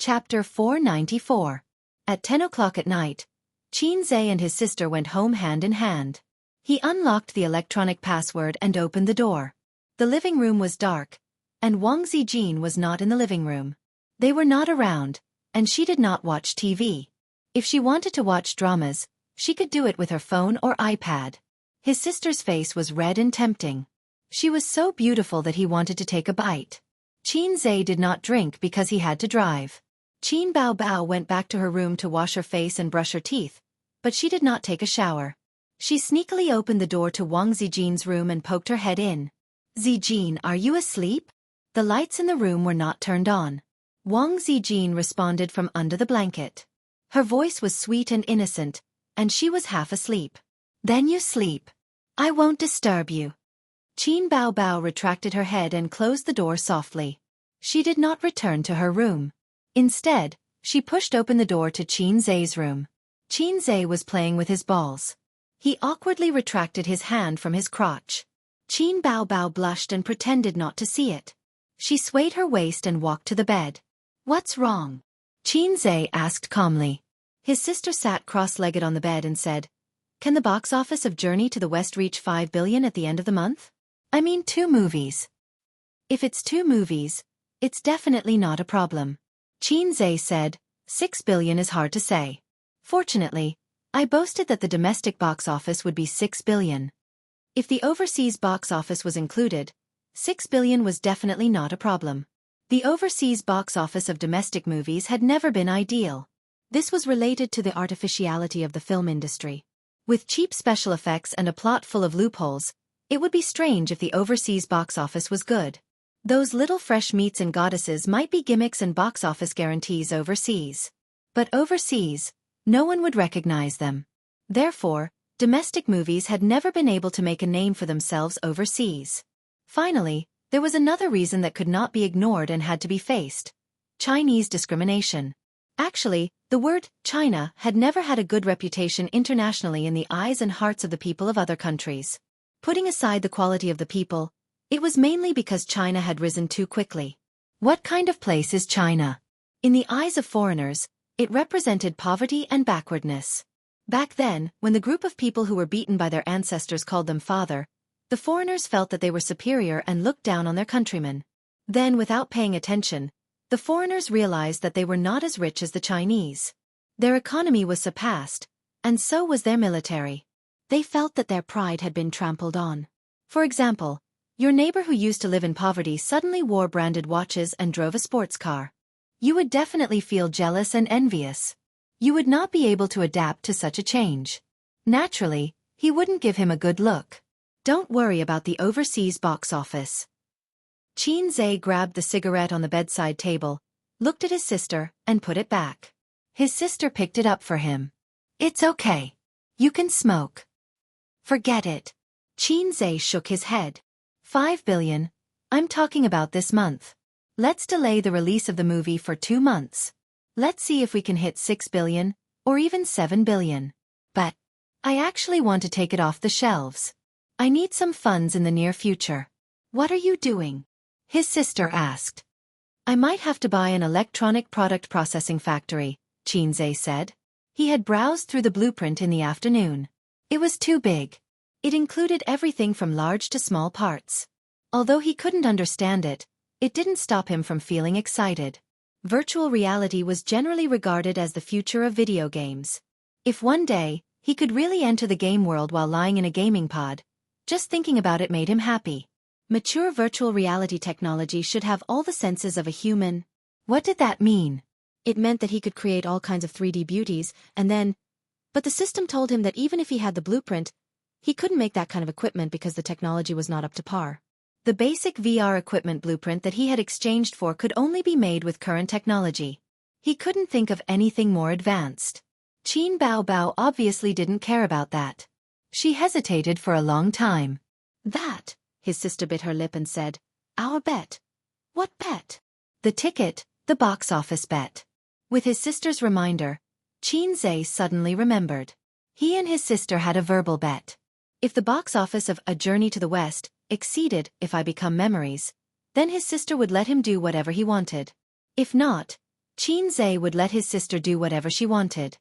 Chapter 494. At 10 o'clock at night, Xianxia and his sister went home hand in hand. He unlocked the electronic password and opened the door. The living room was dark, and Wang Zijin was not in the living room. They were not around, and she did not watch TV. If she wanted to watch dramas, she could do it with her phone or iPad. His sister's face was red and tempting. She was so beautiful that he wanted to take a bite. Xianxia did not drink because he had to drive. Qin Bao went back to her room to wash her face and brush her teeth, but she did not take a shower. She sneakily opened the door to Wang Zijin's room and poked her head in. "Zijin, are you asleep?" The lights in the room were not turned on. Wang Zijin responded from under the blanket. Her voice was sweet and innocent, and she was half asleep. "Then you sleep. I won't disturb you." Qin Bao retracted her head and closed the door softly. She did not return to her room. Instead, she pushed open the door to Xianxia's room. Xianxia was playing with his balls. He awkwardly retracted his hand from his crotch. Qin Bao blushed and pretended not to see it. She swayed her waist and walked to the bed. "What's wrong?" Xianxia asked calmly. His sister sat cross-legged on the bed and said, "Can the box office of Journey to the West reach 5 billion at the end of the month? I mean 2 movies. If it's 2 movies, it's definitely not a problem." Xianxia said, 6 billion is hard to say. Fortunately, I boasted that the domestic box office would be 6 billion. If the overseas box office was included, 6 billion was definitely not a problem. The overseas box office of domestic movies had never been ideal. This was related to the artificiality of the film industry. With cheap special effects and a plot full of loopholes, it would be strange if the overseas box office was good. Those little fresh meats and goddesses might be gimmicks and box office guarantees overseas. But overseas, no one would recognize them. Therefore, domestic movies had never been able to make a name for themselves overseas. Finally, there was another reason that could not be ignored and had to be faced: Chinese discrimination. Actually, the word China had never had a good reputation internationally in the eyes and hearts of the people of other countries. Putting aside the quality of the people, it was mainly because China had risen too quickly. What kind of place is China? In the eyes of foreigners, it represented poverty and backwardness. Back then, when the group of people who were beaten by their ancestors called them father, the foreigners felt that they were superior and looked down on their countrymen. Then, without paying attention, the foreigners realized that they were not as rich as the Chinese. Their economy was surpassed, and so was their military. They felt that their pride had been trampled on. For example, your neighbor who used to live in poverty suddenly wore branded watches and drove a sports car. You would definitely feel jealous and envious. You would not be able to adapt to such a change. Naturally, he wouldn't give him a good look. Don't worry about the overseas box office. Xianxia grabbed the cigarette on the bedside table, looked at his sister, and put it back. His sister picked it up for him. "It's okay. You can smoke." "Forget it." Xianxia shook his head. 5 billion? I'm talking about this month. Let's delay the release of the movie for 2 months. Let's see if we can hit 6 billion, or even 7 billion. But I actually want to take it off the shelves. I need some funds in the near future. "What are you doing?" his sister asked. "I might have to buy an electronic product processing factory," Xianxia said. He had browsed through the blueprint in the afternoon. It was too big. It included everything from large to small parts. Although he couldn't understand it, it didn't stop him from feeling excited. Virtual reality was generally regarded as the future of video games. If one day, he could really enter the game world while lying in a gaming pod, just thinking about it made him happy. Mature virtual reality technology should have all the senses of a human. What did that mean? It meant that he could create all kinds of 3D beauties, and then... But the system told him that even if he had the blueprint, he couldn't make that kind of equipment because the technology was not up to par. The basic VR equipment blueprint that he had exchanged for could only be made with current technology. He couldn't think of anything more advanced. Qin Bao obviously didn't care about that. She hesitated for a long time. "That," his sister bit her lip and said, "our bet." "What bet?" "The ticket, the box office bet." With his sister's reminder, Xianxia suddenly remembered. He and his sister had a verbal bet. If the box office of A Journey to the West exceeded If I Become Memories, then his sister would let him do whatever he wanted. If not, Zhe would let his sister do whatever she wanted.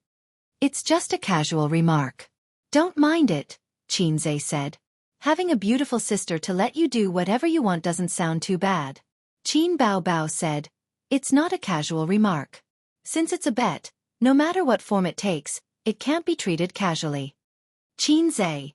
It's just a casual remark. Don't mind it, Zhe said. Having a beautiful sister to let you do whatever you want doesn't sound too bad. Bao said, it's not a casual remark. Since it's a bet, no matter what form it takes, it can't be treated casually. Zhe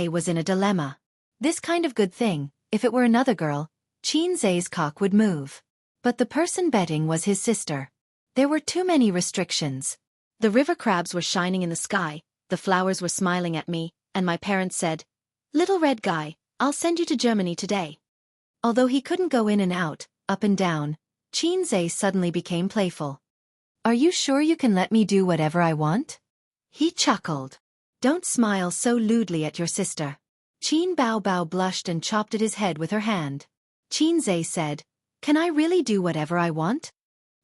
was in a dilemma. This kind of good thing, if it were another girl, Zhe's cock would move. But the person betting was his sister. There were too many restrictions. The river crabs were shining in the sky, the flowers were smiling at me, and my parents said, "Little red guy, I'll send you to Germany today." Although he couldn't go in and out, up and down, Zhe suddenly became playful. Are you sure you can let me do whatever I want? He chuckled. Don't smile so lewdly at your sister. Bao blushed and chopped at his head with her hand. Zhe said, can I really do whatever I want?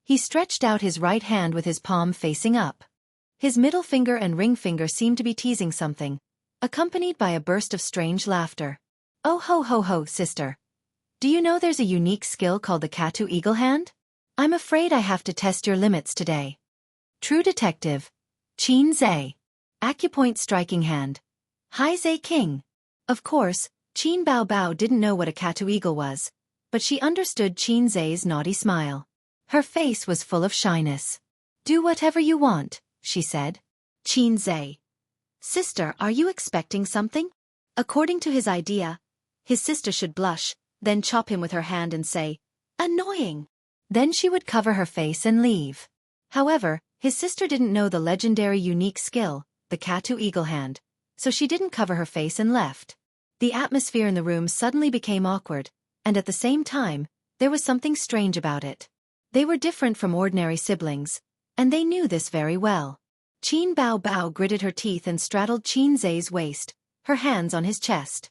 He stretched out his right hand with his palm facing up. His middle finger and ring finger seemed to be teasing something, accompanied by a burst of strange laughter. Oh ho ho ho, sister. Do you know there's a unique skill called the Katu Eagle Hand? I'm afraid I have to test your limits today. True Detective. Zhe. Acupoint Striking Hand. Zhe King. Of course, Bao didn't know what a Katu Eagle was, but she understood Zhe's naughty smile. Her face was full of shyness. Do whatever you want, she said. Zhe. Sister, are you expecting something? According to his idea, his sister should blush, then chop him with her hand and say, annoying. Then she would cover her face and leave. However, his sister didn't know the legendary unique skill, the Katu Eagle Hand, so she didn't cover her face and left. The atmosphere in the room suddenly became awkward, and at the same time, there was something strange about it. They were different from ordinary siblings, and they knew this very well. Bao gritted her teeth and straddled Zhe's waist, her hands on his chest.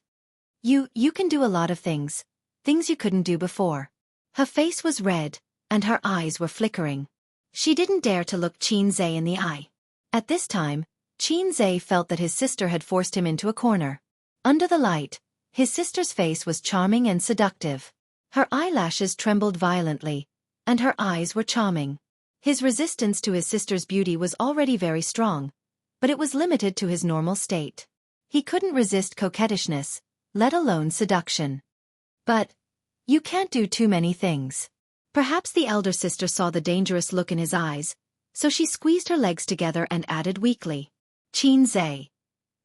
You can do a lot of things you couldn't do before. Her face was red, and her eyes were flickering. She didn't dare to look Zhe in the eye. At this time, Zhe felt that his sister had forced him into a corner. Under the light, his sister's face was charming and seductive. Her eyelashes trembled violently, and her eyes were charming. His resistance to his sister's beauty was already very strong, but it was limited to his normal state. He couldn't resist coquettishness, let alone seduction. But you can't do too many things. Perhaps the elder sister saw the dangerous look in his eyes, so she squeezed her legs together and added weakly, Zhe.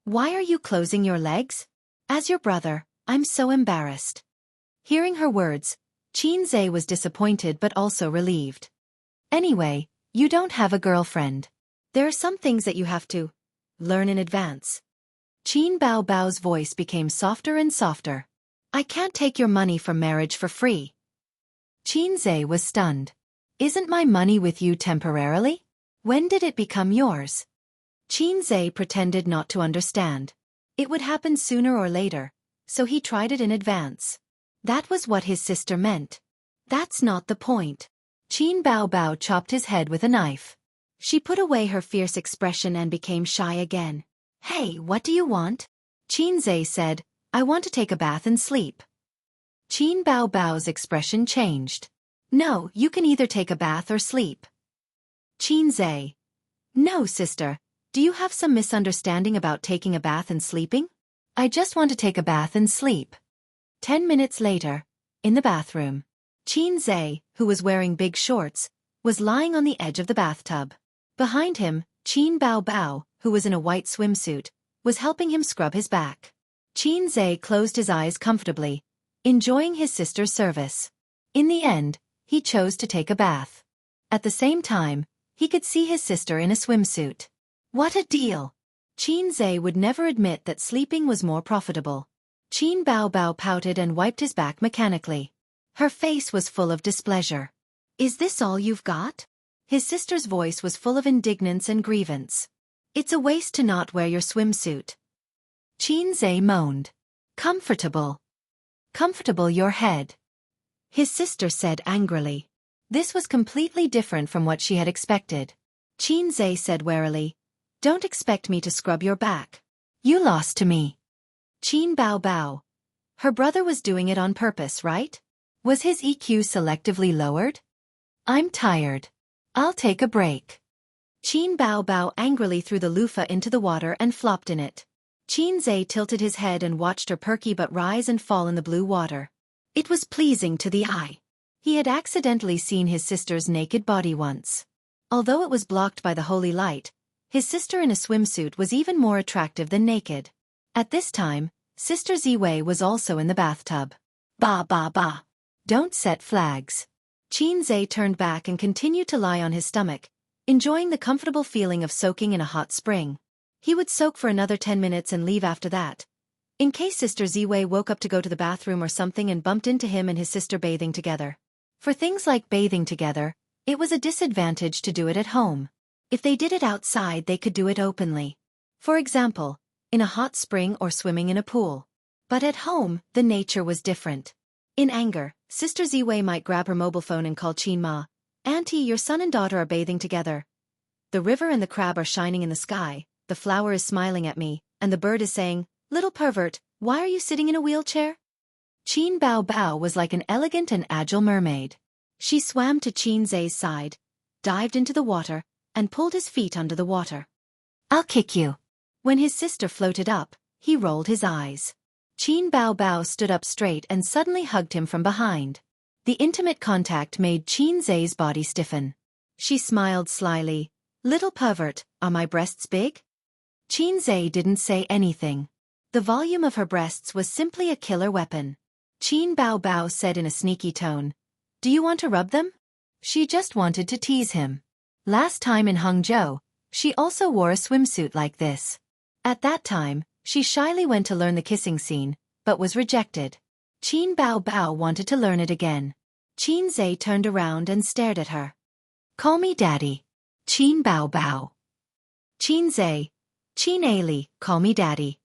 Why are you closing your legs? As your brother, I'm so embarrassed. Hearing her words, Zhe was disappointed but also relieved. Anyway, you don't have a girlfriend. There are some things that you have to learn in advance. Bao's voice became softer and softer. I can't take your money for marriage for free. Zhe was stunned. Isn't my money with you temporarily? When did it become yours? Zhe pretended not to understand. It would happen sooner or later, so he tried it in advance. That was what his sister meant. That's not the point. Bao chopped his head with a knife. She put away her fierce expression and became shy again. Hey, what do you want? Zhe said, I want to take a bath and sleep. Bao's expression changed. No, you can either take a bath or sleep. Zhe. No, sister. Do you have some misunderstanding about taking a bath and sleeping? I just want to take a bath and sleep. 10 minutes later, in the bathroom, Zhe, who was wearing big shorts, was lying on the edge of the bathtub. Behind him, Bao, who was in a white swimsuit, was helping him scrub his back. Zhe closed his eyes comfortably, enjoying his sister's service. In the end, he chose to take a bath. At the same time, he could see his sister in a swimsuit. What a deal! Zhe would never admit that sleeping was more profitable. Bao pouted and wiped his back mechanically. Her face was full of displeasure. Is this all you've got? His sister's voice was full of indignance and grievance. It's a waste to not wear your swimsuit. Zhe moaned. Comfortable. Comfortable your head. His sister said angrily. This was completely different from what she had expected. Zhe said warily, Don't expect me to scrub your back. You lost to me. Bao. Her brother was doing it on purpose, right? Was his EQ selectively lowered? I'm tired. I'll take a break. Qin Bao Bao angrily threw the loofah into the water and flopped in it. Qin Zhe tilted his head and watched her perky butt rise and fall in the blue water. It was pleasing to the eye. He had accidentally seen his sister's naked body once. Although it was blocked by the holy light, his sister in a swimsuit was even more attractive than naked. At this time, Sister Ziwei was also in the bathtub. Ba ba ba. Don't set flags. Qin Zhe turned back and continued to lie on his stomach, enjoying the comfortable feeling of soaking in a hot spring. He would soak for another 10 minutes and leave after that, in case Sister Ziwei woke up to go to the bathroom or something and bumped into him and his sister bathing together. For things like bathing together, it was a disadvantage to do it at home. If they did it outside, they could do it openly. For example, in a hot spring or swimming in a pool. But at home, the nature was different. In anger, Sister Ziwei might grab her mobile phone and call Qin Ma. Auntie, your son and daughter are bathing together. The river and the crab are shining in the sky, the flower is smiling at me, and the bird is saying, "Little pervert, why are you sitting in a wheelchair?" Qin Bao Bao was like an elegant and agile mermaid. She swam to Qin Zhe's side, dived into the water, and pulled his feet under the water. "I'll kick you." When his sister floated up, he rolled his eyes. Qin Bao Bao stood up straight and suddenly hugged him from behind. The intimate contact made Qin Zhe's body stiffen. She smiled slyly. "Little pervert, are my breasts big?" Qin Zhe didn't say anything. The volume of her breasts was simply a killer weapon. Qin Bao Bao said in a sneaky tone, "Do you want to rub them?" She just wanted to tease him. Last time in Hangzhou, she also wore a swimsuit like this. At that time, she shyly went to learn the kissing scene, but was rejected. Qin Bao Bao wanted to learn it again. Qin Zhe turned around and stared at her. "Call me Daddy." Qin Bao Bao. Qin Zhe. Qin Ali, call me Daddy.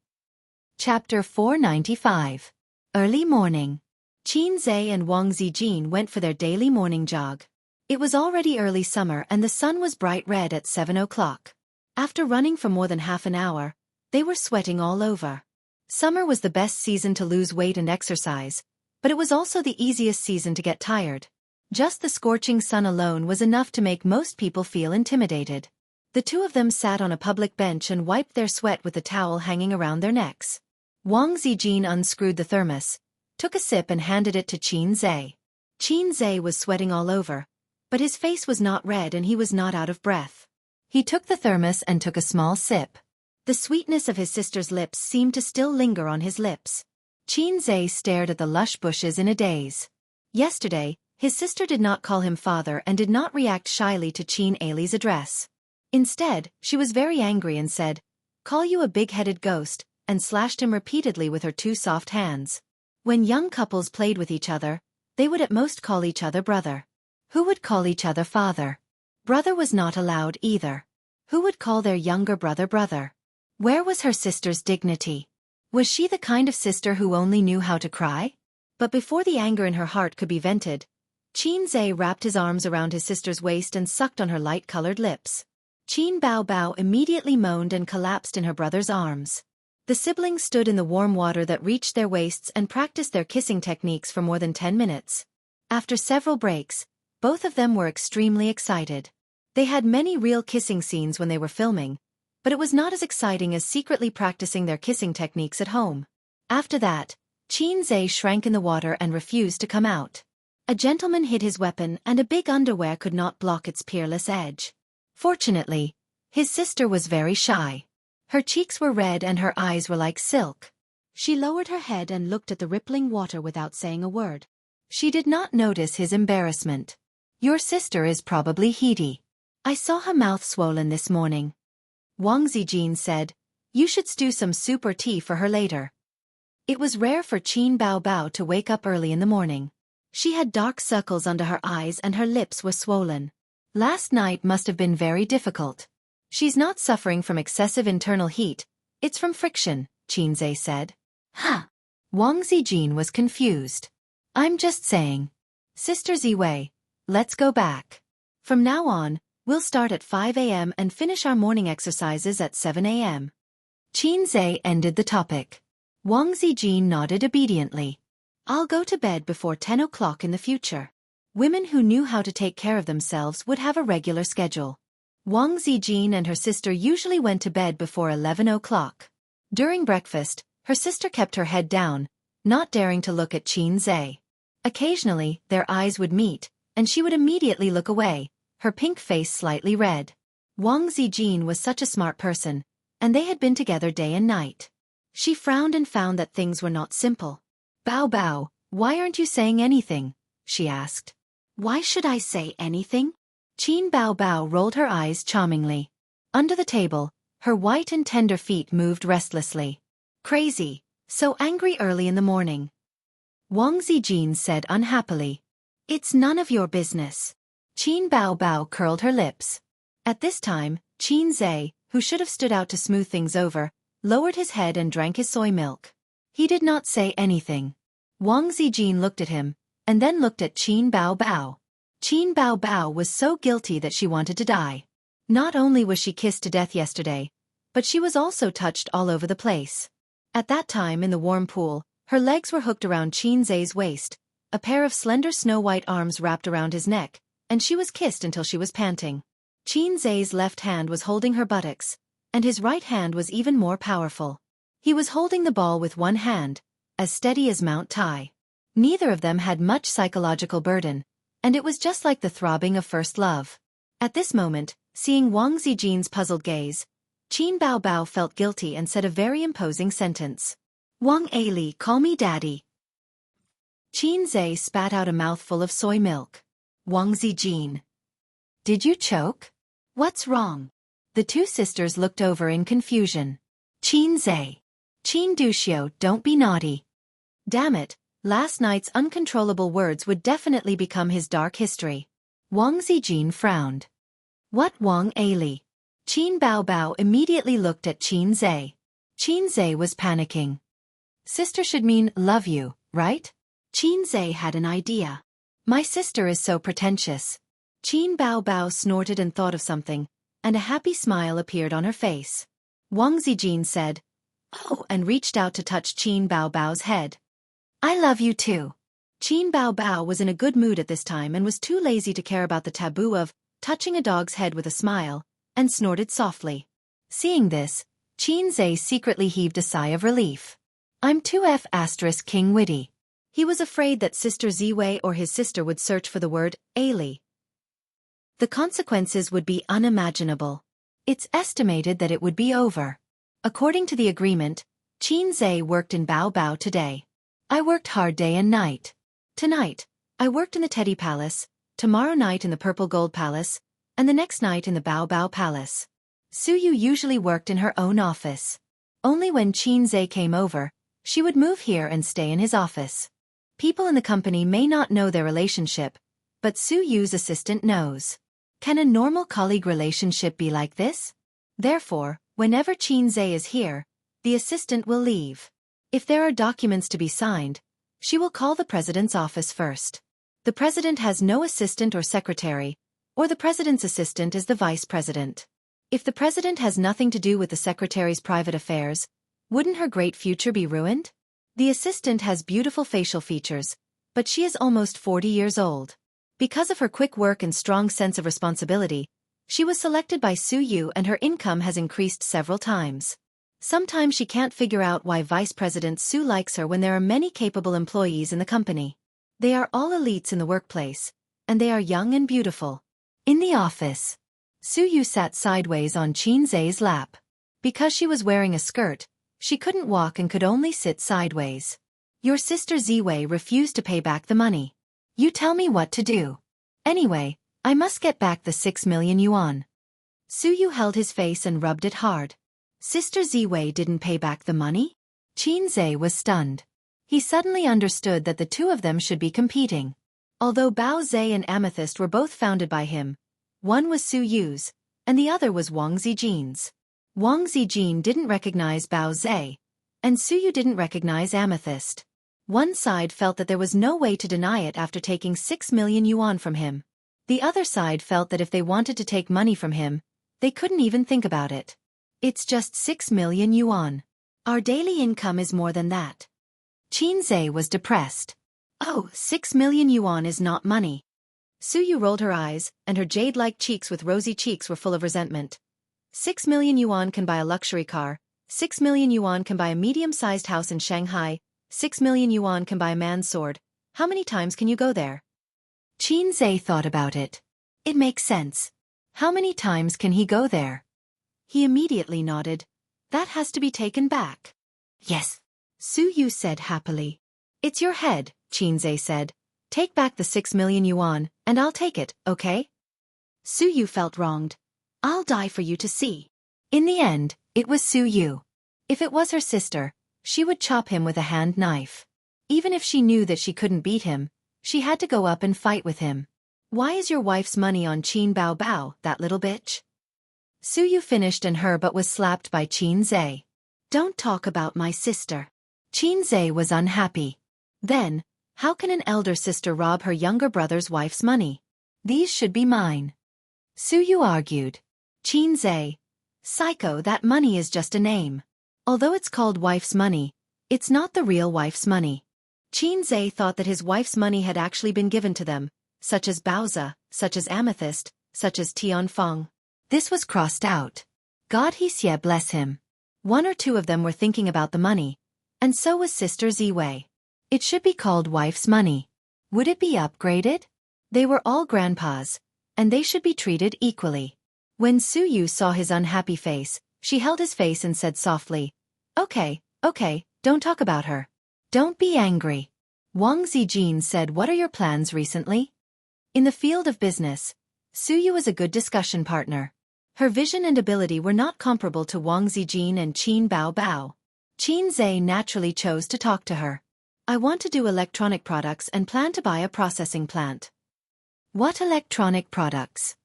Chapter 495. Early morning. Qin Zhe and Wang Zijin went for their daily morning jog. It was already early summer and the sun was bright red at 7 o'clock. After running for more than half an hour, they were sweating all over. Summer was the best season to lose weight and exercise, but it was also the easiest season to get tired. Just the scorching sun alone was enough to make most people feel intimidated. The two of them sat on a public bench and wiped their sweat with the towel hanging around their necks. Wang Zijin unscrewed the thermos, took a sip and handed it to Qin Zhe. Qin Zhe was sweating all over, but his face was not red and he was not out of breath. He took the thermos and took a small sip. The sweetness of his sister's lips seemed to still linger on his lips. Qin Zhe stared at the lush bushes in a daze. Yesterday, his sister did not call him father and did not react shyly to Qin Ali's address. Instead, she was very angry and said, "Call you a big-headed ghost," and slashed him repeatedly with her two soft hands. When young couples played with each other, they would at most call each other brother. Who would call each other father? Brother was not allowed either. Who would call their younger brother brother? Where was her sister's dignity? Was she the kind of sister who only knew how to cry? But before the anger in her heart could be vented, Qin Zhe wrapped his arms around his sister's waist and sucked on her light-colored lips. Qin Bao Bao immediately moaned and collapsed in her brother's arms. The siblings stood in the warm water that reached their waists and practiced their kissing techniques for more than 10 minutes. After several breaks, both of them were extremely excited. They had many real kissing scenes when they were filming, but it was not as exciting as secretly practicing their kissing techniques at home. After that, Qin Zhe shrank in the water and refused to come out. A gentleman hid his weapon and a big underwear could not block its peerless edge. Fortunately, his sister was very shy. Her cheeks were red and her eyes were like silk. She lowered her head and looked at the rippling water without saying a word. She did not notice his embarrassment. "Your sister is probably heady. I saw her mouth swollen this morning." Wang Zijin said, "You should stew some soup or tea for her later." It was rare for Qin Bao Bao to wake up early in the morning. She had dark circles under her eyes and her lips were swollen. Last night must have been very difficult. "She's not suffering from excessive internal heat, it's from friction," Qin Zhe said. "Huh." Wang Zijin was confused. "I'm just saying. Sister Ziwei, let's go back. From now on, we'll start at 5 a.m. and finish our morning exercises at 7 a.m. Qin Zhe ended the topic. Wang Zijin nodded obediently. "I'll go to bed before 10 o'clock in the future." Women who knew how to take care of themselves would have a regular schedule. Wang Zijin and her sister usually went to bed before 11 o'clock. During breakfast, her sister kept her head down, not daring to look at Xianxia. Occasionally, their eyes would meet, and she would immediately look away, her pink face slightly red. Wang Zijin was such a smart person, and they had been together day and night. She frowned and found that things were not simple. "Bao Bao, why aren't you saying anything?" she asked. "Why should I say anything?" Qin Bao Bao rolled her eyes charmingly. Under the table, her white and tender feet moved restlessly. "Crazy, so angry early in the morning." Wang Zijin said unhappily. "It's none of your business." Qin Bao Bao curled her lips. At this time, Xianxia, who should have stood out to smooth things over, lowered his head and drank his soy milk. He did not say anything. Wang Zijin looked at him, and then looked at Qin Bao Bao. Qin Bao Bao was so guilty that she wanted to die. Not only was she kissed to death yesterday, but she was also touched all over the place. At that time in the warm pool, her legs were hooked around Xianxia's waist, a pair of slender snow-white arms wrapped around his neck, and she was kissed until she was panting. Xianxia's left hand was holding her buttocks, and his right hand was even more powerful. He was holding the ball with one hand, as steady as Mount Tai. Neither of them had much psychological burden, and it was just like the throbbing of first love. At this moment, seeing Wang Zijin's puzzled gaze, Qin Bao Bao felt guilty and said a very imposing sentence. "Wang Ali, call me daddy." Xianxia spat out a mouthful of soy milk. "Wang Zijin, did you choke? What's wrong?" The two sisters looked over in confusion. "Xianxia, Qin Duxiu, don't be naughty." Damn it, last night's uncontrollable words would definitely become his dark history. Wang Zijin frowned. "What Wang Ali?" Qin Bao Bao immediately looked at Xianxia. Xianxia was panicking. "Sister should mean love you, right?" Xianxia had an idea. "My sister is so pretentious." Qin Bao Bao snorted and thought of something, and a happy smile appeared on her face. Wang Zijin said, "Oh," and reached out to touch Qin Bao Bao's head. "I love you too." Qin Bao Bao was in a good mood at this time and was too lazy to care about the taboo of touching a dog's head with a smile, and snorted softly. Seeing this, Xianxia secretly heaved a sigh of relief. "I'm too King witty." He was afraid that Sister Ziwei or his sister would search for the word Ali. The consequences would be unimaginable. It's estimated that it would be over. According to the agreement, Xianxia worked in Bao Bao today. "I worked hard day and night. Tonight, I worked in the Teddy Palace, tomorrow night in the Purple Gold Palace, and the next night in the Bao Bao Palace." Suyu usually worked in her own office. Only when Xianxia came over, she would move here and stay in his office. People in the company may not know their relationship, but Suyu's assistant knows. Can a normal colleague relationship be like this? Therefore, whenever Xianxia is here, the assistant will leave. If there are documents to be signed, she will call the president's office first. The president has no assistant or secretary, or the president's assistant is the vice president. If the president has nothing to do with the secretary's private affairs, wouldn't her great future be ruined? The assistant has beautiful facial features, but she is almost 40 years old. Because of her quick work and strong sense of responsibility, she was selected by Suyu and her income has increased several times. Sometimes she can't figure out why Vice President Su likes her when there are many capable employees in the company. They are all elites in the workplace, and they are young and beautiful. In the office, Suyu sat sideways on Xianxia's lap. Because she was wearing a skirt, she couldn't walk and could only sit sideways. "Your sister Ziwei refused to pay back the money. You tell me what to do. Anyway, I must get back the 6 million yuan." Suyu held his face and rubbed it hard. Sister Ziwei didn't pay back the money? Xianxia was stunned. He suddenly understood that the two of them should be competing. Although Bao Zhe and Amethyst were both founded by him, one was Suyu's, and the other was Wang Zijin's. Wang Zijin didn't recognize Bao Zhe, and Suyu didn't recognize Amethyst. One side felt that there was no way to deny it after taking 6 million yuan from him. The other side felt that if they wanted to take money from him, they couldn't even think about it. "It's just 6 million yuan. Our daily income is more than that." Xianxia was depressed. "Oh, 6 million yuan is not money. Suyu rolled her eyes, and her jade-like cheeks with rosy cheeks were full of resentment. 6 million yuan can buy a luxury car, 6 million yuan can buy a medium-sized house in Shanghai, 6 million yuan can buy a man's sword. How many times can you go there? Qin thought about it. It makes sense. How many times can he go there? He immediately nodded. That has to be taken back. Yes, Suyu said happily. It's your head, Qin said. Take back the 6 million yuan, and I'll take it, okay? Suyu felt wronged. I'll die for you to see. In the end, it was Suyu. If it was her sister, she would chop him with a hand knife. Even if she knew that she couldn't beat him, she had to go up and fight with him. Why is your wife's money on Qin Bao Bao, that little bitch? Suyu finished and her but was slapped by Qin. Don't talk about my sister. Qin was unhappy. Then, how can an elder sister rob her younger brother's wife's money? These should be mine. Suyu argued. Qin, psycho, that money is just a name. Although it's called wife's money, it's not the real wife's money. Qin thought that his wife's money had actually been given to them, such as Baozi, such as Amethyst, such as Tianfeng. This was crossed out. God Xie bless him. One or two of them were thinking about the money, and so was Sister Ziwei. It should be called wife's money. Would it be upgraded? They were all grandpas, and they should be treated equally. When Suyu saw his unhappy face, she held his face and said softly, Okay, don't talk about her. Don't be angry. Wang Zijin said, what are your plans recently? In the field of business, Suyu was a good discussion partner. Her vision and ability were not comparable to Wang Zijin and Qin Bao Bao. Qin naturally chose to talk to her. I want to do electronic products and plan to buy a processing plant. What electronic products?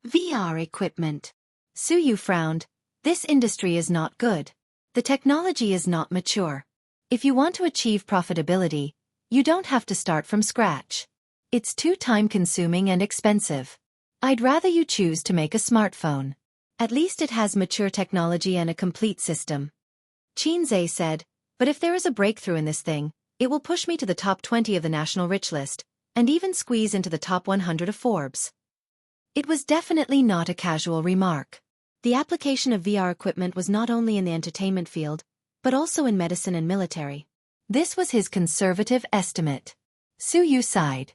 VR equipment. Suyu frowned. This industry is not good. The technology is not mature. If you want to achieve profitability, you don't have to start from scratch. It's too time-consuming and expensive. I'd rather you choose to make a smartphone. At least it has mature technology and a complete system. Qin said, but if there is a breakthrough in this thing, it will push me to the top 20 of the national rich list, and even squeeze into the top 100 of Forbes. It was definitely not a casual remark. The application of VR equipment was not only in the entertainment field, but also in medicine and military. This was his conservative estimate. Suyu sighed.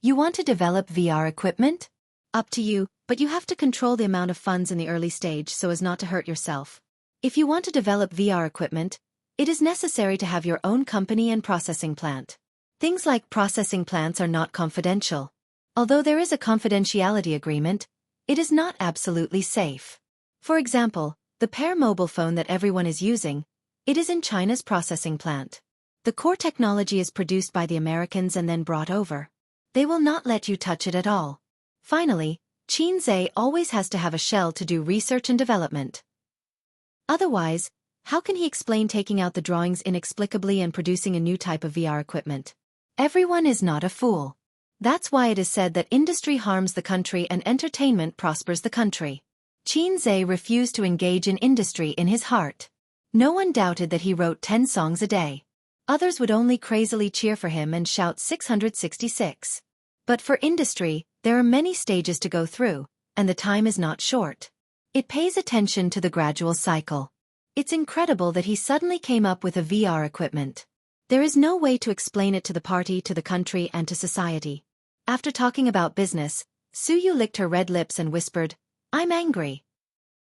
You want to develop VR equipment? Up to you, but you have to control the amount of funds in the early stage so as not to hurt yourself. If you want to develop VR equipment, it is necessary to have your own company and processing plant. Things like processing plants are not confidential. Although there is a confidentiality agreement, it is not absolutely safe. For example, the Pair mobile phone that everyone is using, it is in China's processing plant. The core technology is produced by the Americans and then brought over. They will not let you touch it at all. Finally, Qin always has to have a shell to do research and development. Otherwise, how can he explain taking out the drawings inexplicably and producing a new type of VR equipment? Everyone is not a fool. That's why it is said that industry harms the country and entertainment prospers the country. Qin refused to engage in industry in his heart. No one doubted that he wrote 10 songs a day. Others would only crazily cheer for him and shout 666. But for industry, there are many stages to go through, and the time is not short. It pays attention to the gradual cycle. It's incredible that he suddenly came up with a VR equipment. There is no way to explain it to the party, to the country, and to society. After talking about business, Suyu licked her red lips and whispered, I'm angry.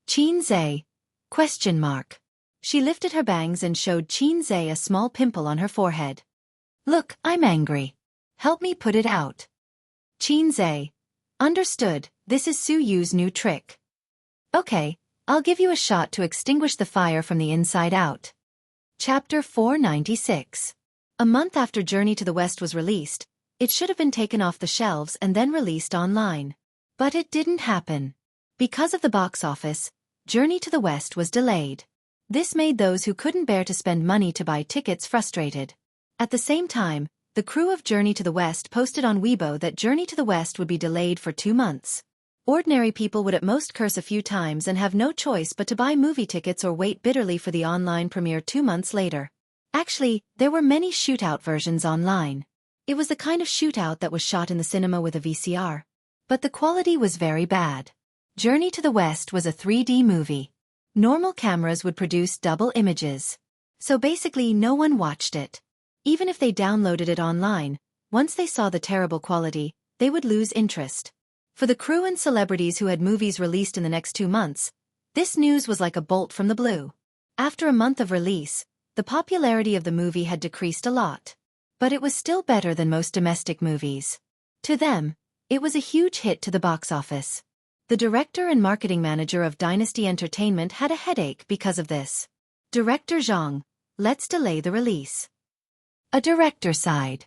Qin? Question mark. She lifted her bangs and showed Qin a small pimple on her forehead. Look, I'm angry. Help me put it out. Qin. Understood, this is Suyu's new trick. Okay, I'll give you a shot to extinguish the fire from the inside out. Chapter 496. A month after Journey to the West was released, it should have been taken off the shelves and then released online. But it didn't happen. Because of the box office, Journey to the West was delayed. This made those who couldn't bear to spend money to buy tickets frustrated. At the same time, the crew of Journey to the West posted on Weibo that Journey to the West would be delayed for 2 months. Ordinary people would at most curse a few times and have no choice but to buy movie tickets or wait bitterly for the online premiere 2 months later. Actually, there were many shootout versions online. It was the kind of shootout that was shot in the cinema with a VCR. But the quality was very bad. Journey to the West was a 3D movie. Normal cameras would produce double images. So basically no one watched it. Even if they downloaded it online, once they saw the terrible quality, they would lose interest. For the crew and celebrities who had movies released in the next 2 months, this news was like a bolt from the blue. After a month of release, the popularity of the movie had decreased a lot. But it was still better than most domestic movies. To them, it was a huge hit to the box office. The director and marketing manager of Dynasty Entertainment had a headache because of this. Director Zhang, let's delay the release. A director sighed.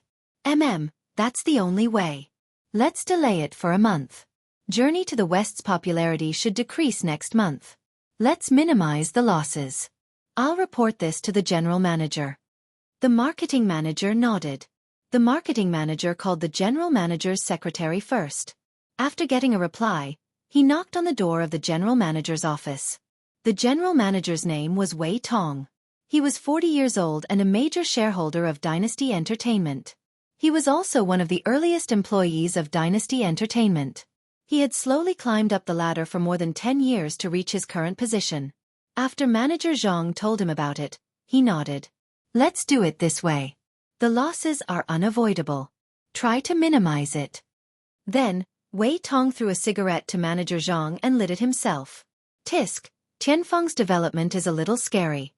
That's the only way. Let's delay it for a month. Journey to the West's popularity should decrease next month. Let's minimize the losses. I'll report this to the general manager. The marketing manager nodded. The marketing manager called the general manager's secretary first. After getting a reply, he knocked on the door of the general manager's office. The general manager's name was Wei Tong. He was 40 years old and a major shareholder of Dynasty Entertainment. He was also one of the earliest employees of Dynasty Entertainment. He had slowly climbed up the ladder for more than 10 years to reach his current position. After manager Zhang told him about it, he nodded. Let's do it this way. The losses are unavoidable. Try to minimize it. Then, Wei Tong threw a cigarette to manager Zhang and lit it himself. Tisk, Tianfeng's development is a little scary.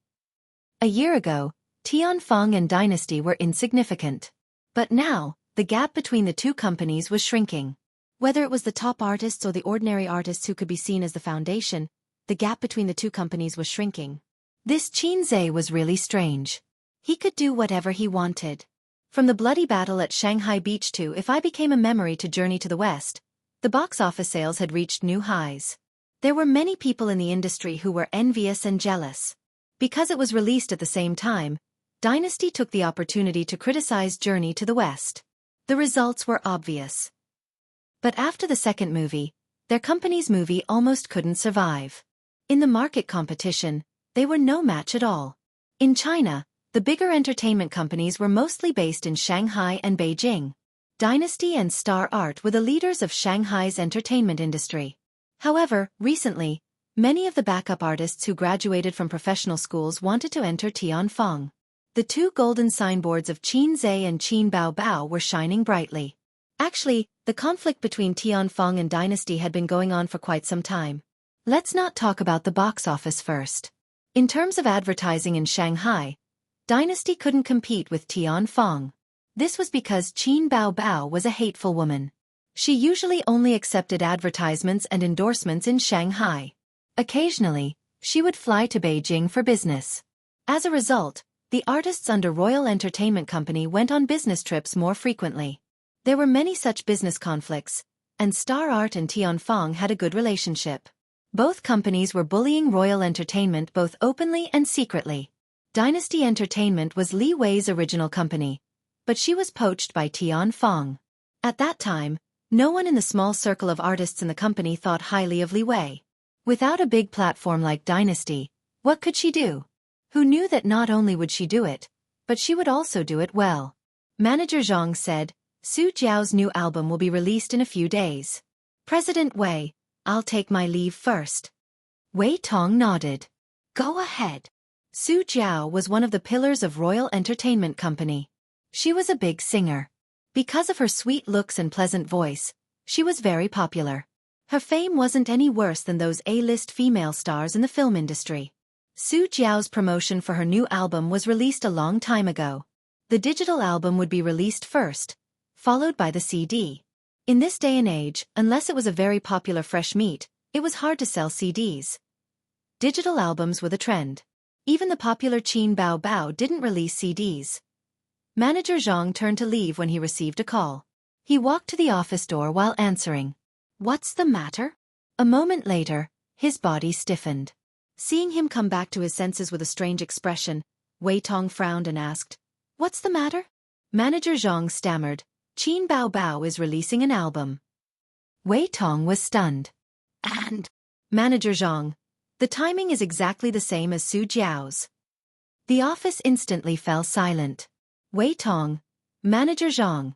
A year ago, Tianfeng and Dynasty were insignificant. But now, the gap between the two companies was shrinking. Whether it was the top artists or the ordinary artists who could be seen as the foundation, the gap between the two companies was shrinking. This Xianxia was really strange. He could do whatever he wanted. From the bloody battle at Shanghai Beach to If I Became a Memory to Journey to the West, the box office sales had reached new highs. There were many people in the industry who were envious and jealous. Because it was released at the same time, Dynasty took the opportunity to criticize Journey to the West. The results were obvious. But after the second movie, their company's movie almost couldn't survive. In the market competition, they were no match at all. In China, the bigger entertainment companies were mostly based in Shanghai and Beijing. Dynasty and Star Art were the leaders of Shanghai's entertainment industry. However, recently, many of the backup artists who graduated from professional schools wanted to enter Tianfeng. The two golden signboards of Xianxia and Qin Bao Bao were shining brightly. Actually, the conflict between Tianfeng and Dynasty had been going on for quite some time. Let's not talk about the box office first. In terms of advertising in Shanghai, Dynasty couldn't compete with Tianfeng. This was because Qin Bao Bao was a hateful woman. She usually only accepted advertisements and endorsements in Shanghai. Occasionally, she would fly to Beijing for business. As a result, the artists under Royal Entertainment Company went on business trips more frequently. There were many such business conflicts, and Star Art and Tianfeng had a good relationship. Both companies were bullying Royal Entertainment both openly and secretly. Dynasty Entertainment was Li Wei's original company, but she was poached by Tianfeng. At that time, no one in the small circle of artists in the company thought highly of Li Wei. Without a big platform like Dynasty, what could she do? Who knew that not only would she do it, but she would also do it well? Manager Zhang said, Su Jiao's new album will be released in a few days. President Wei, I'll take my leave first. Wei Tong nodded. Go ahead. Su Jiao was one of the pillars of Royal Entertainment Company. She was a big singer. Because of her sweet looks and pleasant voice, she was very popular. Her fame wasn't any worse than those A-list female stars in the film industry. Su Jiao's promotion for her new album was released a long time ago. The digital album would be released first, followed by the CD. In this day and age, unless it was a very popular fresh meat, it was hard to sell CDs. Digital albums were the trend. Even the popular Qin Bao Bao didn't release CDs. Manager Zhang turned to leave when he received a call. He walked to the office door while answering. What's the matter? A moment later, his body stiffened. Seeing him come back to his senses with a strange expression, Wei Tong frowned and asked, What's the matter? Manager Zhang stammered, Qin Bao Bao is releasing an album. Wei Tong was stunned. And? Manager Zhang, the timing is exactly the same as Su Jiao's. The office instantly fell silent. Wei Tong, Manager Zhang.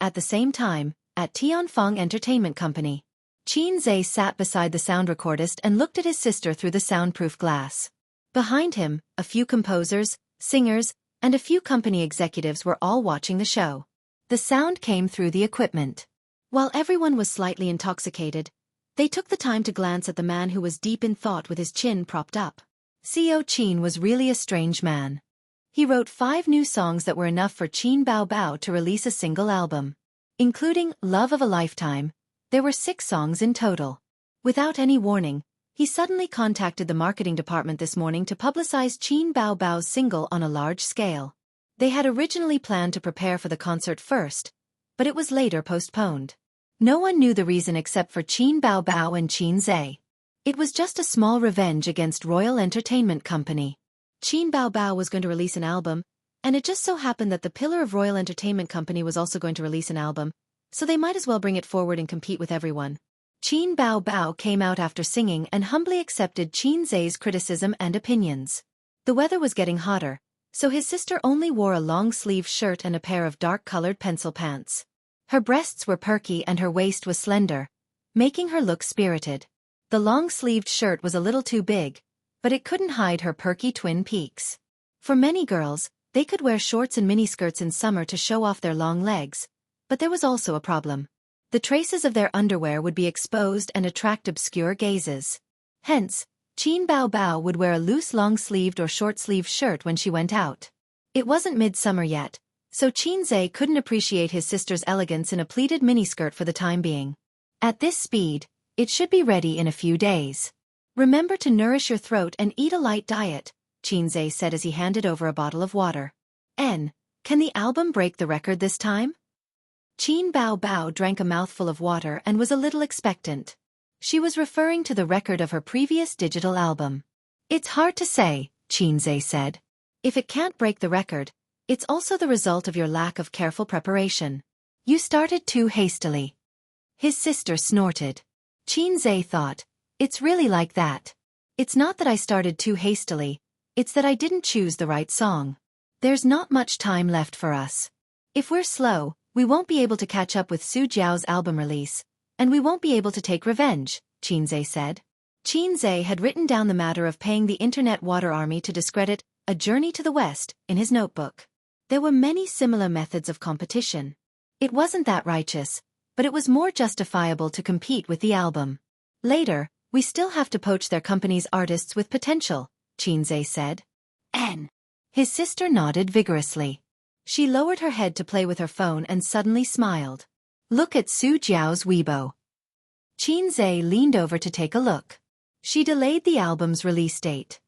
At the same time, at Tianfeng Entertainment Company. Xianxia sat beside the sound recordist and looked at his sister through the soundproof glass. Behind him, a few composers, singers, and a few company executives were all watching the show. The sound came through the equipment. While everyone was slightly intoxicated, they took the time to glance at the man who was deep in thought with his chin propped up. Xiao Qin was really a strange man. He wrote 5 new songs that were enough for Qin Bao Bao to release a single album. Including Love of a Lifetime, there were 6 songs in total. Without any warning, he suddenly contacted the marketing department this morning to publicize Qin Bao Bao's single on a large scale. They had originally planned to prepare for the concert first, but it was later postponed. No one knew the reason except for Qin Bao Bao and Xianxia. It was just a small revenge against Royal Entertainment Company. Qin Bao Bao was going to release an album, and it just so happened that the pillar of Royal Entertainment Company was also going to release an album, so they might as well bring it forward and compete with everyone. Qin Bao Bao came out after singing and humbly accepted Xianxia's criticism and opinions. The weather was getting hotter, so his sister only wore a long-sleeved shirt and a pair of dark-colored pencil pants. Her breasts were perky and her waist was slender, making her look spirited. The long-sleeved shirt was a little too big, but it couldn't hide her perky twin peaks. For many girls, they could wear shorts and miniskirts in summer to show off their long legs, but there was also a problem. The traces of their underwear would be exposed and attract obscure gazes. Hence, Qin Bao Bao would wear a loose long-sleeved or short-sleeved shirt when she went out. It wasn't midsummer yet, so Xianxia couldn't appreciate his sister's elegance in a pleated miniskirt for the time being. At this speed, it should be ready in a few days. Remember to nourish your throat and eat a light diet, Xianxia said as he handed over a bottle of water. Can the album break the record this time? Qin Bao Bao drank a mouthful of water and was a little expectant. She was referring to the record of her previous digital album. It's hard to say, Xianxia said. If it can't break the record, it's also the result of your lack of careful preparation. You started too hastily. His sister snorted. Xianxia thought, it's really like that. It's not that I started too hastily, it's that I didn't choose the right song. There's not much time left for us. If we're slow, we won't be able to catch up with Su Jiao's album release, and we won't be able to take revenge, Xianxia said. Xianxia had written down the matter of paying the Internet Water Army to discredit A Journey to the West in his notebook. There were many similar methods of competition. It wasn't that righteous, but it was more justifiable to compete with the album. Later, we still have to poach their company's artists with potential, Xianxia said. His sister nodded vigorously. She lowered her head to play with her phone and suddenly smiled. Look at Su Jiao's Weibo. Xianxia leaned over to take a look. She delayed the album's release date.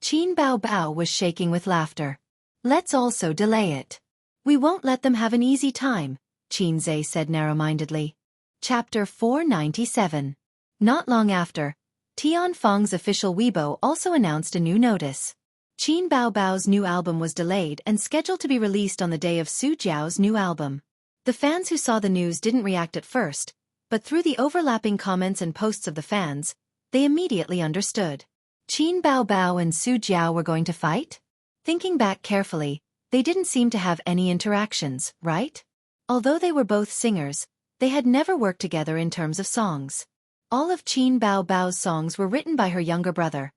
Qin Bao Bao was shaking with laughter. Let's also delay it. We won't let them have an easy time, Xianxia said narrow-mindedly. Chapter 497. Not long after, Tianfeng's official Weibo also announced a new notice. Qin Bao Bao's new album was delayed and scheduled to be released on the day of Su Jiao's new album. The fans who saw the news didn't react at first, but through the overlapping comments and posts of the fans, they immediately understood. Qin Bao Bao and Su Jiao were going to fight? Thinking back carefully, they didn't seem to have any interactions, right? Although they were both singers, they had never worked together in terms of songs. All of Qin Bao Bao's songs were written by her younger brother,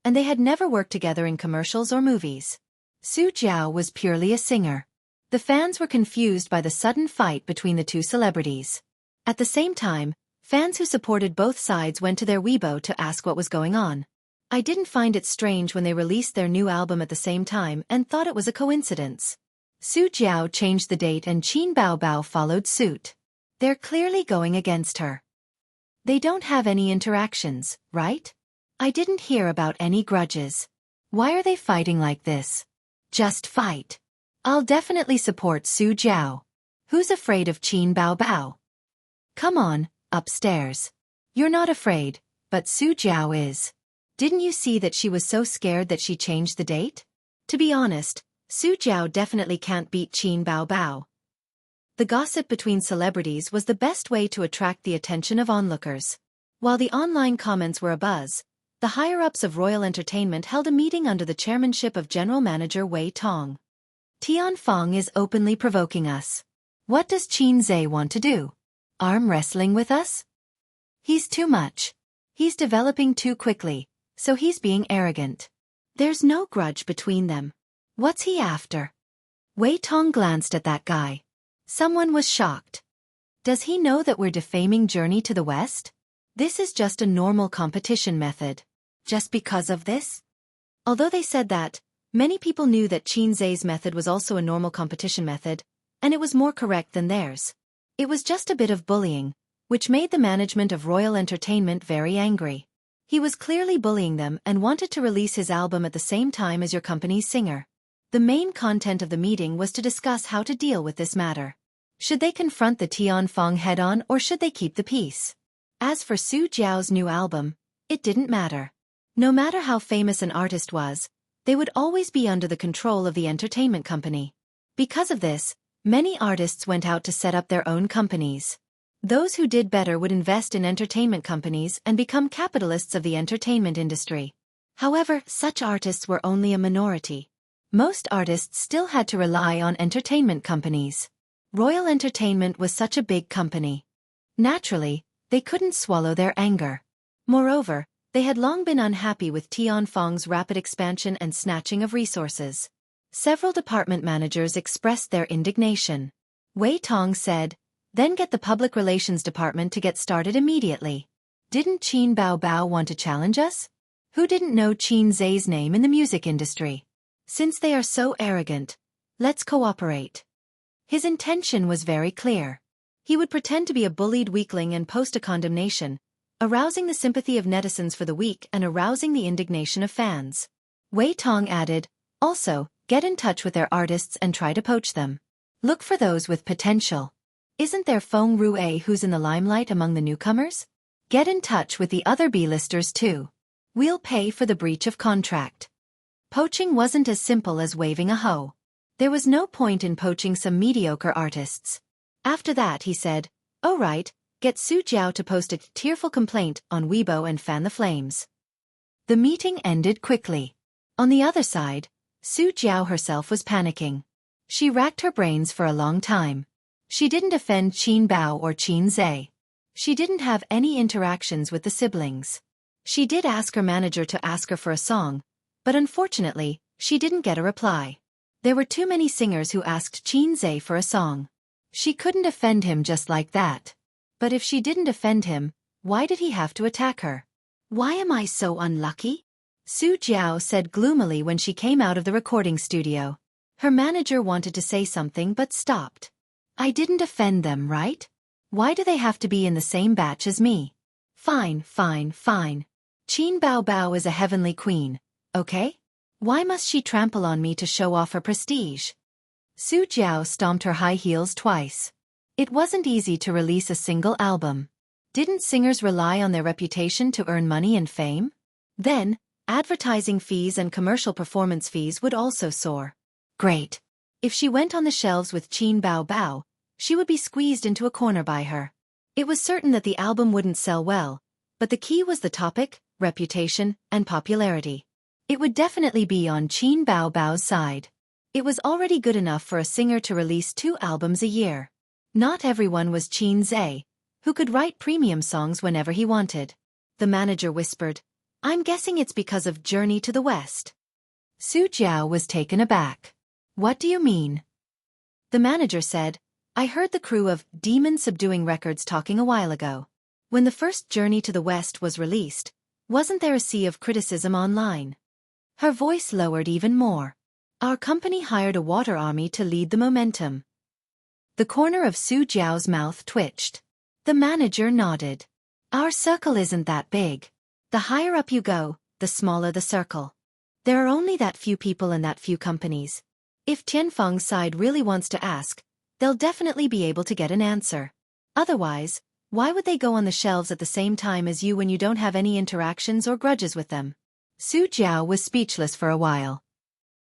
and they had never worked together in commercials or movies. Su Jiao was purely a singer. The fans were confused by the sudden fight between the two celebrities. At the same time, fans who supported both sides went to their Weibo to ask what was going on. I didn't find it strange when they released their new album at the same time and thought it was a coincidence. Su Jiao changed the date and Qin Bao Bao followed suit. They're clearly going against her. They don't have any interactions, right? I didn't hear about any grudges. Why are they fighting like this? Just fight. I'll definitely support Su Jiao. Who's afraid of Qin Bao Bao? Come on, upstairs. You're not afraid, but Su Jiao is. Didn't you see that she was so scared that she changed the date? To be honest, Su Jiao definitely can't beat Qin Bao Bao. The gossip between celebrities was the best way to attract the attention of onlookers. While the online comments were abuzz, the higher-ups of Royal Entertainment held a meeting under the chairmanship of General Manager Wei Tong. Tianfeng is openly provoking us. What does Xianxia want to do? Arm wrestling with us? He's too much. He's developing too quickly, so he's being arrogant. There's no grudge between them. What's he after? Wei Tong glanced at that guy. Someone was shocked. Does he know that we're defaming Journey to the West? This is just a normal competition method. Just because of this? Although they said that, many people knew that Qinzhe's method was also a normal competition method, and it was more correct than theirs. It was just a bit of bullying, which made the management of Royal Entertainment very angry. He was clearly bullying them and wanted to release his album at the same time as your company's singer. The main content of the meeting was to discuss how to deal with this matter. Should they confront the Tianfeng head-on or should they keep the peace? As for Su Jiao's new album, it didn't matter. No matter how famous an artist was, they would always be under the control of the entertainment company. Because of this, many artists went out to set up their own companies. Those who did better would invest in entertainment companies and become capitalists of the entertainment industry. However, such artists were only a minority. Most artists still had to rely on entertainment companies. Royal Entertainment was such a big company. Naturally, they couldn't swallow their anger. Moreover, they had long been unhappy with Tianfeng's rapid expansion and snatching of resources. Several department managers expressed their indignation. Wei Tong said, "Then get the public relations department to get started immediately. Didn't Qin Bao want to challenge us? Who didn't know Qinzhe's name in the music industry? Since they are so arrogant, let's cooperate." His intention was very clear. He would pretend to be a bullied weakling and post a condemnation, arousing the sympathy of netizens for the weak and arousing the indignation of fans. Wei Tong added, "Also, get in touch with their artists and try to poach them. Look for those with potential. Isn't there Feng Rue who's in the limelight among the newcomers? Get in touch with the other B-listers too. We'll pay for the breach of contract." Poaching wasn't as simple as waving a hoe. There was no point in poaching some mediocre artists. After that he said, "Oh right, get Su Jiao to post a tearful complaint on Weibo and fan the flames." The meeting ended quickly. On the other side, Su Jiao herself was panicking. She racked her brains for a long time. She didn't offend Qin Bao or Qin Zhe. She didn't have any interactions with the siblings. She did ask her manager to ask her for a song, but unfortunately, she didn't get a reply. There were too many singers who asked Qin Zhe for a song. She couldn't offend him just like that. But if she didn't offend him, why did he have to attack her? "Why am I so unlucky?" Su Jiao said gloomily when she came out of the recording studio. Her manager wanted to say something but stopped. "I didn't offend them, right? Why do they have to be in the same batch as me? Fine, fine, fine. Qin Bao is a heavenly queen, okay? Why must she trample on me to show off her prestige?" Su Jiao stomped her high heels twice. It wasn't easy to release a single album. Didn't singers rely on their reputation to earn money and fame? Then, advertising fees and commercial performance fees would also soar. Great. If she went on the shelves with Qin Bao, she would be squeezed into a corner by her. It was certain that the album wouldn't sell well, but the key was the topic, reputation, and popularity. It would definitely be on Qin Bao's side. It was already good enough for a singer to release 2 albums a year. Not everyone was Qin Zhe, who could write premium songs whenever he wanted. The manager whispered, "I'm guessing it's because of Journey to the West." Su Jiao was taken aback. "What do you mean?" The manager said, "I heard the crew of Demon Subduing Records talking a while ago. When the first Journey to the West was released, wasn't there a sea of criticism online?" Her voice lowered even more. "Our company hired a water army to lead the momentum." The corner of Su Jiao's mouth twitched. The manager nodded. "Our circle isn't that big. The higher up you go, the smaller the circle. There are only that few people and that few companies. If Tianfeng's side really wants to ask, they'll definitely be able to get an answer. Otherwise, why would they go on the shelves at the same time as you when you don't have any interactions or grudges with them?" Su Jiao was speechless for a while.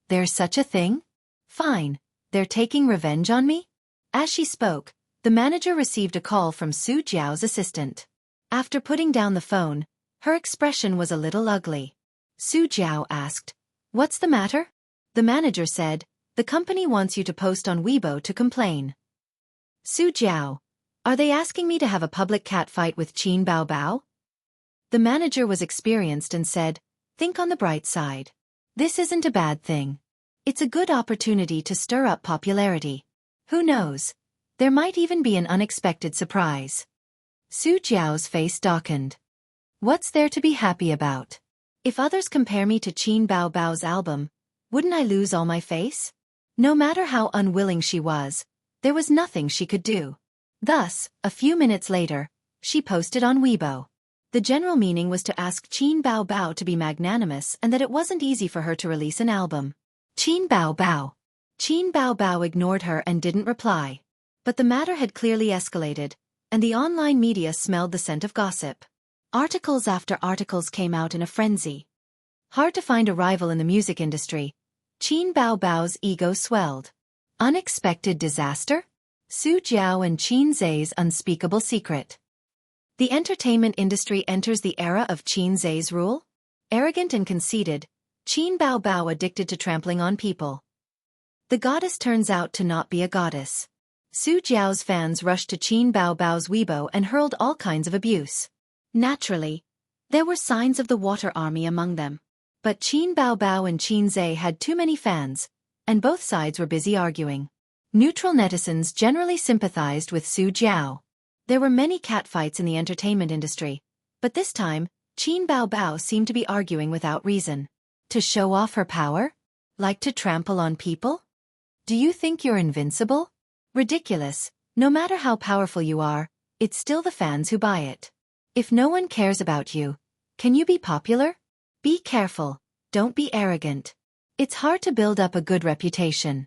"There's such a thing? Fine, they're taking revenge on me?" As she spoke, the manager received a call from Su Jiao's assistant. After putting down the phone, her expression was a little ugly. Su Jiao asked, "What's the matter?" The manager said, "The company wants you to post on Weibo to complain." Su Jiao, Are they asking me to have a public cat fight with Qin Bao Bao? The manager was experienced and said, think on the bright side. This isn't a bad thing. It's a good opportunity to stir up popularity. Who knows? There might even be an unexpected surprise. Su Jiao's face darkened. What's there to be happy about? If others compare me to Qin Bao Bao's album, wouldn't I lose all my face? No matter how unwilling she was, there was nothing she could do. Thus, a few minutes later, she posted on Weibo. The general meaning was to ask Qin Bao Bao to be magnanimous and that it wasn't easy for her to release an album. Qin Bao Bao. Qin Bao Bao ignored her and didn't reply. But the matter had clearly escalated, and the online media smelled the scent of gossip. Articles after articles came out in a frenzy. Hard to find a rival in the music industry. Qin Bao Bao's ego swelled. Unexpected disaster? Su Jiao and Qin Zhe's unspeakable secret. The entertainment industry enters the era of Qin Zhe's rule? Arrogant and conceited, Qin Bao Bao addicted to trampling on people. The goddess turns out to not be a goddess. Su Jiao's fans rushed to Qin Bao Bao's Weibo and hurled all kinds of abuse. Naturally, there were signs of the water army among them. But Qin Bao Bao and Qin Zhe had too many fans, and both sides were busy arguing. Neutral netizens generally sympathized with Su Jiao. There were many catfights in the entertainment industry, but this time, Qin Bao Bao seemed to be arguing without reason. To show off her power? Like to trample on people? Do you think you're invincible? Ridiculous. No matter how powerful you are, it's still the fans who buy it. If no one cares about you, can you be popular? Be careful, don't be arrogant. It's hard to build up a good reputation.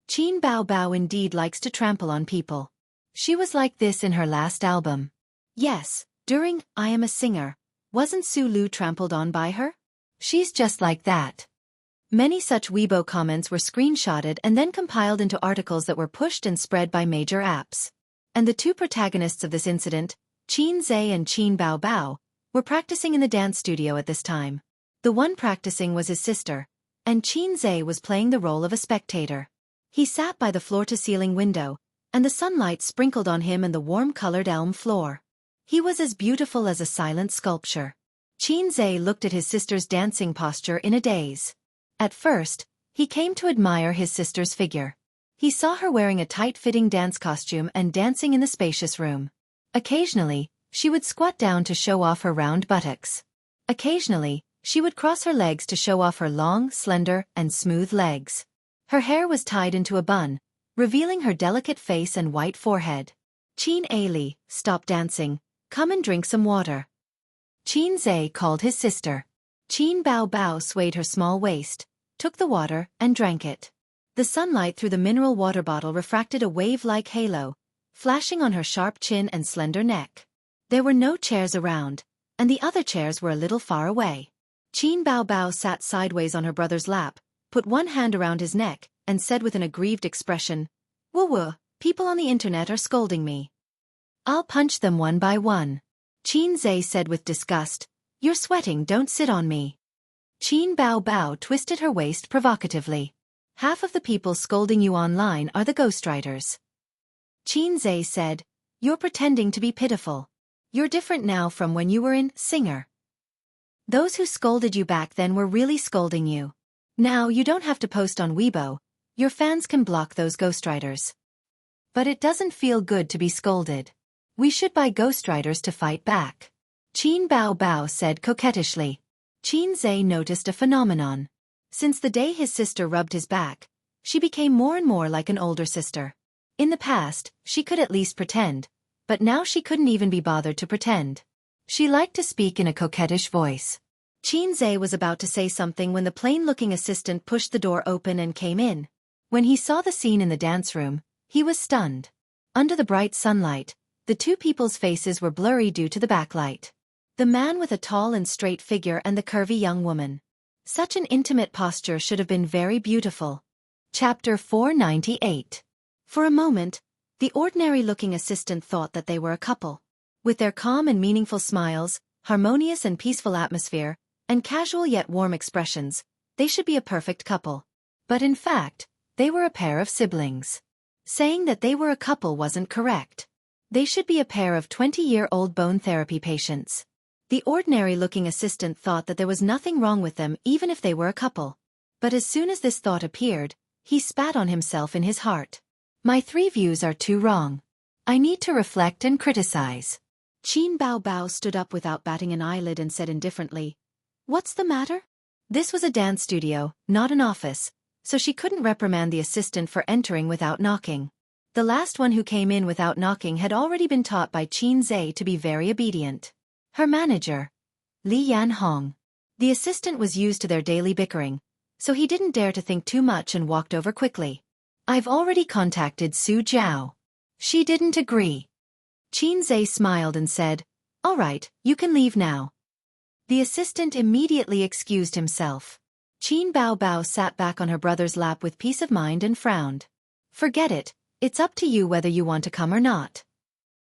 Qin Bao Bao indeed likes to trample on people. She was like this in her last album. Yes, during I Am a Singer, wasn't Su Lu trampled on by her? She's just like that. Many such Weibo comments were screenshotted and then compiled into articles that were pushed and spread by major apps. And the two protagonists of this incident, Qin Zhe and Qin Bao Bao, were practicing in the dance studio at this time. The one practicing was his sister, and Qin Zhe was playing the role of a spectator. He sat by the floor-to-ceiling window, and the sunlight sprinkled on him and the warm-colored elm floor. He was as beautiful as a silent sculpture. Qin Zhe looked at his sister's dancing posture in a daze. At first, he came to admire his sister's figure. He saw her wearing a tight-fitting dance costume and dancing in the spacious room. Occasionally, she would squat down to show off her round buttocks. Occasionally, she would cross her legs to show off her long, slender, and smooth legs. Her hair was tied into a bun, revealing her delicate face and white forehead. Qin Ali, stop dancing, come and drink some water. Qin Zhe called his sister. Qin Bao Bao swayed her small waist, took the water, and drank it. The sunlight through the mineral water bottle refracted a wave-like halo, flashing on her sharp chin and slender neck. There were no chairs around, and the other chairs were a little far away. Qin Bao Bao sat sideways on her brother's lap, put one hand around his neck, and said with an aggrieved expression, "Woo-woo, people on the internet are scolding me. I'll punch them one by one." Qin Zhe said with disgust, "You're sweating, don't sit on me." Qin Bao Bao twisted her waist provocatively. "Half of the people scolding you online are the ghostwriters." Qin Zhe said, "You're pretending to be pitiful. You're different now from when you were in Singer. Those who scolded you back then were really scolding you. Now you don't have to post on Weibo, your fans can block those ghostwriters. But it doesn't feel good to be scolded. We should buy ghostwriters to fight back." Qin Bao Bao said coquettishly. Qin Zhe noticed a phenomenon. Since the day his sister rubbed his back, she became more and more like an older sister. In the past, she could at least pretend, but now she couldn't even be bothered to pretend. She liked to speak in a coquettish voice. Qin Zhe was about to say something when the plain-looking assistant pushed the door open and came in. When he saw the scene in the dance room, he was stunned. Under the bright sunlight, the two people's faces were blurry due to the backlight. The man with a tall and straight figure and the curvy young woman. Such an intimate posture should have been very beautiful. Chapter 498. For a moment, the ordinary-looking assistant thought that they were a couple. With their calm and meaningful smiles, harmonious and peaceful atmosphere, and casual yet warm expressions, they should be a perfect couple. But in fact, they were a pair of siblings. Saying that they were a couple wasn't correct. They should be a pair of 20-year-old bone therapy patients. The ordinary-looking assistant thought that there was nothing wrong with them even if they were a couple. But as soon as this thought appeared, he spat on himself in his heart. My 3 views are too wrong. I need to reflect and criticize. Qin Bao Bao stood up without batting an eyelid and said indifferently, "What's the matter?" This was a dance studio, not an office, so she couldn't reprimand the assistant for entering without knocking. The last one who came in without knocking had already been taught by Xianxia to be very obedient. Her manager, Li Yanhong. The assistant was used to their daily bickering, so he didn't dare to think too much and walked over quickly. I've already contacted Su Jiao. She didn't agree. Xianxia smiled and said, "All right, you can leave now." The assistant immediately excused himself. Qin Bao Bao sat back on her brother's lap with peace of mind and frowned. "Forget it, it's up to you whether you want to come or not."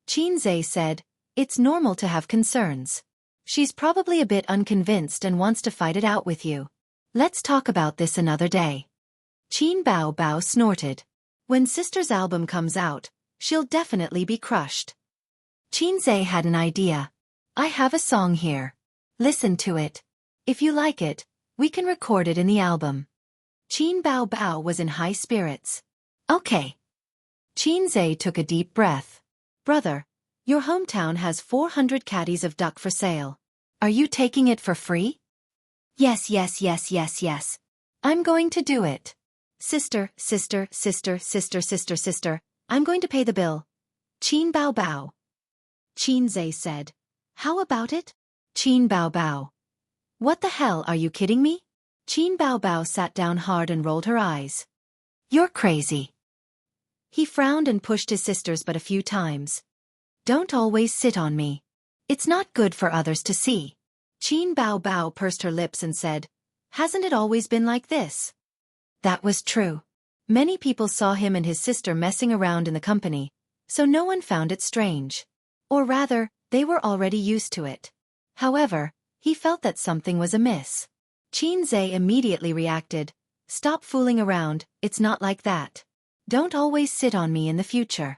Xianxia said, "It's normal to have concerns. She's probably a bit unconvinced and wants to fight it out with you. Let's talk about this another day." Qin Bao Bao snorted. When Sister's album comes out, she'll definitely be crushed. Xianxia had an idea. I have a song here. Listen to it. If you like it, we can record it in the album. Qin Bao Bao was in high spirits. Okay. Xianxia took a deep breath. Brother, your hometown has 400 caddies of duck for sale. Are you taking it for free? Yes. I'm going to do it. Sister, I'm going to pay the bill. Qin Bao Bao. Xianxia said. How about it? Qin Bao Bao. What the hell, are you kidding me? Qin Bao Bao sat down hard and rolled her eyes. You're crazy. He frowned and pushed his sisters but a few times. Don't always sit on me. It's not good for others to see. Qin Bao Bao pursed her lips and said, Hasn't it always been like this? That was true. Many people saw him and his sister messing around in the company, so no one found it strange. Or rather, they were already used to it. However, he felt that something was amiss. Xianxia immediately reacted, Stop fooling around, it's not like that. Don't always sit on me in the future.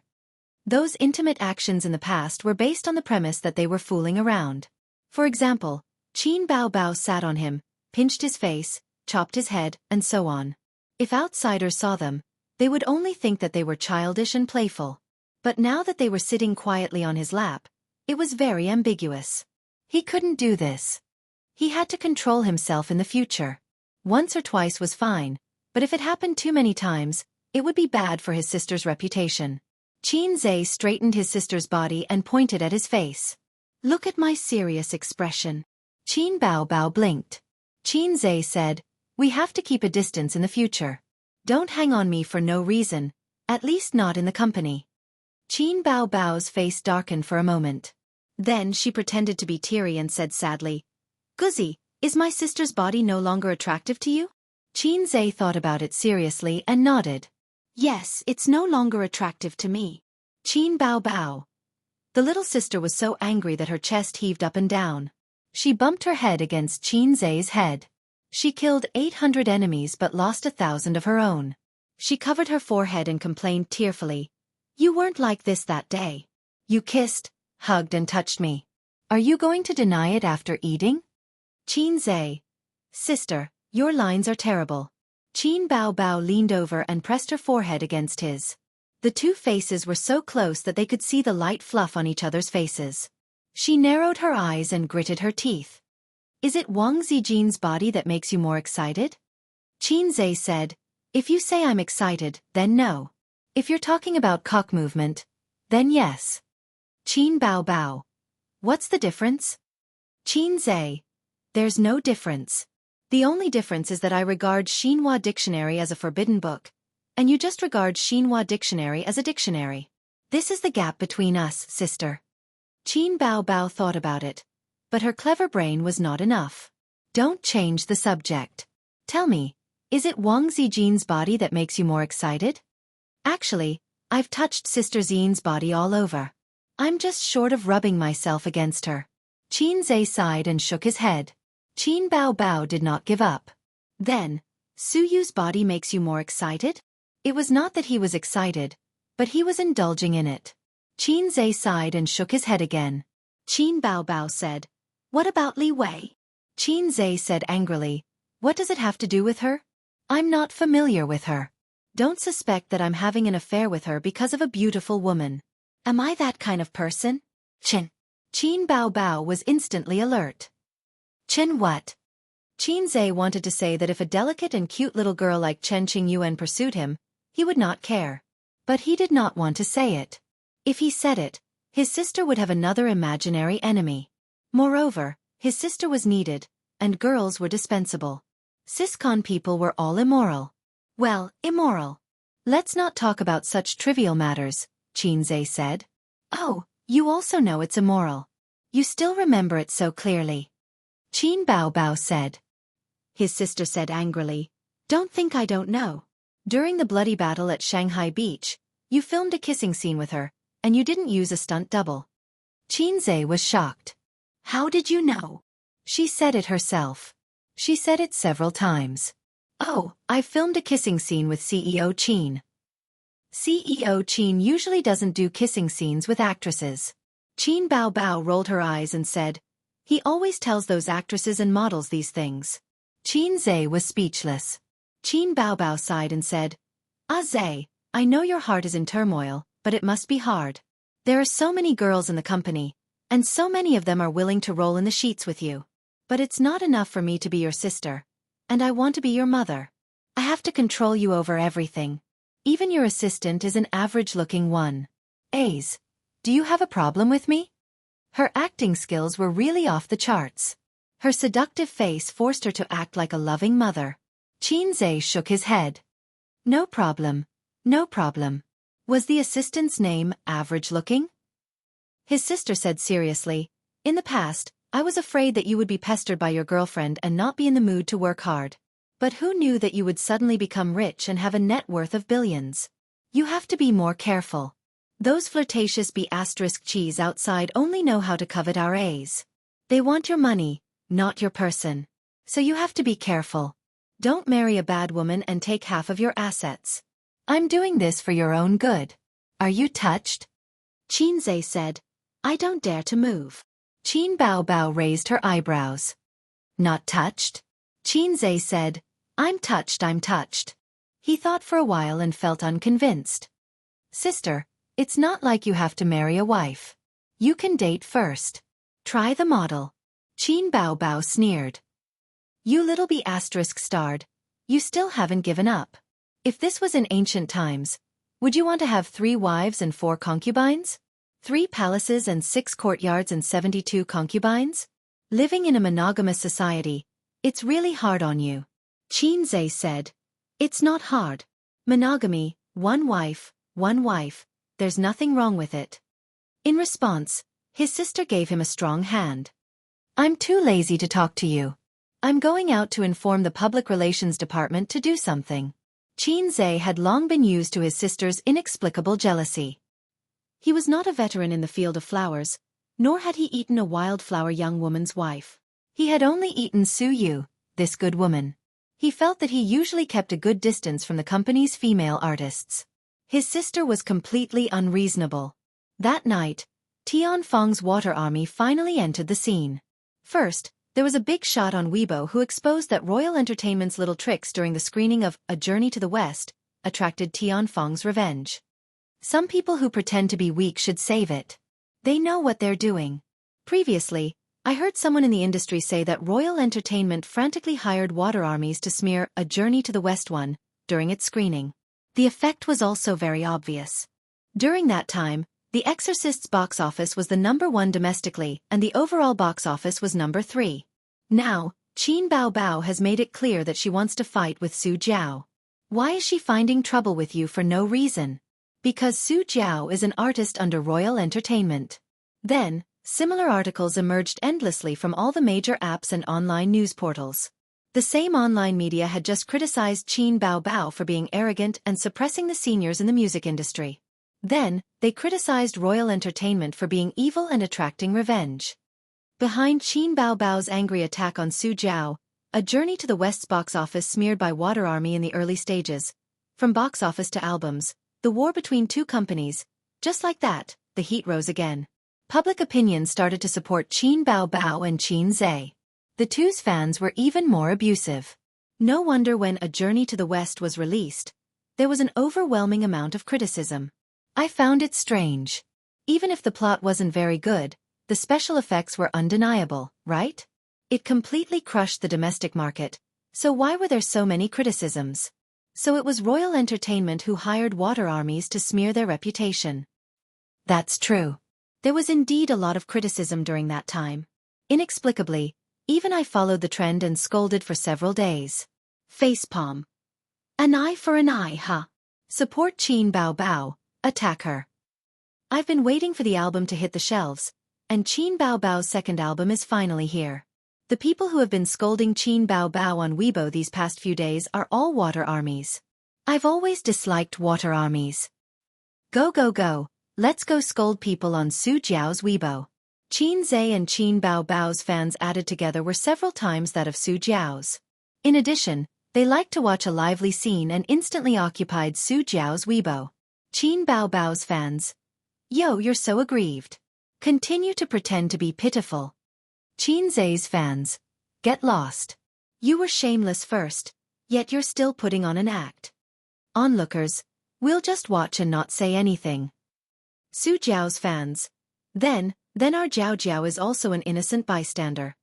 Those intimate actions in the past were based on the premise that they were fooling around. For example, Qin Bao Bao sat on him, pinched his face, chopped his head, and so on. If outsiders saw them, they would only think that they were childish and playful. But now that they were sitting quietly on his lap, it was very ambiguous. He couldn't do this. He had to control himself in the future. Once or twice was fine, but if it happened too many times, it would be bad for his sister's reputation. Xianxia straightened his sister's body and pointed at his face. Look at my serious expression. Qin Bao Bao blinked. Xianxia said, We have to keep a distance in the future. Don't hang on me for no reason, at least not in the company. Qin Bao Bao's face darkened for a moment. Then she pretended to be teary and said sadly, Guzzi, is my sister's body no longer attractive to you? Xianxia thought about it seriously and nodded. Yes, it's no longer attractive to me. Qin Bao Bao. The little sister was so angry that her chest heaved up and down. She bumped her head against Xianxia's head. She killed 800 enemies but lost 1,000 of her own. She covered her forehead and complained tearfully. You weren't like this that day. You kissed, hugged and touched me. Are you going to deny it after eating? Xianxia. Sister, your lines are terrible. Qin Bao Bao leaned over and pressed her forehead against his. The two faces were so close that they could see the light fluff on each other's faces. She narrowed her eyes and gritted her teeth. Is it Wang Zijin's body that makes you more excited? Xianxia said, If you say I'm excited, then no. If you're talking about cock movement, then yes. Qin Bao Bao. What's the difference? Xianxia. There's no difference. The only difference is that I regard Xinhua Dictionary as a forbidden book, and you just regard Xinhua Dictionary as a dictionary. This is the gap between us, sister. Qin Bao Bao thought about it, but her clever brain was not enough. Don't change the subject. Tell me, is it Wang Zijin's body that makes you more excited? Actually, I've touched Sister Xian's body all over. I'm just short of rubbing myself against her. Xianxia sighed and shook his head. Qin Bao Bao did not give up. Then, Su Yu's body makes you more excited? It was not that he was excited, but he was indulging in it. Qin Zhe sighed and shook his head again. Qin Baobao said, "What about Li Wei?" Qin Zhe said angrily, "What does it have to do with her? I'm not familiar with her. Don't suspect that I'm having an affair with her because of a beautiful woman. Am I that kind of person?" Qin Baobao was instantly alert. "Chen what?" Qin Zhe wanted to say that if a delicate and cute little girl like Chen Qingyuan pursued him, he would not care. But he did not want to say it. If he said it, his sister would have another imaginary enemy. Moreover, his sister was needed, and girls were dispensable. Siscon people were all immoral. Well, immoral. "Let's not talk about such trivial matters," Qin Zhe said. "Oh, you also know it's immoral. You still remember it so clearly." Qin Baobao said. His sister said angrily, "Don't think I don't know. During the bloody battle at Shanghai Beach, you filmed a kissing scene with her, and you didn't use a stunt double." Qin Zhe was shocked. "How did you know?" "She said it herself. She said it several times." "Oh, I filmed a kissing scene with CEO Qin." CEO Qin usually doesn't do kissing scenes with actresses. Qin Baobao rolled her eyes and said, "He always tells those actresses and models these things." Qin Zhe was speechless. Qin Baobao sighed and said, "Ah Zhe, I know your heart is in turmoil, but it must be hard. There are so many girls in the company, and so many of them are willing to roll in the sheets with you. But it's not enough for me to be your sister, and I want to be your mother. I have to control you over everything. Even your assistant is an average-looking one. Aze, do you have a problem with me?" Her acting skills were really off the charts. Her seductive face forced her to act like a loving mother. Qin Zhe shook his head. "No problem. No problem. Was the assistant's name average-looking?" His sister said seriously, "In the past, I was afraid that you would be pestered by your girlfriend and not be in the mood to work hard. But who knew that you would suddenly become rich and have a net worth of billions? You have to be more careful. Those flirtatious B***cheese outside only know how to covet our A's. They want your money, not your person. So you have to be careful. Don't marry a bad woman and take half of your assets. I'm doing this for your own good. Are you touched?" Qin Zhe said, "I don't dare to move." Qin Baobao raised her eyebrows. "Not touched?" Qin Zhe said, I'm touched. He thought for a while and felt unconvinced. "Sister, it's not like you have to marry a wife. You can date first. Try the model." Qin Baobao sneered. "You little B***starred, you still haven't given up. If this was in ancient times, would you want to have 3 wives and 4 concubines? 3 palaces and 6 courtyards and 72 concubines? Living in a monogamous society, it's really hard on you." Qin Zhe said, "It's not hard. Monogamy, one wife, there's nothing wrong with it." In response, his sister gave him a strong hand. "I'm too lazy to talk to you. I'm going out to inform the public relations department to do something." Qin Zhe had long been used to his sister's inexplicable jealousy. He was not a veteran in the field of flowers, nor had he eaten a wildflower young woman's wife. He had only eaten Su Yu, this good woman. He felt that he usually kept a good distance from the company's female artists. His sister was completely unreasonable. That night, Tianfeng's water army finally entered the scene. First, there was a big shot on Weibo who exposed that Royal Entertainment's little tricks during the screening of A Journey to the West attracted Tianfeng's revenge. Some people who pretend to be weak should save it. They know what they're doing. Previously, I heard someone in the industry say that Royal Entertainment frantically hired water armies to smear A Journey to the West during its screening. The effect was also very obvious. During that time, The Exorcist's box office was the #1 domestically, and the overall box office was #3. Now, Qin Baobao has made it clear that she wants to fight with Su Jiao. Why is she finding trouble with you for no reason? Because Su Jiao is an artist under Royal Entertainment. Then, similar articles emerged endlessly from all the major apps and online news portals. The same online media had just criticized Qin Baobao for being arrogant and suppressing the seniors in the music industry. Then, they criticized Royal Entertainment for being evil and attracting revenge. Behind Qin Baobao's angry attack on Su Jiao, A Journey to the West's box office smeared by Water Army in the early stages. From box office to albums, the war between two companies, just like that, the heat rose again. Public opinion started to support Qin Bao Bao and Qin Zhe. The two's fans were even more abusive. No wonder when A Journey to the West was released, there was an overwhelming amount of criticism. I found it strange. Even if the plot wasn't very good, the special effects were undeniable, right? It completely crushed the domestic market, so why were there so many criticisms? So it was Royal Entertainment who hired water armies to smear their reputation. That's true. There was indeed a lot of criticism during that time. Inexplicably, even I followed the trend and scolded for several days. Facepalm. An eye for an eye, huh? Support Qin Bao Bao, attack her. I've been waiting for the album to hit the shelves, and Qin Bao Bao's second album is finally here. The people who have been scolding Qin Bao Bao on Weibo these past few days are all water armies. I've always disliked water armies. Go go go, let's go scold people on Su Jiao's Weibo. Qin Zhe and Qin Bao Bao's fans added together were several times that of Su Jiao's. In addition, they liked to watch a lively scene and instantly occupied Su Jiao's Weibo. Qin Bao Bao's fans. Yo, you're so aggrieved. Continue to pretend to be pitiful. Qin Zhe's fans. Get lost. You were shameless first, yet you're still putting on an act. Onlookers. We'll just watch and not say anything. Su Jiao's fans. Then our Jiao Jiao is also an innocent bystander.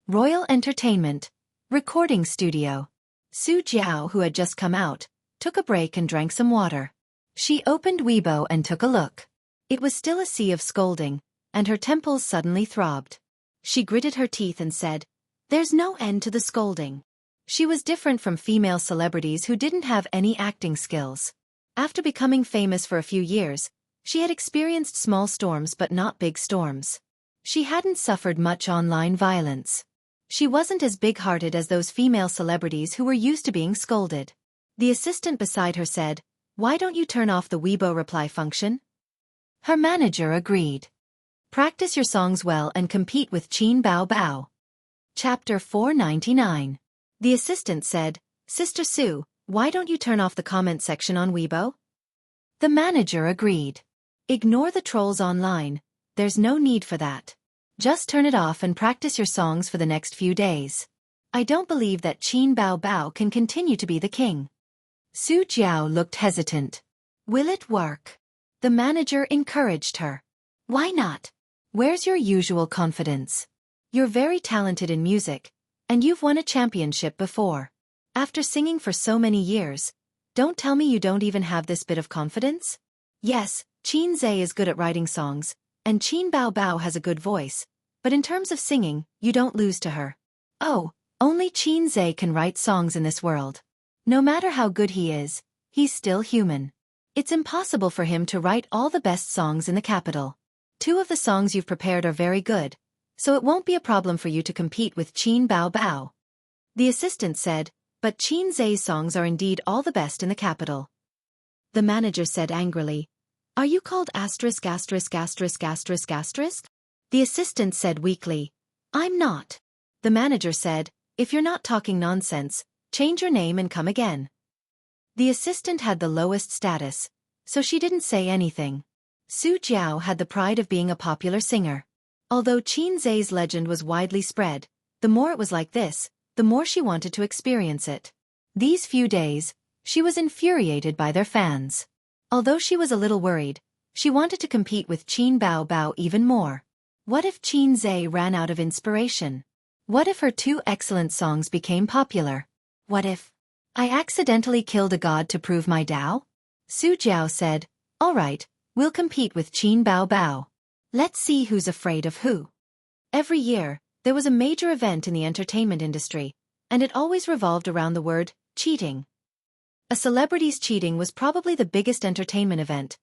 Royal Entertainment. Recording studio. Su Jiao, who had just come out, took a break and drank some water. She opened Weibo and took a look. It was still a sea of scolding, and her temples suddenly throbbed. She gritted her teeth and said, "There's no end to the scolding." She was different from female celebrities who didn't have any acting skills. After becoming famous for a few years, she had experienced small storms but not big storms. She hadn't suffered much online violence. She wasn't as big-hearted as those female celebrities who were used to being scolded. The assistant beside her said, "Why don't you turn off the Weibo reply function?" Her manager agreed. Practice your songs well and compete with Qin Bao Bao. Chapter 499. The assistant said, "Sister Sue, why don't you turn off the comment section on Weibo?" The manager agreed. Ignore the trolls online, there's no need for that. Just turn it off and practice your songs for the next few days. I don't believe that Qin Bao Bao can continue to be the king. Su Jiao looked hesitant. Will it work? The manager encouraged her. Why not? Where's your usual confidence? You're very talented in music, and you've won a championship before. After singing for so many years, don't tell me you don't even have this bit of confidence? Yes, Qin Zhe is good at writing songs, and Qin Bao Bao has a good voice, but in terms of singing, you don't lose to her. Oh, only Qin Zhe can write songs in this world. No matter how good he is, he's still human. It's impossible for him to write all the best songs in the capital. 2 of the songs you've prepared are very good, so it won't be a problem for you to compete with Qin Bao Bao. The assistant said, but Qin Zhe's songs are indeed all the best in the capital. The manager said angrily, "Are you called asterisk asterisk asterisk asterisk asterisk?" The assistant said weakly, "I'm not." The manager said, "If you're not talking nonsense, change your name and come again." The assistant had the lowest status, so she didn't say anything. Su Jiao had the pride of being a popular singer. Although Qin Zhe's legend was widely spread, the more it was like this, the more she wanted to experience it. These few days, she was infuriated by their fans. Although she was a little worried, she wanted to compete with Qin Bao Bao even more. What if Qin Zhe ran out of inspiration? What if her 2 excellent songs became popular? What if I accidentally killed a god to prove my Tao? Su Jiao said, "All right, we'll compete with Qin Bao Bao. Let's see who's afraid of who." Every year, there was a major event in the entertainment industry, and it always revolved around the word, cheating. A celebrity's cheating was probably the biggest entertainment event,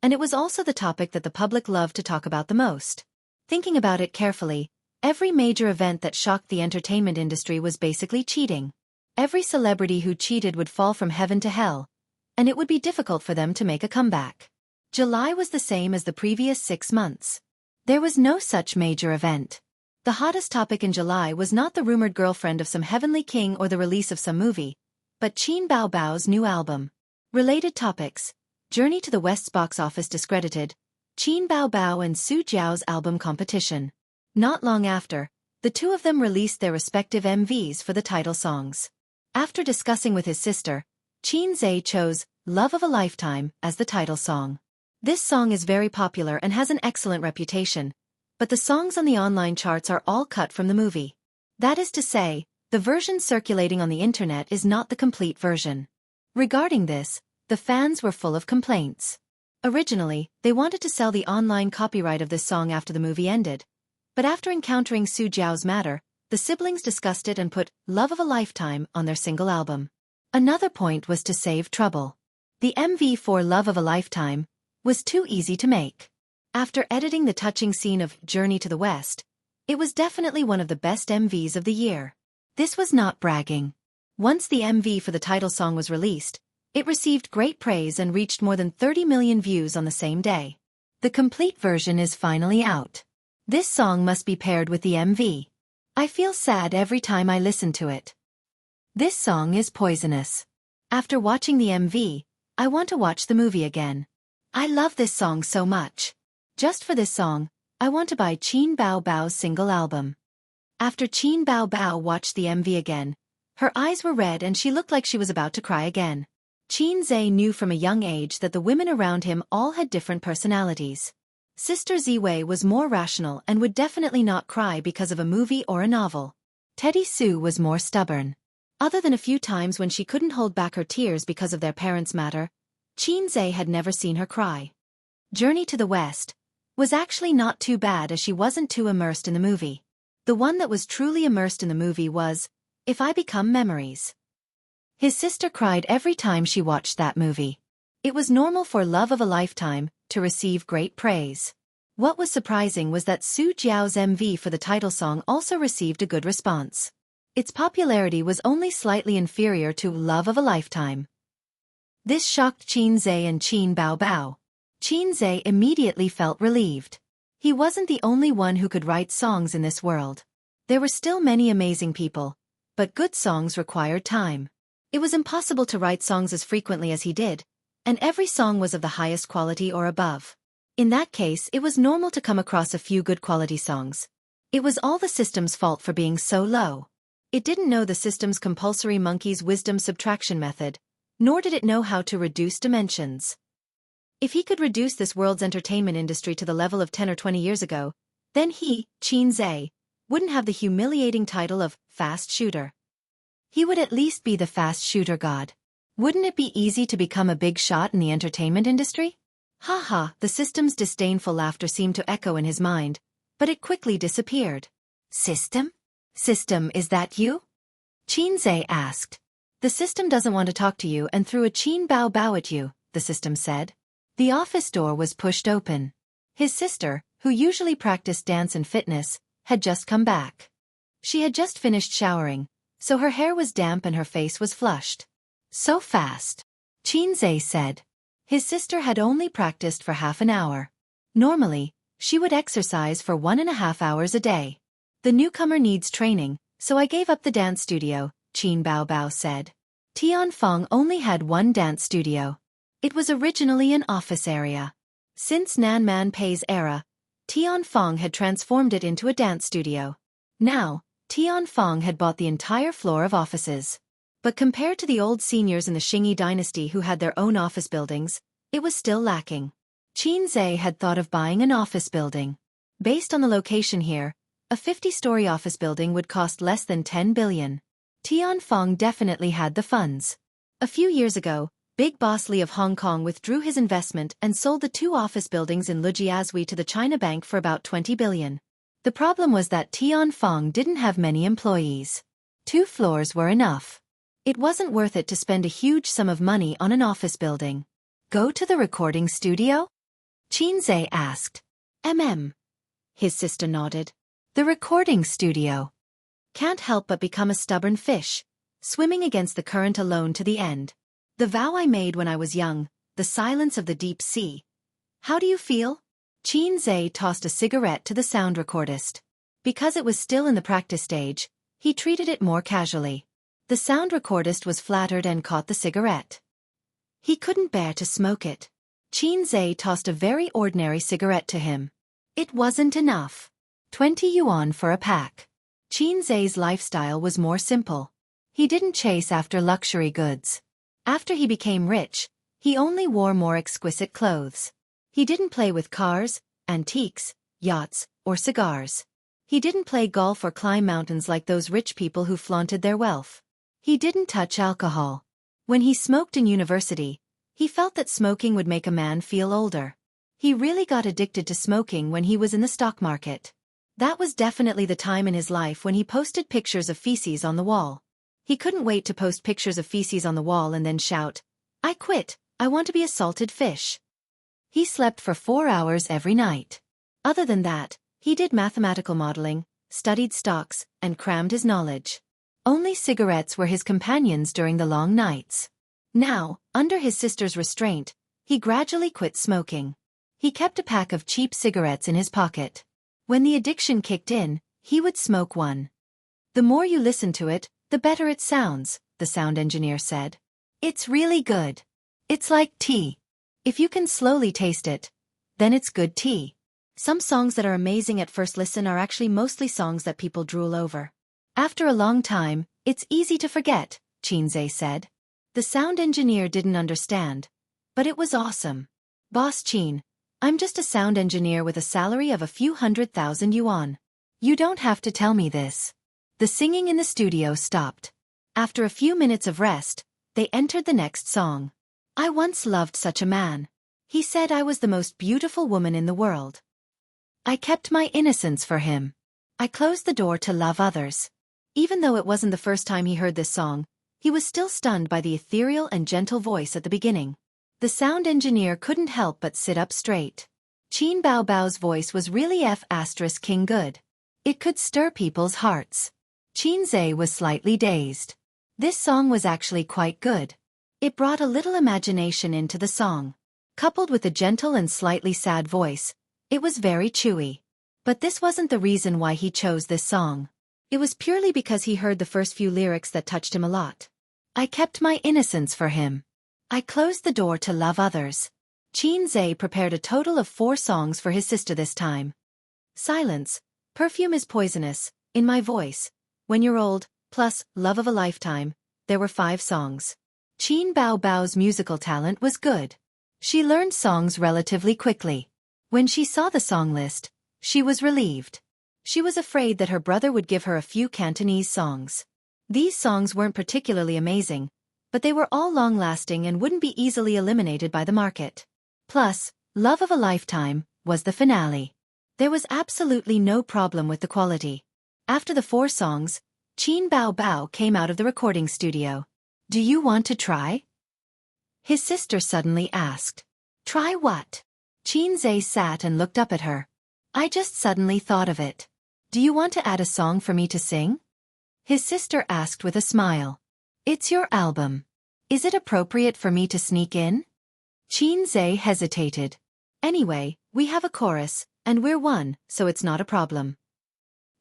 and it was also the topic that the public loved to talk about the most. Thinking about it carefully, every major event that shocked the entertainment industry was basically cheating. Every celebrity who cheated would fall from heaven to hell, and it would be difficult for them to make a comeback. July was the same as the previous 6 months. There was no such major event. The hottest topic in July was not the rumored girlfriend of some heavenly king or the release of some movie, but Qin Bao Bao's new album. Related topics: Journey to the West's box office discredited, Qin Baobao and Su Jiao's album competition. Not long after, the two of them released their respective MVs for the title songs. After discussing with his sister, Xianxia chose Love of a Lifetime as the title song. This song is very popular and has an excellent reputation, but the songs on the online charts are all cut from the movie. That is to say, the version circulating on the internet is not the complete version. Regarding this, the fans were full of complaints. Originally, they wanted to sell the online copyright of this song after the movie ended, but after encountering Su Jiao's matter, the siblings discussed it and put Love of a Lifetime on their single album. Another point was to save trouble. The MV for Love of a Lifetime was too easy to make. After editing the touching scene of Journey to the West, it was definitely one of the best MVs of the year. This was not bragging. Once the MV for the title song was released, it received great praise and reached more than 30 million views on the same day. The complete version is finally out. This song must be paired with the MV. I feel sad every time I listen to it. This song is poisonous. After watching the MV, I want to watch the movie again. I love this song so much. Just for this song, I want to buy Qin Baobao's single album. After Qin Baobao watched the MV again, her eyes were red and she looked like she was about to cry again. Xianxia knew from a young age that the women around him all had different personalities. Sister Ziwei was more rational and would definitely not cry because of a movie or a novel. Teddy Sue was more stubborn. Other than a few times when she couldn't hold back her tears because of their parents' matter, Xianxia had never seen her cry. Journey to the West was actually not too bad as she wasn't too immersed in the movie. The one that was truly immersed in the movie was If I Become Memories. His sister cried every time she watched that movie. It was normal for Love of a Lifetime to receive great praise. What was surprising was that Su Jiao's MV for the title song also received a good response. Its popularity was only slightly inferior to Love of a Lifetime. This shocked Xianxia and Qin Baobao. Xianxia immediately felt relieved. He wasn't the only one who could write songs in this world. There were still many amazing people, but good songs required time. It was impossible to write songs as frequently as he did, and every song was of the highest quality or above. In that case, it was normal to come across a few good quality songs. It was all the system's fault for being so low. It didn't know the system's compulsory monkey's wisdom subtraction method, nor did it know how to reduce dimensions. If he could reduce this world's entertainment industry to the level of 10 or 20 years ago, then he, Xianxia, wouldn't have the humiliating title of fast shooter. He would at least be the fast shooter god. Wouldn't it be easy to become a big shot in the entertainment industry? Ha ha, the system's disdainful laughter seemed to echo in his mind, but it quickly disappeared. System? System, is that you? Xianxia asked. The system doesn't want to talk to you and threw a Qin Baobao at you, the system said. The office door was pushed open. His sister, who usually practiced dance and fitness, had just come back. She had just finished showering, so her hair was damp and her face was flushed. So fast, Xianxia said. His sister had only practiced for half an hour. Normally, she would exercise for 1.5 hours a day. The newcomer needs training, so I gave up the dance studio, Qin Baobao said. Tianfeng only had one dance studio. It was originally an office area. Since Nanman Pei's era, Tianfeng had transformed it into a dance studio. Now, Tianfeng had bought the entire floor of offices. But compared to the old seniors in the Qingyi dynasty who had their own office buildings, it was still lacking. Xianxia had thought of buying an office building. Based on the location here, a 50-story office building would cost less than 10 billion. Tianfeng definitely had the funds. A few years ago, Big Boss Li of Hong Kong withdrew his investment and sold the 2 office buildings in Lujiazui to the China Bank for about 20 billion. The problem was that Tianfeng didn't have many employees. 2 floors were enough. It wasn't worth it to spend a huge sum of money on an office building. Go to the recording studio? Xianxia asked. His sister nodded. The recording studio. Can't help but become a stubborn fish, swimming against the current alone to the end. The vow I made when I was young, the silence of the deep sea. How do you feel? Xianxia tossed a cigarette to the sound recordist. Because it was still in the practice stage, he treated it more casually. The sound recordist was flattered and caught the cigarette. He couldn't bear to smoke it. Xianxia tossed a very ordinary cigarette to him. It wasn't enough. 20 yuan for a pack. Xianxia's lifestyle was more simple. He didn't chase after luxury goods. After he became rich, he only wore more exquisite clothes. He didn't play with cars, antiques, yachts, or cigars. He didn't play golf or climb mountains like those rich people who flaunted their wealth. He didn't touch alcohol. When he smoked in university, he felt that smoking would make a man feel older. He really got addicted to smoking when he was in the stock market. That was definitely the time in his life when he posted pictures of feces on the wall. He couldn't wait to post pictures of feces on the wall and then shout, "I quit, I want to be a salted fish." He slept for 4 hours every night. Other than that, he did mathematical modeling, studied stocks, and crammed his knowledge. Only cigarettes were his companions during the long nights. Now, under his sister's restraint, he gradually quit smoking. He kept a pack of cheap cigarettes in his pocket. When the addiction kicked in, he would smoke one. "The more you listen to it, the better it sounds," the sound engineer said. "It's really good. It's like tea. If you can slowly taste it, then it's good tea." Some songs that are amazing at first listen are actually mostly songs that people drool over. "After a long time, it's easy to forget," Xianxia said. The sound engineer didn't understand, but it was awesome. "Boss Qin, I'm just a sound engineer with a salary of a few 100,000 yuan. You don't have to tell me this." The singing in the studio stopped. After a few minutes of rest, they entered the next song. "I once loved such a man. He said I was the most beautiful woman in the world. I kept my innocence for him. I closed the door to love others." Even though it wasn't the first time he heard this song, he was still stunned by the ethereal and gentle voice at the beginning. The sound engineer couldn't help but sit up straight. Qin Baobao's voice was really F***ing good. It could stir people's hearts. Xianxia was slightly dazed. This song was actually quite good. It brought a little imagination into the song. Coupled with a gentle and slightly sad voice, it was very chewy. But this wasn't the reason why he chose this song. It was purely because he heard the first few lyrics that touched him a lot. "I kept my innocence for him. I closed the door to love others." Xianxia prepared a total of 4 songs for his sister this time. "Silence," "Perfume is Poisonous," "In My Voice," "When You're Old," plus "Love of a Lifetime." There were 5 songs. Qin Baobao's musical talent was good. She learned songs relatively quickly. When she saw the song list, she was relieved. She was afraid that her brother would give her a few Cantonese songs. These songs weren't particularly amazing, but they were all long-lasting and wouldn't be easily eliminated by the market. Plus, "Love of a Lifetime" was the finale. There was absolutely no problem with the quality. After the 4 songs, Qin Baobao came out of the recording studio. "Do you want to try?" his sister suddenly asked. "Try what?" Xianxia sat and looked up at her. "I just suddenly thought of it. Do you want to add a song for me to sing?" his sister asked with a smile. "It's your album. Is it appropriate for me to sneak in?" Xianxia hesitated. "Anyway, we have a chorus, and we're one, so it's not a problem."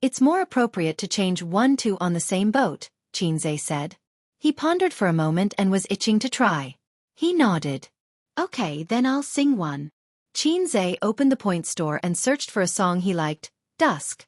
"It's more appropriate to change 1-2 on the same boat," Xianxia said. He pondered for a moment and was itching to try. He nodded. "Okay, then I'll sing one." Xianxia opened the point store and searched for a song he liked, "Dusk."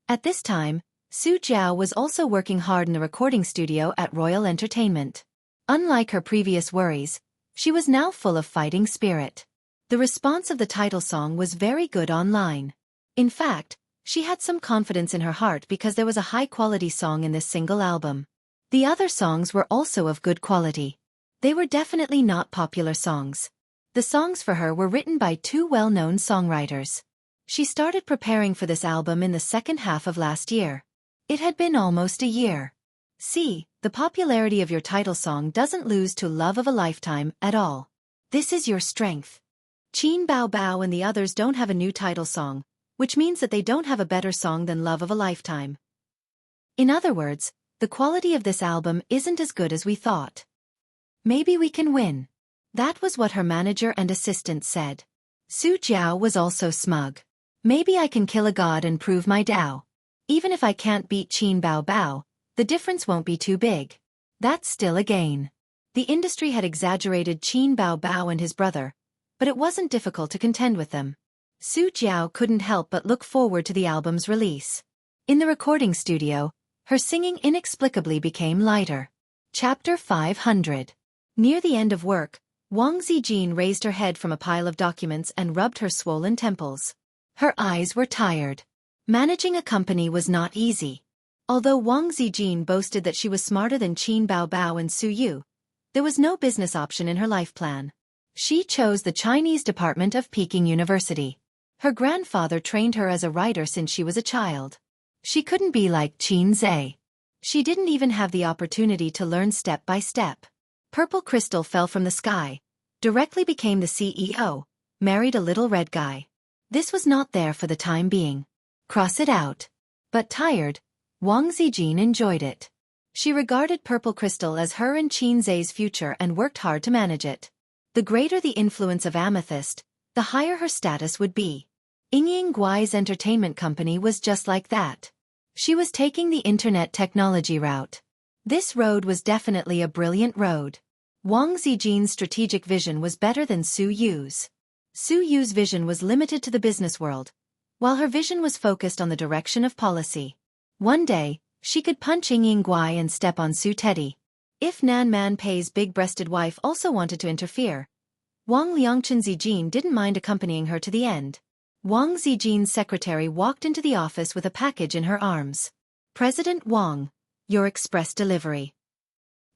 At this time, Su Jiao was also working hard in the recording studio at Royal Entertainment. Unlike her previous worries, she was now full of fighting spirit. The response of the title song was very good online. In fact, she had some confidence in her heart because there was a high-quality song in this single album. The other songs were also of good quality. They were definitely not popular songs. The songs for her were written by 2 well-known songwriters. She started preparing for this album in the second half of last year. It had been almost a year. See, the popularity of your title song doesn't lose to "Love of a Lifetime" at all. This is your strength. Qin Baobao and the others don't have a new title song, which means that they don't have a better song than "Love of a Lifetime." In other words, the quality of this album isn't as good as we thought. Maybe we can win. That was what her manager and assistant said. Su Jiao was also smug. Maybe I can kill a god and prove my Tao. Even if I can't beat Qin Baobao, the difference won't be too big. That's still a gain. The industry had exaggerated Qin Baobao and his brother, but it wasn't difficult to contend with them. Su Jiao couldn't help but look forward to the album's release. In the recording studio, her singing inexplicably became lighter. Chapter 500. Near the end of work, Wang Zijin raised her head from a pile of documents and rubbed her swollen temples. Her eyes were tired. Managing a company was not easy. Although Wang Zijin boasted that she was smarter than Qin Baobao and Su Yu, there was no business option in her life plan. She chose the Chinese department of Peking University. Her grandfather trained her as a writer since she was a child. She couldn't be like Xianxia. She didn't even have the opportunity to learn step by step. Purple crystal fell from the sky, directly became the CEO, married a little red guy. This was not there for the time being. Cross it out. But tired, Wang Zijin enjoyed it. She regarded purple crystal as her and Xianxia's future and worked hard to manage it. The greater the influence of amethyst, the higher her status would be. Yingying Guai's entertainment company was just like that. She was taking the internet technology route. This road was definitely a brilliant road. Wang Zijin's strategic vision was better than Su Yu's. Su Yu's vision was limited to the business world, while her vision was focused on the direction of policy. One day, she could punch Yingying Guai and step on Su Teddy. If Nan Man Pei's big-breasted wife also wanted to interfere, Wang Liangchen Zijin didn't mind accompanying her to the end. Wang Zijin's secretary walked into the office with a package in her arms. President Wang, your express delivery.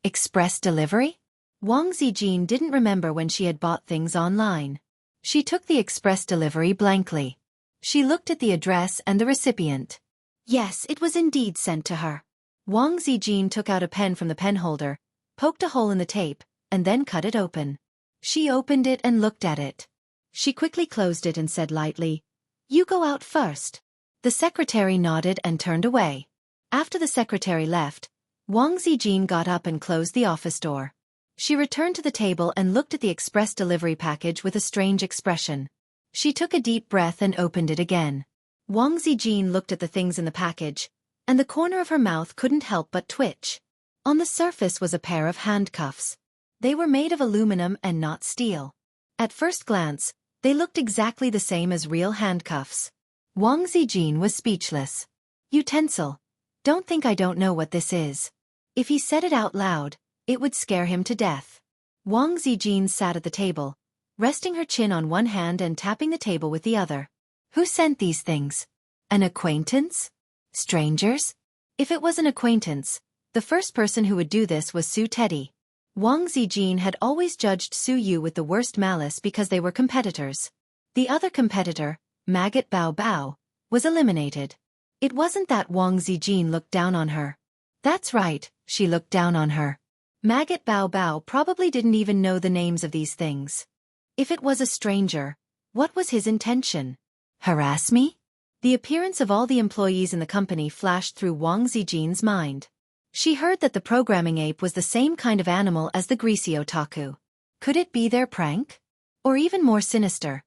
Express delivery? Wang Zijin didn't remember when she had bought things online. She took the express delivery blankly. She looked at the address and the recipient. Yes, it was indeed sent to her. Wang Zijin took out a pen from the pen holder, poked a hole in the tape, and then cut it open. She opened it and looked at it. She quickly closed it and said lightly, "You go out first." The secretary nodded and turned away. After the secretary left, Wang Zijin got up and closed the office door. She returned to the table and looked at the express delivery package with a strange expression. She took a deep breath and opened it again. Wang Zijin looked at the things in the package, and the corner of her mouth couldn't help but twitch. On the surface was a pair of handcuffs. They were made of aluminum and not steel. At first glance, they looked exactly the same as real handcuffs. Wang Zijin was speechless. Utensil. Don't think I don't know what this is. If he said it out loud, it would scare him to death. Wang Zijin sat at the table, resting her chin on one hand and tapping the table with the other. Who sent these things? An acquaintance? Strangers? If it was an acquaintance, the first person who would do this was Su Teddy. Wang Zijin had always judged Su Yu with the worst malice because they were competitors. The other competitor, Maggot Bao Bao, was eliminated. It wasn't that Wang Zijin looked down on her. That's right, she looked down on her. Maggot Bao Bao probably didn't even know the names of these things. If it was a stranger, what was his intention? Harass me? The appearance of all the employees in the company flashed through Wang Zijin's mind. She heard that the programming ape was the same kind of animal as the greasy otaku. Could it be their prank? Or even more sinister,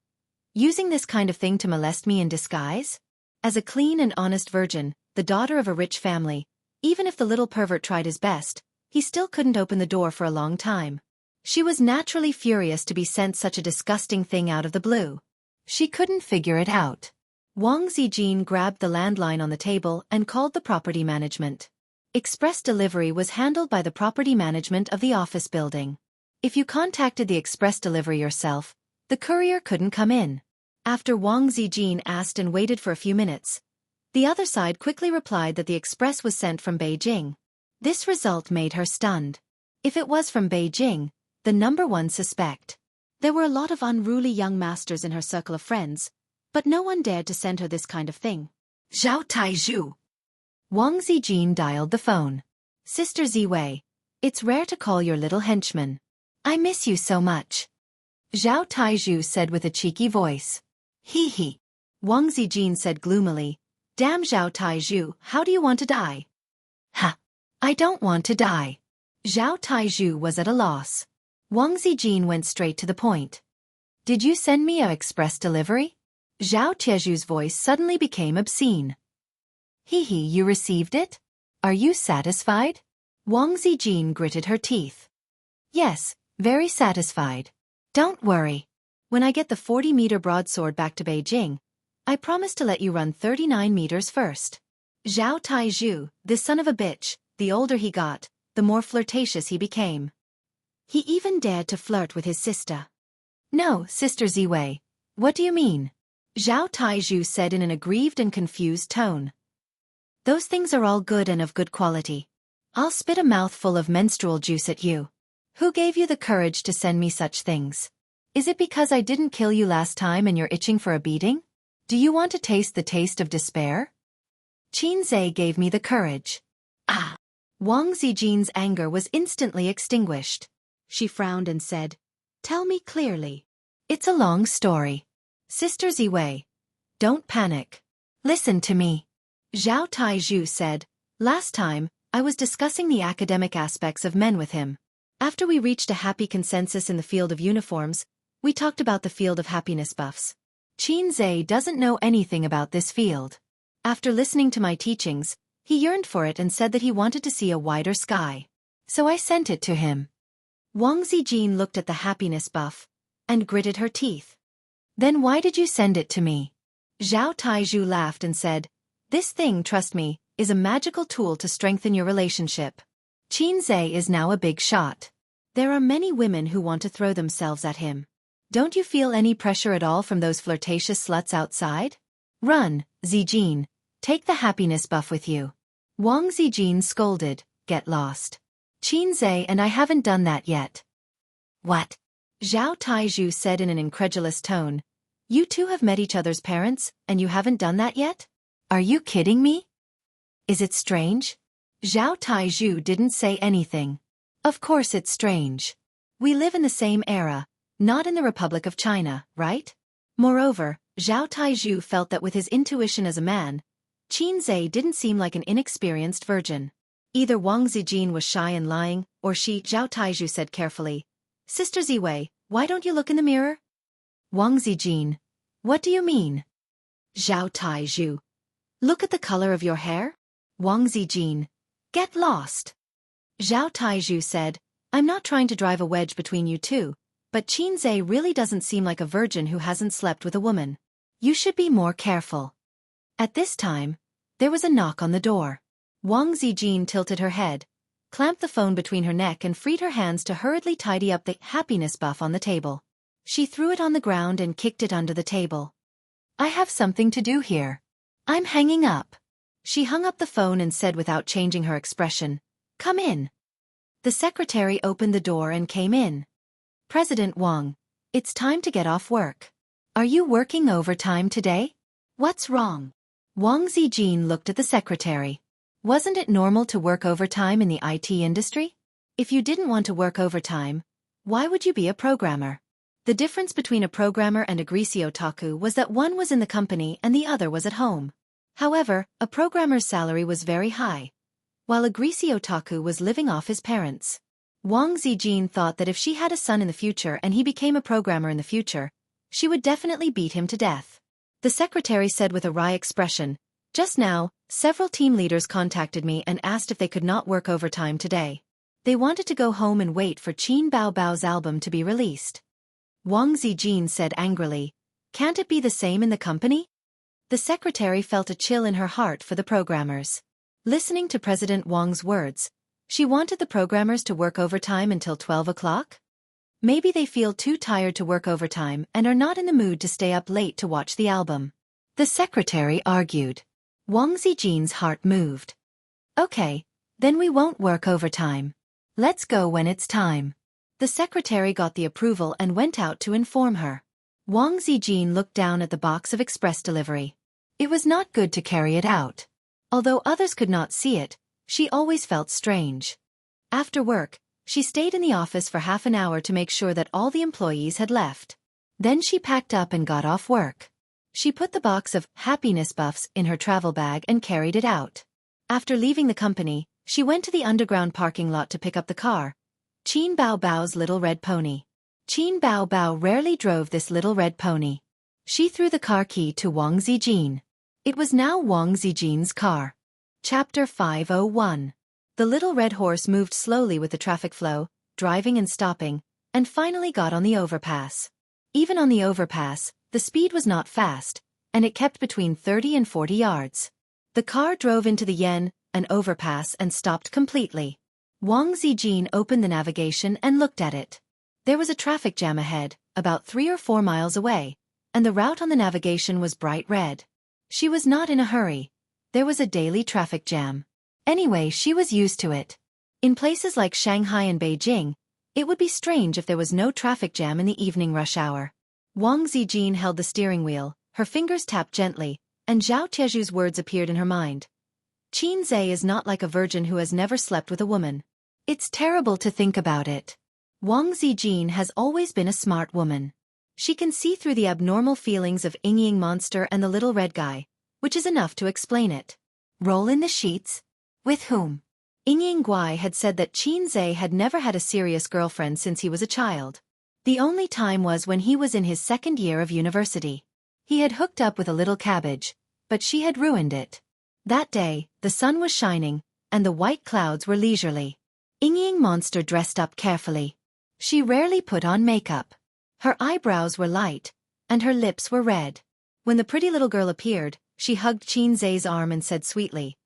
using this kind of thing to molest me in disguise? As a clean and honest virgin, the daughter of a rich family, even if the little pervert tried his best, he still couldn't open the door for a long time. She was naturally furious to be sent such a disgusting thing out of the blue. She couldn't figure it out. Wang Zijin grabbed the landline on the table and called the property management. Express delivery was handled by the property management of the office building. If you contacted the express delivery yourself, the courier couldn't come in. After Wang Zijin asked and waited for a few minutes, the other side quickly replied that the express was sent from Beijing. This result made her stunned. If it was from Beijing, the number one suspect. There were a lot of unruly young masters in her circle of friends, but no one dared to send her this kind of thing. Zhao Taizhu. Wang Zijin dialed the phone. Sister Ziwei, it's rare to call your little henchman. I miss you so much. Zhao Taizhu said with a cheeky voice. Hee hee. Wang Zijin said gloomily, Damn Zhao Taizhu, how do you want to die? Ha! I don't want to die. Zhao Taizhu was at a loss. Wang Zijin went straight to the point. Did you send me a express delivery? Zhao Taizhu's voice suddenly became obscene. Hee hee, you received it? Are you satisfied? Wang Zijin gritted her teeth. Yes, very satisfied. Don't worry. When I get the 40-meter broadsword back to Beijing, I promise to let you run 39 meters first. Zhao Taizhu, this son of a bitch, the older he got, the more flirtatious he became. He even dared to flirt with his sister. No, Sister Ziwei. What do you mean? Zhao Taizhu said in an aggrieved and confused tone. Those things are all good and of good quality. I'll spit a mouthful of menstrual juice at you. Who gave you the courage to send me such things? Is it because I didn't kill you last time and you're itching for a beating? Do you want to taste the taste of despair? Qinzhe gave me the courage. Ah! Wang Zijin's anger was instantly extinguished. She frowned and said, Tell me clearly. It's a long story. Sister Ziwei, don't panic. Listen to me. Zhao Taizhu said, Last time, I was discussing the academic aspects of men with him. After we reached a happy consensus in the field of uniforms, we talked about the field of happiness buffs. Qinzhe doesn't know anything about this field. After listening to my teachings, he yearned for it and said that he wanted to see a wider sky. So I sent it to him. Wang Zijin looked at the happiness buff and gritted her teeth. Then why did you send it to me? Zhao Taizhu laughed and said, This thing, trust me, is a magical tool to strengthen your relationship. Qinzhe is now a big shot. There are many women who want to throw themselves at him. Don't you feel any pressure at all from those flirtatious sluts outside? Run, Zijin. Take the happiness buff with you. Wang Zijin scolded, Get lost. Qinzhe and I haven't done that yet. What? Zhao Taizhu said in an incredulous tone. You two have met each other's parents, and you haven't done that yet? Are you kidding me? Is it strange? Zhao Taizhu didn't say anything. Of course it's strange. We live in the same era, not in the Republic of China, right? Moreover, Zhao Taizhu felt that with his intuition as a man, Qinzhe didn't seem like an inexperienced virgin. Either Wang Zijin was shy and lying, or she, Zhao Taizhu said carefully. Sister Ziwei, why don't you look in the mirror? Wang Zijin, what do you mean? Zhao Taizhu, look at the color of your hair? Wang Zijin, get lost. Zhao Taizhu said, I'm not trying to drive a wedge between you two, but Qinzhe really doesn't seem like a virgin who hasn't slept with a woman. You should be more careful. At this time, there was a knock on the door. Wang Zijin tilted her head, clamped the phone between her neck and freed her hands to hurriedly tidy up the happiness buff on the table. She threw it on the ground and kicked it under the table. I have something to do here. I'm hanging up. She hung up the phone and said without changing her expression, Come in. The secretary opened the door and came in. President Wang, it's time to get off work. Are you working overtime today? What's wrong? Wang Zijin looked at the secretary. Wasn't it normal to work overtime in the IT industry? If you didn't want to work overtime, why would you be a programmer? The difference between a programmer and a greasy otaku was that one was in the company and the other was at home. However, a programmer's salary was very high, while a greasy otaku was living off his parents. Wang Zijin thought that if she had a son in the future and he became a programmer in the future, she would definitely beat him to death. The secretary said with a wry expression, Just now, several team leaders contacted me and asked if they could not work overtime today. They wanted to go home and wait for Qin Bao Bao's album to be released. Wang Zijin said angrily, Can't it be the same in the company? The secretary felt a chill in her heart for the programmers. Listening to President Wang's words, she wanted the programmers to work overtime until 12 o'clock? Maybe they feel too tired to work overtime and are not in the mood to stay up late to watch the album. The secretary argued. Wang Zijin's heart moved. Okay, then we won't work overtime. Let's go when it's time. The secretary got the approval and went out to inform her. Wang Zijin looked down at the box of express delivery. It was not good to carry it out. Although others could not see it, she always felt strange. After work, she stayed in the office for half an hour to make sure that all the employees had left. Then she packed up and got off work. She put the box of happiness buffs in her travel bag and carried it out. After leaving the company, she went to the underground parking lot to pick up the car, Qin Bao Bao's little red pony. Qin Bao Bao rarely drove this little red pony. She threw the car key to Wang Zijin. It was now Wang Zijin's car. Chapter 501. The little red horse moved slowly with the traffic flow, driving and stopping, and finally got on the overpass. Even on the overpass, the speed was not fast, and it kept between 30 and 40 yards. The car drove into the an overpass and stopped completely. Wang Zijin opened the navigation and looked at it. There was a traffic jam ahead, about 3 or 4 miles away, and the route on the navigation was bright red. She was not in a hurry. There was a daily traffic jam. Anyway, she was used to it. In places like Shanghai and Beijing, it would be strange if there was no traffic jam in the evening rush hour. Wang Zijin held the steering wheel, her fingers tapped gently, and Zhao Tieju's words appeared in her mind. Xianxia is not like a virgin who has never slept with a woman. It's terrible to think about it. Wang Zijin has always been a smart woman. She can see through the abnormal feelings of Yingying monster and the little red guy, which is enough to explain it. Roll in the sheets? With whom? Yingying Guai had said that Xianxia had never had a serious girlfriend since he was a child. The only time was when he was in his 2nd year of university. He had hooked up with a little cabbage, but she had ruined it. That day, the sun was shining, and the white clouds were leisurely. Yingying monster dressed up carefully. She rarely put on makeup. Her eyebrows were light, and her lips were red. When the pretty little girl appeared, she hugged Xianxia's arm and said sweetly,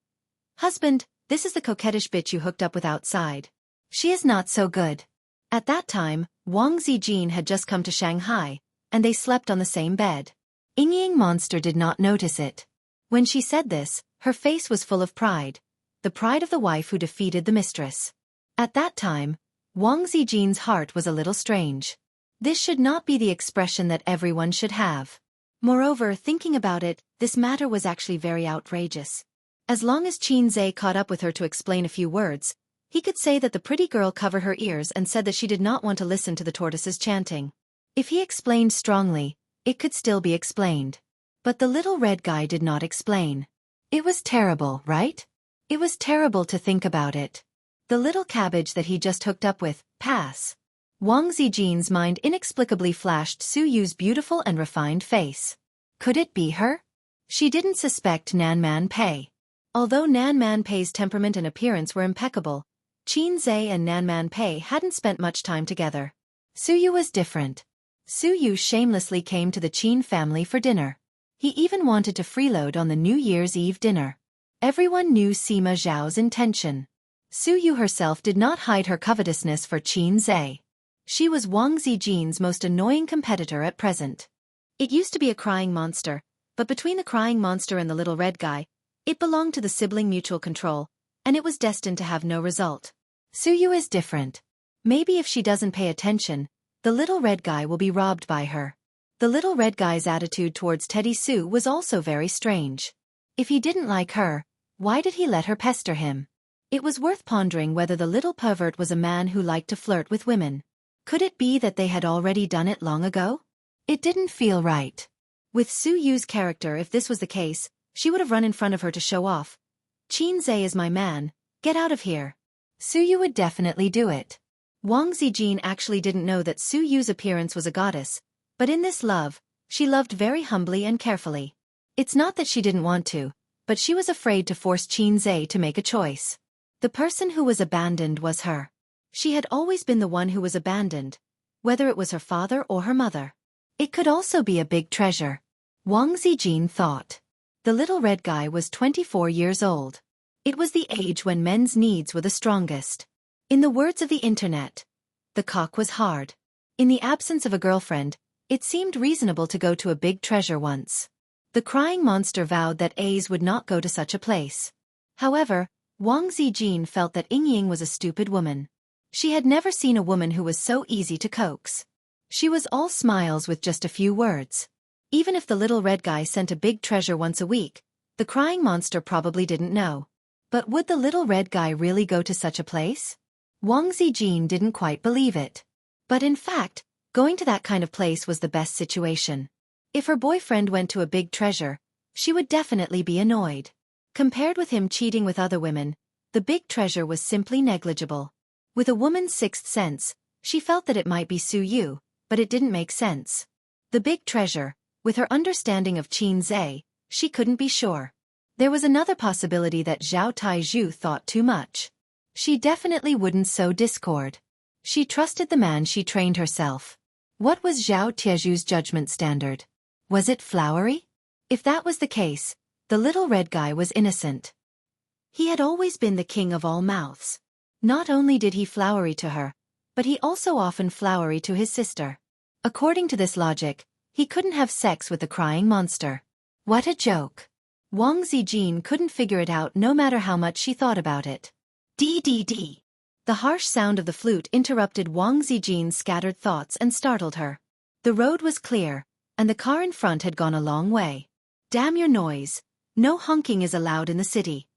"Husband, this is the coquettish bitch you hooked up with outside. She is not so good." At that time, Wang Zijin had just come to Shanghai, and they slept on the same bed. Yingying monster did not notice it. When she said this, her face was full of pride, the pride of the wife who defeated the mistress. At that time, Wang Zijin's heart was a little strange. This should not be the expression that everyone should have. Moreover, thinking about it, this matter was actually very outrageous. As long as Xianxia caught up with her to explain a few words, he could say that the pretty girl covered her ears and said that she did not want to listen to the tortoises chanting. If he explained strongly, it could still be explained. But the little red guy did not explain. It was terrible, right? It was terrible to think about it. The little cabbage that he just hooked up with, pass. Wang Zijin's mind inexplicably flashed Su Yu's beautiful and refined face. Could it be her? She didn't suspect Nan Man Pei. Although Nan Man Pei's temperament and appearance were impeccable, Xianxia and Nan Man Pei hadn't spent much time together. Su Yu was different. Su Yu shamelessly came to the Qin family for dinner. He even wanted to freeload on the New Year's Eve dinner. Everyone knew Sima Zhao's intention. Su Yu herself did not hide her covetousness for Xianxia. She was Wang Zijin's most annoying competitor at present. It used to be a crying monster, but between the crying monster and the little red guy, it belonged to the sibling mutual control, and it was destined to have no result. Su Yu is different. Maybe if she doesn't pay attention, the little red guy will be robbed by her. The little red guy's attitude towards Teddy Su was also very strange. If he didn't like her, why did he let her pester him? It was worth pondering whether the little pervert was a man who liked to flirt with women. Could it be that they had already done it long ago? It didn't feel right. With Su Yu's character, if this was the case, she would have run in front of her to show off. Xianxia is my man, get out of here. Su Yu would definitely do it. Wang Zijin actually didn't know that Su Yu's appearance was a goddess, but in this love, she loved very humbly and carefully. It's not that she didn't want to, but she was afraid to force Xianxia to make a choice. The person who was abandoned was her. She had always been the one who was abandoned, whether it was her father or her mother. It could also be a big treasure. Wang Zijin thought. The little red guy was 24 years old. It was the age when men's needs were the strongest. In the words of the internet, the cock was hard. In the absence of a girlfriend, it seemed reasonable to go to a big treasure once. The crying monster vowed that A's would not go to such a place. However, Wang Zijin felt that Yingying was a stupid woman. She had never seen a woman who was so easy to coax. She was all smiles with just a few words. Even if the little red guy sent a big treasure once a week, the crying monster probably didn't know. But would the little red guy really go to such a place? Wang Zijin didn't quite believe it. But in fact, going to that kind of place was the best situation. If her boyfriend went to a big treasure, she would definitely be annoyed. Compared with him cheating with other women, the big treasure was simply negligible. With a woman's sixth sense, she felt that it might be Su Yu, but it didn't make sense. The big treasure, with her understanding of Xianxia, she couldn't be sure. There was another possibility that Zhao Taizhu thought too much. She definitely wouldn't sow discord. She trusted the man she trained herself. What was Zhao Tieju's judgment standard? Was it flowery? If that was the case, the little red guy was innocent. He had always been the king of all mouths. Not only did he flowery to her, but he also often flowery to his sister. According to this logic, he couldn't have sex with the crying monster. What a joke. Wang Zijin couldn't figure it out no matter how much she thought about it. Ddd. The harsh sound of the flute interrupted Wang Zijin's scattered thoughts and startled her. The road was clear, and the car in front had gone a long way. Damn your noise. No honking is allowed in the city.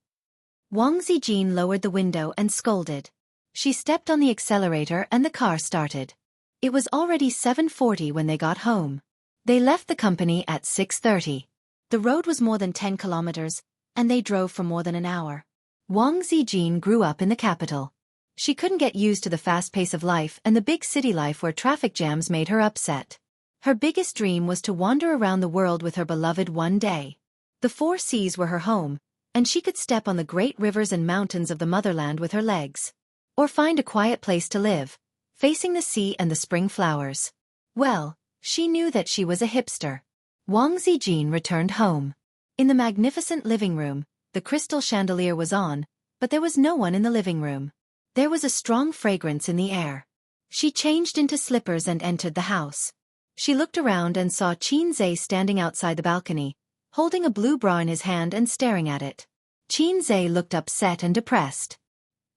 Wang Zijin lowered the window and scolded. She stepped on the accelerator and the car started. It was already 7:40 when they got home. They left the company at 6:30. The road was more than 10 kilometers, and they drove for more than an hour. Wang Zijin grew up in the capital. She couldn't get used to the fast pace of life and the big city life where traffic jams made her upset. Her biggest dream was to wander around the world with her beloved one day. The four seas were her home, and she could step on the great rivers and mountains of the motherland with her legs. Or find a quiet place to live, facing the sea and the spring flowers. Well, she knew that she was a hipster. Wang Zijin returned home. In the magnificent living room, the crystal chandelier was on, but there was no one in the living room. There was a strong fragrance in the air. She changed into slippers and entered the house. She looked around and saw Xianxia standing outside the balcony, holding a blue bra in his hand and staring at it. Xianxia looked upset and depressed.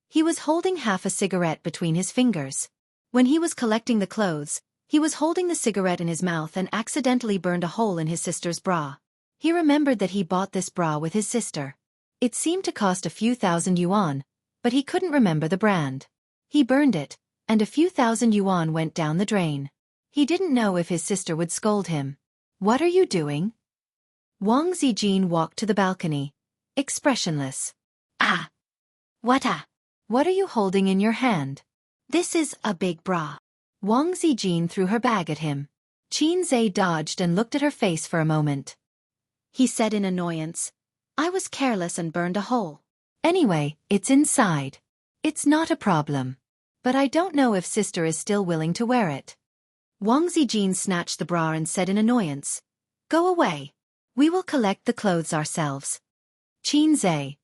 He was holding half a cigarette between his fingers. When he was collecting the clothes, he was holding the cigarette in his mouth and accidentally burned a hole in his sister's bra. He remembered that he bought this bra with his sister. It seemed to cost a few thousand yuan, but he couldn't remember the brand. He burned it, and a few thousand yuan went down the drain. He didn't know if his sister would scold him. What are you doing? Wang Zijin walked to the balcony, expressionless. Ah! What are you holding in your hand? This is a big bra. Wang Zijin threw her bag at him. Xianxia dodged and looked at her face for a moment. He said in annoyance, I was careless and burned a hole. Anyway, it's inside. It's not a problem. But I don't know if sister is still willing to wear it. Wang Zijin snatched the bra and said in annoyance, Go away. We will collect the clothes ourselves. Xianxia.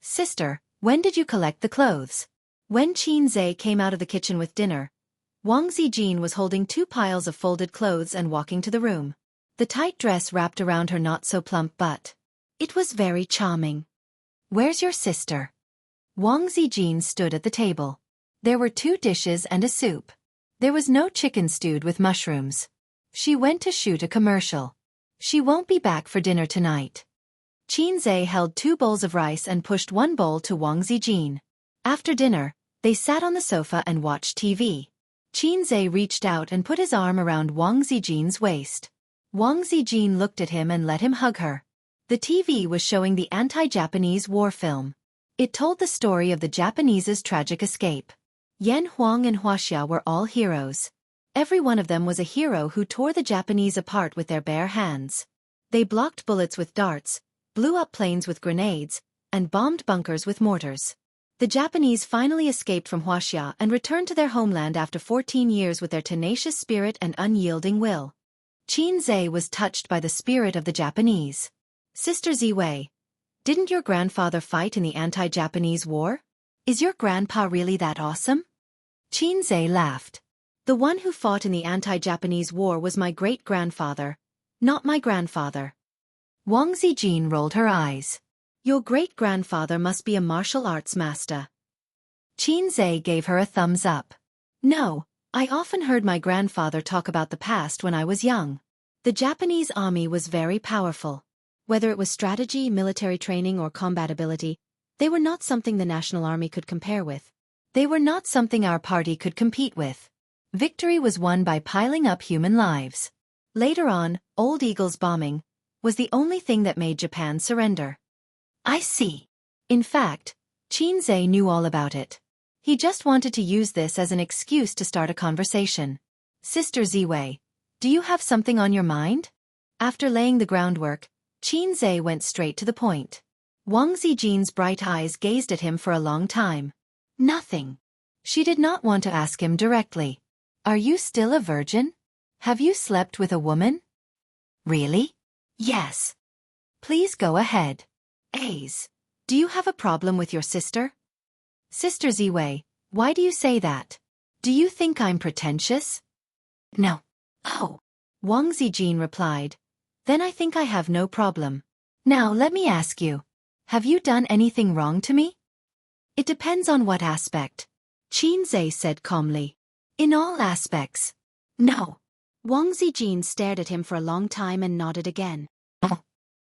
Sister, when did you collect the clothes? When Xianxia came out of the kitchen with dinner, Wang Zijin was holding 2 piles of folded clothes and walking to the room. The tight dress wrapped around her not-so-plump butt. It was very charming. Where's your sister? Wang Zijin stood at the table. There were 2 dishes and a soup. There was no chicken stewed with mushrooms. She went to shoot a commercial. She won't be back for dinner tonight. Xianxia held 2 bowls of rice and pushed 1 bowl to Wang Zijin. After dinner, they sat on the sofa and watched TV. Xianxia reached out and put his arm around Wang Zijin's waist. Wang Zijin looked at him and let him hug her. The TV was showing the anti-Japanese war film. It told the story of the Japanese's tragic escape. Yan Huang and Wuxia were all heroes. Every one of them was a hero who tore the Japanese apart with their bare hands. They blocked bullets with darts, blew up planes with grenades, and bombed bunkers with mortars. The Japanese finally escaped from Wuxia and returned to their homeland after 14 years with their tenacious spirit and unyielding will. Xianxia was touched by the spirit of the Japanese. Sister Ziwei, didn't your grandfather fight in the anti-Japanese war? Is your grandpa really that awesome? Xianxia laughed. The one who fought in the anti-Japanese war was my great-grandfather, not my grandfather. Wang Zijin rolled her eyes. Your great-grandfather must be a martial arts master. Xianxia gave her a thumbs up. No, I often heard my grandfather talk about the past when I was young. The Japanese army was very powerful. Whether it was strategy, military training, or combat ability, they were not something the National Army could compare with. They were not something our party could compete with. Victory was won by piling up human lives. Later on, Old Eagle's bombing was the only thing that made Japan surrender. I see. In fact, Xianxia knew all about it. He just wanted to use this as an excuse to start a conversation. Sister Ziwei, do you have something on your mind? After laying the groundwork, Xianxia went straight to the point. Wang Zijin's bright eyes gazed at him for a long time. Nothing. She did not want to ask him directly. Are you still a virgin? Have you slept with a woman? Really? Yes. Please go ahead. A's. Do you have a problem with your sister? Sister Ziwei, why do you say that? Do you think I'm pretentious? No. Oh. Wang Zijin replied. Then I think I have no problem. Now let me ask you. Have you done anything wrong to me? It depends on what aspect. Qin Zhe said calmly. In all aspects. No. Wang Zijin stared at him for a long time and nodded again.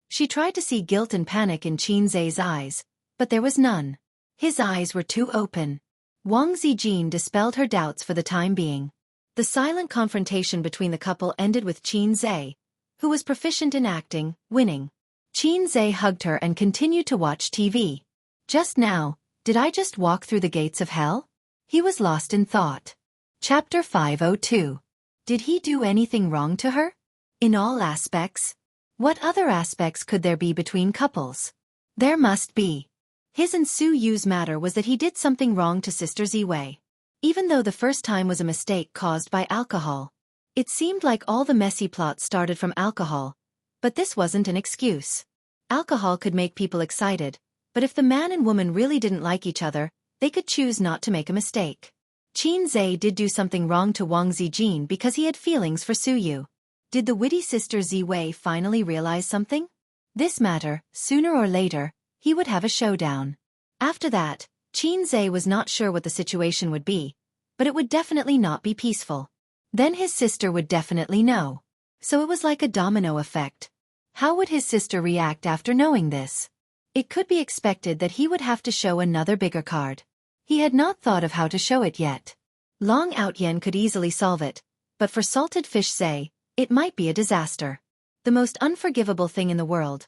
She tried to see guilt and panic in Qin Zhe's eyes, but there was none. His eyes were too open. Wang Zijin dispelled her doubts for the time being. The silent confrontation between the couple ended with Qin Zhe, who was proficient in acting, winning. Qin Zhe hugged her and continued to watch TV. Just now, did I just walk through the gates of hell? He was lost in thought. Chapter 502. Did he do anything wrong to her? In all aspects. What other aspects could there be between couples? There must be. His and Su Yu's matter was that he did something wrong to Sister Ziwei. Even though the first time was a mistake caused by alcohol. It seemed like all the messy plots started from alcohol. But this wasn't an excuse. Alcohol could make people excited, but if the man and woman really didn't like each other, they could choose not to make a mistake. Qin Zhe did do something wrong to Wang Zijin because he had feelings for Su Yu. Did the witty Sister Ziwei finally realize something? This matter, sooner or later, he would have a showdown. After that, Qin Zhe was not sure what the situation would be, but it would definitely not be peaceful. Then his sister would definitely know. So it was like a domino effect. How would his sister react after knowing this? It could be expected that he would have to show another bigger card. He had not thought of how to show it yet. Long Outyen could easily solve it, but for Salted Fish Zhe, it might be a disaster. The most unforgivable thing in the world.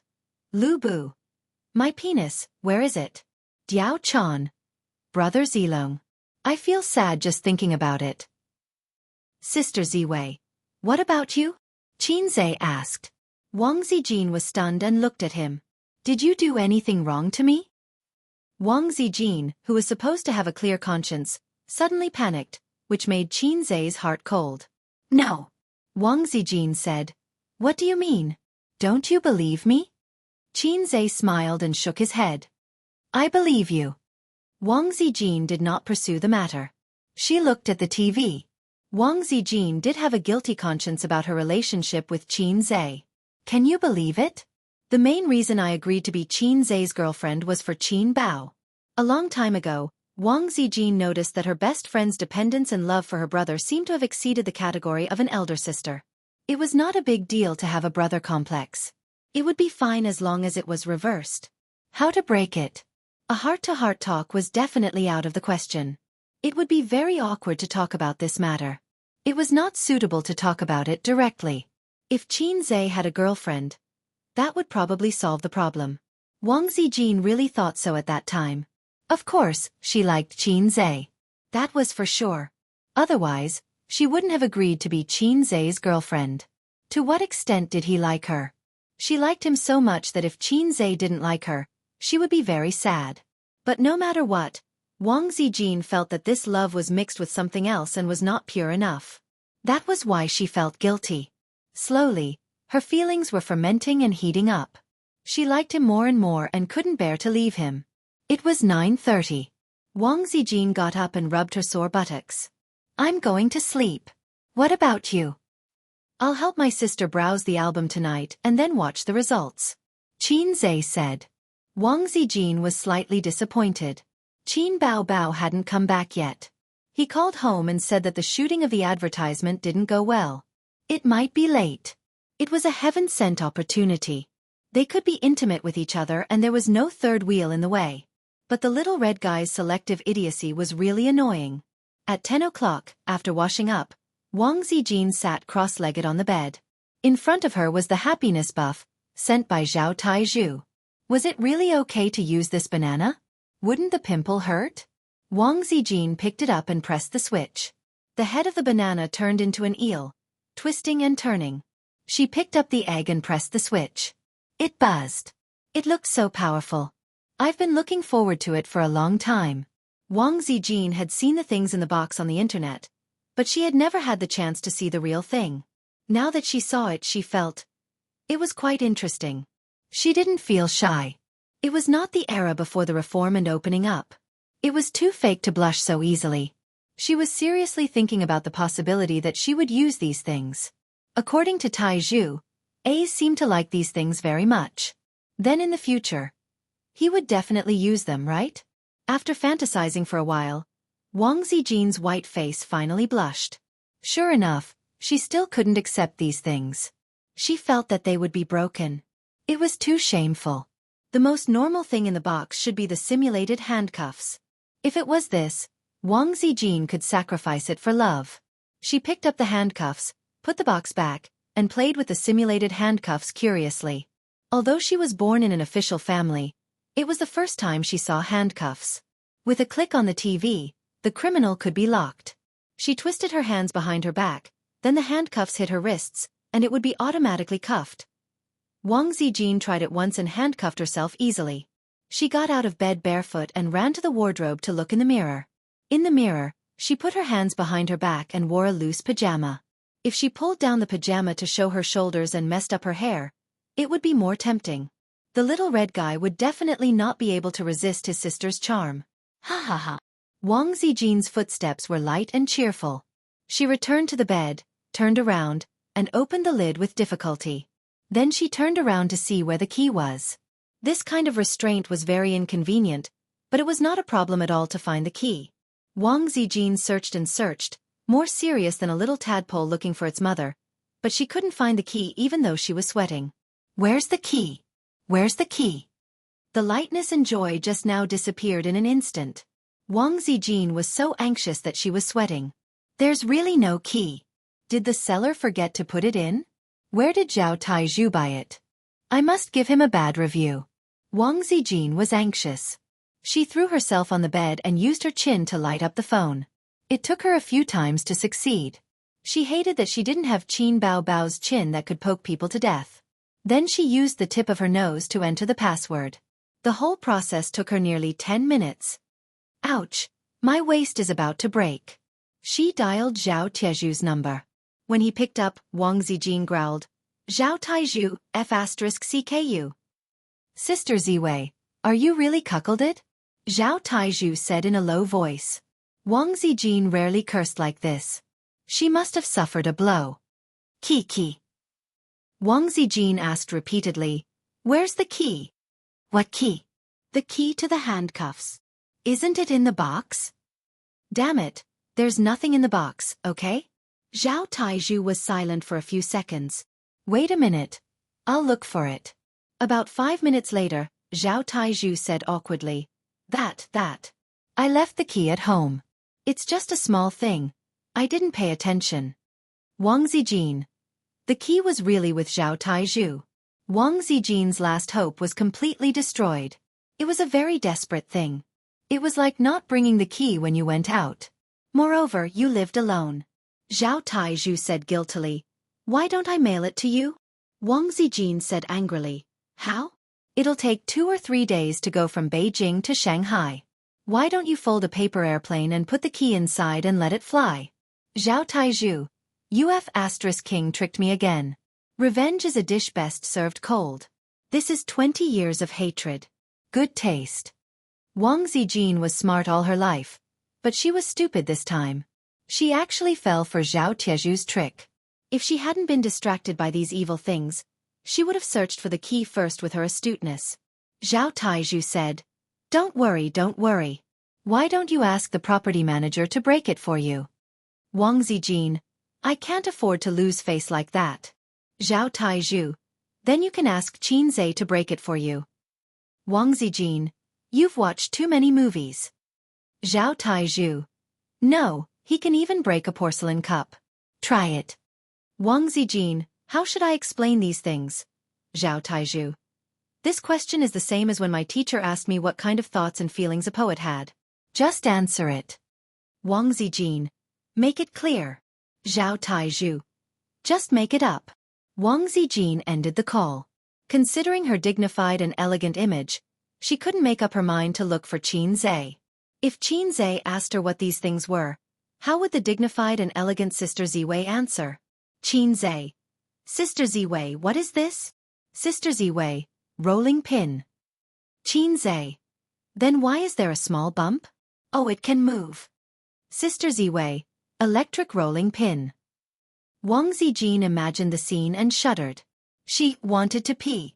Lu Bu. My penis, where is it? Diao Chan. Brother Zilong. I feel sad just thinking about it. Sister Ziwei. What about you? Qin Zhe asked. Wang Zijin was stunned and looked at him. Did you do anything wrong to me? Wang Zijin, who was supposed to have a clear conscience, suddenly panicked, which made Qin Zhe's heart cold. No. Wang Zijin said. What do you mean? Don't you believe me? Qin Zhe smiled and shook his head. I believe you. Wang Zijin did not pursue the matter. She looked at the TV. Wang Zijin did have a guilty conscience about her relationship with Qin Zhe. Can you believe it? The main reason I agreed to be Qin Zhe's girlfriend was for Qin Bao. A long time ago, Wang Zijin noticed that her best friend's dependence and love for her brother seemed to have exceeded the category of an elder sister. It was not a big deal to have a brother complex. It would be fine as long as it was reversed. How to break it? A heart-to-heart talk was definitely out of the question. It would be very awkward to talk about this matter. It was not suitable to talk about it directly. If Qin Zhe had a girlfriend, that would probably solve the problem. Wang Zijin really thought so at that time. Of course, she liked Qin Zhe. That was for sure. Otherwise, she wouldn't have agreed to be Qin Zhe's girlfriend. To what extent did he like her? She liked him so much that if Qin Zhe didn't like her, she would be very sad. But no matter what, Wang Zijin felt that this love was mixed with something else and was not pure enough. That was why she felt guilty. Slowly, her feelings were fermenting and heating up. She liked him more and more and couldn't bear to leave him. It was 9:30. Wang Zijin got up and rubbed her sore buttocks. I'm going to sleep. What about you? I'll help my sister browse the album tonight and then watch the results. Qin Zhe said. Wang Zijin was slightly disappointed. Qin Bao hadn't come back yet. He called home and said that the shooting of the advertisement didn't go well. It might be late. It was a heaven-sent opportunity. They could be intimate with each other and there was no third wheel in the way. But the little red guy's selective idiocy was really annoying. At 10 o'clock, after washing up, Wang Zijin sat cross-legged on the bed. In front of her was the happiness buff, sent by Zhao Taizhu. Was it really okay to use this banana? Wouldn't the pimple hurt? Wang Zijin picked it up and pressed the switch. The head of the banana turned into an eel, twisting and turning. She picked up the egg and pressed the switch. It buzzed. It looked so powerful. I've been looking forward to it for a long time. Wang Zijin had seen the things in the box on the internet, But she had never had the chance to see the real thing. Now that she saw it, she felt it was quite interesting. She didn't feel shy. It was not the era before the reform and opening up. It was too fake to blush so easily. She was seriously thinking about the possibility that she would use these things. According to Taizhu, A's seemed to like these things very much. Then in the future, he would definitely use them, right? After fantasizing for a while, Wang Zijin's white face finally blushed. Sure enough, she still couldn't accept these things. She felt that they would be broken. It was too shameful. The most normal thing in the box should be the simulated handcuffs. If it was this, Wang Zijin could sacrifice it for love. She picked up the handcuffs, put the box back, and played with the simulated handcuffs curiously. Although she was born in an official family, it was the first time she saw handcuffs. With a click on the TV, the criminal could be locked. She twisted her hands behind her back, then the handcuffs hit her wrists, and it would be automatically cuffed. Wang Zijin tried it once and handcuffed herself easily. She got out of bed barefoot and ran to the wardrobe to look in the mirror. In the mirror, she put her hands behind her back and wore a loose pajama. If she pulled down the pajama to show her shoulders and messed up her hair, it would be more tempting. The little red guy would definitely not be able to resist his sister's charm. Ha ha ha. Wang Zijin's footsteps were light and cheerful. She returned to the bed, turned around, and opened the lid with difficulty. Then she turned around to see where the key was. This kind of restraint was very inconvenient, but it was not a problem at all to find the key. Wang Zijin searched and searched, more serious than a little tadpole looking for its mother, but she couldn't find the key even though she was sweating. Where's the key? Where's the key? The lightness and joy just now disappeared in an instant. Wang Zijin was so anxious that she was sweating. There's really no key. Did the seller forget to put it in? Where did Zhao Taizhu buy it? I must give him a bad review. Wang Zijin was anxious. She threw herself on the bed and used her chin to light up the phone. It took her a few times to succeed. She hated that she didn't have Qin Bao Bao's chin that could poke people to death. Then she used the tip of her nose to enter the password. The whole process took her nearly 10 minutes. Ouch, my waist is about to break. She dialed Zhao Taizhu's number. When he picked up, Wang Zijin growled, Zhao Taizhu, F*CKU. Sister Ziwei, are you really cuckolded? Zhao Taizhu said in a low voice. Wang Zijin rarely cursed like this. She must have suffered a blow. Key. Wang Zijin asked repeatedly, where's the key? What key? The key to the handcuffs. Isn't it in the box? Damn it, there's nothing in the box, okay? Zhao Taizhu was silent for a few seconds. Wait a minute. I'll look for it. About 5 minutes later, Zhao Taizhu said awkwardly, That. I left the key at home. It's just a small thing. I didn't pay attention. Wang Zijin. The key was really with Zhao Taizhu. Wang Zijin's last hope was completely destroyed. It was a very desperate thing. It was like not bringing the key when you went out. Moreover, you lived alone. Zhao Taizhu said guiltily. Why don't I mail it to you? Wang Zijin said angrily. How? It'll take 2 or 3 days to go from Beijing to Shanghai. Why don't you fold a paper airplane and put the key inside and let it fly? Zhao Taizhu. King tricked me again. Revenge is a dish best served cold. This is 20 years of hatred. Good taste. Wang Zijin was smart all her life, but she was stupid this time. She actually fell for Zhao Taizhu's trick. If she hadn't been distracted by these evil things, she would have searched for the key first with her astuteness. Zhao Taizhu said, Don't worry. Why don't you ask the property manager to break it for you? Wang Zijin. I can't afford to lose face like that. Zhao Taizhu. Then you can ask Qinzhe to break it for you. Wang Zijin. You've watched too many movies. Zhao Taizhu. No, he can even break a porcelain cup. Try it. Wang Zijin. How should I explain these things? Zhao Taizhu. This question is the same as when my teacher asked me what kind of thoughts and feelings a poet had. Just answer it. Wang Zijin. Make it clear. Zhao Taizhu. Just make it up. Wang Zijin ended the call. Considering her dignified and elegant image, she couldn't make up her mind to look for Qinzhe. If Qinzhe asked her what these things were, How would the dignified and elegant Sister Ziwei answer? Xianxia. Sister Ziwei, what is this? Sister Ziwei, rolling pin. Xianxia. Then why is there a small bump? Oh, it can move. Sister Ziwei, electric rolling pin. Wang Zijin imagined the scene and shuddered. She wanted to pee.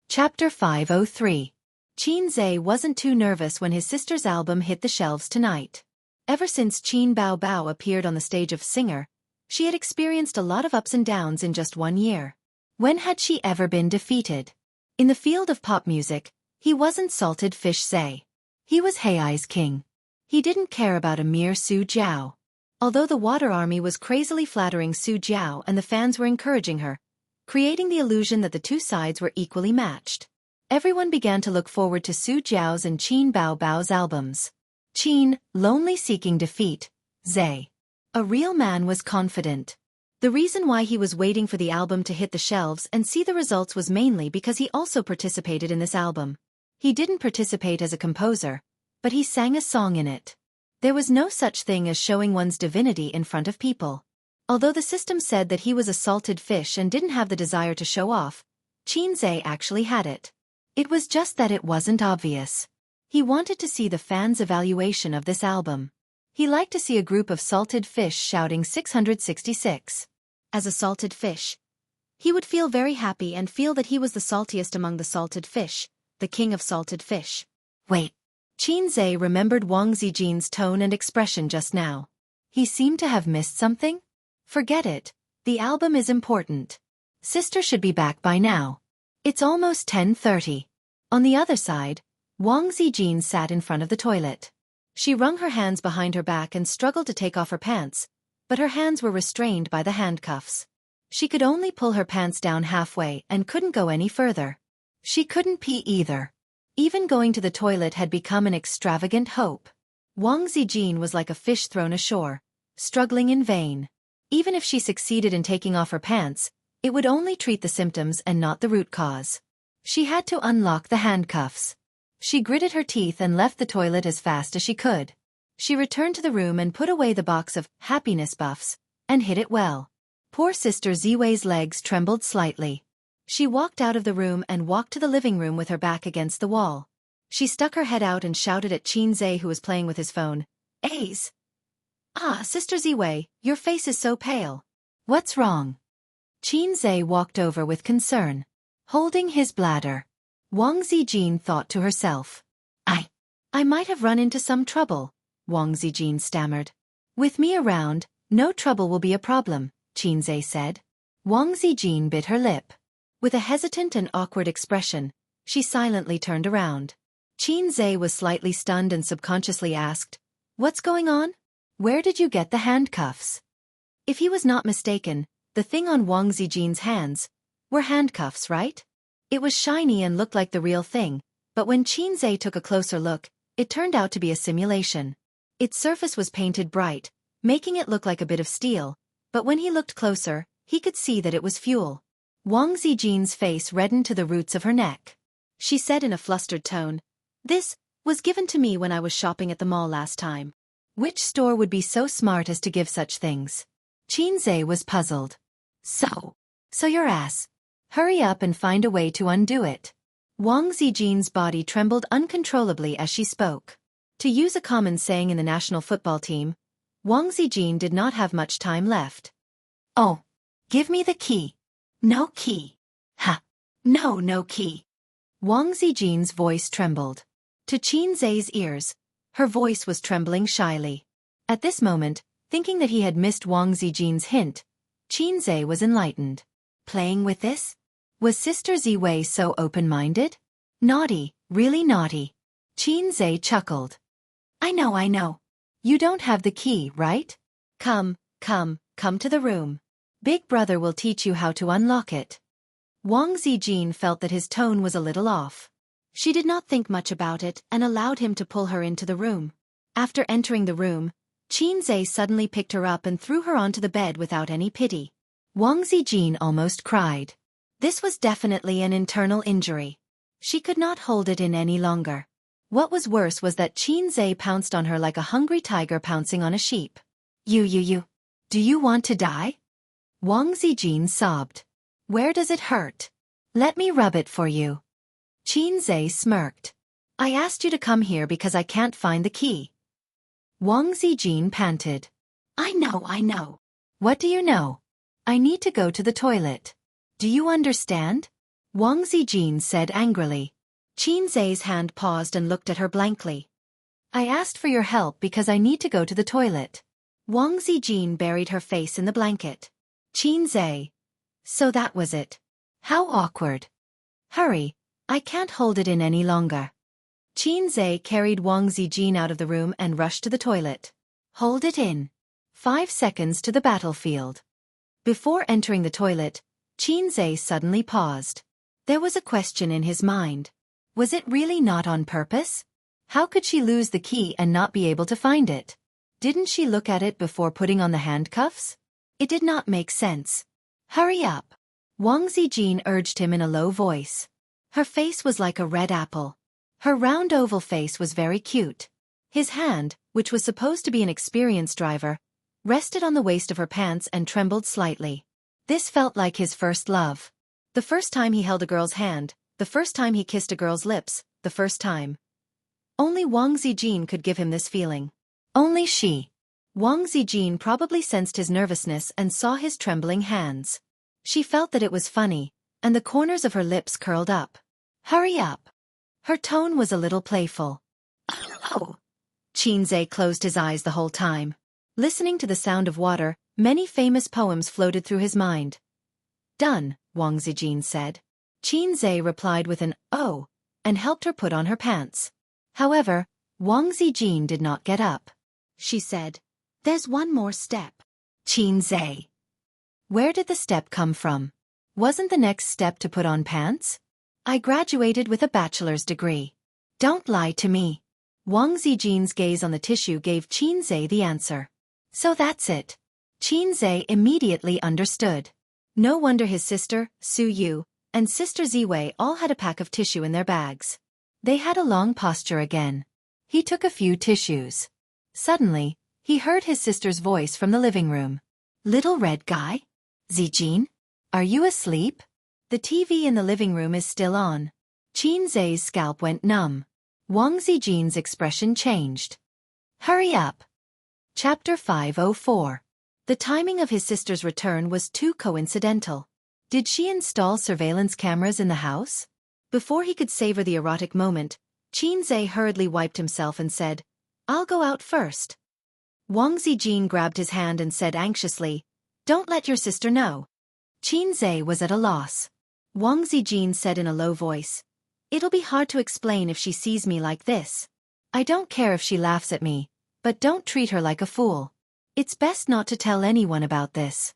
Chapter 503. Xianxia wasn't too nervous when his sister's album hit the shelves tonight. Ever since Qin Bao Bao appeared on the stage of Singer, she had experienced a lot of ups and downs in just 1 year. When had she ever been defeated? In the field of pop music, he wasn't Salted Fish Zay. He was Hei's king. He didn't care about a mere Su Jiao. Although the Water Army was crazily flattering Su Jiao and the fans were encouraging her, creating the illusion that the two sides were equally matched. Everyone began to look forward to Su Jiao's and Qin Bao Bao's albums. Qin, lonely seeking defeat, Zay. A real man was confident. The reason why he was waiting for the album to hit the shelves and see the results was mainly because he also participated in this album. He didn't participate as a composer, but he sang a song in it. There was no such thing as showing one's divinity in front of people. Although the system said that he was a salted fish and didn't have the desire to show off, Xianxia actually had it. It was just that it wasn't obvious. He wanted to see the fans' evaluation of this album. He liked to see a group of salted fish shouting 666. As a salted fish, he would feel very happy and feel that he was the saltiest among the salted fish, the king of salted fish. Wait. Xianxia remembered Wang Zijin's tone and expression just now. He seemed to have missed something? Forget it. The album is important. Sister should be back by now. It's almost 10:30. On the other side, Wang Zijin sat in front of the toilet. She wrung her hands behind her back and struggled to take off her pants, but her hands were restrained by the handcuffs. She could only pull her pants down halfway and couldn't go any further. She couldn't pee either. Even going to the toilet had become an extravagant hope. Wang Zijin was like a fish thrown ashore, struggling in vain. Even if she succeeded in taking off her pants, it would only treat the symptoms and not the root cause. She had to unlock the handcuffs. She gritted her teeth and left the toilet as fast as she could. She returned to the room and put away the box of happiness buffs, and hid it well. Poor Sister Ziwei's legs trembled slightly. She walked out of the room and walked to the living room with her back against the wall. She stuck her head out and shouted at Xianxia, who was playing with his phone. "Ace! Ah, Sister Ziwei, your face is so pale. What's wrong?" Xianxia walked over with concern, holding his bladder. Wang Zijin thought to herself. I might have run into some trouble," Wang Zijin stammered. "With me around, no trouble will be a problem," Xianxia said. Wang Zijin bit her lip. With a hesitant and awkward expression, she silently turned around. Xianxia was slightly stunned and subconsciously asked, "What's going on? Where did you get the handcuffs?" If he was not mistaken, the thing on Wang Zijin's hands were handcuffs, right? It was shiny and looked like the real thing, but when Xianxia took a closer look, it turned out to be a simulation. Its surface was painted bright, making it look like a bit of steel, but when he looked closer, he could see that it was fuel. Wang Zijin's face reddened to the roots of her neck. She said in a flustered tone, "This was given to me when I was shopping at the mall last time. Which store would be so smart as to give such things?" Xianxia was puzzled. So your ass. Hurry up and find a way to undo it." Wang Zijin's body trembled uncontrollably as she spoke. To use a common saying in the national football team, Wang Zijin did not have much time left. "Oh, give me the key." "No key." "Ha! No key." Wang Zijin's voice trembled. To Xianxia's ears, her voice was trembling shyly. At this moment, thinking that he had missed Wang Zijin's hint, Xianxia was enlightened. Playing with this? Was Sister Ziwei so open-minded? Naughty, really naughty. Xianxia chuckled. I know. You don't have the key, right? Come to the room. Big brother will teach you how to unlock it." Wang Zijin felt that his tone was a little off. She did not think much about it and allowed him to pull her into the room. After entering the room, Xianxia suddenly picked her up and threw her onto the bed without any pity. Wang Zijin almost cried. This was definitely an internal injury. She could not hold it in any longer. What was worse was that Xianxia pounced on her like a hungry tiger pouncing on a sheep. You. Do you want to die? Wang Zijin sobbed. Where does it hurt? Let me rub it for you. Qinzhe smirked. I asked you to come here because I can't find the key. Wang Zijin panted. I know. What do you know? I need to go to the toilet. Do you understand? Wang Zijin said angrily. Qinzhe's hand paused and looked at her blankly. I asked for your help because I need to go to the toilet. Wang Zijin buried her face in the blanket. Qinzhe. So that was it. How awkward. Hurry, I can't hold it in any longer. Qinzhe carried Wang Zijin out of the room and rushed to the toilet. Hold it in. 5 seconds to the battlefield. Before entering the toilet, Qinzhe suddenly paused. There was a question in his mind. Was it really not on purpose? How could she lose the key and not be able to find it? Didn't she look at it before putting on the handcuffs? It did not make sense. Hurry up. Wang Zijin urged him in a low voice. Her face was like a red apple. Her round oval face was very cute. His hand, which was supposed to be an experienced driver, rested on the waist of her pants and trembled slightly. This felt like his first love. The first time he held a girl's hand, the first time he kissed a girl's lips, the first time. Only Wang Zijin could give him this feeling. Only she. Wang Zijin probably sensed his nervousness and saw his trembling hands. She felt that it was funny, and the corners of her lips curled up. Hurry up. Her tone was a little playful. Oh. Qinzhe closed his eyes the whole time. Listening to the sound of water, many famous poems floated through his mind. Done, Wang Zijin said. Qinzhe replied with an oh, and helped her put on her pants. However, Wang Zijin did not get up. She said, there's one more step. Qinzhe. Where did the step come from? Wasn't the next step to put on pants? I graduated with a bachelor's degree. Don't lie to me. Wang Zijin's gaze on the tissue gave Qinzhe the answer. So that's it. Qinzhe immediately understood. No wonder his sister, Su Yu, and sister Ziwei all had a pack of tissue in their bags. They had a long posture again. He took a few tissues. Suddenly, he heard his sister's voice from the living room. Little red guy? Zijin? Are you asleep? The TV in the living room is still on. Qinzhe's scalp went numb. Wang Zijin's expression changed. Hurry up. Chapter 504. The timing of his sister's return was too coincidental. Did she install surveillance cameras in the house? Before he could savor the erotic moment, Qinzhe hurriedly wiped himself and said, I'll go out first. Wang Zijin grabbed his hand and said anxiously, Don't let your sister know. Qinzhe was at a loss. Wang Zijin said in a low voice, It'll be hard to explain if she sees me like this. I don't care if she laughs at me, but don't treat her like a fool. It's best not to tell anyone about this.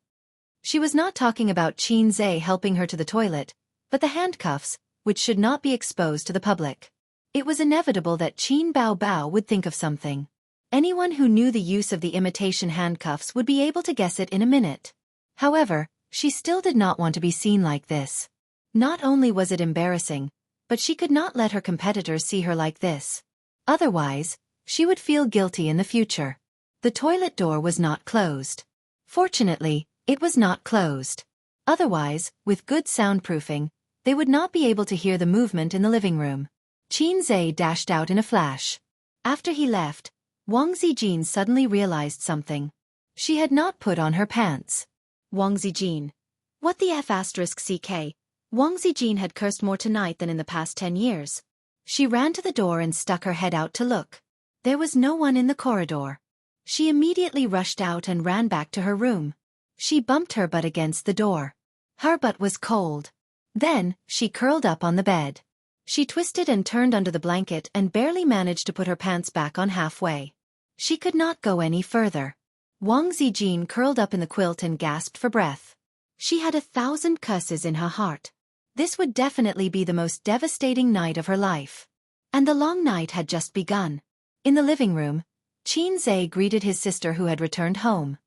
She was not talking about Qinzhe helping her to the toilet, but the handcuffs, which should not be exposed to the public. It was inevitable that Qin Bao would think of something. Anyone who knew the use of the imitation handcuffs would be able to guess it in a minute. However, she still did not want to be seen like this. Not only was it embarrassing, but she could not let her competitors see her like this. Otherwise, she would feel guilty in the future. The toilet door was not closed. Fortunately, it was not closed. Otherwise, with good soundproofing, they would not be able to hear the movement in the living room. Qinzhe dashed out in a flash. After he left, Wang Zijin suddenly realized something. She had not put on her pants. Wang Zijin. What the F***ck? Wang Zijin had cursed more tonight than in the past 10 years. She ran to the door and stuck her head out to look. There was no one in the corridor. She immediately rushed out and ran back to her room. She bumped her butt against the door. Her butt was cold. Then, she curled up on the bed. She twisted and turned under the blanket and barely managed to put her pants back on halfway. She could not go any further. Wang Zijin curled up in the quilt and gasped for breath. She had 1,000 curses in her heart. This would definitely be the most devastating night of her life. And the long night had just begun. In the living room, Qinzhe greeted his sister who had returned home.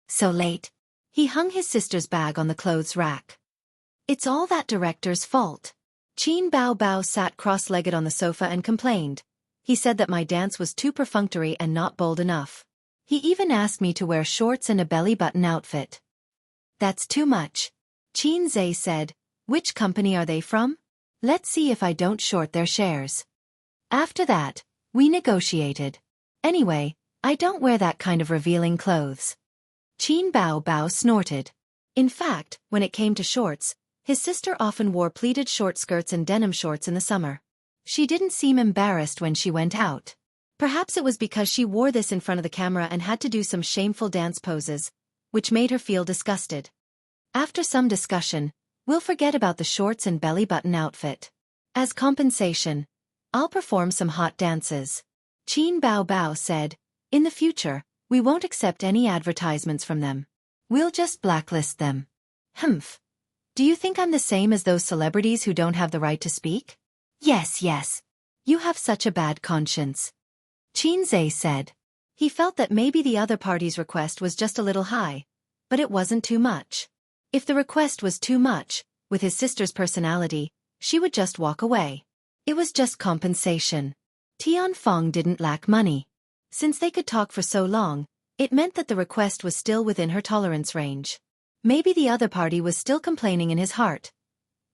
So late. He hung his sister's bag on the clothes rack. It's all that director's fault. Qin Bao sat cross-legged on the sofa and complained. He said that my dance was too perfunctory and not bold enough. He even asked me to wear shorts and a belly-button outfit. That's too much. Xianxia said. Which company are they from? Let's see if I don't short their shares. After that, we negotiated. Anyway, I don't wear that kind of revealing clothes. Qin Bao Bao snorted. In fact, when it came to shorts, his sister often wore pleated short skirts and denim shorts in the summer. She didn't seem embarrassed when she went out. Perhaps it was because she wore this in front of the camera and had to do some shameful dance poses, which made her feel disgusted. After some discussion, we'll forget about the shorts and belly-button outfit. As compensation, I'll perform some hot dances. Qin Bao Bao said. In the future, we won't accept any advertisements from them. We'll just blacklist them. Humph. Do you think I'm the same as those celebrities who don't have the right to speak? Yes. You have such a bad conscience. Xianxia said. He felt that maybe the other party's request was just a little high, but it wasn't too much. If the request was too much, with his sister's personality, she would just walk away. It was just compensation. Tianfeng didn't lack money. Since they could talk for so long, it meant that the request was still within her tolerance range. Maybe the other party was still complaining in his heart.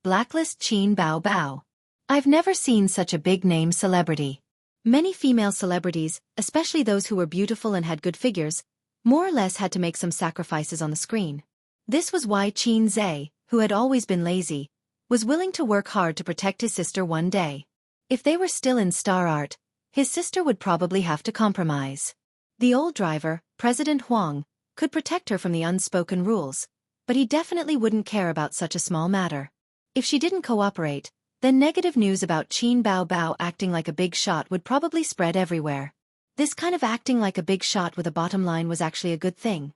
Blacklist Qin Bao Bao. I've never seen such a big-name celebrity. Many female celebrities, especially those who were beautiful and had good figures, more or less had to make some sacrifices on the screen. This was why Xianxia, who had always been lazy, was willing to work hard to protect his sister one day. If they were still in star art, his sister would probably have to compromise. The old driver, President Huang, could protect her from the unspoken rules, but he definitely wouldn't care about such a small matter. If she didn't cooperate, then negative news about Qin Bao Bao acting like a big shot would probably spread everywhere. This kind of acting like a big shot with a bottom line was actually a good thing.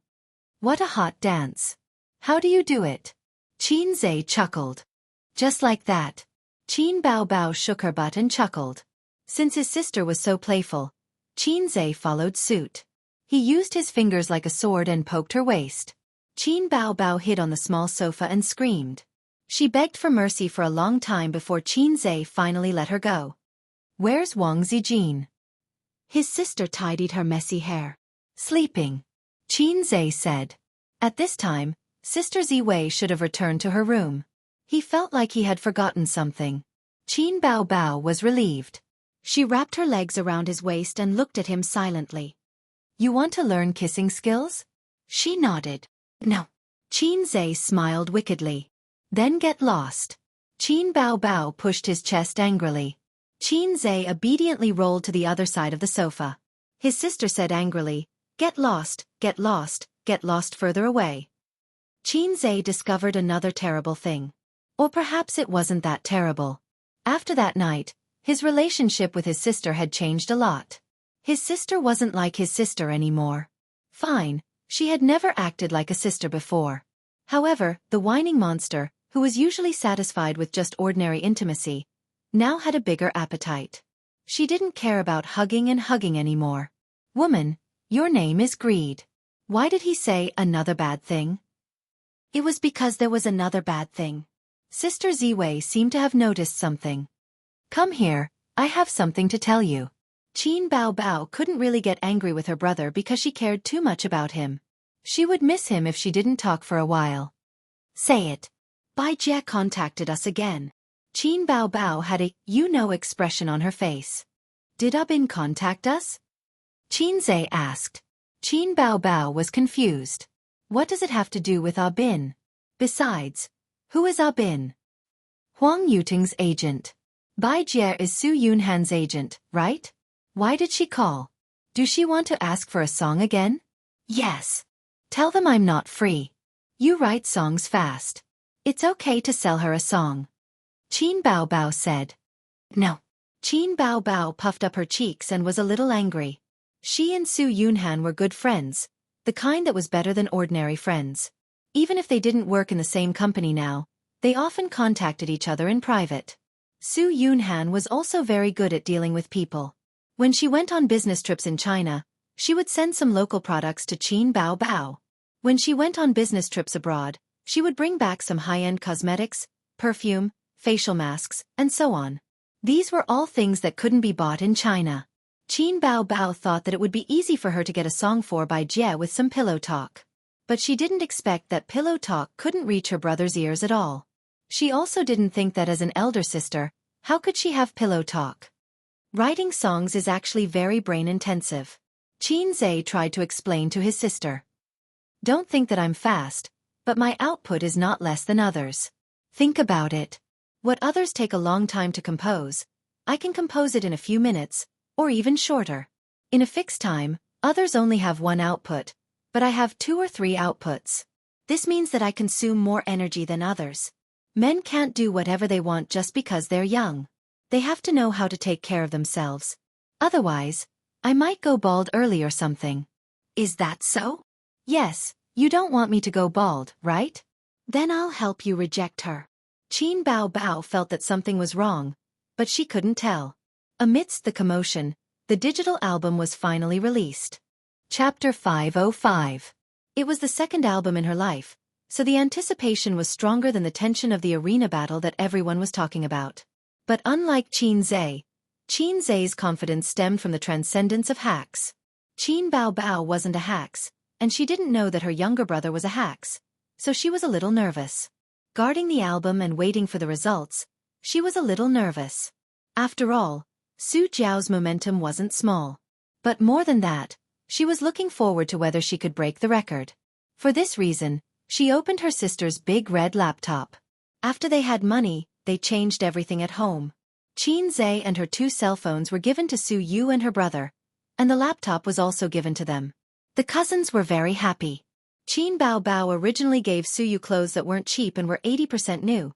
What a hot dance. How do you do it? Xianxia chuckled. Just like that. Qin Bao Bao shook her butt and chuckled. Since his sister was so playful, Xianxia followed suit. He used his fingers like a sword and poked her waist. Qin Bao Bao hid on the small sofa and screamed. She begged for mercy for a long time before Xianxia finally let her go. Where's Wang Zijin? His sister tidied her messy hair. Sleeping. Xianxia said. At this time, Sister Ziwei should have returned to her room. He felt like he had forgotten something. Qin Bao Bao was relieved. She wrapped her legs around his waist and looked at him silently. You want to learn kissing skills? She nodded. No. Xianxia smiled wickedly. Then get lost. Qin Bao Bao pushed his chest angrily. Xianxia obediently rolled to the other side of the sofa. His sister said angrily, Get lost, get lost, get lost further away. Xianxia discovered another terrible thing. Or perhaps it wasn't that terrible. After that night, his relationship with his sister had changed a lot. His sister wasn't like his sister anymore. Fine, she had never acted like a sister before. However, the whining monster, who was usually satisfied with just ordinary intimacy, now had a bigger appetite. She didn't care about hugging and hugging anymore. Woman, your name is Greed. Why did he say another bad thing? It was because there was another bad thing. Sister Ziwei seemed to have noticed something. Come here, I have something to tell you. Qin Bao Bao couldn't really get angry with her brother because she cared too much about him. She would miss him if she didn't talk for a while. Say it. Bai Jie contacted us again. Qin Bao Bao had a you-know expression on her face. Did Bin contact us? Xianxia asked. Qin Bao Bao was confused. What does it have to do with Bin? Besides, who is Bin? Huang Yuting's agent. Bai Jie is Su Yunhan's agent, right? Why did she call? Do she want to ask for a song again? Yes. Tell them I'm not free. You write songs fast. It's okay to sell her a song. Qin Bao Bao said. No. Qin Bao Bao puffed up her cheeks and was a little angry. She and Su Yunhan were good friends, the kind that was better than ordinary friends. Even if they didn't work in the same company now, they often contacted each other in private. Su Yunhan was also very good at dealing with people. When she went on business trips in China, she would send some local products to Qin Bao Bao. When she went on business trips abroad, she would bring back some high-end cosmetics, perfume, facial masks, and so on. These were all things that couldn't be bought in China. Qin Bao Bao thought that it would be easy for her to get a song for by Jie with some pillow talk. But she didn't expect that pillow talk couldn't reach her brother's ears at all. She also didn't think that as an elder sister, how could she have pillow talk? Writing songs is actually very brain-intensive. Xianxia tried to explain to his sister. Don't think that I'm fast, but my output is not less than others. Think about it. What others take a long time to compose, I can compose it in a few minutes, or even shorter. In a fixed time, others only have one output, but I have 2 or 3 outputs. This means that I consume more energy than others. Men can't do whatever they want just because they're young. They have to know how to take care of themselves. Otherwise, I might go bald early or something. Is that so? Yes, you don't want me to go bald, right? Then I'll help you reject her. Qin Bao Bao felt that something was wrong, but she couldn't tell. Amidst the commotion, the digital album was finally released. Chapter 505. It was the second album in her life, so the anticipation was stronger than the tension of the arena battle that everyone was talking about. But unlike Xianxia's confidence stemmed from the transcendence of hacks. Qin Bao Bao wasn't a hacks, and she didn't know that her younger brother was a hacks, so she was a little nervous. Guarding the album and waiting for the results, she was a little nervous. After all, Su Jiao's momentum wasn't small. But more than that, she was looking forward to whether she could break the record. For this reason, she opened her sister's big red laptop. After they had money, they changed everything at home. Xianxia and her 2 cell phones were given to Su Yu and her brother, and the laptop was also given to them. The cousins were very happy. Qin Bao Bao originally gave Su Yu clothes that weren't cheap and were 80% new,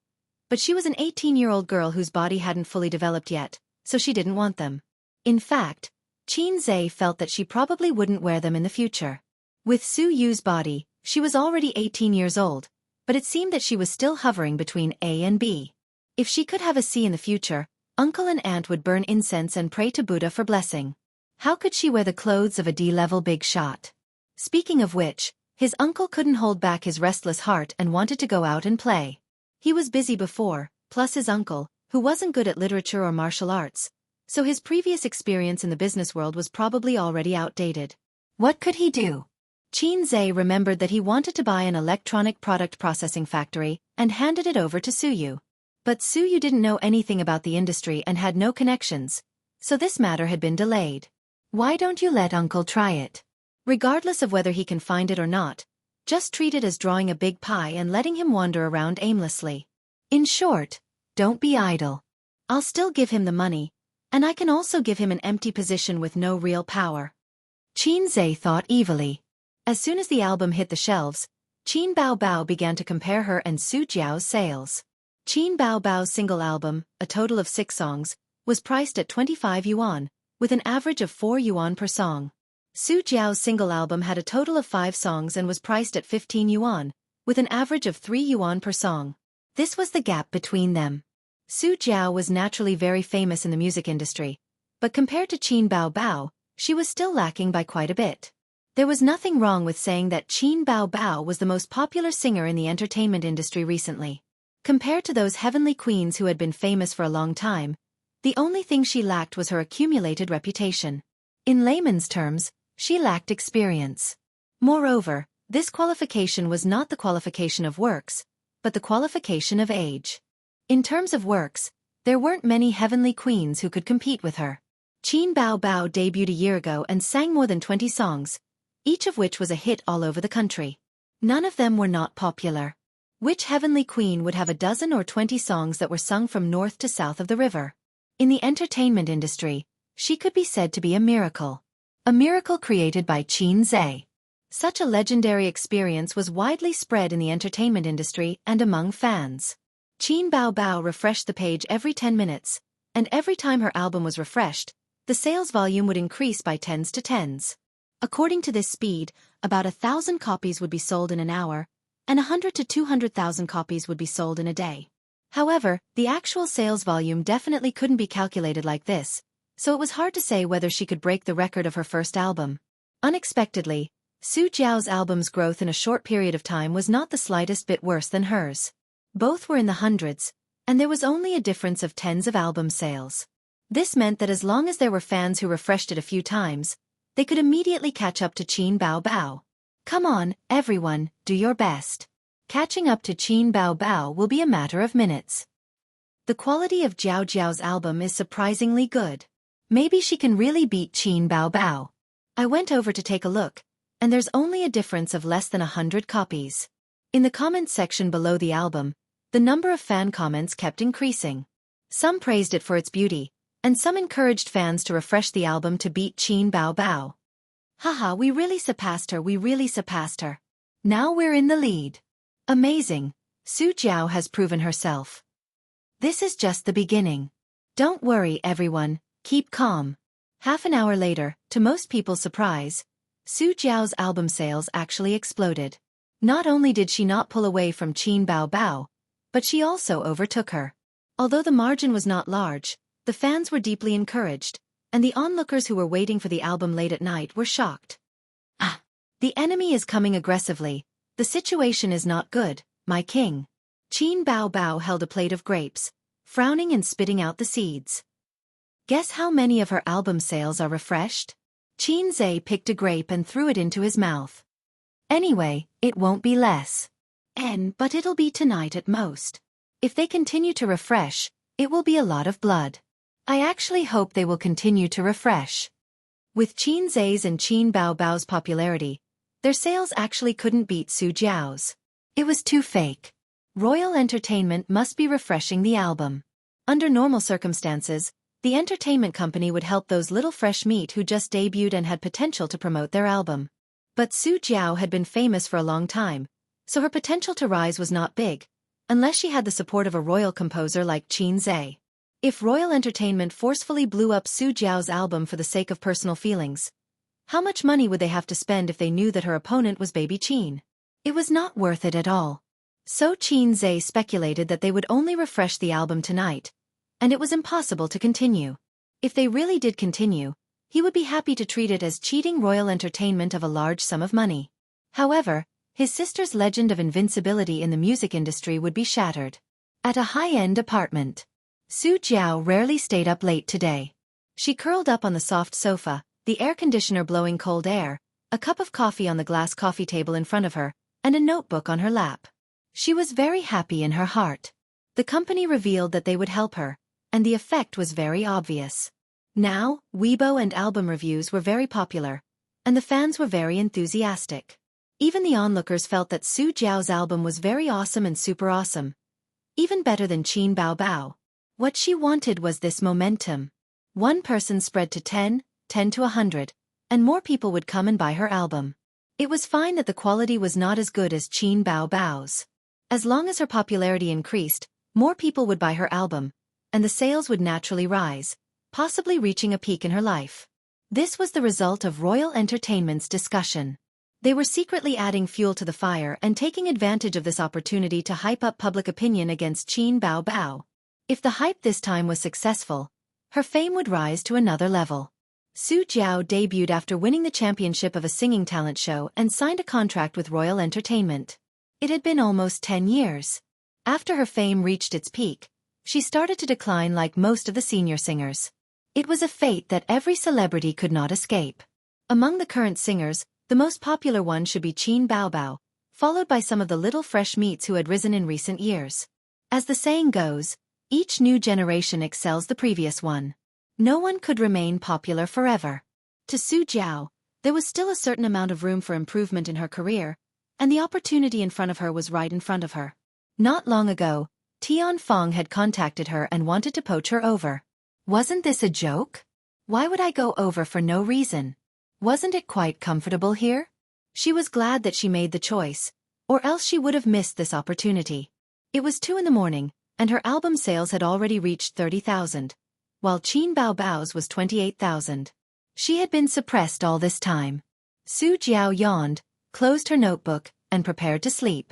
but she was an 18-year-old girl whose body hadn't fully developed yet, so she didn't want them. In fact, Xianxia felt that she probably wouldn't wear them in the future. With Su Yu's body, she was already 18 years old, but it seemed that she was still hovering between A and B. If she could have a C in the future, uncle and aunt would burn incense and pray to Buddha for blessing. How could she wear the clothes of a D-level big shot? Speaking of which, his uncle couldn't hold back his restless heart and wanted to go out and play. He was busy before, plus his uncle, who wasn't good at literature or martial arts, so his previous experience in the business world was probably already outdated. What could he do? Xianxia remembered that he wanted to buy an electronic product processing factory and handed it over to Su Yu. But Su Yu didn't know anything about the industry and had no connections, so this matter had been delayed. Why don't you let uncle try it? Regardless of whether he can find it or not, just treat it as drawing a big pie and letting him wander around aimlessly. In short, don't be idle. I'll still give him the money, and I can also give him an empty position with no real power. Xianxia thought evilly. As soon as the album hit the shelves, Qin Bao Bao began to compare her and Su Jiao's sales. Qin Bao Bao's single album, a total of 6 songs, was priced at 25 yuan, with an average of 4 yuan per song. Su Jiao's single album had a total of 5 songs and was priced at 15 yuan, with an average of 3 yuan per song. This was the gap between them. Su Jiao was naturally very famous in the music industry, but compared to Qin Bao Bao, she was still lacking by quite a bit. There was nothing wrong with saying that Qin Bao Bao was the most popular singer in the entertainment industry recently. Compared to those heavenly queens who had been famous for a long time, the only thing she lacked was her accumulated reputation. In layman's terms, she lacked experience. Moreover, this qualification was not the qualification of works, but the qualification of age. In terms of works, there weren't many heavenly queens who could compete with her. Qin Bao Bao debuted a year ago and sang more than 20 songs, each of which was a hit all over the country. None of them were not popular. Which heavenly queen would have a dozen or 20 songs that were sung from north to south of the river? In the entertainment industry, she could be said to be a miracle. A miracle created by Xianxia. Such a legendary experience was widely spread in the entertainment industry and among fans. Qin Bao Bao refreshed the page every 10 minutes, and every time her album was refreshed, the sales volume would increase by tens to tens. According to this speed, about 1,000 copies would be sold in an hour, and 100 to 200,000 copies would be sold in a day. However, the actual sales volume definitely couldn't be calculated like this, so it was hard to say whether she could break the record of her first album. Unexpectedly, Su Jiao's album's growth in a short period of time was not the slightest bit worse than hers. Both were in the hundreds, and there was only a difference of tens of album sales. This meant that as long as there were fans who refreshed it a few times, they could immediately catch up to Qin Bao Bao. Come on, everyone, do your best. Catching up to Qin Bao Bao will be a matter of minutes. The quality of Jiao Jiao's album is surprisingly good. Maybe she can really beat Qin Bao Bao. I went over to take a look, and there's only a difference of less than 100 copies. In the comments section below the album, the number of fan comments kept increasing. Some praised it for its beauty, and some encouraged fans to refresh the album to beat Qin Bao Bao. Haha, we really surpassed her. Now we're in the lead. Amazing, Su Jiao has proven herself. This is just the beginning. Don't worry, everyone, keep calm. Half an hour later, to most people's surprise, Su Jiao's album sales actually exploded. Not only did she not pull away from Qin Bao Bao, but she also overtook her. Although the margin was not large, the fans were deeply encouraged, and the onlookers who were waiting for the album late at night were shocked. Ah! The enemy is coming aggressively. The situation is not good, my king. Qin Bao Bao held a plate of grapes, frowning and spitting out the seeds. Guess how many of her album sales are refreshed? Xianxia picked a grape and threw it into his mouth. Anyway, it won't be less. But it'll be tonight at most. If they continue to refresh, it will be a lot of blood. I actually hope they will continue to refresh. With Xianxia's and Qin Bao Bao's popularity, their sales actually couldn't beat Su Jiao's. It was too fake. Royal Entertainment must be refreshing the album. Under normal circumstances, the entertainment company would help those little fresh meat who just debuted and had potential to promote their album. But Su Jiao had been famous for a long time, so her potential to rise was not big, unless she had the support of a royal composer like Xianxia. If Royal Entertainment forcefully blew up Su Jiao's album for the sake of personal feelings, how much money would they have to spend if they knew that her opponent was baby Qin? It was not worth it at all. So Xianxia speculated that they would only refresh the album tonight, and it was impossible to continue. If they really did continue, he would be happy to treat it as cheating Royal Entertainment of a large sum of money. However, his sister's legend of invincibility in the music industry would be shattered. At a high-end apartment, Su Jiao rarely stayed up late today. She curled up on the soft sofa, the air conditioner blowing cold air, a cup of coffee on the glass coffee table in front of her, and a notebook on her lap. She was very happy in her heart. The company revealed that they would help her, and the effect was very obvious. Now, Weibo and album reviews were very popular, and the fans were very enthusiastic. Even the onlookers felt that Su Jiao's album was very awesome and super awesome. Even better than Qin Bao Bao. What she wanted was this momentum. One person spread to 10 to 100, and more people would come and buy her album. It was fine that the quality was not as good as Qin Bao Bao's. As long as her popularity increased, more people would buy her album, and the sales would naturally rise, possibly reaching a peak in her life. This was the result of Royal Entertainment's discussion. They were secretly adding fuel to the fire and taking advantage of this opportunity to hype up public opinion against Qin Bao Bao. If the hype this time was successful, her fame would rise to another level. Su Jiao debuted after winning the championship of a singing talent show and signed a contract with Royal Entertainment. It had been almost 10 years. After her fame reached its peak, she started to decline like most of the senior singers. It was a fate that every celebrity could not escape. Among the current singers, the most popular one should be Qin Bao Bao, followed by some of the little fresh meats who had risen in recent years. As the saying goes, each new generation excels the previous one. No one could remain popular forever. To Su Jiao, there was still a certain amount of room for improvement in her career, and the opportunity in front of her was right in front of her. Not long ago, Tian Feng had contacted her and wanted to poach her over. Wasn't this a joke? Why would I go over for no reason? Wasn't it quite comfortable here? She was glad that she made the choice, or else she would have missed this opportunity. It was 2 a.m, and her album sales had already reached 30,000, while Qin Bao Bao's was 28,000. She had been suppressed all this time. Su Jiao yawned, closed her notebook, and prepared to sleep.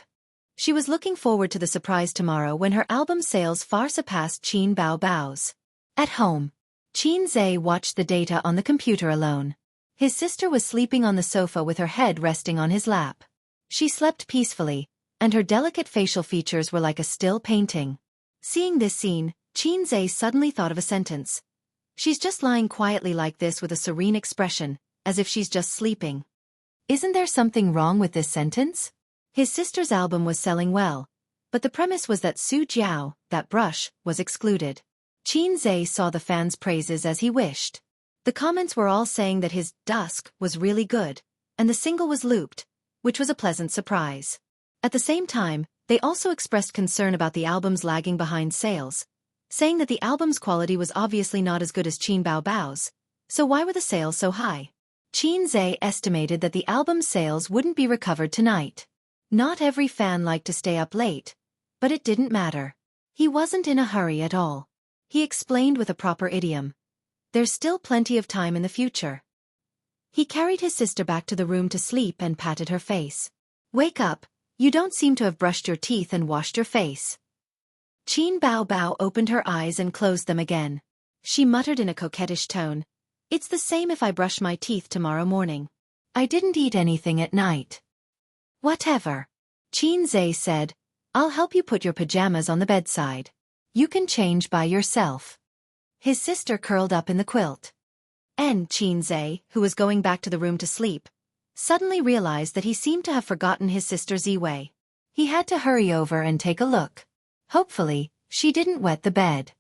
She was looking forward to the surprise tomorrow when her album sales far surpassed Qin Bao Bao's. At home, Xianxia watched the data on the computer alone. His sister was sleeping on the sofa with her head resting on his lap. She slept peacefully, and her delicate facial features were like a still painting. Seeing this scene, Xianxia suddenly thought of a sentence. She's just lying quietly like this with a serene expression, as if she's just sleeping. Isn't there something wrong with this sentence? His sister's album was selling well, but the premise was that Su Jiao, that brush, was excluded. Xianxia saw the fans' praises as he wished. The comments were all saying that his dusk was really good, and the single was looped, which was a pleasant surprise. At the same time, they also expressed concern about the album's lagging behind sales, saying that the album's quality was obviously not as good as Qin Bao Bao's, so why were the sales so high? Xianxia estimated that the album's sales wouldn't be recovered tonight. Not every fan liked to stay up late, but it didn't matter. He wasn't in a hurry at all. He explained with a proper idiom. There's still plenty of time in the future. He carried his sister back to the room to sleep and patted her face. Wake up, you don't seem to have brushed your teeth and washed your face. Qin Bao Bao opened her eyes and closed them again. She muttered in a coquettish tone, it's the same if I brush my teeth tomorrow morning. I didn't eat anything at night. Whatever. Xianxia said, I'll help you put your pajamas on the bedside. You can change by yourself. His sister curled up in the quilt. And Xianxia, who was going back to the room to sleep, suddenly realized that he seemed to have forgotten his sister's Ziwei. He had to hurry over and take a look. Hopefully, she didn't wet the bed.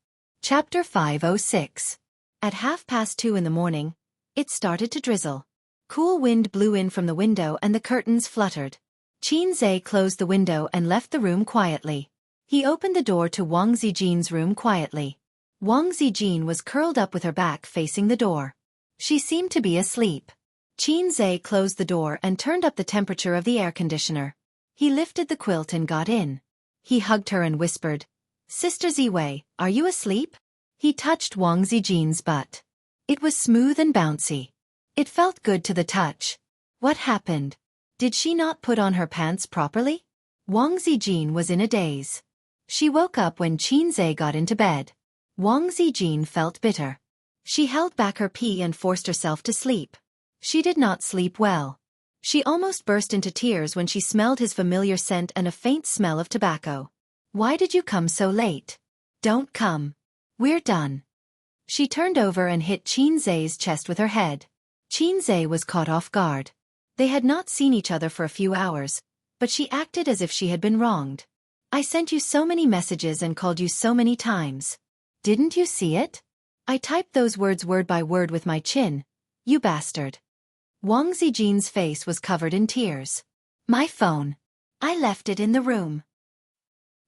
Chapter 506. At 2:30 in the morning, it started to drizzle. Cool wind blew in from the window and the curtains fluttered. Xianxia closed the window and left the room quietly. He opened the door to Wang Zijin's room quietly. Wang Zijin was curled up with her back facing the door. She seemed to be asleep. Xianxia closed the door and turned up the temperature of the air conditioner. He lifted the quilt and got in. He hugged her and whispered, Sister Ziwei, are you asleep? He touched Wang Zijin's butt. It was smooth and bouncy. It felt good to the touch. What happened? Did she not put on her pants properly? Wang Zijin was in a daze. She woke up when Xianxia got into bed. Wang Zijin felt bitter. She held back her pee and forced herself to sleep. She did not sleep well. She almost burst into tears when she smelled his familiar scent and a faint smell of tobacco. Why did you come so late? Don't come. We're done. She turned over and hit Xianxia's chest with her head. Xianxia was caught off guard. They had not seen each other for a few hours, but she acted as if she had been wronged. I sent you so many messages and called you so many times. Didn't you see it? I typed those words word by word with my chin. You bastard. Wang Zijin's face was covered in tears. My phone. I left it in the room.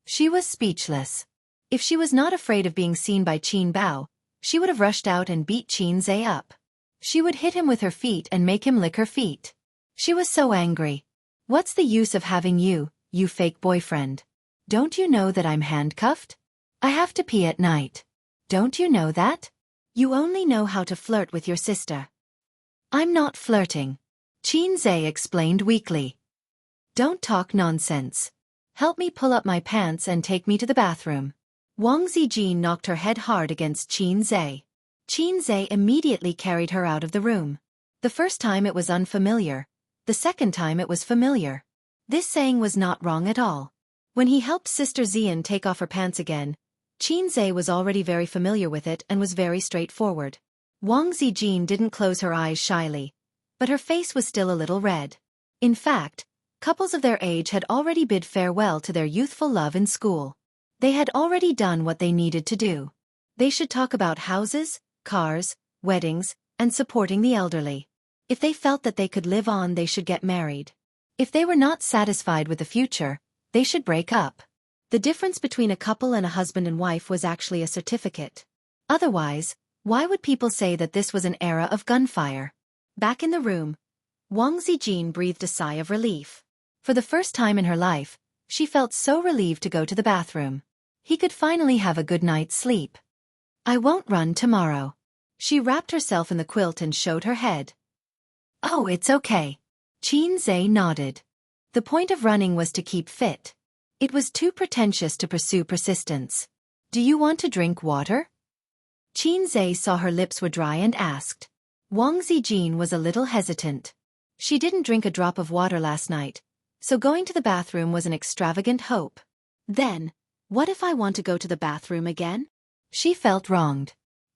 She was speechless. If she was not afraid of being seen by Qin Bao, she would have rushed out and beat Xianxia up. She would hit him with her feet and make him lick her feet. She was so angry. What's the use of having you fake boyfriend? Don't you know that I'm handcuffed? I have to pee at night. Don't you know that? You only know how to flirt with your sister. I'm not flirting. Xianxia explained weakly. Don't talk nonsense. Help me pull up my pants and take me to the bathroom. Wang Zijin knocked her head hard against Xianxia. Xianxia immediately carried her out of the room. The first time it was unfamiliar. The second time it was familiar. This saying was not wrong at all. When he helped Sister Xian take off her pants again, Xianxia was already very familiar with it and was very straightforward. Wang Zijin didn't close her eyes shyly, but her face was still a little red. In fact, couples of their age had already bid farewell to their youthful love in school. They had already done what they needed to do. They should talk about houses, cars, weddings, and supporting the elderly. If they felt that they could live on, they should get married. If they were not satisfied with the future, they should break up. The difference between a couple and a husband and wife was actually a certificate. Otherwise, why would people say that this was an era of gunfire? Back in the room, Wang Zijin breathed a sigh of relief. For the first time in her life, she felt so relieved to go to the bathroom. He could finally have a good night's sleep. I won't run tomorrow. She wrapped herself in the quilt and showed her head. Oh, it's okay. Xianxia nodded. The point of running was to keep fit. It was too pretentious to pursue persistence. Do you want to drink water? Xianxia saw her lips were dry and asked. Wang Zijin was a little hesitant. She didn't drink a drop of water last night, so going to the bathroom was an extravagant hope. Then, what if I want to go to the bathroom again? She felt wronged.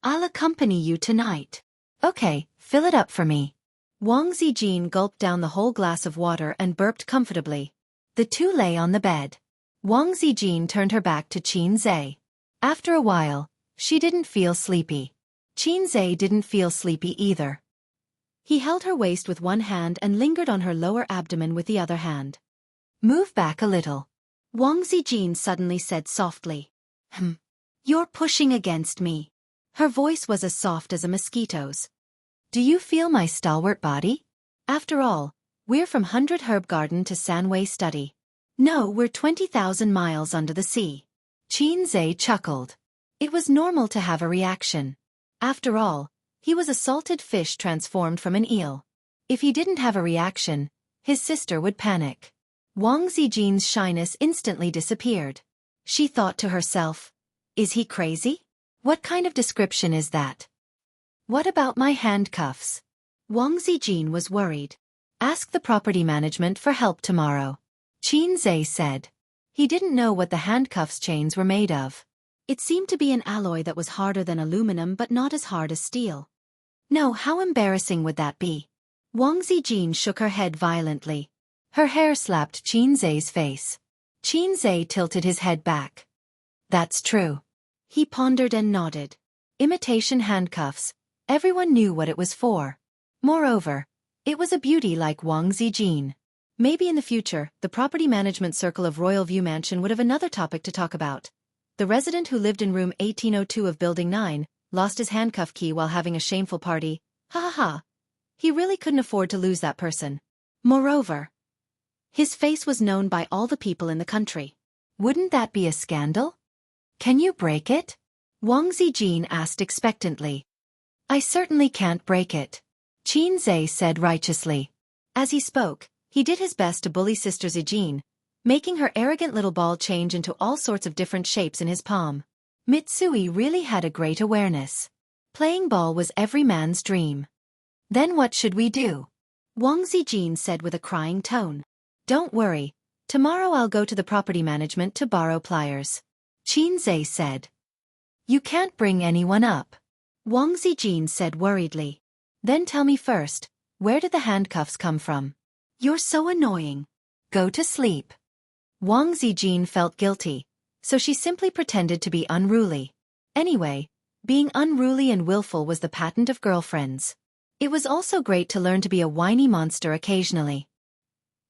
I'll accompany you tonight. Okay, fill it up for me. Wang Zijin gulped down the whole glass of water and burped comfortably. The two lay on the bed. Wang Zijin turned her back to Xianxia. After a while, she didn't feel sleepy. Xianxia didn't feel sleepy either. He held her waist with one hand and lingered on her lower abdomen with the other hand. Move back a little. Wang Zijin suddenly said softly. You're pushing against me. Her voice was as soft as a mosquito's. Do you feel my stalwart body? After all, we're from 100 Herb Garden to Sanwei Study. No, we're 20,000 miles under the sea. Xianxia chuckled. It was normal to have a reaction. After all, he was a salted fish transformed from an eel. If he didn't have a reaction, his sister would panic. Wang Zijin's shyness instantly disappeared. She thought to herself, is he crazy? What kind of description is that? What about my handcuffs? Wang Zijin was worried. Ask the property management for help tomorrow. Xianxia said. He didn't know what the handcuffs chains were made of. It seemed to be an alloy that was harder than aluminum but not as hard as steel. No, how embarrassing would that be? Wang Zijin shook her head violently. Her hair slapped Xianxia's face. Xianxia tilted his head back. That's true. He pondered and nodded. Imitation handcuffs. Everyone knew what it was for. Moreover, it was a beauty like Wang Zijin. Maybe in the future, the property management circle of Royal View Mansion would have another topic to talk about. The resident who lived in room 1802 of Building 9 lost his handcuff key while having a shameful party. Ha ha ha. He really couldn't afford to lose that person. Moreover, his face was known by all the people in the country. Wouldn't that be a scandal? Can you break it? Wang Zijin asked expectantly. I certainly can't break it. Xianxia said righteously. As he spoke, he did his best to bully Sister Zijin, making her arrogant little ball change into all sorts of different shapes in his palm. Mitsui really had a great awareness. Playing ball was every man's dream. Then what should we do? Wang Zijin said with a crying tone. Don't worry, tomorrow I'll go to the property management to borrow pliers. Xianxia said. You can't bring anyone up. Wang Zijin said worriedly. Then tell me first, where did the handcuffs come from? You're so annoying. Go to sleep. Wang Zijin felt guilty, so she simply pretended to be unruly. Anyway, being unruly and willful was the patent of girlfriends. It was also great to learn to be a whiny monster occasionally.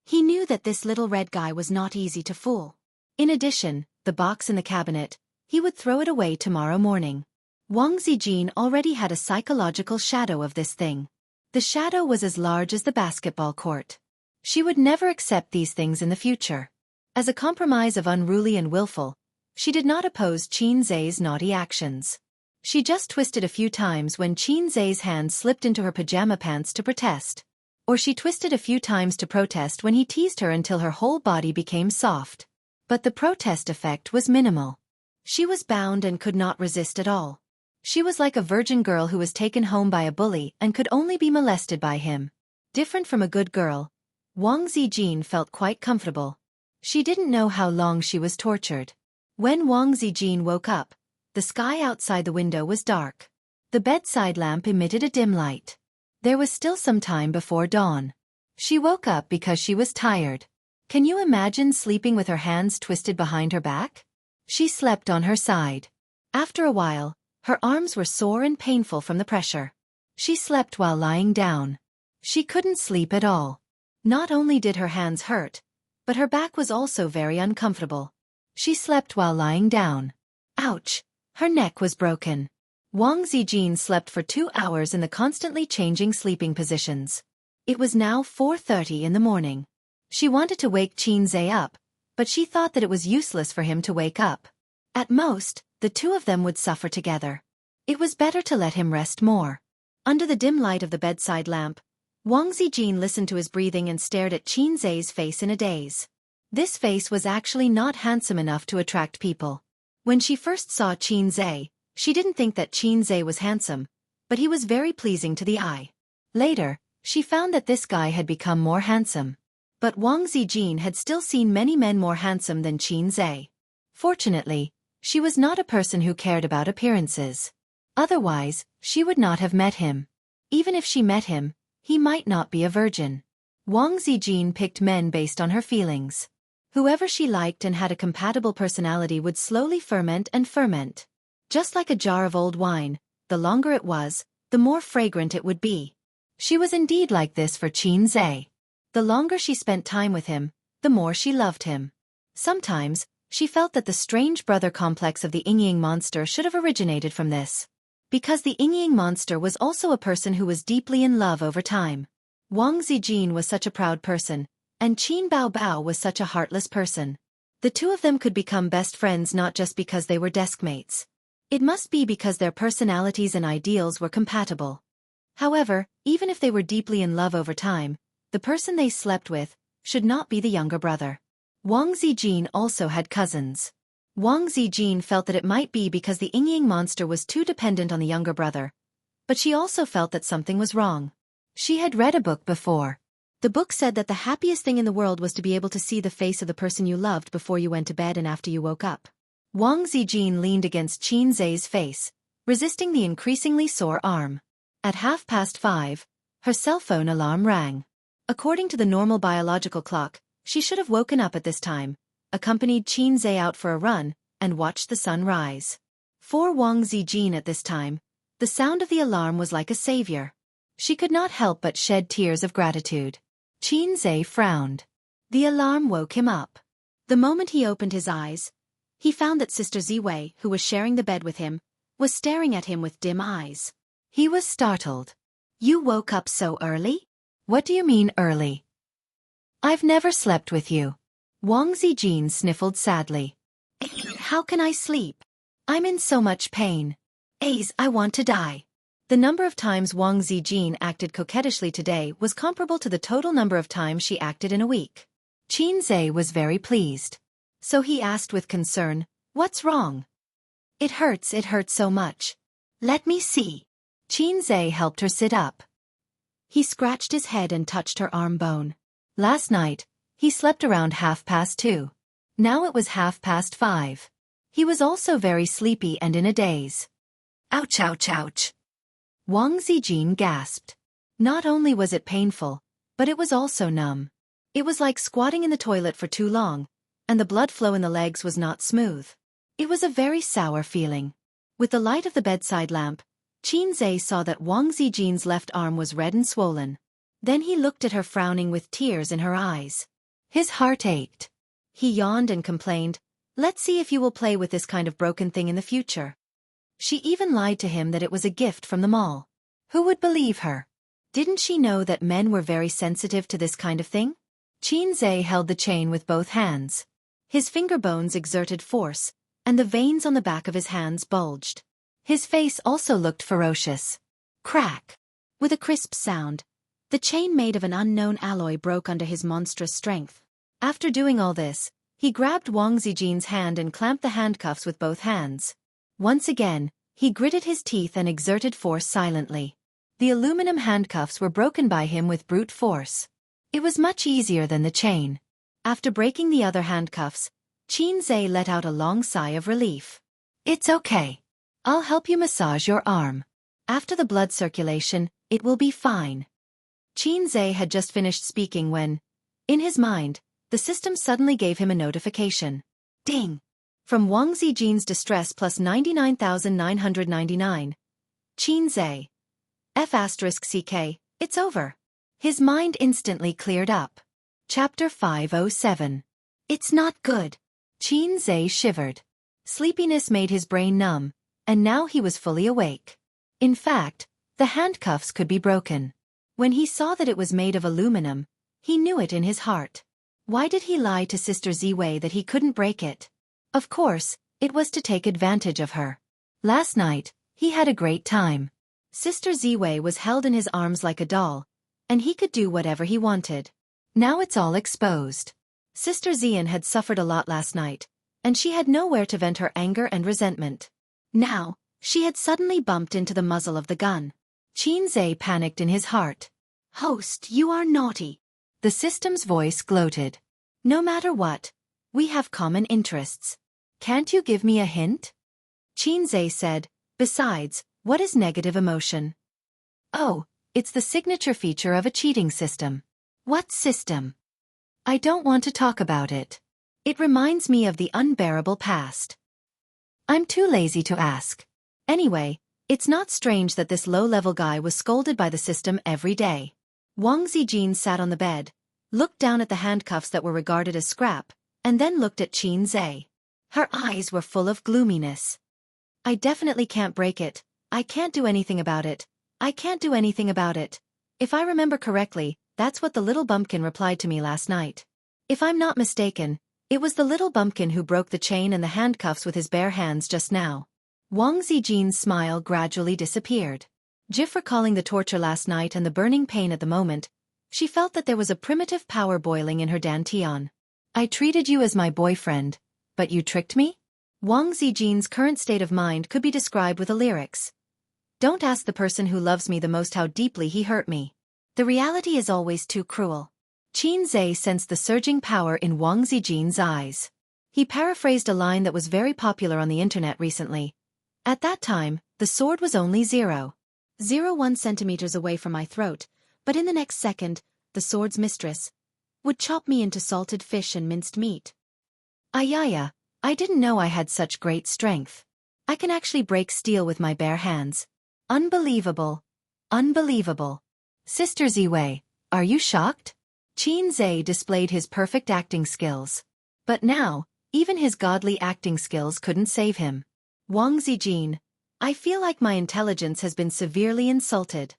He knew that this little red guy was not easy to fool. In addition, the box in the cabinet, he would throw it away tomorrow morning. Wang Zijin already had a psychological shadow of this thing. The shadow was as large as the basketball court. She would never accept these things in the future. As a compromise of unruly and willful, she did not oppose Xianxia's naughty actions. She just twisted a few times when Xianxia's hand slipped into her pajama pants to protest. Or she twisted a few times to protest when he teased her until her whole body became soft. But the protest effect was minimal. She was bound and could not resist at all. She was like a virgin girl who was taken home by a bully and could only be molested by him. Different from a good girl, Wang Zijin felt quite comfortable. She didn't know how long she was tortured. When Wang Zijin woke up, the sky outside the window was dark. The bedside lamp emitted a dim light. There was still some time before dawn. She woke up because she was tired. Can you imagine sleeping with her hands twisted behind her back? She slept on her side. After a while, her arms were sore and painful from the pressure. She slept while lying down. She couldn't sleep at all. Not only did her hands hurt, but her back was also very uncomfortable. She slept while lying down. Ouch! Her neck was broken. Wang Zijin slept for 2 hours in the constantly changing sleeping positions. It was now 4:30 in the morning. She wanted to wake Xianxia up, but she thought that it was useless for him to wake up. At most, the two of them would suffer together. It was better to let him rest more. Under the dim light of the bedside lamp, Wang Zijin listened to his breathing and stared at Xianxia's face in a daze. This face was actually not handsome enough to attract people. When she first saw Xianxia, she didn't think that Xianxia was handsome, but he was very pleasing to the eye. Later, she found that this guy had become more handsome. But Wang Zijin had still seen many men more handsome than Xianxia. Fortunately, she was not a person who cared about appearances. Otherwise, she would not have met him. Even if she met him, he might not be a virgin. Wang Zijin picked men based on her feelings. Whoever she liked and had a compatible personality would slowly ferment and ferment. Just like a jar of old wine, the longer it was, the more fragrant it would be. She was indeed like this for Xianxia. The longer she spent time with him, the more she loved him. Sometimes, she felt that the strange brother complex of the Yingying monster should have originated from this. Because the Yingying monster was also a person who was deeply in love over time. Wang Zijin was such a proud person, and Qin Baobao was such a heartless person. The two of them could become best friends not just because they were deskmates. It must be because their personalities and ideals were compatible. However, even if they were deeply in love over time, the person they slept with should not be the younger brother. Wang Zijin also had cousins. Wang Zijin felt that it might be because the Yingying monster was too dependent on the younger brother, but she also felt that something was wrong. She had read a book before. The book said that the happiest thing in the world was to be able to see the face of the person you loved before you went to bed and after you woke up. Wang Zijin leaned against Xianxia's face, resisting the increasingly sore arm. At 5:30, her cell phone alarm rang. According to the normal biological clock, she should have woken up at this time, accompanied Xianxia out for a run, and watched the sun rise. For Wang Zijin at this time, the sound of the alarm was like a savior. She could not help but shed tears of gratitude. Xianxia frowned. The alarm woke him up. The moment he opened his eyes, he found that Sister Ziwei, who was sharing the bed with him, was staring at him with dim eyes. He was startled. "You woke up so early?" "What do you mean early? I've never slept with you." Wang Zijin sniffled sadly. "How can I sleep? I'm in so much pain. I want to die." The number of times Wang Zijin acted coquettishly today was comparable to the total number of times she acted in a week. Xianxia was very pleased. So he asked with concern, "What's wrong?" It hurts so much." "Let me see." Xianxia helped her sit up. He scratched his head and touched her arm bone. Last night, he slept around 2:30. Now it was 5:30. He was also very sleepy and in a daze. "Ouch, ouch, ouch." Wang Zijin gasped. Not only was it painful, but it was also numb. It was like squatting in the toilet for too long, and the blood flow in the legs was not smooth. It was a very sour feeling. With the light of the bedside lamp, Xianxia saw that Wang Zijin's left arm was red and swollen. Then he looked at her frowning with tears in her eyes. His heart ached. He yawned and complained, "Let's see if you will play with this kind of broken thing in the future." She even lied to him that it was a gift from the mall. Who would believe her? Didn't she know that men were very sensitive to this kind of thing? Xianxia held the chain with both hands. His finger bones exerted force, and the veins on the back of his hands bulged. His face also looked ferocious. Crack! With a crisp sound, the chain made of an unknown alloy broke under his monstrous strength. After doing all this, he grabbed Wang Zijin's hand and clamped the handcuffs with both hands. Once again, he gritted his teeth and exerted force silently. The aluminum handcuffs were broken by him with brute force. It was much easier than the chain. After breaking the other handcuffs, Xianxia let out a long sigh of relief. "It's okay. I'll help you massage your arm. After the blood circulation, it will be fine." Xianxia had just finished speaking when, in his mind, the system suddenly gave him a notification. Ding! From Wang Zijin's distress plus 99,999. Xianxia. F***CK, it's over. His mind instantly cleared up. Chapter 507. It's not good. Xianxia shivered. Sleepiness made his brain numb, and now he was fully awake. In fact, the handcuffs could be broken. When he saw that it was made of aluminum, he knew it in his heart. Why did he lie to Sister Ziwei that he couldn't break it? Of course, it was to take advantage of her. Last night, he had a great time. Sister Ziwei was held in his arms like a doll, and he could do whatever he wanted. Now it's all exposed. Sister Xian had suffered a lot last night, and she had nowhere to vent her anger and resentment. Now, she had suddenly bumped into the muzzle of the gun. Xianxia panicked in his heart. "Host, you are naughty." The system's voice gloated. "No matter what, we have common interests. Can't you give me a hint?" Xianxia said, "Besides, What is negative emotion? Oh, it's the signature feature of a cheating system. What system? I don't want to talk about it. It reminds me of the unbearable past. I'm too lazy to ask. Anyway, it's not strange that this low-level guy was scolded by the system every day. Wang Zijin sat on the bed, looked down at the handcuffs that were regarded as scrap, and then looked at Qin Zhe. Her eyes were full of gloominess. I definitely can't break it. I can't do anything about it. I can't do anything about it. If I remember correctly, that's what the little bumpkin replied to me last night. If I'm not mistaken, it was the little bumpkin who broke the chain and the handcuffs with his bare hands just now. Wang Zijin's smile gradually disappeared. Jif recalling the torture last night and the burning pain at the moment, she felt that there was a primitive power boiling in her dantian. I treated you as my boyfriend, but you tricked me? Wang Zijin's current state of mind could be described with the lyrics. Don't ask the person who loves me the most how deeply he hurt me. The reality is always too cruel. Qin Zhe sensed the surging power in Wang Zijin's eyes. He paraphrased a line that was very popular on the internet recently. At that time, the sword was only 0.01 centimeters away from my throat, but in the next second, the sword's mistress would chop me into salted fish and minced meat. Ayaya, I didn't know I had such great strength. I can actually break steel with my bare hands. Unbelievable. Unbelievable. Sister Ziwei, are you shocked? Qin Zhe displayed his perfect acting skills. But now, even his godly acting skills couldn't save him. Wang Zijin, I feel like my intelligence has been severely insulted.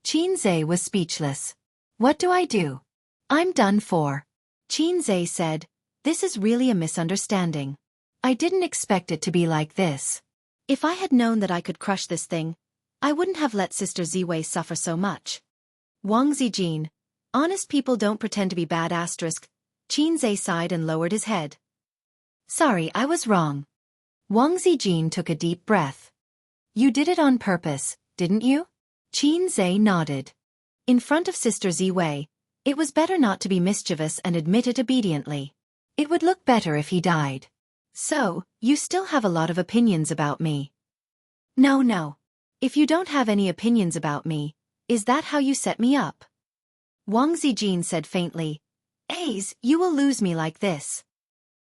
Qin Zhe was speechless. What do I do? I'm done for. Qin Zhe said, this is really a misunderstanding. I didn't expect it to be like this. If I had known that I could crush this thing, I wouldn't have let Sister Ziwei suffer so much. Wang Zijin, honest people don't pretend to be bad asterisk. Qin Zhe sighed and lowered his head. Sorry, I was wrong. Wang Zijin took a deep breath. You did it on purpose, didn't you? Qin Zhe nodded. In front of Sister Ziwei, it was better not to be mischievous and admit it obediently. It would look better if he died. So, you still have a lot of opinions about me. No. If you don't have any opinions about me, is that how you set me up? Wang Zijin said faintly, Aze, you will lose me like this.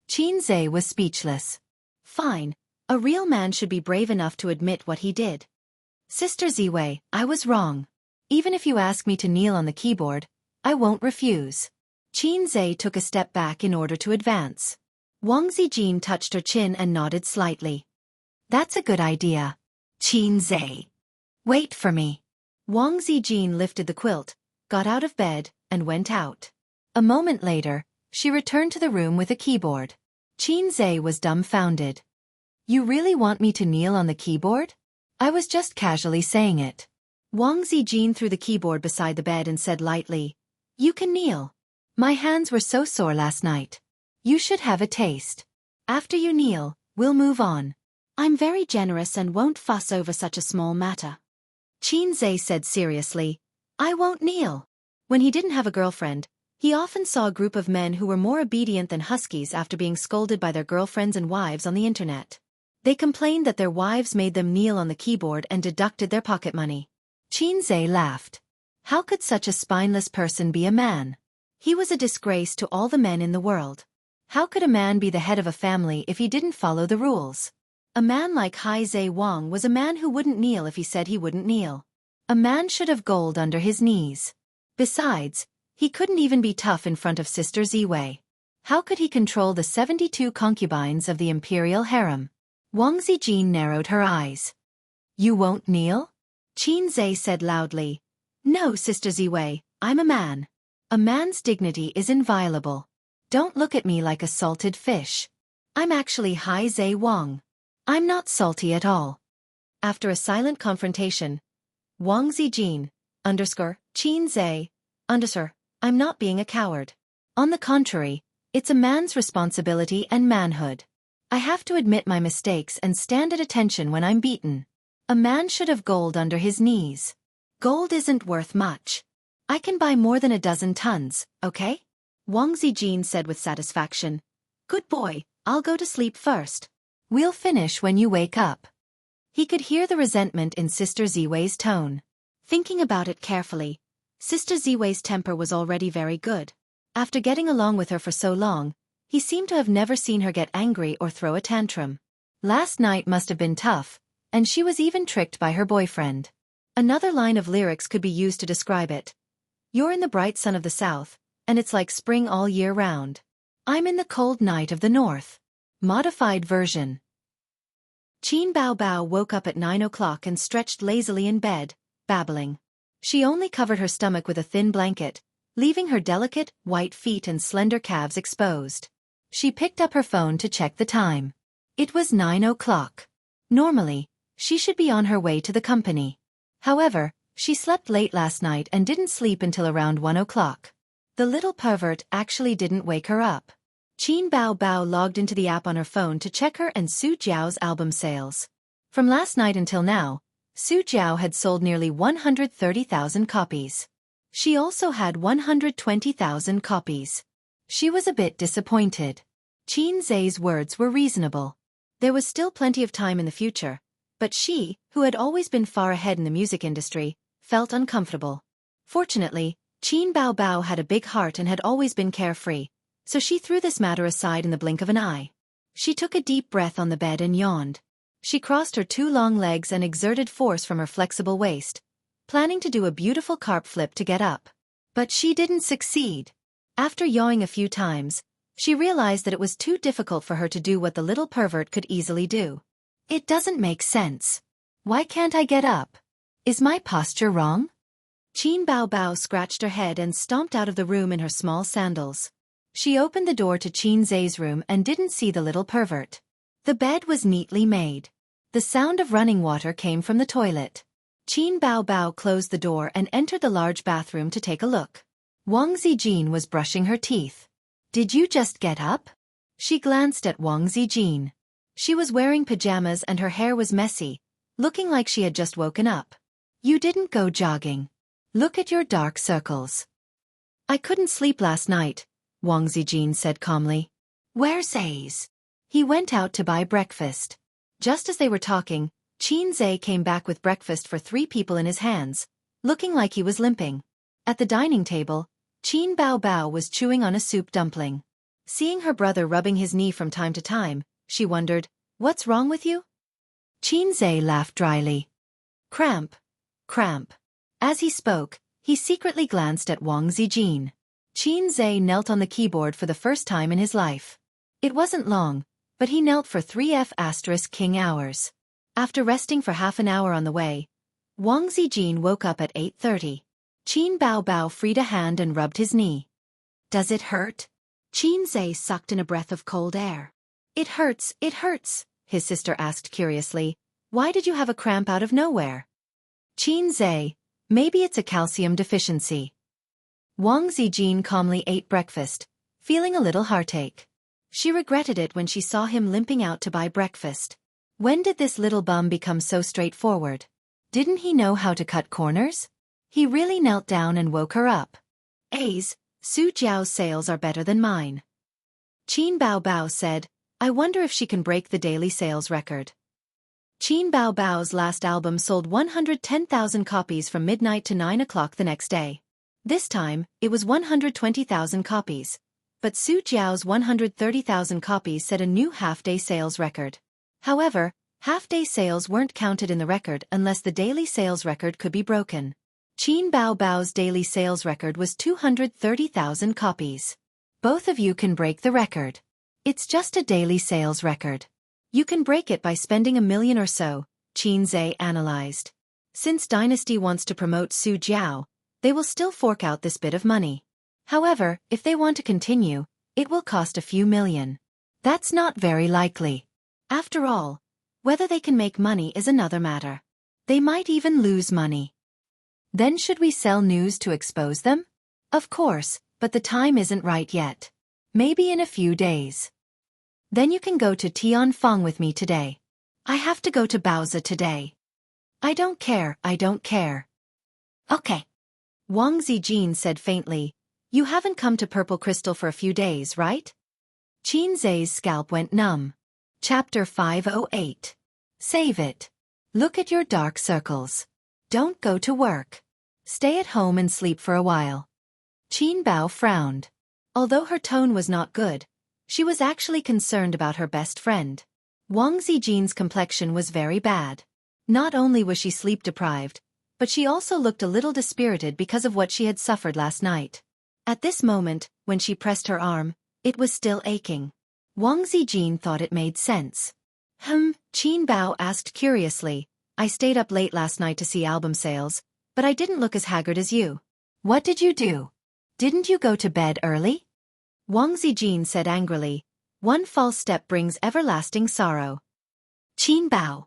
Qin Zhe was speechless. Fine, a real man should be brave enough to admit what he did. Sister Ziwei, I was wrong. Even if you ask me to kneel on the keyboard, I won't refuse. Qin Zhe took a step back in order to advance. Wang Zijin touched her chin and nodded slightly. That's a good idea. Qin Zhe. Wait for me. Wang Zijin lifted the quilt, got out of bed, and went out. A moment later, she returned to the room with a keyboard. Qin Zhe was dumbfounded. You really want me to kneel on the keyboard? I was just casually saying it. Wang Zijin threw the keyboard beside the bed and said lightly, You can kneel. My hands were so sore last night. You should have a taste. After you kneel, we'll move on. I'm very generous and won't fuss over such a small matter. Qin Zhe said seriously, I won't kneel. When he didn't have a girlfriend, he often saw a group of men who were more obedient than huskies after being scolded by their girlfriends and wives on the internet. They complained that their wives made them kneel on the keyboard and deducted their pocket money. Qin Zhe laughed. How could such a spineless person be a man? He was a disgrace to all the men in the world. How could a man be the head of a family if he didn't follow the rules? A man like Hai Zhe Wang was a man who wouldn't kneel if he said he wouldn't kneel. A man should have gold under his knees. Besides, he couldn't even be tough in front of Sister Ziwei. How could he control the 72 concubines of the imperial harem? Wang Zijin narrowed her eyes. You won't kneel? Qin Zhe said loudly. No, Sister Ziwei, I'm a man. A man's dignity is inviolable. Don't look at me like a salted fish. I'm actually Hai Zhe Wang. I'm not salty at all. After a silent confrontation, Wang Zijin, Qin Zhe, I'm not being a coward. On the contrary, it's a man's responsibility and manhood. I have to admit my mistakes and stand at attention when I'm beaten. A man should have gold under his knees. Gold isn't worth much. I can buy more than 12 tons, okay? Wang Zijin said with satisfaction. Good boy, I'll go to sleep first. We'll finish when you wake up. He could hear the resentment in Sister Ziwei's tone. Thinking about it carefully, Sister Ziwei's temper was already very good. After getting along with her for so long, he seemed to have never seen her get angry or throw a tantrum. Last night must have been tough, and she was even tricked by her boyfriend. Another line of lyrics could be used to describe it. You're in the bright sun of the south, and it's like spring all year round. I'm in the cold night of the north. Modified version. Qin Bao Bao woke up at 9 o'clock and stretched lazily in bed, babbling. She only covered her stomach with a thin blanket, leaving her delicate, white feet and slender calves exposed. She picked up her phone to check the time. It was 9 o'clock. Normally, she should be on her way to the company. However, she slept late last night and didn't sleep until around 1 o'clock. The little pervert actually didn't wake her up. Qin Bao Bao logged into the app on her phone to check her and Su Jiao's album sales. From last night until now, Su Jiao had sold nearly 130,000 copies. She also had 120,000 copies. She was a bit disappointed. Qin Zai's words were reasonable. There was still plenty of time in the future, but she, who had always been far ahead in the music industry, felt uncomfortable. Fortunately, Qin Bao Bao had a big heart and had always been carefree, so she threw this matter aside in the blink of an eye. She took a deep breath on the bed and yawned. She crossed her two long legs and exerted force from her flexible waist, planning to do a beautiful carp flip to get up. But she didn't succeed. After yawing a few times, she realized that it was too difficult for her to do what the little pervert could easily do. It doesn't make sense. Why can't I get up? Is my posture wrong? Qin Bao Bao scratched her head and stomped out of the room in her small sandals. She opened the door to Qin Zai's room and didn't see the little pervert. The bed was neatly made. The sound of running water came from the toilet. Qin Bao Bao closed the door and entered the large bathroom to take a look. Wang Zijin was brushing her teeth. Did you just get up? She glanced at Wang Zijin. She was wearing pajamas and her hair was messy, looking like she had just woken up. You didn't go jogging. Look at your dark circles. I couldn't sleep last night, Wang Zijin said calmly. Where's Zai's? He went out to buy breakfast. Just as they were talking, Qin Zai came back with breakfast for 3 people in his hands, looking like he was limping. At the dining table, Qin Bao Bao was chewing on a soup dumpling. Seeing her brother rubbing his knee from time to time, she wondered, what's wrong with you? Qin Zai laughed dryly. Cramp. Cramp. As he spoke, he secretly glanced at Wang Zijin. Qin Zai knelt on the keyboard for the first time in his life. It wasn't long, but he knelt for 3F*King hours. After resting for half an hour on the way, Wang Zijin woke up at 8:30. Qin Bao Bao freed a hand and rubbed his knee. Does it hurt? Qin Zai sucked in a breath of cold air. It hurts, his sister asked curiously. Why did you have a cramp out of nowhere? Qin Zai, maybe it's a calcium deficiency. Wang Zijin calmly ate breakfast, feeling a little heartache. She regretted it when she saw him limping out to buy breakfast. When did this little bum become so straightforward? Didn't he know how to cut corners? He really knelt down and woke her up. Su Jiao's sales are better than mine. Qin Bao Bao said, I wonder if she can break the daily sales record. Qin Bao Bao's last album sold 110,000 copies from midnight to 9 o'clock the next day. This time, it was 120,000 copies. But Su Jiao's 130,000 copies set a new half-day sales record. However, half-day sales weren't counted in the record unless the daily sales record could be broken. Qin Bao Bao's daily sales record was 230,000 copies. Both of you can break the record. It's just a daily sales record. You can break it by spending 1 million or so, Qin Zai analyzed. Since Dynasty wants to promote Su Jiao, they will still fork out this bit of money. However, if they want to continue, it will cost a few million. That's not very likely. After all, whether they can make money is another matter. They might even lose money. Then should we sell news to expose them? Of course, but the time isn't right yet. Maybe in a few days. Then you can go to Tianfeng with me today. I have to go to Baozi today. I don't care. Okay. Wang Zijin said faintly, you haven't come to Purple Crystal for a few days, right? Qin Zai's scalp went numb. Chapter 508. Save it. Look at your dark circles. Don't go to work. Stay at home and sleep for a while. Qin Bao frowned. Although her tone was not good, she was actually concerned about her best friend. Wang Zijin's complexion was very bad. Not only was she sleep-deprived, but she also looked a little dispirited because of what she had suffered last night. At this moment, when she pressed her arm, it was still aching. Wang Zijin thought it made sense. Qin Bao asked curiously, I stayed up late last night to see album sales, but I didn't look as haggard as you. What did you do? Didn't you go to bed early? Wang Zijin said angrily, one false step brings everlasting sorrow. Qin Bao.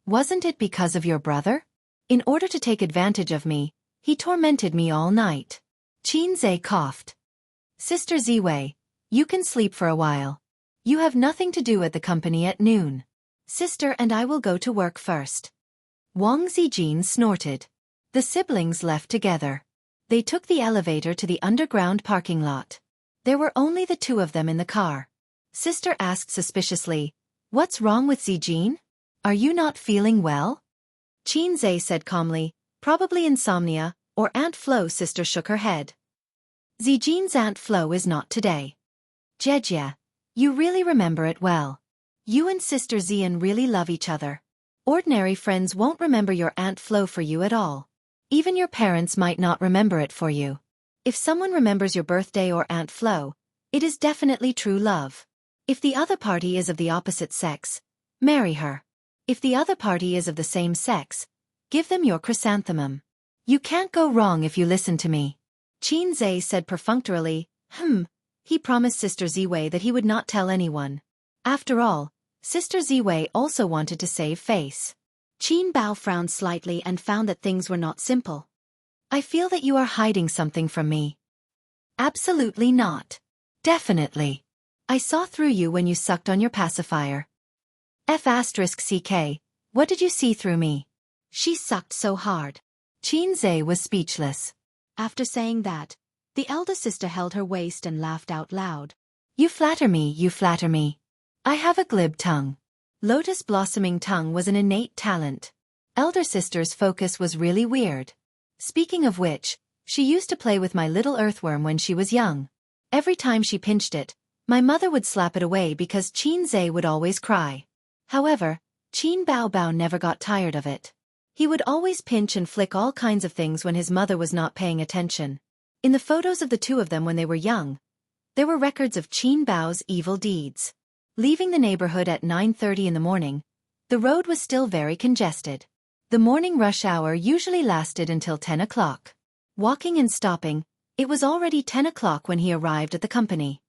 Wasn't it because of your brother? In order to take advantage of me, he tormented me all night. Qin Zhe coughed. Sister Ziwei, you can sleep for a while. You have nothing to do at the company at noon. Sister and I will go to work first. Wang Zijin snorted. The siblings left together. They took the elevator to the underground parking lot. There were only the two of them in the car. Sister asked suspiciously, What's wrong with Zijin? Are you not feeling well? Qin Zhe said calmly, Probably insomnia, or Aunt Flo. Sister shook her head. Zijin's Aunt Flo is not today. Jejia, you really remember it well. You and Sister Xian really love each other. Ordinary friends won't remember your Aunt Flo for you at all. Even your parents might not remember it for you. If someone remembers your birthday or Aunt Flo, it is definitely true love. If the other party is of the opposite sex, marry her. If the other party is of the same sex, give them your chrysanthemum. You can't go wrong if you listen to me. Qin Zhe said perfunctorily, He promised Sister Ziwei that he would not tell anyone. After all, Sister Ziwei also wanted to save face. Qin Bao frowned slightly and found that things were not simple. I feel that you are hiding something from me. Absolutely not. Definitely. I saw through you when you sucked on your pacifier. F***ck, what did you see through me? She sucked so hard. Qin Zhe was speechless. After saying that, the elder sister held her waist and laughed out loud. You flatter me, you flatter me. I have a glib tongue. Lotus blossoming tongue was an innate talent. Elder sister's focus was really weird. Speaking of which, she used to play with my little earthworm when she was young. Every time she pinched it, my mother would slap it away because Qin Zhe would always cry. However, Qin Bao Bao never got tired of it. He would always pinch and flick all kinds of things when his mother was not paying attention. In the photos of the two of them when they were young, there were records of Qin Bao's evil deeds. Leaving the neighborhood at 9:30 in the morning, the road was still very congested. The morning rush hour usually lasted until 10 o'clock. Walking and stopping, it was already 10 o'clock when he arrived at the company.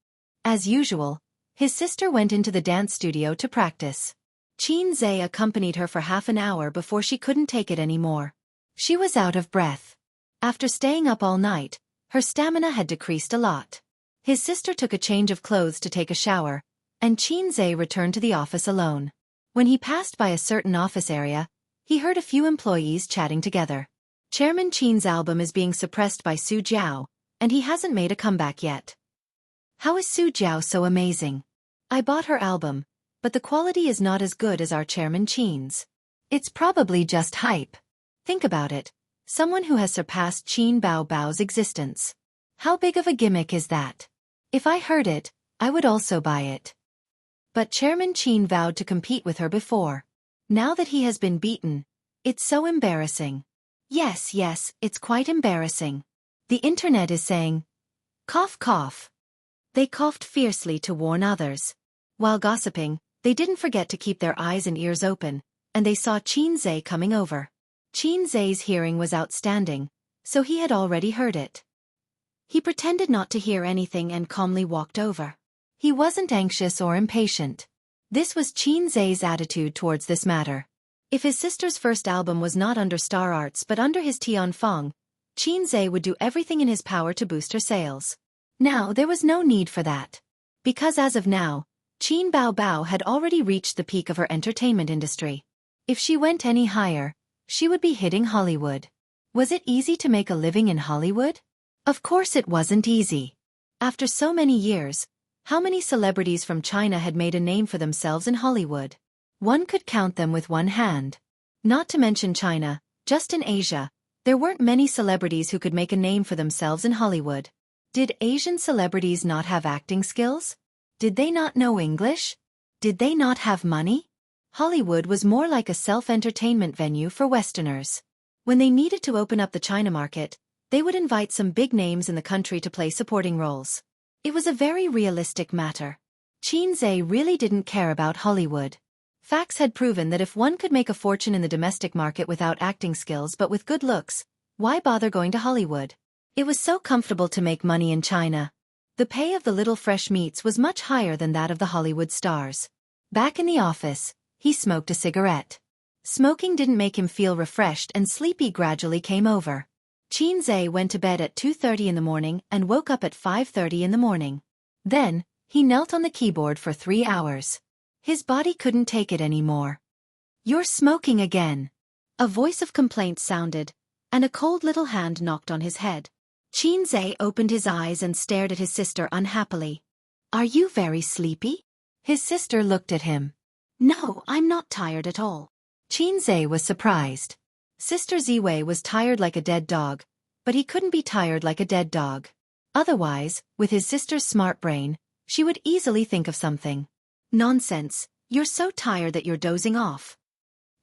As usual, his sister went into the dance studio to practice. Qin Zhe accompanied her for half an hour before she couldn't take it anymore. She was out of breath. After staying up all night, her stamina had decreased a lot. His sister took a change of clothes to take a shower, and Qin Zhe returned to the office alone. When he passed by a certain office area, he heard a few employees chatting together. Chairman Qin's album is being suppressed by Su Jiao, and he hasn't made a comeback yet. How is Su Jiao so amazing? I bought her album, but the quality is not as good as our Chairman Qin's. It's probably just hype. Think about it. Someone who has surpassed Qin Bao Bao's existence. How big of a gimmick is that? If I heard it, I would also buy it. But Chairman Qin vowed to compete with her before. Now that he has been beaten, it's so embarrassing. Yes, it's quite embarrassing. The internet is saying, cough cough. They coughed fiercely to warn others. While gossiping, they didn't forget to keep their eyes and ears open, and they saw Qin Zhe coming over. Qin Zhe's hearing was outstanding, so he had already heard it. He pretended not to hear anything and calmly walked over. He wasn't anxious or impatient. This was Qin Zhe's attitude towards this matter. If his sister's first album was not under Star Arts but under his Tianfeng, Qin Zhe would do everything in his power to boost her sales. Now there was no need for that. Because as of now, Qin Bao Bao had already reached the peak of her entertainment industry. If she went any higher, she would be hitting Hollywood. Was it easy to make a living in Hollywood? Of course it wasn't easy. After so many years, how many celebrities from China had made a name for themselves in Hollywood? One could count them with one hand. Not to mention China, just in Asia, there weren't many celebrities who could make a name for themselves in Hollywood. Did Asian celebrities not have acting skills? Did they not know English? Did they not have money? Hollywood was more like a self-entertainment venue for Westerners. When they needed to open up the China market, they would invite some big names in the country to play supporting roles. It was a very realistic matter. Xianxia really didn't care about Hollywood. Facts had proven that if one could make a fortune in the domestic market without acting skills but with good looks, why bother going to Hollywood? It was so comfortable to make money in China. The pay of the little fresh meats was much higher than that of the Hollywood stars. Back in the office, he smoked a cigarette. Smoking didn't make him feel refreshed and sleepy gradually came over. Xianxia went to bed at 2:30 in the morning and woke up at 5:30 in the morning. Then, he knelt on the keyboard for 3 hours. His body couldn't take it anymore. "You're smoking again." A voice of complaint sounded, and a cold little hand knocked on his head. Xianxia opened his eyes and stared at his sister unhappily. "Are you very sleepy?" His sister looked at him. "No, I'm not tired at all." Xianxia was surprised. Sister Ziwei was tired like a dead dog, but he couldn't be tired like a dead dog. Otherwise, with his sister's smart brain, she would easily think of something. "Nonsense, you're so tired that you're dozing off.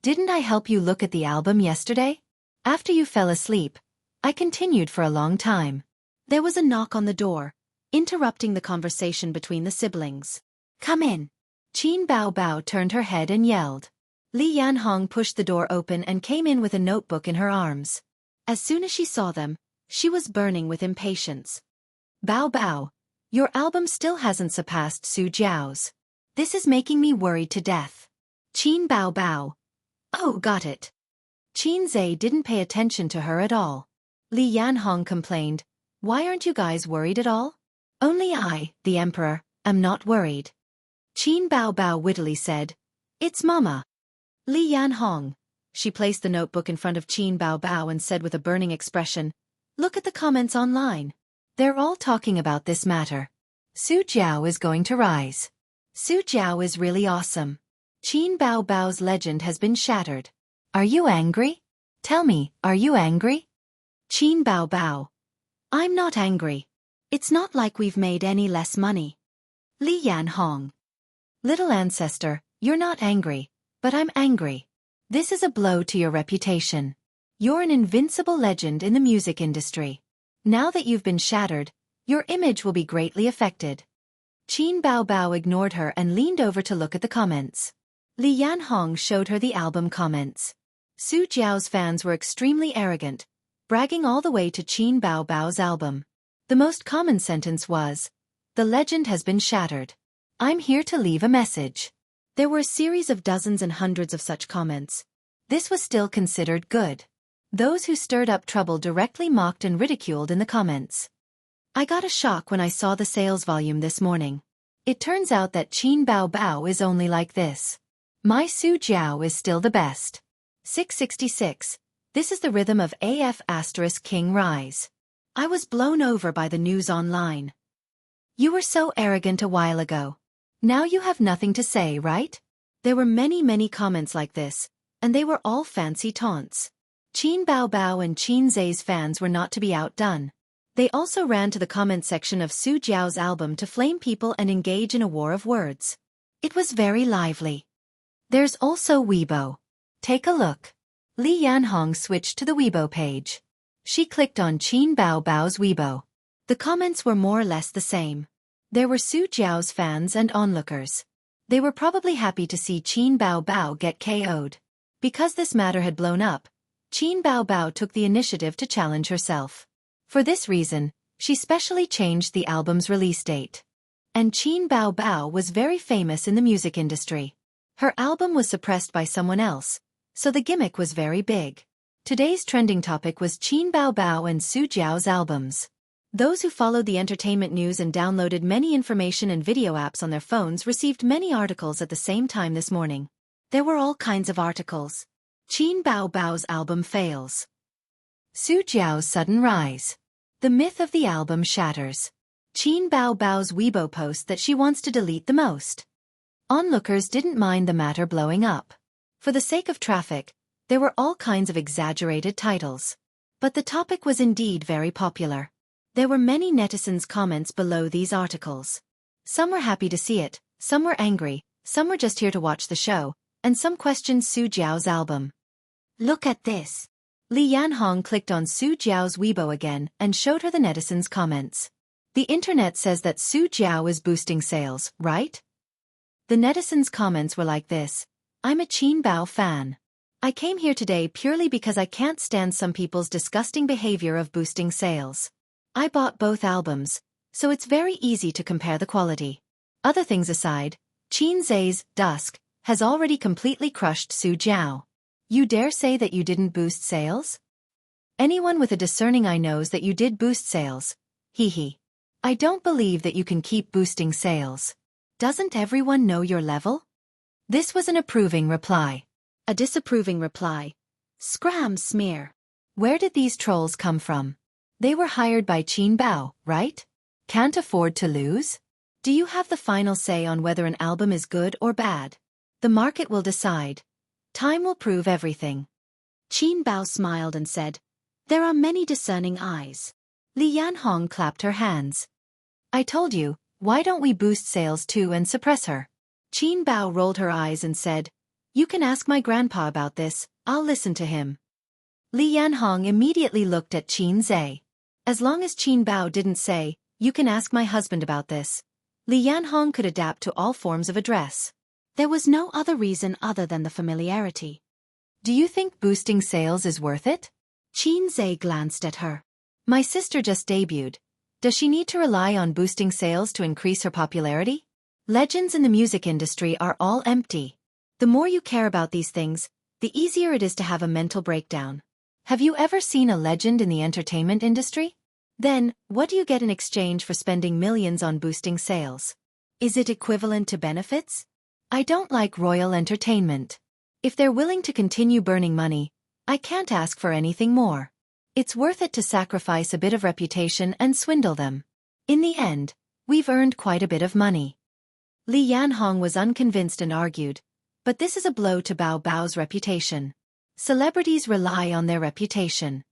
Didn't I help you look at the album yesterday? After you fell asleep, I continued for a long time." There was a knock on the door, interrupting the conversation between the siblings. "Come in." Qin Bao Bao turned her head and yelled. Li Yanhong pushed the door open and came in with a notebook in her arms. As soon as she saw them, she was burning with impatience. "Bao Bao, your album still hasn't surpassed Su Jiao's. This is making me worried to death." Qin Bao Bao. "Oh, got it." Xianxia didn't pay attention to her at all. Li Yanhong complained, "Why aren't you guys worried at all?" "Only I, the emperor, am not worried." Qin Bao Bao wittily said, "It's Mama." Li Yanhong. She placed the notebook in front of Qin Bao Bao and said with a burning expression, "Look at the comments online. They're all talking about this matter. Su Jiao is going to rise. Su Jiao is really awesome. Qin Bao Bao's legend has been shattered. Are you angry? Tell me, are you angry?" Qin Bao Bao. "I'm not angry. It's not like we've made any less money." Li Yanhong. "Little ancestor, you're not angry, but I'm angry. This is a blow to your reputation. You're an invincible legend in the music industry. Now that you've been shattered, your image will be greatly affected." Qin Bao Bao ignored her and leaned over to look at the comments. Li Yanhong showed her the album comments. Su Jiao's fans were extremely arrogant, bragging all the way to Qin Bao Bao's album. The most common sentence was, "The legend has been shattered. I'm here to leave a message." There were a series of dozens and hundreds of such comments. This was still considered good. Those who stirred up trouble directly mocked and ridiculed in the comments. "I got a shock when I saw the sales volume this morning. It turns out that Qin Bao Bao is only like this. My Su Jiao is still the best." 666. This is the rhythm of AF** King Rise. I was blown over by the news online. You were so arrogant a while ago. Now you have nothing to say, right? There were many comments like this, and they were all fancy taunts. Qin Bao Bao and Xianxia's fans were not to be outdone. They also ran to the comment section of Su Jiao's album to flame people and engage in a war of words. It was very lively. There's also Weibo. Take a look. Li Yanhong switched to the Weibo page. She clicked on Qin Bao Bao's Weibo. The comments were more or less the same. There were Su Jiao's fans and onlookers. They were probably happy to see Qin Bao Bao get KO'd. Because this matter had blown up, Qin Bao Bao took the initiative to challenge herself. For this reason, she specially changed the album's release date. And Qin Bao Bao was very famous in the music industry. Her album was suppressed by someone else, so the gimmick was very big. Today's trending topic was Qin Bao Bao and Su Jiao's albums. Those who followed the entertainment news and downloaded many information and video apps on their phones received many articles at the same time this morning. There were all kinds of articles. Qin Bao Bao's album fails. Su Jiao's sudden rise. The myth of the album shatters. Qin Bao Bao's Weibo post that she wants to delete the most. Onlookers didn't mind the matter blowing up. For the sake of traffic, there were all kinds of exaggerated titles. But the topic was indeed very popular. There were many netizens' comments below these articles. Some were happy to see it, some were angry, some were just here to watch the show, and some questioned Su Jiao's album. Look at this. Li Yanhong clicked on Su Jiao's Weibo again and showed her the netizens' comments. The internet says that Su Jiao is boosting sales, right? The netizens' comments were like this. I'm a Qin Bao fan. I came here today purely because I can't stand some people's disgusting behavior of boosting sales. I bought both albums, so it's very easy to compare the quality. Other things aside, Qin Zai's Dusk has already completely crushed Su Jiao. You dare say that you didn't boost sales? Anyone with a discerning eye knows that you did boost sales. Hee. I don't believe that you can keep boosting sales. Doesn't everyone know your level? This was an approving reply. A disapproving reply. Scram smear. Where did these trolls come from? They were hired by Qin Bao, right? Can't afford to lose? Do you have the final say on whether an album is good or bad? The market will decide. Time will prove everything. Qin Bao smiled and said, There are many discerning eyes. Li Yanhong clapped her hands. I told you, why don't we boost sales too and suppress her? Qin Bao rolled her eyes and said, You can ask my grandpa about this, I'll listen to him. Li Yanhong immediately looked at Qin Zai. As long as Qin Bao didn't say, You can ask my husband about this, Li Yanhong could adapt to all forms of address. There was no other reason other than the familiarity. Do you think boosting sales is worth it? Qin Zai glanced at her. My sister just debuted. Does she need to rely on boosting sales to increase her popularity? Legends in the music industry are all empty. The more you care about these things, the easier it is to have a mental breakdown. Have you ever seen a legend in the entertainment industry? Then, what do you get in exchange for spending millions on boosting sales? Is it equivalent to benefits? I don't like royal entertainment. If they're willing to continue burning money, I can't ask for anything more. It's worth it to sacrifice a bit of reputation and swindle them. In the end, we've earned quite a bit of money. Li Yanhong was unconvinced and argued, but this is a blow to Bao Bao's reputation. Celebrities rely on their reputation.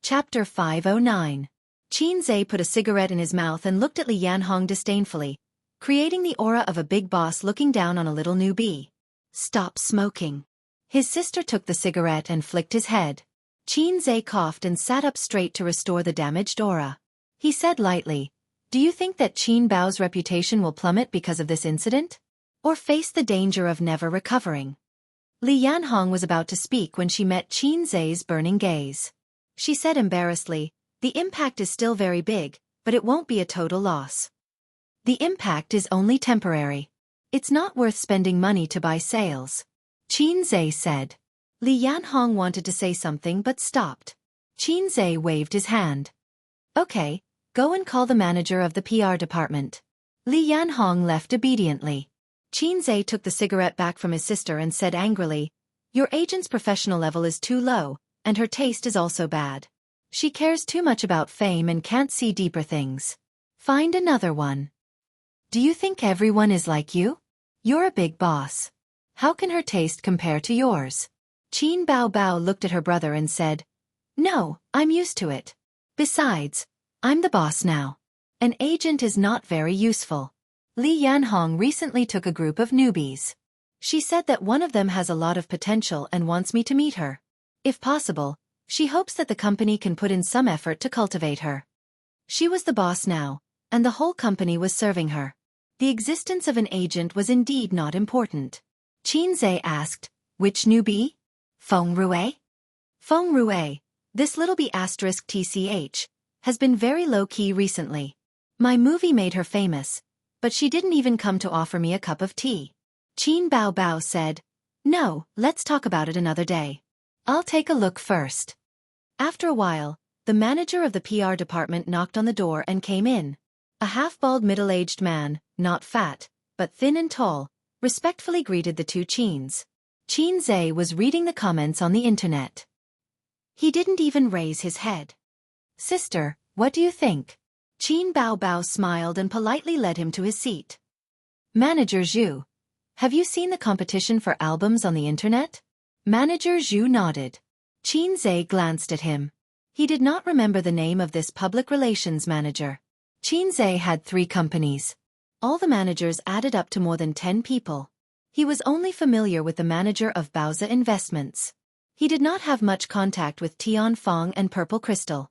Chapter 509. Qin Zai put a cigarette in his mouth and looked at Li Yanhong disdainfully, creating the aura of a big boss looking down on a little newbie. Stop smoking. His sister took the cigarette and flicked his head. Qin Zai coughed and sat up straight to restore the damaged aura. He said lightly, Do you think that Qin Bao's reputation will plummet because of this incident? Or face the danger of never recovering? Li Yanhong was about to speak when she met Qin Zai's burning gaze. She said embarrassedly, The impact is still very big, but it won't be a total loss. The impact is only temporary. It's not worth spending money to buy sales. Qin Zai said. Li Yanhong wanted to say something but stopped. Qin Zai waved his hand. Okay, go and call the manager of the PR department. Li Yanhong left obediently. Qin Zai took the cigarette back from his sister and said angrily, Your agent's professional level is too low, and her taste is also bad. She cares too much about fame and can't see deeper things. Find another one. Do you think everyone is like you? You're a big boss. How can her taste compare to yours? Qin Bao Bao looked at her brother and said, No, I'm used to it. Besides, I'm the boss now. An agent is not very useful. Li Yanhong recently took a group of newbies. She said that one of them has a lot of potential and wants me to meet her. If possible, she hopes that the company can put in some effort to cultivate her. She was the boss now, and the whole company was serving her. The existence of an agent was indeed not important. Qin Zai asked, Which newbie? Feng Rue? Feng Rue, this little bee *tch, has been very low-key recently. My movie made her famous, but she didn't even come to offer me a cup of tea. Qin Bao Bao said, No, let's talk about it another day. I'll take a look first. After a while, the manager of the PR department knocked on the door and came in. A half-bald middle-aged man, not fat, but thin and tall, respectfully greeted the two Qins. Qin Zai was reading the comments on the internet. He didn't even raise his head. Sister, what do you think? Qin Bao Bao smiled and politely led him to his seat. Manager Zhu, Have you seen the competition for albums on the internet? Manager Zhu nodded. Qinzhe glanced at him. He did not remember the name of this public relations manager. Qinzhe had 3 companies. All the managers added up to more than 10 people. He was only familiar with the manager of Baozi Investments. He did not have much contact with Tianfang and Purple Crystal.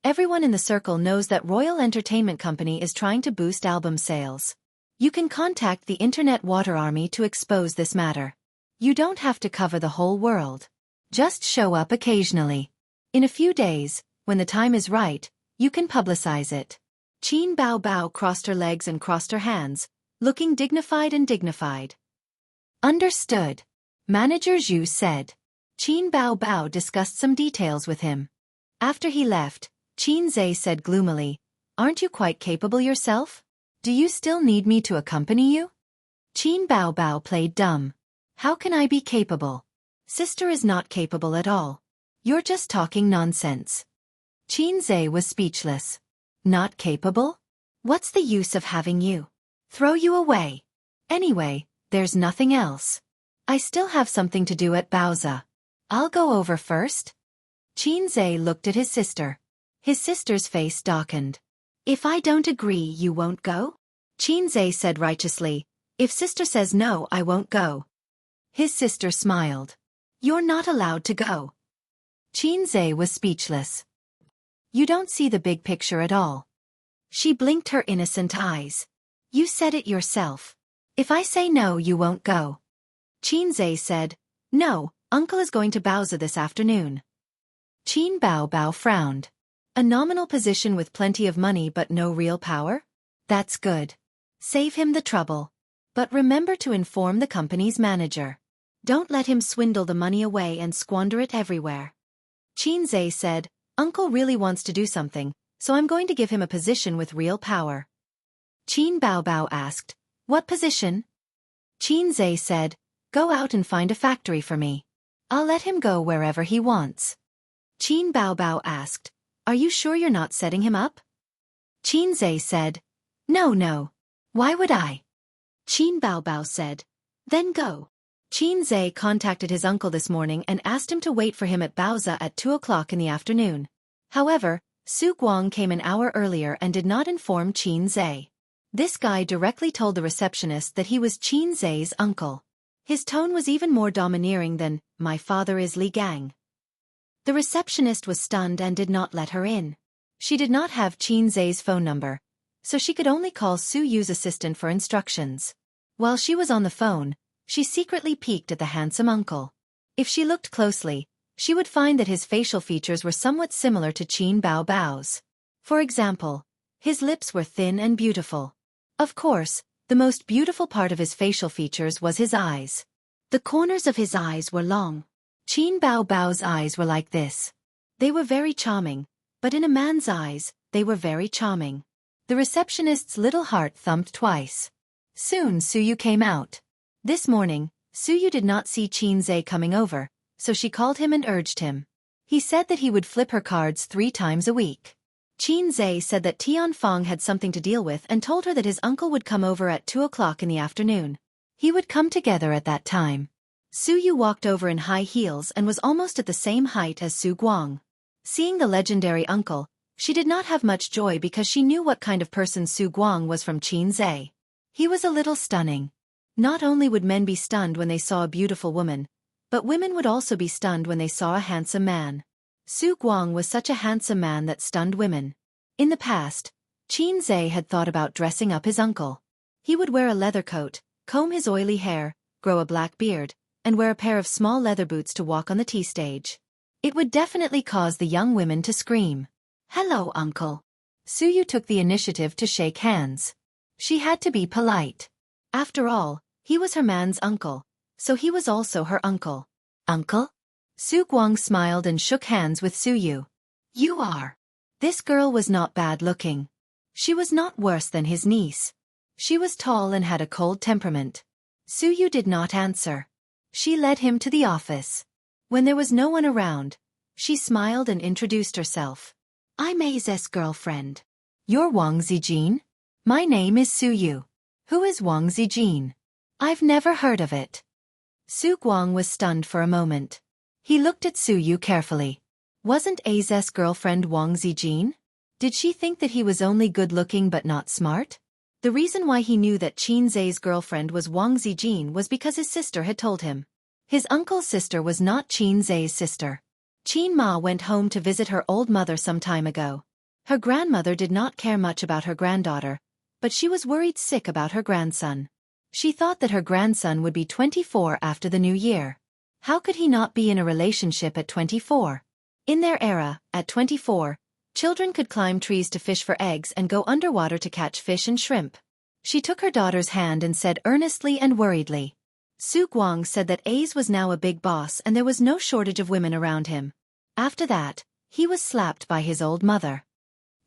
Everyone in the circle knows that Royal Entertainment Company is trying to boost album sales. You can contact the Internet Water Army to expose this matter. You don't have to cover the whole world. Just show up occasionally. In a few days, when the time is right, you can publicize it. Qin Bao crossed her legs and crossed her hands, looking dignified and dignified. Understood. Manager Zhu said. Qin Bao discussed some details with him. After he left, Qinzhe said gloomily, "Aren't you quite capable yourself? Do you still need me to accompany you?" Qin Bao played dumb. How can I be capable? Sister is not capable at all. You're just talking nonsense. Qinzhe was speechless. Not capable? What's the use of having you? Throw you away. Anyway, there's nothing else. I still have something to do at Baozi. I'll go over first. Qinzhe looked at his sister. His sister's face darkened. If I don't agree, you won't go? Qinzhe said righteously. If sister says no, I won't go. His sister smiled. You're not allowed to go. Qinzhe was speechless. You don't see the big picture at all. She blinked her innocent eyes. You said it yourself. If I say no, you won't go. Qinzhe said, No, uncle is going to Baozi this afternoon. Qin Bao frowned. A nominal position with plenty of money but no real power? That's good. Save him the trouble. But remember to inform the company's manager. Don't let him swindle the money away and squander it everywhere. Qinzhe said, Uncle really wants to do something, so I'm going to give him a position with real power. Qin Bao asked, What position? Qinzhe said, Go out and find a factory for me. I'll let him go wherever he wants. Qin Bao asked, Are you sure you're not setting him up? Qinzhe said, No. Why would I? Qin Bao said, Then go. Qinzhe contacted his uncle this morning and asked him to wait for him at Baozi at 2 o'clock in the afternoon. However, Su Guang came an hour earlier and did not inform Qinzhe. This guy directly told the receptionist that he was Qinzhe's uncle. His tone was even more domineering than, My father is Li Gang. The receptionist was stunned and did not let her in. She did not have Qinzhe's phone number, so she could only call Su Yu's assistant for instructions. While she was on the phone, she secretly peeked at the handsome uncle. If she looked closely, she would find that his facial features were somewhat similar to Qin Bao's. For example, his lips were thin and beautiful. Of course, the most beautiful part of his facial features was his eyes. The corners of his eyes were long. Qin Bao's eyes were like this. They were very charming, but in a man's eyes, they were very charming. The receptionist's little heart thumped twice. Soon Su Yu came out. This morning, Su Yu did not see Qinzhe coming over, so she called him and urged him. He said that he would flip her cards 3 times a week. Qinzhe said that Tianfang had something to deal with and told her that his uncle would come over at 2 o'clock in the afternoon. He would come together at that time. Su Yu walked over in high heels and was almost at the same height as Su Guang. Seeing the legendary uncle, she did not have much joy because she knew what kind of person Su Guang was from Qinzhe. He was a little stunning. Not only would men be stunned when they saw a beautiful woman, but women would also be stunned when they saw a handsome man. Su Guang was such a handsome man that stunned women. In the past, Qinzhe had thought about dressing up his uncle. He would wear a leather coat, comb his oily hair, grow a black beard, and wear a pair of small leather boots to walk on the tea stage. It would definitely cause the young women to scream. Hello, uncle. Su Yu took the initiative to shake hands. She had to be polite. After all, he was her man's uncle, so he was also her uncle. Uncle? Su Guang smiled and shook hands with Su Yu. You are. This girl was not bad looking. She was not worse than his niece. She was tall and had a cold temperament. Su Yu did not answer. She led him to the office. When there was no one around, she smiled and introduced herself. I'm A's girlfriend. You're Wang Zijin? My name is Su Yu. Who is Wang Zijin? I've never heard of it. Su Guang was stunned for a moment. He looked at Su Yu carefully. Wasn't A's girlfriend Wang Zijin? Did she think that he was only good-looking but not smart? The reason why he knew that Qin Zai's girlfriend was Wang Zijin was because his sister had told him. His uncle's sister was not Qin Zai's sister. Qin Ma went home to visit her old mother some time ago. Her grandmother did not care much about her granddaughter, but she was worried sick about her grandson. She thought that her grandson would be 24 after the new year. How could he not be in a relationship at 24? In their era, at 24, children could climb trees to fish for eggs and go underwater to catch fish and shrimp. She took her daughter's hand and said earnestly and worriedly. Su Guang said that A's was now a big boss and there was no shortage of women around him. After that, he was slapped by his old mother.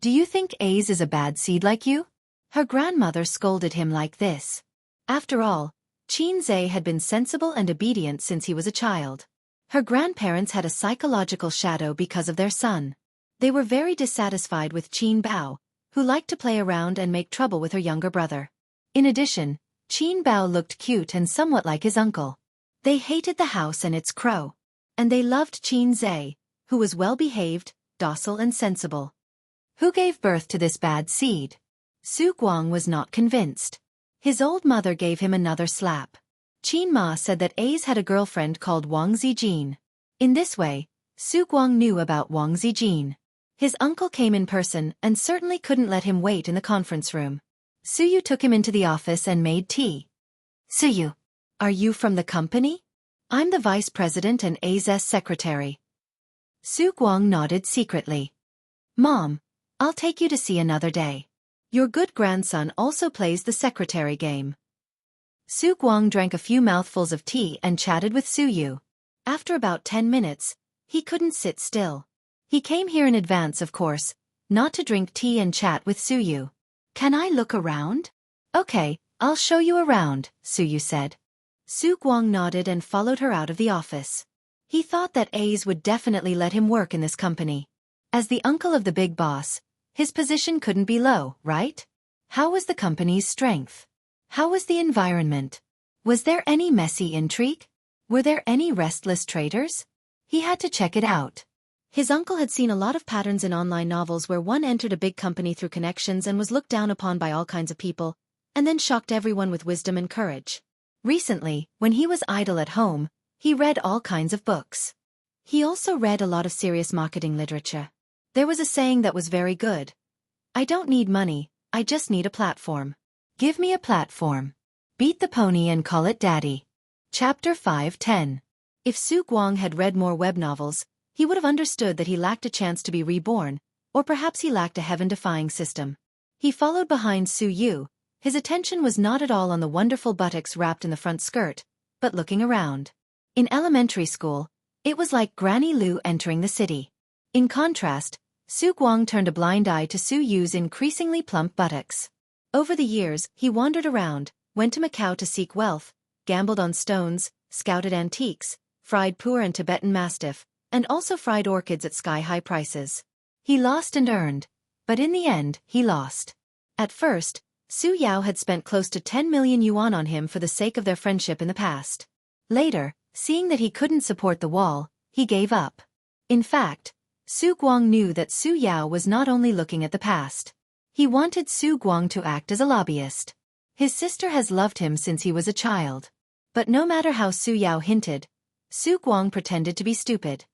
Do you think A's is a bad seed like you? Her grandmother scolded him like this. After all, Qin Zai had been sensible and obedient since he was a child. Her grandparents had a psychological shadow because of their son. They were very dissatisfied with Qin Bao, who liked to play around and make trouble with her younger brother. In addition, Qin Bao looked cute and somewhat like his uncle. They hated the house and its crow. And they loved Qin Zai, who was well-behaved, docile and sensible. Who gave birth to this bad seed? Su Guang was not convinced. His old mother gave him another slap. Qin Ma said that A's had a girlfriend called Wang Zijin. In this way, Su Guang knew about Wang Zijin. His uncle came in person and certainly couldn't let him wait in the conference room. Su Yu took him into the office and made tea. Su Yu, are you from the company? I'm the vice president and A's secretary. Su Guang nodded secretly. Mom, I'll take you to see another day. Your good grandson also plays the secretary game. Su Guang drank a few mouthfuls of tea and chatted with Su Yu. After about 10 minutes, he couldn't sit still. He came here in advance, of course, not to drink tea and chat with Su Yu. Can I look around? Okay, I'll show you around, Su Yu said. Su Guang nodded and followed her out of the office. He thought that A's would definitely let him work in this company. As the uncle of the big boss, his position couldn't be low, right? How was the company's strength? How was the environment? Was there any messy intrigue? Were there any restless traders? He had to check it out. His uncle had seen a lot of patterns in online novels where one entered a big company through connections and was looked down upon by all kinds of people, and then shocked everyone with wisdom and courage. Recently, when he was idle at home, he read all kinds of books. He also read a lot of serious marketing literature. There was a saying that was very good. I don't need money, I just need a platform. Give me a platform. Beat the pony and call it daddy. Chapter 5:10. If Su Guang had read more web novels, he would have understood that he lacked a chance to be reborn, or perhaps he lacked a heaven-defying system. He followed behind Su Yu. His attention was not at all on the wonderful buttocks wrapped in the front skirt, but looking around. In elementary school, it was like Granny Lu entering the city. In contrast, Su Guang turned a blind eye to Su Yu's increasingly plump buttocks. Over the years, he wandered around, went to Macau to seek wealth, gambled on stones, scouted antiques, fried puer and Tibetan mastiff, and also fried orchids at sky-high prices. He lost and earned, but in the end, he lost. At first, Su Yao had spent close to 10 million yuan on him for the sake of their friendship in the past. Later, seeing that he couldn't support the wall, he gave up. In fact, Su Guang knew that Su Yao was not only looking at the past. He wanted Su Guang to act as a lobbyist. His sister has loved him since he was a child. But no matter how Su Yao hinted, Su Guang pretended to be stupid.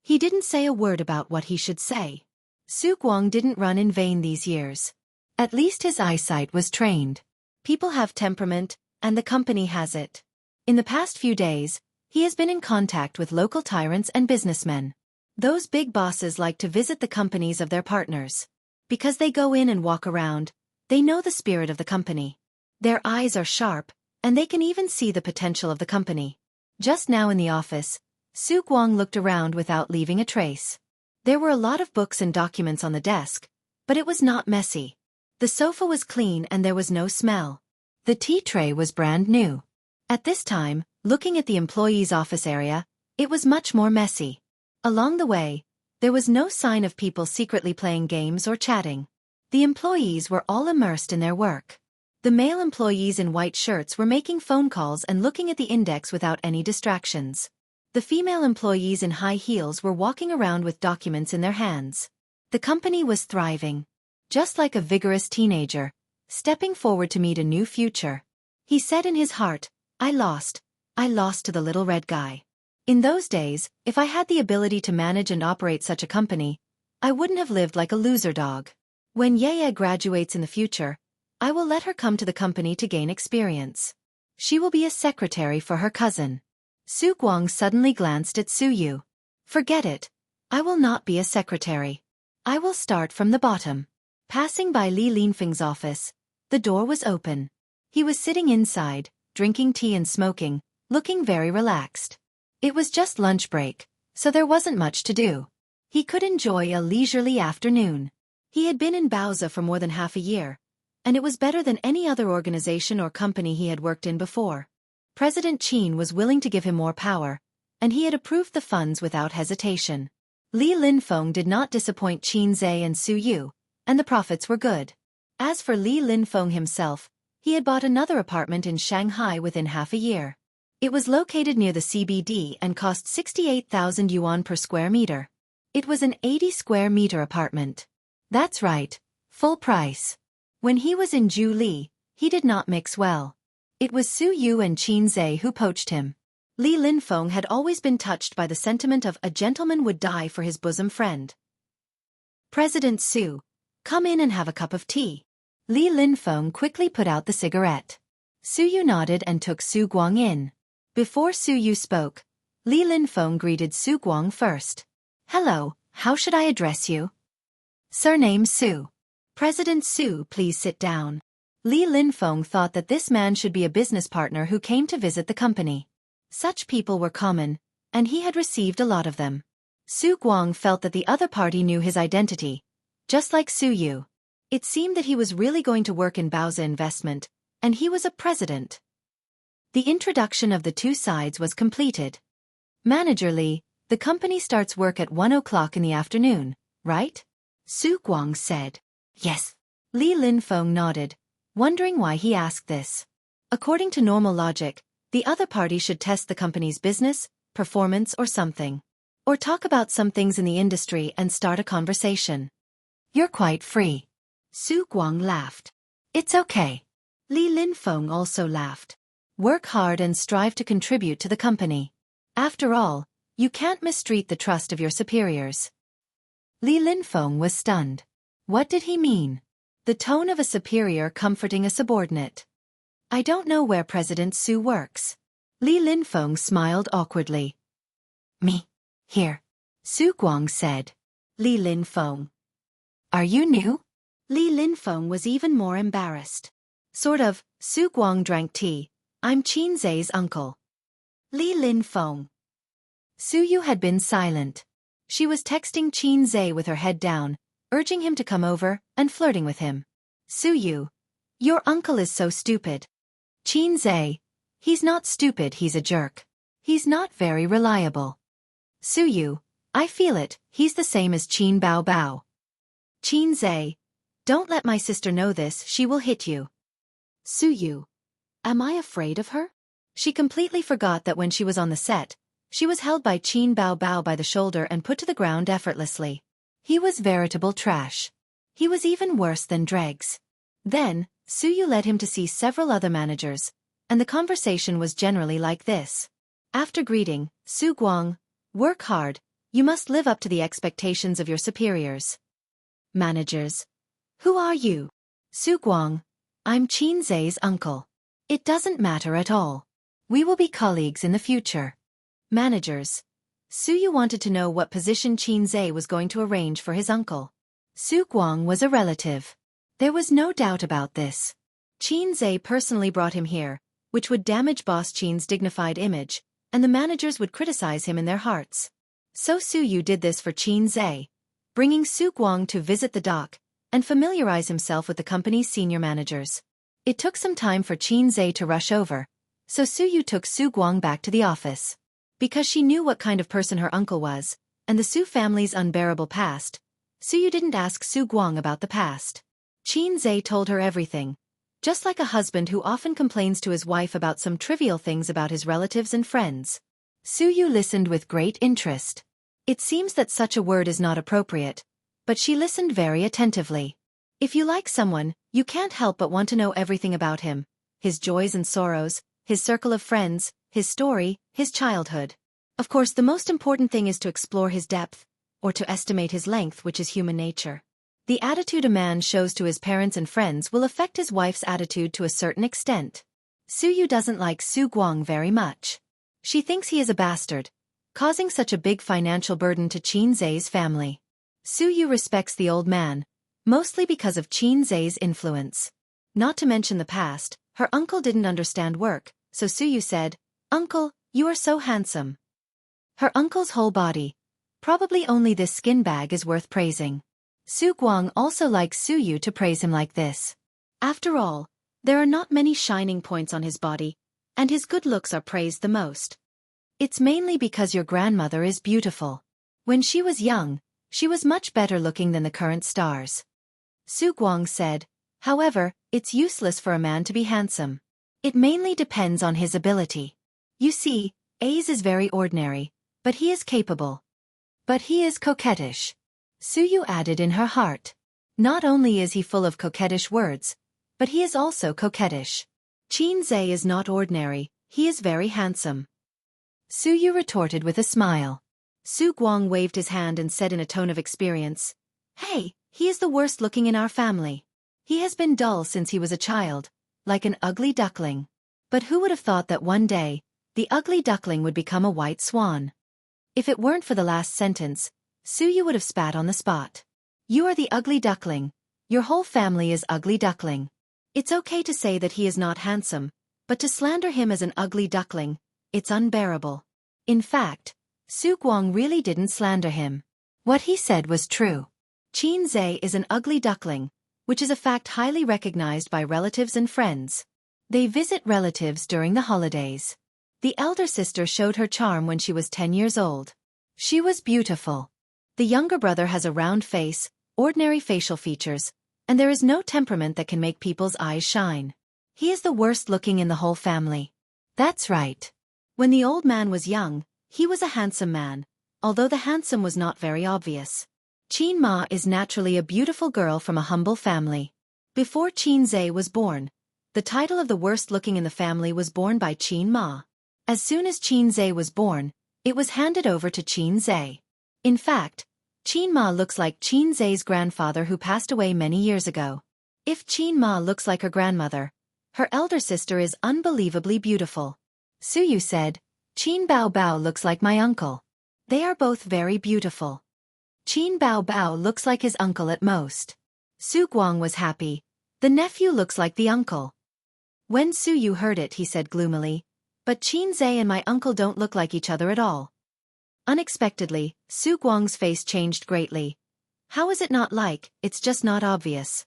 He didn't say a word about what he should say. Su Guang didn't run in vain these years. At least his eyesight was trained. People have temperament, and the company has it. In the past few days, he has been in contact with local tyrants and businessmen. Those big bosses like to visit the companies of their partners. Because they go in and walk around, they know the spirit of the company. Their eyes are sharp, and they can even see the potential of the company. Just now in the office, Su Guang looked around without leaving a trace. There were a lot of books and documents on the desk, but it was not messy. The sofa was clean and there was no smell. The tea tray was brand new. At this time, looking at the employees' office area, it was much more messy. Along the way, there was no sign of people secretly playing games or chatting. The employees were all immersed in their work. The male employees in white shirts were making phone calls and looking at the index without any distractions. The female employees in high heels were walking around with documents in their hands. The company was thriving. Just like a vigorous teenager, stepping forward to meet a new future. He said in his heart, I lost to the little red guy. In those days, if I had the ability to manage and operate such a company, I wouldn't have lived like a loser dog. When Ye graduates in the future, I will let her come to the company to gain experience. She will be a secretary for her cousin. Su Guang suddenly glanced at Su Yu. Forget it. I will not be a secretary. I will start from the bottom. Passing by Li Linfeng's office, the door was open. He was sitting inside, drinking tea and smoking, looking very relaxed. It was just lunch break, so there wasn't much to do. He could enjoy a leisurely afternoon. He had been in Baozi for more than half a year, and it was better than any other organization or company he had worked in before. President Qin was willing to give him more power, and he had approved the funds without hesitation. Li Linfeng did not disappoint Qin Zhe and Su Yu, and the profits were good. As for Li Linfeng himself, he had bought another apartment in Shanghai within half a year. It was located near the CBD and cost 68,000 yuan per square meter. It was an 80 square meter apartment. That's right, full price. When he was in Zhuili, he did not mix well. It was Su Yu and Qin Zhe who poached him. Li Linfeng had always been touched by the sentiment of a gentleman would die for his bosom friend. President Su, come in and have a cup of tea. Li Linfeng quickly put out the cigarette. Su Yu nodded and took Su Guang in. Before Su Yu spoke, Li Linfeng greeted Su Guang first. Hello, how should I address you? Surname Su. President Su, please sit down. Li Linfeng thought that this man should be a business partner who came to visit the company. Such people were common, and he had received a lot of them. Su Guang felt that the other party knew his identity, just like Su Yu. It seemed that he was really going to work in Baozi Investment, and he was a president. The introduction of the two sides was completed. Manager Li, the company starts work at 1 o'clock in the afternoon, right? Su Guang said. Yes. Li Linfeng nodded, wondering why he asked this. According to normal logic, the other party should test the company's business, performance or something. Or talk about some things in the industry and start a conversation. You're quite free. Su Guang laughed. It's okay. Li Linfeng also laughed. Work hard and strive to contribute to the company. After all, you can't mistreat the trust of your superiors. Li Linfeng was stunned. What did he mean? The tone of a superior comforting a subordinate. I don't know where President Su works. Li Linfeng smiled awkwardly. Me. Here. Su Guang said. Li Linfeng. Are you new? Li Linfeng was even more embarrassed. Sort of. Su Guang drank tea. I'm Qin Zhe's uncle. Li Linfeng. Su Yu had been silent. She was texting Qin Zhe with her head down, urging him to come over, and flirting with him. Su Yu. Your uncle is so stupid. Qin Zhe. He's not stupid, he's a jerk. He's not very reliable. Su Yu. I feel it, he's the same as Qin Bao Bao. Qin Zhe. Don't let my sister know this, she will hit you. Su Yu. Am I afraid of her? She completely forgot that when she was on the set, she was held by Qin Bao Bao by the shoulder and put to the ground effortlessly. He was veritable trash. He was even worse than dregs. Then, Su Yu led him to see several other managers, and the conversation was generally like this. After greeting, Su Guang, work hard, you must live up to the expectations of your superiors. Managers. Who are you? Su Guang. I'm Qin Zhe's uncle. It doesn't matter at all. We will be colleagues in the future. Managers. Su Yu wanted to know what position Qin Zhe was going to arrange for his uncle. Su Guang was a relative. There was no doubt about this. Qin Zhe personally brought him here, which would damage Boss Qin's dignified image, and the managers would criticize him in their hearts. So Su Yu did this for Qin Zhe, bringing Su Guang to visit the dock and familiarize himself with the company's senior managers. It took some time for Qin Zhe to rush over, so Su Yu took Su Guang back to the office. Because she knew what kind of person her uncle was, and the Su family's unbearable past, Su Yu didn't ask Su Guang about the past. Qin Zhe told her everything, just like a husband who often complains to his wife about some trivial things about his relatives and friends. Suyu listened with great interest. It seems that such a word is not appropriate, but she listened very attentively. If you like someone, you can't help but want to know everything about him, his joys and sorrows, his circle of friends, his story, his childhood. Of course, the most important thing is to explore his depth, or to estimate his length, which is human nature. The attitude a man shows to his parents and friends will affect his wife's attitude to a certain extent. Suyu doesn't like Su Guang very much. She thinks he is a bastard, causing such a big financial burden to Qin Zai's family. Suyu respects the old man, mostly because of Qin Zai's influence. Not to mention the past, her uncle didn't understand work, so Suyu said, "Uncle, you are so handsome." Her uncle's whole body, probably only this skin bag, is worth praising. Su Guang also likes Suyu to praise him like this. After all, there are not many shining points on his body, and his good looks are praised the most. It's mainly because your grandmother is beautiful. When she was young, she was much better looking than the current stars. Su Guang said, however, it's useless for a man to be handsome. It mainly depends on his ability. You see, A's is very ordinary, but he is capable. But he is coquettish. Suyu added in her heart. Not only is he full of coquettish words, but he is also coquettish. Qin Zai is not ordinary, he is very handsome. Suyu retorted with a smile. Su Guang waved his hand and said in a tone of experience, "Hey, he is the worst looking in our family. He has been dull since he was a child, like an ugly duckling. But who would have thought that one day, the ugly duckling would become a white swan?" If it weren't for the last sentence, Suyu would have spat on the spot. "You are the ugly duckling. Your whole family is ugly duckling." It's okay to say that he is not handsome, but to slander him as an ugly duckling, it's unbearable. In fact, Su Guang really didn't slander him. What he said was true. Qin Zai is an ugly duckling, which is a fact highly recognized by relatives and friends. They visit relatives during the holidays. The elder sister showed her charm when she was 10 years old. She was beautiful. The younger brother has a round face, ordinary facial features, and there is no temperament that can make people's eyes shine. He is the worst looking in the whole family. That's right. When the old man was young, he was a handsome man, although the handsome was not very obvious. Qin Ma is naturally a beautiful girl from a humble family. Before Qin Zai was born, the title of the worst looking in the family was borne by Qin Ma. As soon as Qin Zai was born, it was handed over to Qin Zai. In fact, Qin Ma looks like Qin Zai's grandfather who passed away many years ago. If Qin Ma looks like her grandmother, her elder sister is unbelievably beautiful. Suyu said, "Qin Bao Bao looks like my uncle. They are both very beautiful." Qin Bao Bao looks like his uncle at most. Su Guang was happy. The nephew looks like the uncle. When Suyu heard it, he said gloomily, "But Qin Zai and my uncle don't look like each other at all." Unexpectedly, Su Guang's face changed greatly. How is it not like? It's just not obvious.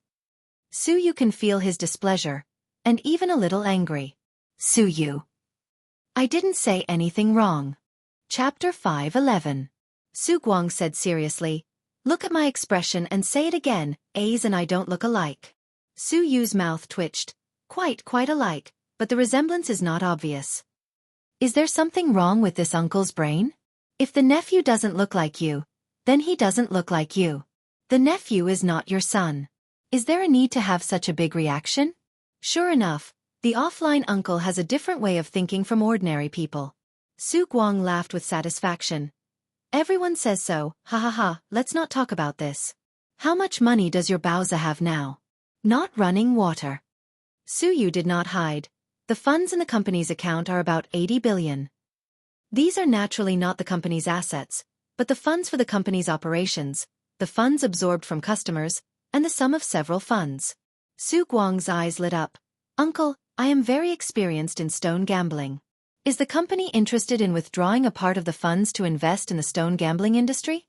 Suyu can feel his displeasure, and even a little angry. Suyu. I didn't say anything wrong. Chapter 5:11. Su Guang said seriously, "Look at my expression and say it again, A's and I don't look alike." Suyu's mouth twitched. Quite alike, but the resemblance is not obvious. Is there something wrong with this uncle's brain? If the nephew doesn't look like you, then he doesn't look like you. The nephew is not your son. Is there a need to have such a big reaction? Sure enough, the offline uncle has a different way of thinking from ordinary people. Su Guang laughed with satisfaction. Everyone says so, ha ha ha, let's not talk about this. How much money does your Baoza have now? Not running water. Suyu did not hide. The funds in the company's account are about 80 billion. These are naturally not the company's assets, but the funds for the company's operations, the funds absorbed from customers, and the sum of several funds. Su Guang's eyes lit up. Uncle, I am very experienced in stone gambling. Is the company interested in withdrawing a part of the funds to invest in the stone gambling industry?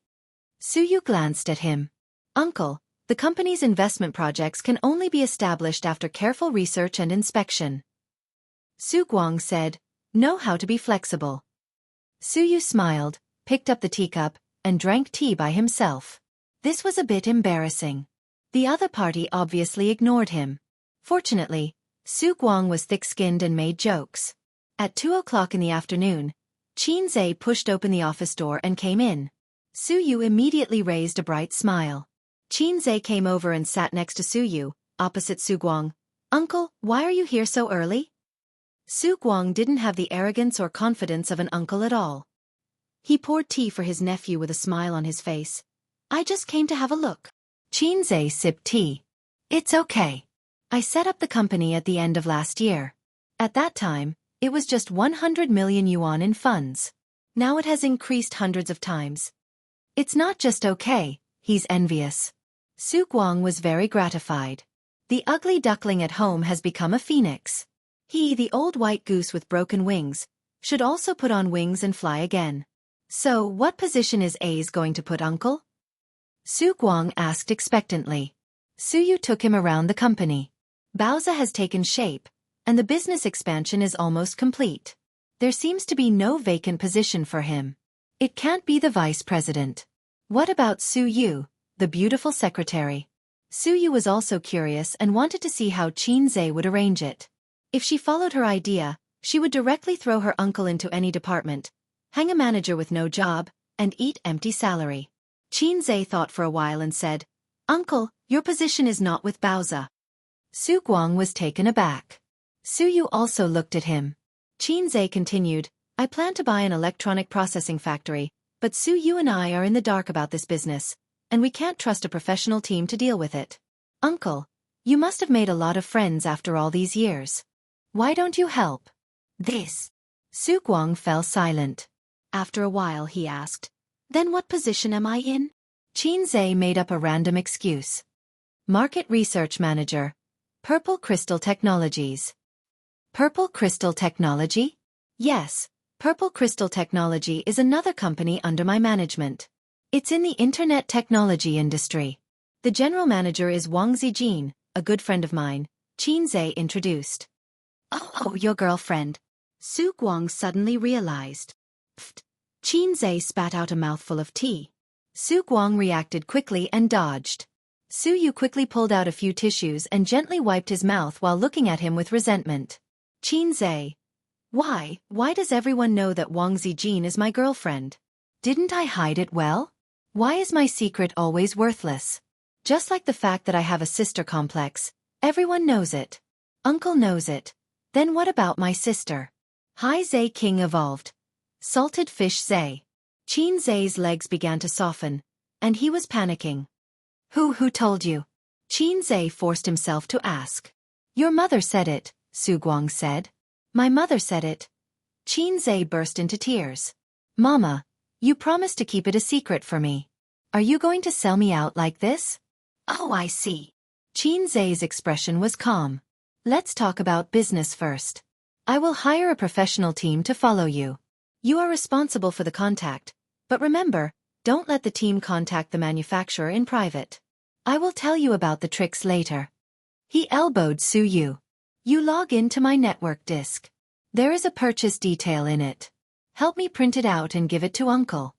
Suyu glanced at him. Uncle, the company's investment projects can only be established after careful research and inspection. Su Guang said, know how to be flexible. Suyu smiled, picked up the teacup, and drank tea by himself. This was a bit embarrassing. The other party obviously ignored him. Fortunately, Su Guang was thick-skinned and made jokes. At 2 o'clock in the afternoon, Xianxia pushed open the office door and came in. Su Yu immediately raised a bright smile. Xianxia came over and sat next to Su Yu, opposite Su Guang. "Uncle, why are you here so early?" Su Guang didn't have the arrogance or confidence of an uncle at all. He poured tea for his nephew with a smile on his face. "I just came to have a look." Xianxia sipped tea. "It's okay. I set up the company at the end of last year. At that time, it was just 100 million yuan in funds. Now it has increased hundreds of times." "It's not just okay, he's envious." Su Guang was very gratified. The ugly duckling at home has become a phoenix. He, the old white goose with broken wings, should also put on wings and fly again. "So, what position is A's going to put, uncle?" Su Guang asked expectantly. Su Yu took him around the company. Baoza has taken shape, and the business expansion is almost complete. There seems to be no vacant position for him. It can't be the vice president. What about Su Yu, the beautiful secretary? Su Yu was also curious and wanted to see how Xianxia would arrange it. If she followed her idea, she would directly throw her uncle into any department, hang a manager with no job, and eat empty salary. Xianxia thought for a while and said, "Uncle, your position is not with Baoza." Su Guang was taken aback. Su Yu also looked at him. Xianxia continued, "I plan to buy an electronic processing factory, but Su Yu and I are in the dark about this business, and we can't trust a professional team to deal with it. Uncle, you must have made a lot of friends after all these years. Why don't you help?" This. Su Guang fell silent. After a while he asked, "Then what position am I in?" Xianxia made up a random excuse. "Market Research Manager. Purple Crystal Technologies." Purple Crystal Technology? Yes, Purple Crystal Technology is another company under my management. It's in the internet technology industry. The general manager is Wang Zijin, a good friend of mine, Xianxia introduced. "Oh, your girlfriend." Su Guang suddenly realized. Pfft. Xianxia spat out a mouthful of tea. Su Guang reacted quickly and dodged. Su Yu quickly pulled out a few tissues and gently wiped his mouth while looking at him with resentment. "Xianxia. Why does everyone know that Wang Zijin is my girlfriend? Didn't I hide it well? Why is my secret always worthless? Just like the fact that I have a sister complex, everyone knows it. Uncle knows it. Then what about my sister?" Hai Zai King evolved. Salted fish Zai. Xianxia's legs began to soften, and he was panicking. Who told you?" Xianxia forced himself to ask. "Your mother said it," Su Guang said. "My mother said it." Xianxia burst into tears. "Mama, you promised to keep it a secret for me. Are you going to sell me out like this?" "Oh, I see." Xianxia's expression was calm. "Let's talk about business first. I will hire a professional team to follow you. You are responsible for the contact, but remember, don't let the team contact the manufacturer in private. I will tell you about the tricks later." He elbowed Su Yu. "You log in to my network disk. There is a purchase detail in it. Help me print it out and give it to Uncle."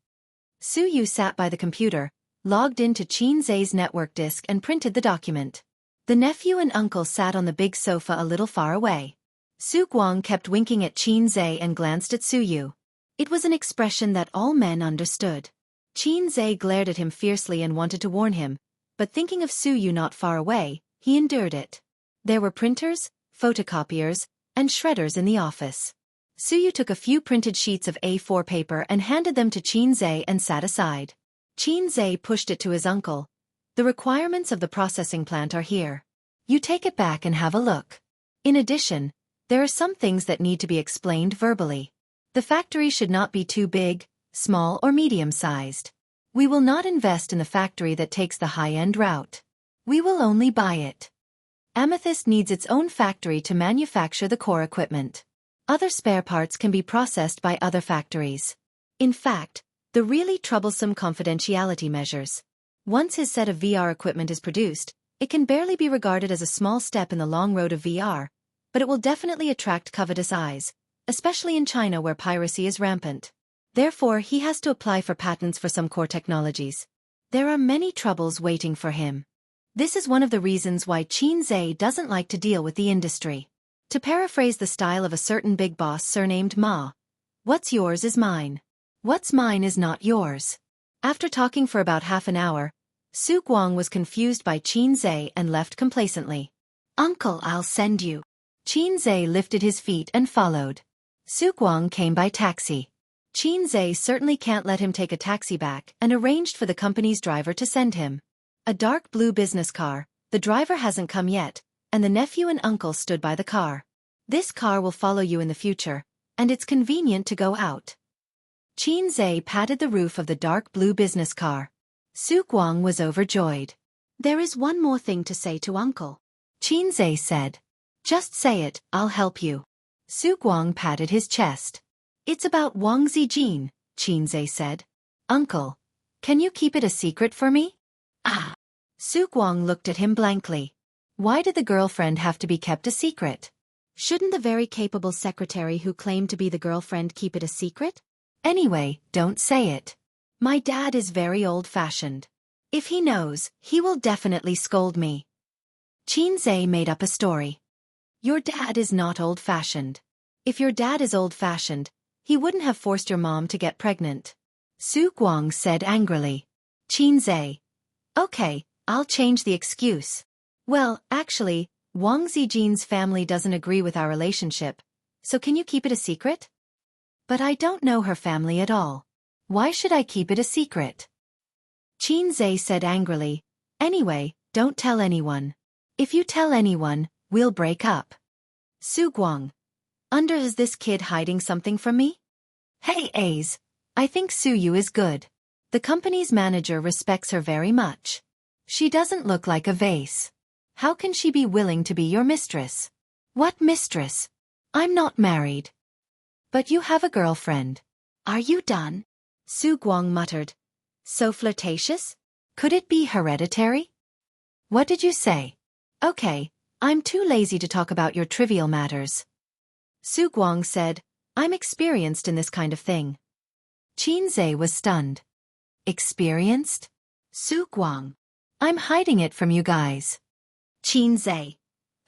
Su Yu sat by the computer, logged into Xianxia's network disk and printed the document. The nephew and uncle sat on the big sofa a little far away. Su Guang kept winking at Xianxia and glanced at Su Yu. It was an expression that all men understood. Xianxia glared at him fiercely and wanted to warn him, but thinking of Su Yu not far away, he endured it. There were printers, photocopiers, and shredders in the office. Su Yu took a few printed sheets of A4 paper and handed them to Xianxia and sat aside. Xianxia pushed it to his uncle. "The requirements of the processing plant are here. You take it back and have a look. In addition, there are some things that need to be explained verbally. The factory should not be too big, small or medium-sized. We will not invest in the factory that takes the high-end route. We will only buy it. Amethyst needs its own factory to manufacture the core equipment. Other spare parts can be processed by other factories. In fact, the really troublesome confidentiality measures. Once his set of VR equipment is produced, it can barely be regarded as a small step in the long road of VR, but it will definitely attract covetous eyes, especially in China where piracy is rampant. Therefore, he has to apply for patents for some core technologies. There are many troubles waiting for him. This is one of the reasons why Xianxia doesn't like to deal with the industry. To paraphrase the style of a certain big boss surnamed Ma, what's yours is mine. What's mine is not yours. After talking for about half an hour, Su Guang was confused by Xianxia and left complacently. Uncle, I'll send you. Xianxia lifted his feet and followed. Su Guang came by taxi. Xianxia certainly can't let him take a taxi back and arranged for the company's driver to send him. A dark blue business car, the driver hasn't come yet, and the nephew and uncle stood by the car. This car will follow you in the future, and it's convenient to go out. Xianxia patted the roof of the dark blue business car. Su Guang was overjoyed. There is one more thing to say to uncle. Xianxia said. Just say it, I'll help you. Su Guang patted his chest. It's about Wang Zijin, Xianxia said. Uncle, can you keep it a secret for me? Ah. Su Guang looked at him blankly. Why did the girlfriend have to be kept a secret? Shouldn't the very capable secretary who claimed to be the girlfriend keep it a secret? Anyway, don't say it. My dad is very old-fashioned. If he knows, he will definitely scold me. Xianxia made up a story. Your dad is not old-fashioned. If your dad is old-fashioned, he wouldn't have forced your mom to get pregnant. Su Guang said angrily. Xianxia. Okay, I'll change the excuse. Well, actually, Wang Zijin's family doesn't agree with our relationship, so can you keep it a secret? But I don't know her family at all. Why should I keep it a secret? Xianxia said angrily. Anyway, don't tell anyone. If you tell anyone, we'll break up. Su Guang. Is this kid hiding something from me? Hey A's, I think Su Yu is good. The company's manager respects her very much. She doesn't look like a vase. How can she be willing to be your mistress? What mistress? I'm not married. But you have a girlfriend. Are you done? Su Guang muttered. So flirtatious? Could it be hereditary? What did you say? Okay, I'm too lazy to talk about your trivial matters. Su Guang said, I'm experienced in this kind of thing. Xianxia was stunned. Experienced? Su Guang. I'm hiding it from you guys. Xianxia.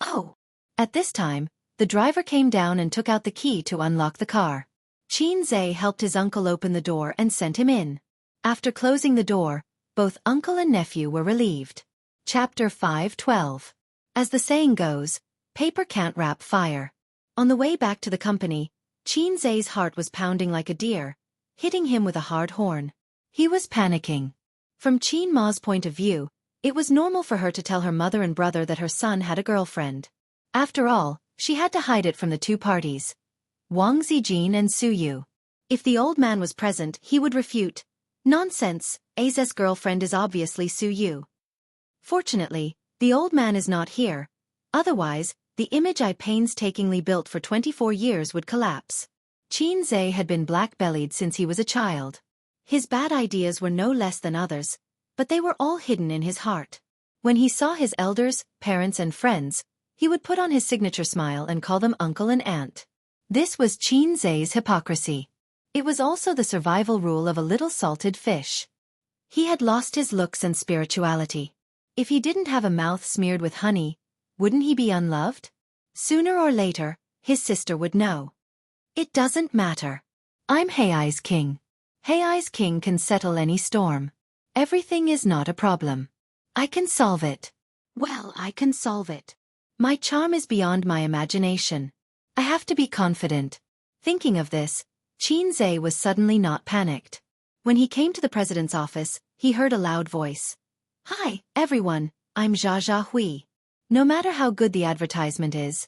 Oh. At this time, the driver came down and took out the key to unlock the car. Xianxia helped his uncle open the door and sent him in. After closing the door, both uncle and nephew were relieved. Chapter 5:12. As the saying goes, paper can't wrap fire. On the way back to the company, Xianxia's heart was pounding like a deer, hitting him with a hard horn. He was panicking. From Qin Ma's point of view, it was normal for her to tell her mother and brother that her son had a girlfriend. After all, she had to hide it from the two parties, Wang Zijin and Su Yu. If the old man was present, he would refute. Nonsense, A's girlfriend is obviously Su Yu. Fortunately, the old man is not here. Otherwise, the image I painstakingly built for 24 years would collapse. Xianxia had been black-bellied since he was a child. His bad ideas were no less than others, but they were all hidden in his heart. When he saw his elders, parents and friends, he would put on his signature smile and call them uncle and aunt. This was Xianxia's hypocrisy. It was also the survival rule of a little salted fish. He had lost his looks and spirituality. If he didn't have a mouth smeared with honey, wouldn't he be unloved? Sooner or later, his sister would know. It doesn't matter. I'm Hei's king. Hei's king can settle any storm. Everything is not a problem. I can solve it. Well, I can solve it. My charm is beyond my imagination. I have to be confident. Thinking of this, Xianxia was suddenly not panicked. When he came to the president's office, he heard a loud voice. Hi, everyone, I'm Jia Hui. No matter how good the advertisement is.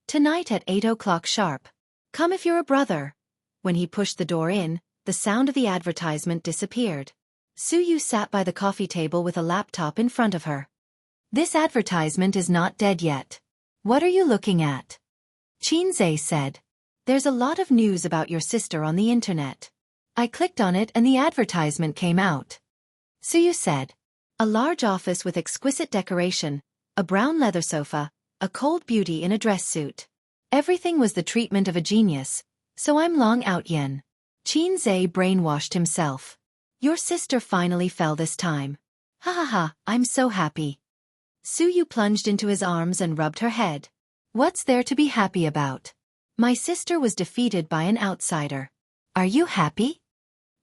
Tonight at 8 o'clock sharp. Come if you're a brother. When he pushed the door in, the sound of the advertisement disappeared. Su Yu sat by the coffee table with a laptop in front of her. This advertisement is not dead yet. What are you looking at? Xianxia said. There's a lot of news about your sister on the internet. I clicked on it and the advertisement came out. Su Yu said. A large office with exquisite decoration, a brown leather sofa, a cold beauty in a dress suit. Everything was the treatment of a genius, so I'm long out yen. Xianxia brainwashed himself. Your sister finally fell this time. Ha ha ha, I'm so happy. Suyu plunged into his arms and rubbed her head. What's there to be happy about? My sister was defeated by an outsider. Are you happy?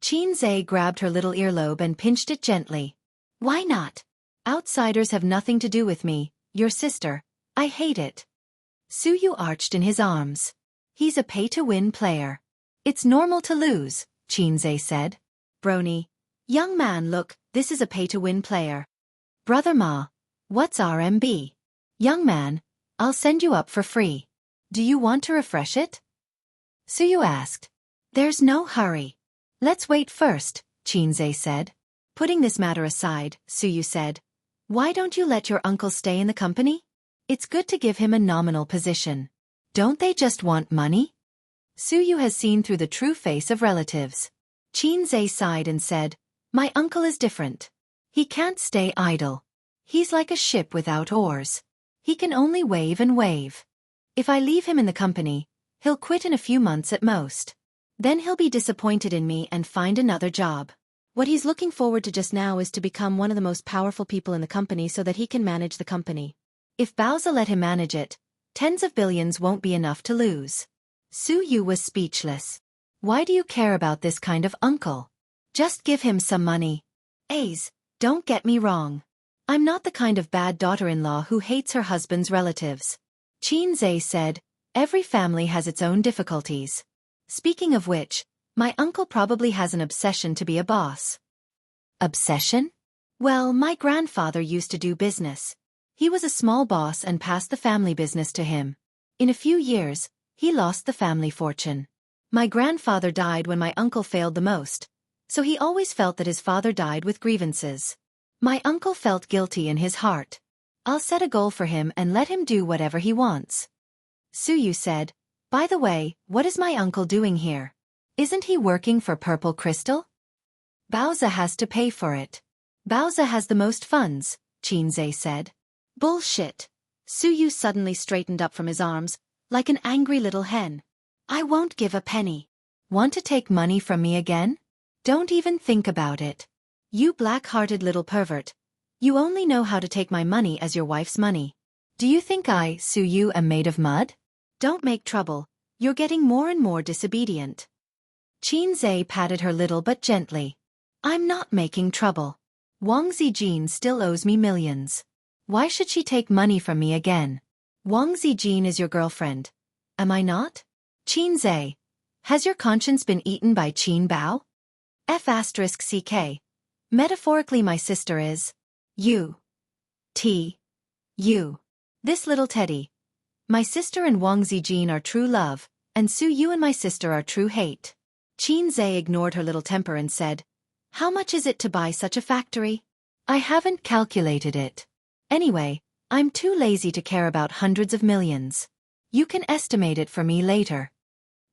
Xianxia grabbed her little earlobe and pinched it gently. Why not? Outsiders have nothing to do with me, your sister. I hate it. Suyu arched in his arms. He's a pay-to-win player. It's normal to lose, Xianxia said. Brony. Young man, look, this is a pay-to-win player. Brother Ma. What's RMB? Young man, I'll send you up for free. Do you want to refresh it? Suyu asked. There's no hurry. Let's wait first, Xianxia said. Putting this matter aside, Suyu said, why don't you let your uncle stay in the company? It's good to give him a nominal position. Don't they just want money? Suyu has seen through the true face of relatives. Xianxia sighed and said, my uncle is different. He can't stay idle. He's like a ship without oars. He can only wave and wave. If I leave him in the company, he'll quit in a few months at most. Then he'll be disappointed in me and find another job. What he's looking forward to just now is to become one of the most powerful people in the company so that he can manage the company. If Bowser let him manage it, tens of billions won't be enough to lose. Suyu was speechless. Why do you care about this kind of uncle? Just give him some money. Ace, don't get me wrong. I'm not the kind of bad daughter-in-law who hates her husband's relatives. Xianxia said, every family has its own difficulties. Speaking of which, my uncle probably has an obsession to be a boss. Obsession? Well, my grandfather used to do business. He was a small boss and passed the family business to him. In a few years, he lost the family fortune. My grandfather died when my uncle failed the most, so he always felt that his father died with grievances. My uncle felt guilty in his heart. I'll set a goal for him and let him do whatever he wants. Suyu said, by the way, what is my uncle doing here? Isn't he working for Purple Crystal? Bowser has to pay for it. Bowser has the most funds, Xianxia said. Bullshit. Suyu suddenly straightened up from his arms, like an angry little hen. I won't give a penny. Want to take money from me again? Don't even think about it. You black-hearted little pervert. You only know how to take my money as your wife's money. Do you think I, Suyu, am made of mud? Don't make trouble. You're getting more and more disobedient. Xianxia patted her little but gently. I'm not making trouble. Wang Zijin still owes me millions. Why should she take money from me again? Wang Zijin is your girlfriend. Am I not? Xianxia. Has your conscience been eaten by Qin Bao? F***ck. Metaphorically my sister is. You. You. This little teddy. My sister and Wang Zijin are true love, and Suyu and my sister are true hate. Xianxia ignored her little temper and said, how much is it to buy such a factory? I haven't calculated it. Anyway, I'm too lazy to care about hundreds of millions. You can estimate it for me later.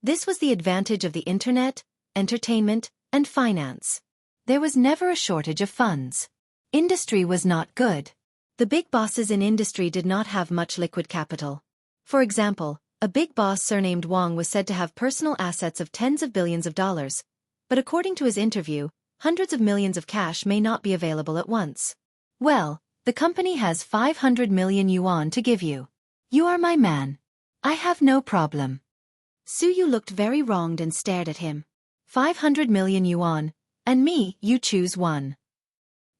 This was the advantage of the internet, entertainment, and finance. There was never a shortage of funds. Industry was not good. The big bosses in industry did not have much liquid capital. For example, a big boss surnamed Wang was said to have personal assets of tens of billions of dollars, but according to his interview, hundreds of millions of cash may not be available at once. Well, the company has 500 million yuan to give you. You are my man. I have no problem. Suyu looked very wronged and stared at him. 500 million yuan, and me, you choose one.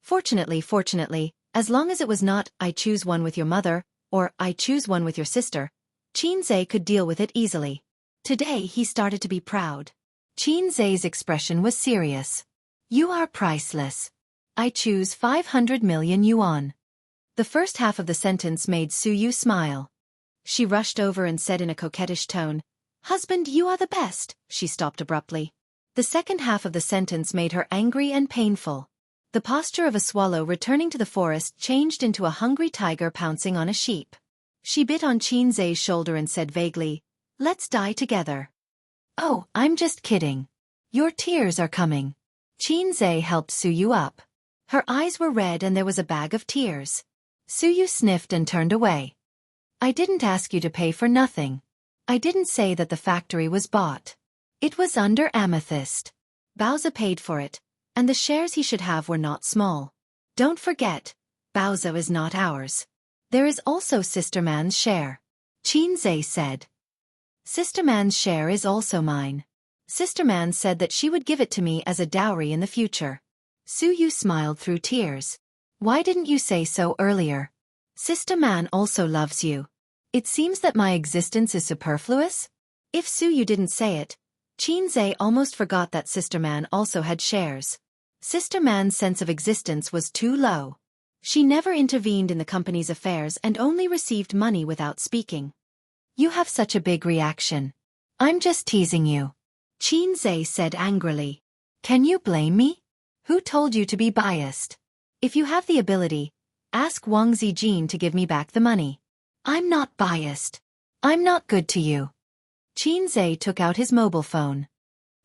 Fortunately, as long as it was not, I choose one with your mother, or I choose one with your sister, Xianxia could deal with it easily. Today he started to be proud. Xianxia's expression was serious. You are priceless. I choose 500 million yuan. The first half of the sentence made Suyu smile. She rushed over and said in a coquettish tone, Husband, you are the best. She stopped abruptly. The second half of the sentence made her angry and painful. The posture of a swallow returning to the forest changed into a hungry tiger pouncing on a sheep. She bit on Xianxia's shoulder and said vaguely, Let's die together. Oh, I'm just kidding. Your tears are coming. Xianxia helped Suyu up. Her eyes were red and there was a bag of tears. Suyu sniffed and turned away. I didn't ask you to pay for nothing. I didn't say that the factory was bought. It was under amethyst. Bowser paid for it, and the shares he should have were not small. Don't forget, Bowser is not ours. There is also Sister Man's share. Xianxia said. Sister Man's share is also mine. Sister Man said that she would give it to me as a dowry in the future. Suyu smiled through tears. Why didn't you say so earlier? Sister Man also loves you. It seems that my existence is superfluous? If Suyu didn't say it, Xianxia almost forgot that Sister Man also had shares. Sister Man's sense of existence was too low. She never intervened in the company's affairs and only received money without speaking. You have such a big reaction. I'm just teasing you. Xianxia said angrily. Can you blame me? Who told you to be biased? If you have the ability, ask Wang Zijin to give me back the money. I'm not biased. I'm not good to you. Xianxia took out his mobile phone.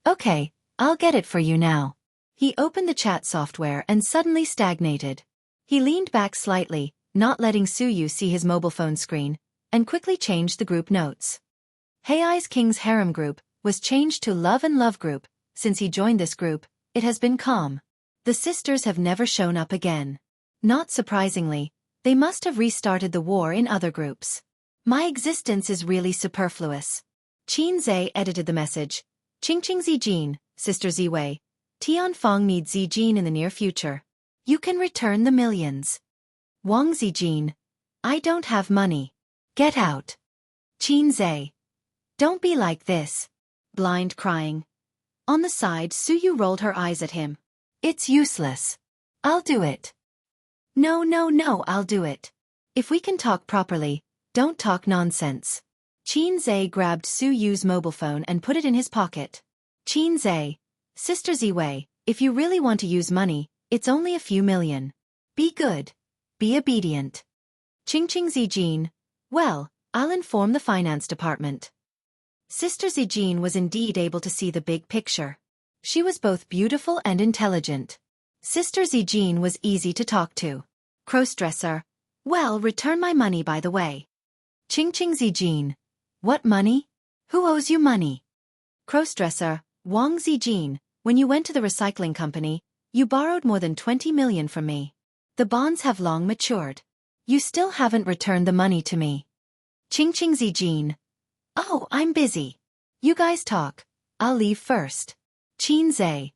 Okay, I'll get it for you now. He opened the chat software and suddenly stagnated. He leaned back slightly, not letting Suyu see his mobile phone screen, and quickly changed the group notes. Hei's King's Harem Group was changed to Love and Love Group. Since he joined this group, it has been calm. The sisters have never shown up again. Not surprisingly, they must have restarted the war in other groups. My existence is really superfluous. Xianxia edited the message. Qingqing Zijin, Sister Ziwei. Tianfang needs Zijin in the near future. You can return the millions. Wang Zijin. I don't have money. Get out. Xianxia. Don't be like this. Blind crying. On the side, Suyu rolled her eyes at him. It's useless. I'll do it. No, I'll do it. If we can talk properly, don't talk nonsense. Xianxia grabbed Suyu's mobile phone and put it in his pocket. Xianxia. Sister Ziwei, if you really want to use money, it's only a few million. Be good. Be obedient. Qingqing Zijin. Well, I'll inform the finance department. Sister Zijin was indeed able to see the big picture. She was both beautiful and intelligent. Sister Zijin was easy to talk to. Crossdresser. Well, return my money by the way. Qingqing Zijin. What money? Who owes you money? Crossdresser. Wang Zijin, when you went to the recycling company, you borrowed more than 20 million from me. The bonds have long matured. You still haven't returned the money to me. Qingqing Zijin. Oh, I'm busy. You guys talk. I'll leave first. Xianxia.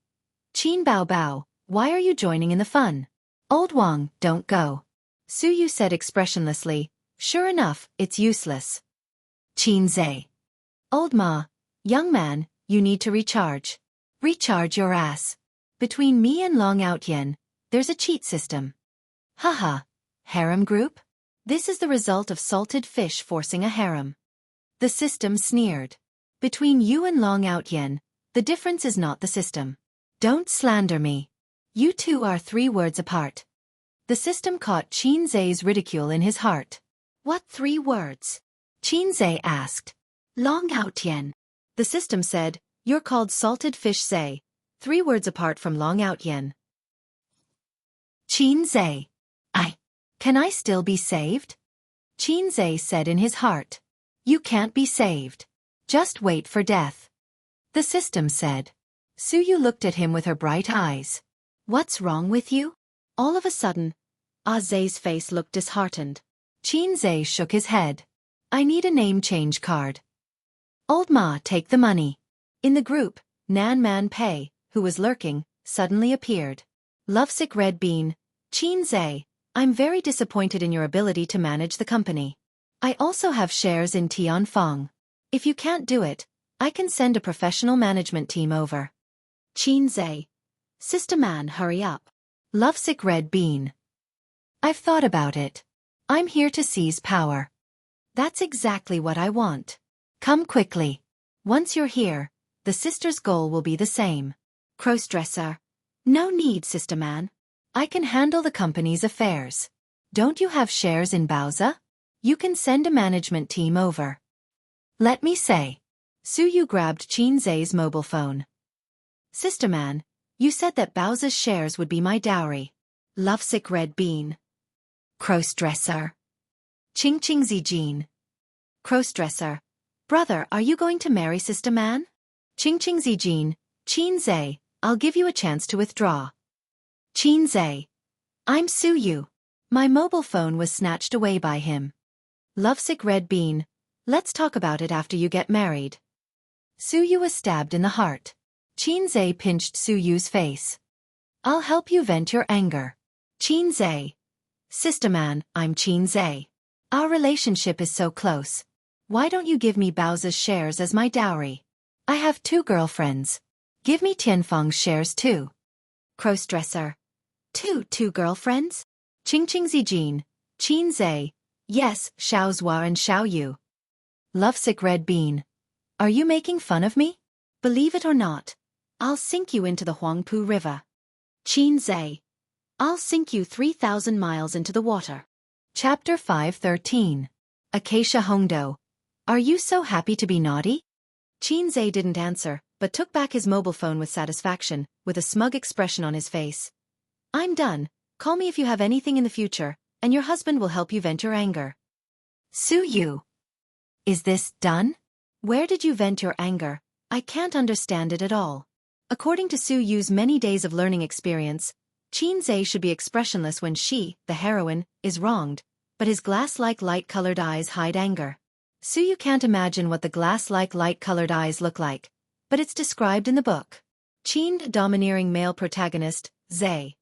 Qin Bao Bao, why are you joining in the fun? Old Wang, don't go. Suyu said expressionlessly, sure enough, it's useless. Xianxia. Old Ma, young man, you need to recharge. Recharge your ass. Between me and Long Outyen, there's a cheat system. Haha. Harem group? This is the result of salted fish forcing a harem. The system sneered. Between you and Long Outyen, the difference is not the system. Don't slander me. You two are 3 words apart. The system caught Xianxia's ridicule in his heart. What 3 words? Xianxia asked. Long Outyen. The system said, you're called salted fish say, 3 words apart from Long Outyen. Xianxia. Can I still be saved? Xianxia said in his heart. You can't be saved. Just wait for death. The system said. Suyu looked at him with her bright eyes. What's wrong with you? All of a sudden, Aze's face looked disheartened. Xianxia shook his head. I need a name change card. Old Ma, take the money. In the group, Nan Man Pei, who was lurking, suddenly appeared. Lovesick Red Bean. Xianxia, I'm very disappointed in your ability to manage the company. I also have shares in Tianfang. If you can't do it, I can send a professional management team over. Xianxia. Sister Man, hurry up. Lovesick Red Bean. I've thought about it. I'm here to seize power. That's exactly what I want. Come quickly. Once you're here, the sisters' goal will be the same. Crossdresser. No need, Sister Man. I can handle the company's affairs. Don't you have shares in Baoza? You can send a management team over. Let me say. Suyu grabbed Xianxia's mobile phone. Sister Man, you said that Baoza's shares would be my dowry. Lovesick Red Bean. Crossdresser. Qingqing Zijin. Crossdresser. Brother, are you going to marry Sister Man? Qingqing Zijin. Xianxia, I'll give you a chance to withdraw. Xianxia. I'm Suyu. My mobile phone was snatched away by him. Lovesick red bean. Let's talk about it after you get married. Su Yu was stabbed in the heart. Qin Zhe pinched Su Yu's face. I'll help you vent your anger. Qin Zhe. Sister man, I'm Qin Zhe. Our relationship is so close. Why don't you give me Bao's shares as my dowry? I have 2 girlfriends. Give me Tianfeng's shares too. Crossdresser. Two girlfriends? Qingqing Zijin. Qin Zhe. Yes, Xiao Zhua and Xiao Yu. Lovesick red bean. Are you making fun of me? Believe it or not, I'll sink you into the Huangpu River. Qin Zhe. I'll sink you 3,000 miles into the water. Chapter 5:13. Acacia Hongdo. Are you so happy to be naughty? Qin Zhe didn't answer, but took back his mobile phone with satisfaction, with a smug expression on his face. I'm done. Call me if you have anything in the future, and your husband will help you vent your anger. Su Yu. Is this done? Where did you vent your anger? I can't understand it at all. According to Su Yu's many days of learning experience, Qin Zhe should be expressionless when she, the heroine, is wronged, but his glass-like light-colored eyes hide anger. Su Yu can't imagine what the glass-like light-colored eyes look like, but it's described in the book. Qin domineering male protagonist, Zhe.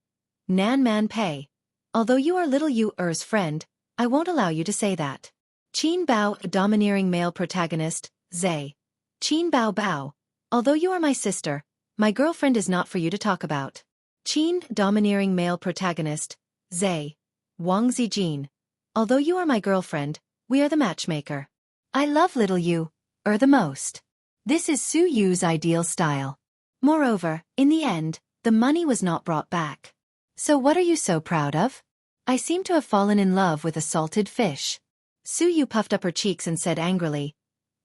Nan Man Pei. Although you are little Yu-er's friend, I won't allow you to say that. Qin Bao domineering male protagonist, Zhe. Qin Bao Bao. Although you are my sister, my girlfriend is not for you to talk about. Qin domineering male protagonist, Zhe. Wang Zijin. Although you are my girlfriend, we are the matchmaker. I love little Yu-er the most. This is Su Yu's ideal style. Moreover, in the end, the money was not brought back. So what are you so proud of? I seem to have fallen in love with a salted fish. Su Yu puffed up her cheeks and said angrily,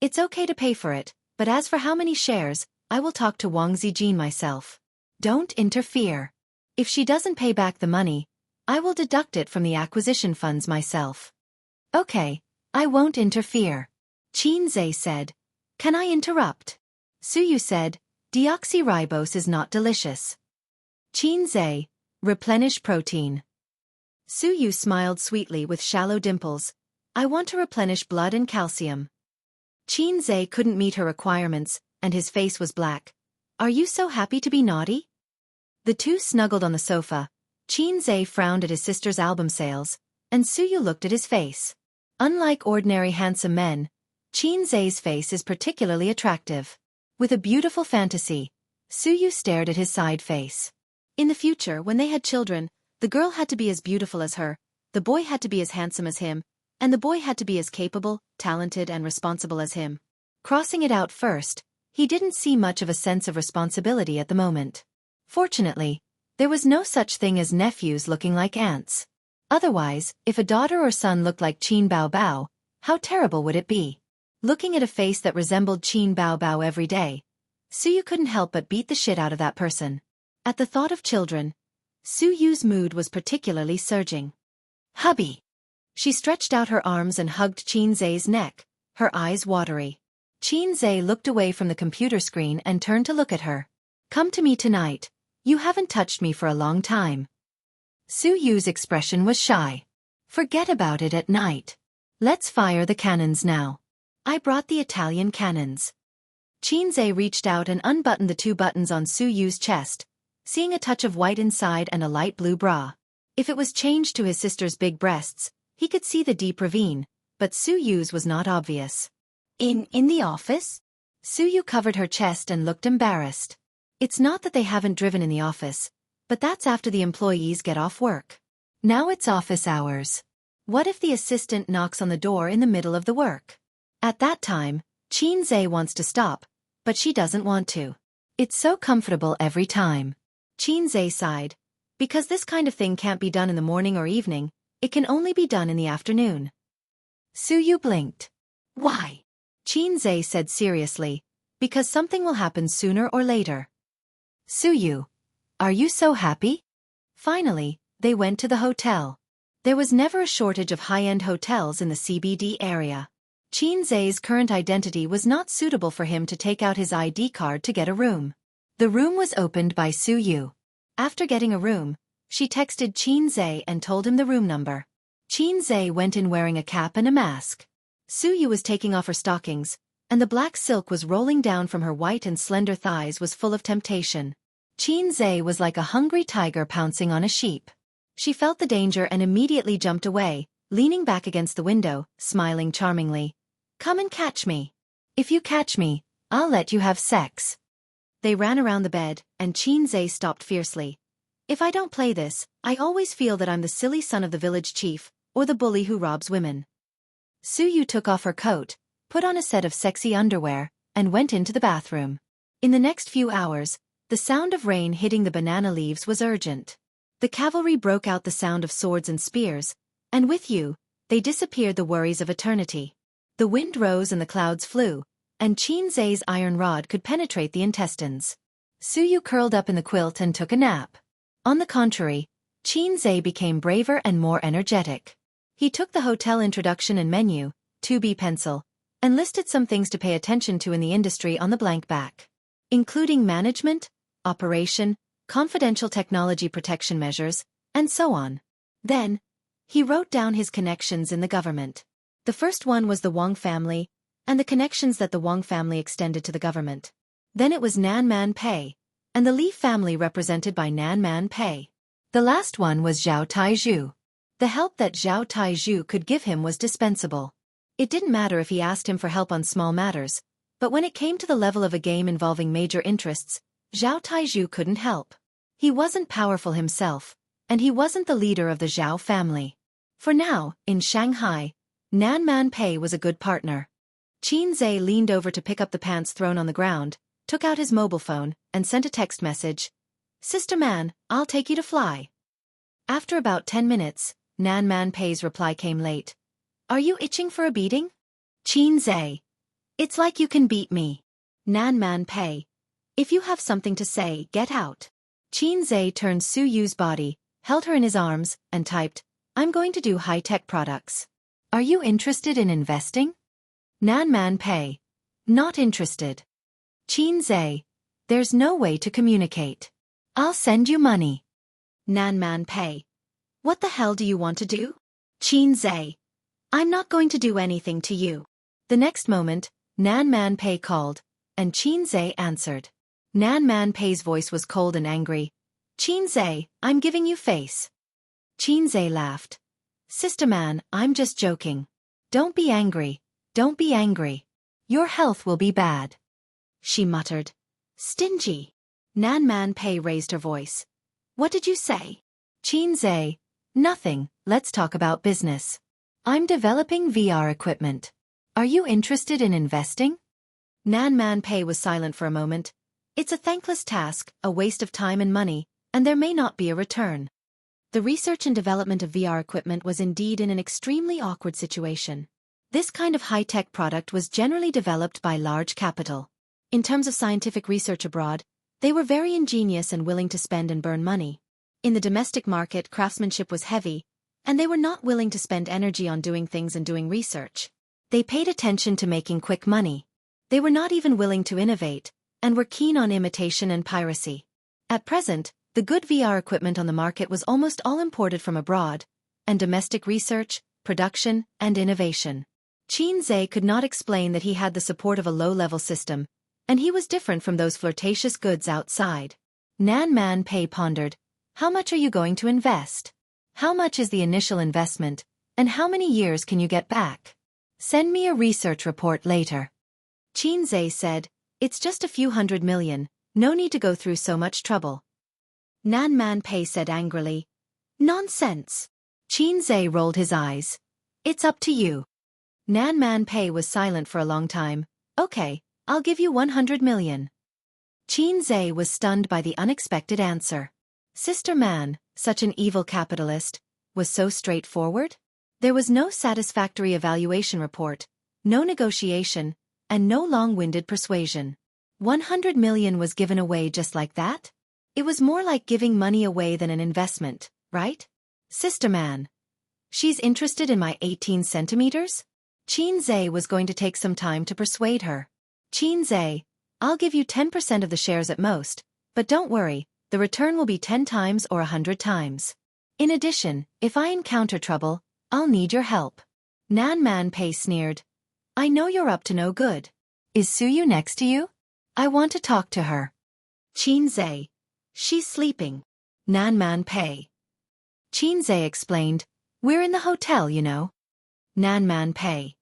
It's okay to pay for it, but as for how many shares, I will talk to Wang Zijin myself. Don't interfere. If she doesn't pay back the money, I will deduct it from the acquisition funds myself. Okay, I won't interfere. Qin Zhe said. Can I interrupt? Su Yu said, Deoxyribose is not delicious. Qin Zhe. Replenish protein. Su Yu smiled sweetly with shallow dimples. I want to replenish blood and calcium. Qin Zhe couldn't meet her requirements, and his face was black. Are you so happy to be naughty? The two snuggled on the sofa. Qin Zhe frowned at his sister's album sales, and Su Yu looked at his face. Unlike ordinary handsome men, Qin Zhe's face is particularly attractive. With a beautiful fantasy, Su Yu stared at his side face. In the future, when they had children, the girl had to be as beautiful as her, the boy had to be as handsome as him, and the boy had to be as capable, talented and responsible as him. Crossing it out first, he didn't see much of a sense of responsibility at the moment. Fortunately, there was no such thing as nephews looking like aunts. Otherwise, if a daughter or son looked like Qin Bao Bao, how terrible would it be? Looking at a face that resembled Qin Bao Bao every day, Su Yu couldn't help but beat the shit out of that person. At the thought of children, Su Yu's mood was particularly surging. Hubby! She stretched out her arms and hugged Qin Zhe's neck, her eyes watery. Qin Zhe looked away from the computer screen and turned to look at her. Come to me tonight. You haven't touched me for a long time. Su Yu's expression was shy. Forget about it at night. Let's fire the cannons now. I brought the Italian cannons. Qin Zhe reached out and unbuttoned the 2 buttons on Su Yu's chest, seeing a touch of white inside and a light blue bra. If it was changed to his sister's big breasts, he could see the deep ravine, but Su Yu's was not obvious. In the office? Su Yu covered her chest and looked embarrassed. It's not that they haven't driven in the office, but that's after the employees get off work. Now it's office hours. What if the assistant knocks on the door in the middle of the work? At that time, Qin Zhe wants to stop, but she doesn't want to. It's so comfortable every time. Qin Zhe sighed. Because this kind of thing can't be done in the morning or evening, it can only be done in the afternoon. Su Yu blinked. Why? Qin Zhe said seriously. Because something will happen sooner or later. Su Yu. Are you so happy? Finally, they went to the hotel. There was never a shortage of high-end hotels in the CBD area. Qin Zhe's current identity was not suitable for him to take out his ID card to get a room. The room was opened by Su Yu. After getting a room, She texted Xianxia and told him the room number. Xianxia went in wearing a cap and a mask. Suyu was taking off her stockings, and the black silk was rolling down from her white and slender thighs was full of temptation. Xianxia was like a hungry tiger pouncing on a sheep. She felt the danger and immediately jumped away, leaning back against the window, smiling charmingly. "Come and catch me. If you catch me, I'll let you have sex." They ran around the bed, and Xianxia stopped fiercely. "If I don't play this, I always feel that I'm the silly son of the village chief, or the bully who robs women." Suyu took off her coat, put on a set of sexy underwear, and went into the bathroom. In the next few hours, the sound of rain hitting the banana leaves was urgent. The cavalry broke out the sound of swords and spears, and with you, they disappeared the worries of eternity. The wind rose and the clouds flew, and Xianxia's iron rod could penetrate the intestines. Suyu curled up in the quilt and took a nap. On the contrary, Xianxia became braver and more energetic. He took the hotel introduction and menu, 2B pencil, and listed some things to pay attention to in the industry on the blank back, including management, operation, confidential technology protection measures, and so on. Then, he wrote down his connections in the government. The first one was the Wang family, and the connections that the Wang family extended to the government. Then it was Nan Man Pei, and the Li family represented by Nan Man Pei. The last one was Zhao Taizhu. The help that Zhao Taizhu could give him was dispensable. It didn't matter if he asked him for help on small matters, but when it came to the level of a game involving major interests, Zhao Taizhu couldn't help. He wasn't powerful himself, and he wasn't the leader of the Zhao family. For now, in Shanghai, Nan Man Pei was a good partner. Xianxia leaned over to pick up the pants thrown on the ground, took out his mobile phone, and sent a text message. "Sister Man, I'll take you to fly." After about 10 minutes, Nan Man Pei's reply came late. "Are you itching for a beating?" Xianxia. "It's like you can beat me." Nan Man Pei. "If you have something to say, get out." Xianxia turned Suyu's body, held her in his arms, and typed, "I'm going to do high-tech products. Are you interested in investing?" Nan Man Pei. "Not interested." Xianxia. "There's no way to communicate. I'll send you money." Nan Man Pei. "What the hell do you want to do?" Xianxia. "I'm not going to do anything to you." The next moment, Nan Man Pei called, and Xianxia answered. Nan Man Pei's voice was cold and angry. "Xianxia, I'm giving you face." Xianxia laughed. "Sister Man, I'm just joking. Don't be angry. Don't be angry. Your health will be bad." She muttered. "Stingy." Nan Man Pei raised her voice. "What did you say?" Xianxia. "Nothing, let's talk about business. I'm developing VR equipment. Are you interested in investing?" Nan Man Pei was silent for a moment. "It's a thankless task, a waste of time and money, and there may not be a return." The research and development of VR equipment was indeed in an extremely awkward situation. This kind of high-tech product was generally developed by large capital. In terms of scientific research abroad, they were very ingenious and willing to spend and burn money. In the domestic market, craftsmanship was heavy, and they were not willing to spend energy on doing things and doing research. They paid attention to making quick money. They were not even willing to innovate, and were keen on imitation and piracy. At present, the good VR equipment on the market was almost all imported from abroad, and domestic research, production, and innovation. Xianxia could not explain that he had the support of a low-level system, and he was different from those flirtatious goods outside. Nan Man Pei pondered. "How much are you going to invest? How much is the initial investment, and how many years can you get back? Send me a research report later." Xianxia said, "It's just a few $100 million, no need to go through so much trouble." Nan Man Pei said angrily, "Nonsense." Xianxia rolled his eyes. "It's up to you." Nan Man Pei was silent for a long time. "Okay, I'll give you $100 million." Xianxia was stunned by the unexpected answer. Sister Man, such an evil capitalist, was so straightforward? There was no satisfactory evaluation report, no negotiation, and no long-winded persuasion. 100 million was given away just like that? It was more like giving money away than an investment, right? Sister Man. She's interested in my 18 centimeters? Xianxia was going to take some time to persuade her. Xianxia, I'll give you 10% of the shares at most, but don't worry, the return will be 10 times or 100 times. In addition, if I encounter trouble, I'll need your help. Nan Man Pei sneered. I know you're up to no good. Is Suyu next to you? I want to talk to her. Qinzhe. She's sleeping. Nan Man Pei. Qinzhe explained. We're in the hotel, you know. Nan Man Pei.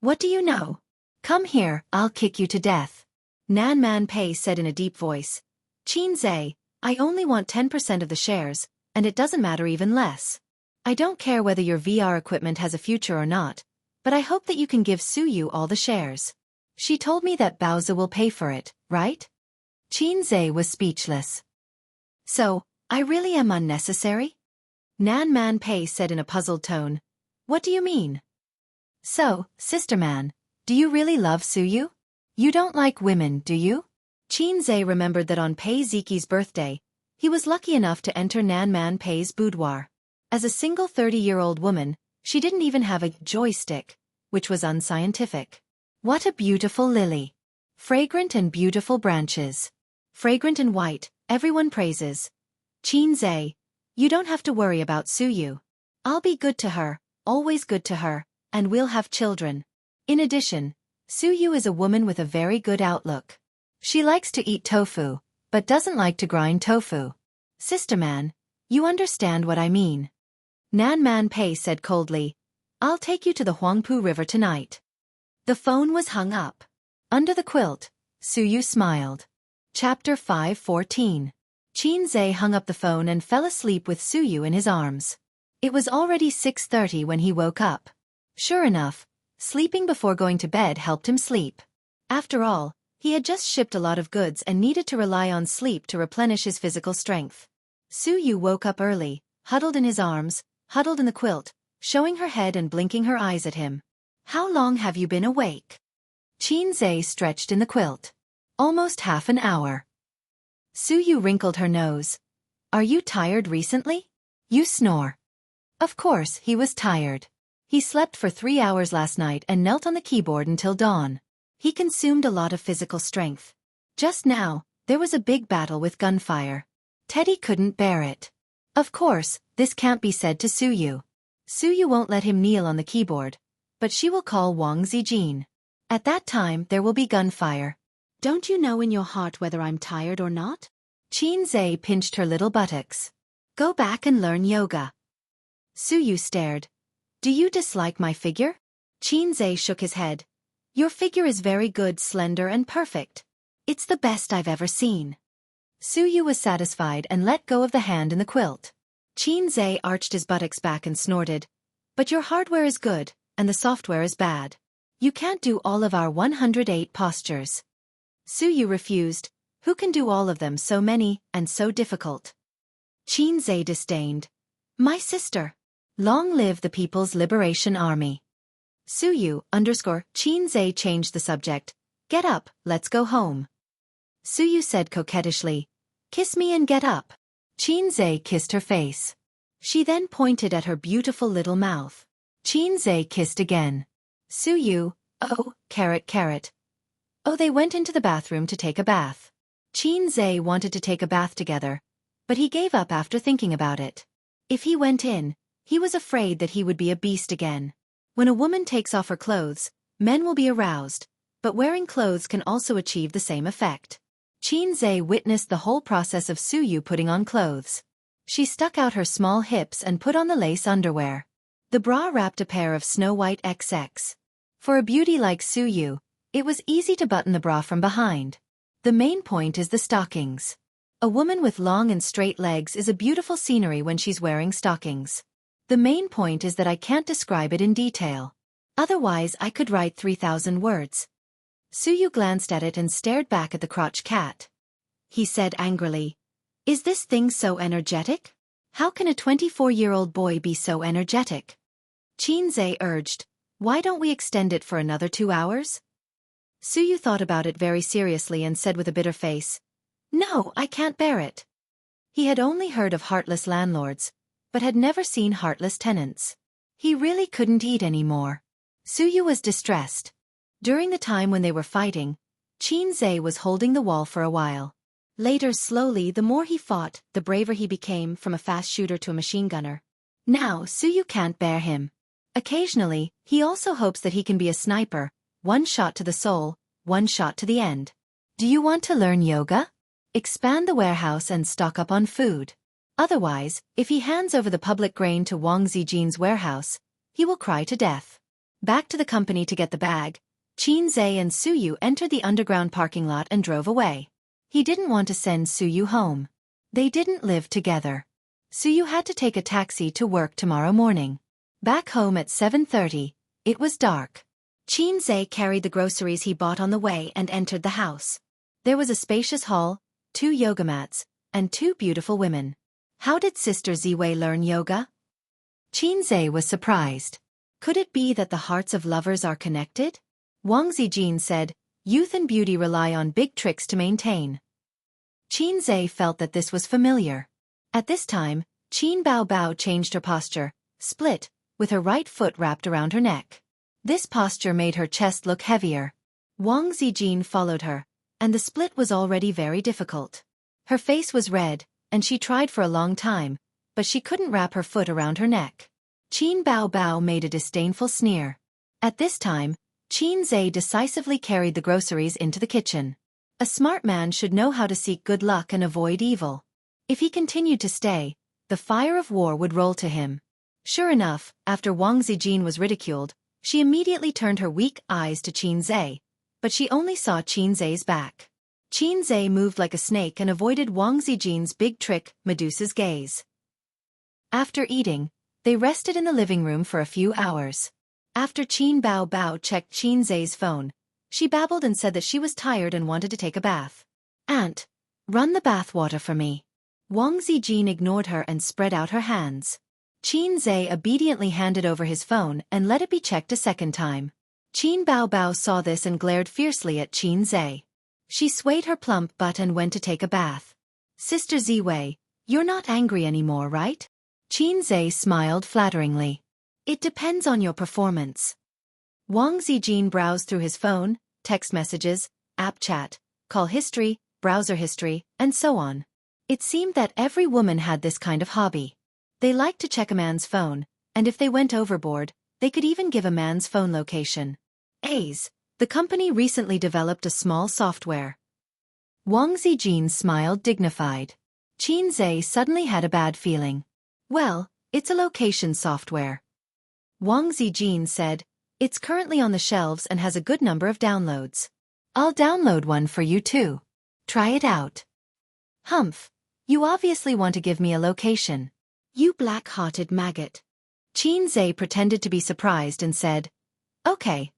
What do you know? Come here, I'll kick you to death. Nan Man Pei said in a deep voice. Qinzhe, I only want 10% of the shares, and it doesn't matter even less. I don't care whether your VR equipment has a future or not, but I hope that you can give Suyu all the shares. She told me that Baozi will pay for it, right? Qinzhe was speechless. So, I really am unnecessary? Nan Man Pei said in a puzzled tone. What do you mean? So, Sister Man, do you really love Suyu? You don't like women, do you? Qinzhe remembered that on Pei Ziki's birthday, he was lucky enough to enter Nan Man Pei's boudoir. As a single 30-year-old woman, she didn't even have a joystick, which was unscientific. What a beautiful lily. Fragrant and beautiful branches. Fragrant and white, everyone praises. Qinzhe, you don't have to worry about Suyu. I'll be good to her, always good to her, and we'll have children. In addition, Suyu is a woman with a very good outlook. She likes to eat tofu, but doesn't like to grind tofu. Sister Man, you understand what I mean. Nan Man Pei said coldly, I'll take you to the Huangpu River tonight. The phone was hung up. Under the quilt, Suyu smiled. Chapter 5:14. Qinzhe hung up the phone and fell asleep with Suyu in his arms. It was already 6:30 when he woke up. Sure enough, sleeping before going to bed helped him sleep. After all, he had just shipped a lot of goods and needed to rely on sleep to replenish his physical strength. Suyu woke up early, huddled in his arms, huddled in the quilt, showing her head and blinking her eyes at him. How long have you been awake? Qinzhe stretched in the quilt. Almost half an hour. Suyu wrinkled her nose. Are you tired recently? You snore. Of course, he was tired. He slept for 3 hours last night and knelt on the keyboard until dawn. He consumed a lot of physical strength. Just now, there was a big battle with gunfire. Teddy couldn't bear it. Of course, this can't be said to Suyu. Suyu won't let him kneel on the keyboard, but she will call Wang Zijin. At that time, there will be gunfire. Don't you know in your heart whether I'm tired or not? Qinzhe pinched her little buttocks. Go back and learn yoga. Suyu stared. Do you dislike my figure? Qinzhe shook his head. Your figure is very good, slender and perfect. It's the best I've ever seen. Suyu was satisfied and let go of the hand in the quilt. Qinzhe arched his buttocks back and snorted. But your hardware is good, and the software is bad. You can't do all of our 108 postures. Suyu refused. Who can do all of them, so many, and so difficult? Qinzhe disdained. My sister. Long live the People's Liberation Army. Suyu, Qinzhe changed the subject. Get up, let's go home. Suyu said coquettishly. Kiss me and get up. Qinzhe kissed her face. She then pointed at her beautiful little mouth. Qinzhe kissed again. Suyu, oh, carrot. Oh, they went into the bathroom to take a bath. Qinzhe wanted to take a bath together, but he gave up after thinking about it. If he went in, he was afraid that he would be a beast again. When a woman takes off her clothes, men will be aroused, but wearing clothes can also achieve the same effect. Qinzhe witnessed the whole process of Suyu putting on clothes. She stuck out her small hips and put on the lace underwear. The bra wrapped a pair of snow-white XX. For a beauty like Suyu, it was easy to button the bra from behind. The main point is the stockings. A woman with long and straight legs is a beautiful scenery when she's wearing stockings. The main point is that I can't describe it in detail. Otherwise I could write 3,000 words. Suyu glanced at it and stared back at the crotch cat. He said angrily, Is this thing so energetic? How can a 24-year-old boy be so energetic? Qinzhe urged, Why don't we extend it for another 2 hours? Suyu thought about it very seriously and said with a bitter face, No, I can't bear it. He had only heard of heartless landlords, but had never seen heartless tenants. He really couldn't eat anymore. Suyu was distressed. During the time when they were fighting, Qinzhe was holding the wall for a while. Later, slowly, the more he fought, the braver he became, from a fast shooter to a machine gunner. Now, Suyu can't bear him. Occasionally, he also hopes that he can be a sniper, one shot to the soul, one shot to the end. Do you want to learn yoga? Expand the warehouse and stock up on food. Otherwise, if he hands over the public grain to Wang Zijin's warehouse, he will cry to death. Back to the company to get the bag, Qin Zhe and Suyu entered the underground parking lot and drove away. He didn't want to send Suyu home. They didn't live together. Suyu had to take a taxi to work tomorrow morning. Back home at 7:30, it was dark. Qin Zhe carried the groceries he bought on the way and entered the house. There was a spacious hall, 2 yoga mats, and 2 beautiful women. How did Sister Ziwei learn yoga? Qin Zhe was surprised. Could it be that the hearts of lovers are connected? Wang Zijin said, youth and beauty rely on big tricks to maintain. Qin Zhe felt that this was familiar. At this time, Qin Bao changed her posture, split, with her right foot wrapped around her neck. This posture made her chest look heavier. Wang Zijin followed her, and the split was already very difficult. Her face was red, and she tried for a long time, but she couldn't wrap her foot around her neck. Qin Bao made a disdainful sneer. At this time, Qin Zhe decisively carried the groceries into the kitchen. A smart man should know how to seek good luck and avoid evil. If he continued to stay, the fire of war would roll to him. Sure enough, after Wang Zijin was ridiculed, she immediately turned her weak eyes to Qin Zhe, but she only saw Qin Zhe's back. Qin Zhe moved like a snake and avoided Wang Zijin's big trick, Medusa's gaze. After eating, they rested in the living room for a few hours. After Qin Bao checked Qin Zhe's phone, she babbled and said that she was tired and wanted to take a bath. Aunt, run the bath water for me. Wang Zijin ignored her and spread out her hands. Qin Zhe obediently handed over his phone and let it be checked a second time. Qin Bao saw this and glared fiercely at Qin Zhe. She swayed her plump butt and went to take a bath. Sister Ziwei, you're not angry anymore, right? Qin Zhe smiled flatteringly. It depends on your performance. Wang Zijin browsed through his phone, text messages, app chat, call history, browser history, and so on. It seemed that every woman had this kind of hobby. They liked to check a man's phone, and if they went overboard, they could even give a man's phone location. The company recently developed a small software. Wang Zijin smiled dignified. Qin Zhe suddenly had a bad feeling. Well, it's a location software. Wang Zijin said, it's currently on the shelves and has a good number of downloads. I'll download one for you too. Try it out. Humph. You obviously want to give me a location. You black-hearted maggot. Qin Zhe pretended to be surprised and said, Okay.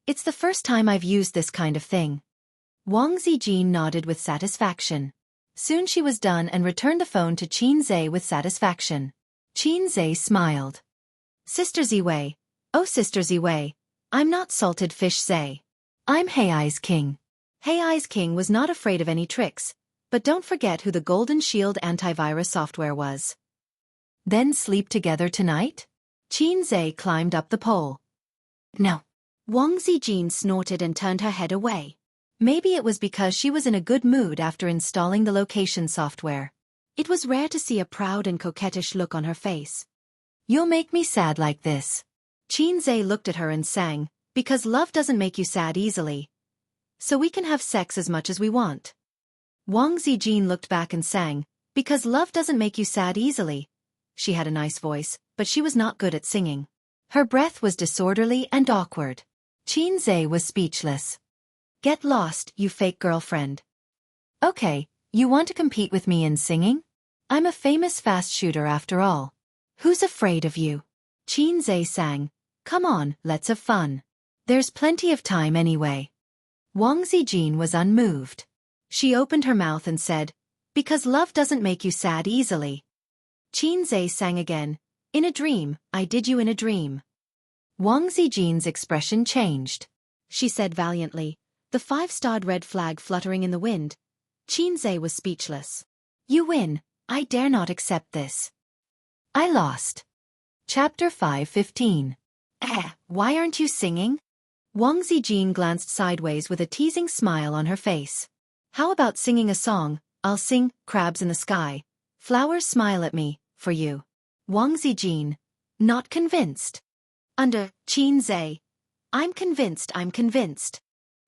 It's the first time I've used this kind of thing. Wang Zijin nodded with satisfaction. Soon she was done and returned the phone to Qin Zhe with satisfaction. Qin Zhe smiled. Sister Ziwei. Oh Sister Ziwei. I'm not Salted Fish Zhe. I'm Hei's King. Hei's King was not afraid of any tricks, but don't forget who the Golden Shield antivirus software was. Then sleep together tonight? Qin Zhe climbed up the pole. No. Wang Zijin snorted and turned her head away. Maybe it was because she was in a good mood after installing the location software. It was rare to see a proud and coquettish look on her face. You'll make me sad like this. Qin Zhe looked at her and sang, because love doesn't make you sad easily. So we can have sex as much as we want. Wang Zijin looked back and sang, because love doesn't make you sad easily. She had a nice voice, but she was not good at singing. Her breath was disorderly and awkward. Qin Zhe was speechless. Get lost, you fake girlfriend. Okay, you want to compete with me in singing? I'm a famous fast shooter after all. Who's afraid of you? Qin Zhe sang, come on, let's have fun. There's plenty of time anyway. Wang Zijin was unmoved. She opened her mouth and said, because love doesn't make you sad easily. Qin Zhe sang again, in a dream, I did you in a dream. Wang Zijin's expression changed. She said valiantly, the 5-starred red flag fluttering in the wind. Qin Zhe was speechless. You win, I dare not accept this. I lost. Chapter 5:15. Why aren't you singing? Wang Zijin glanced sideways with a teasing smile on her face. How about singing a song? I'll sing, crabs in the sky. Flowers smile at me, for you. Wang Zijin. Not convinced. Under, Qin Zhe. I'm convinced.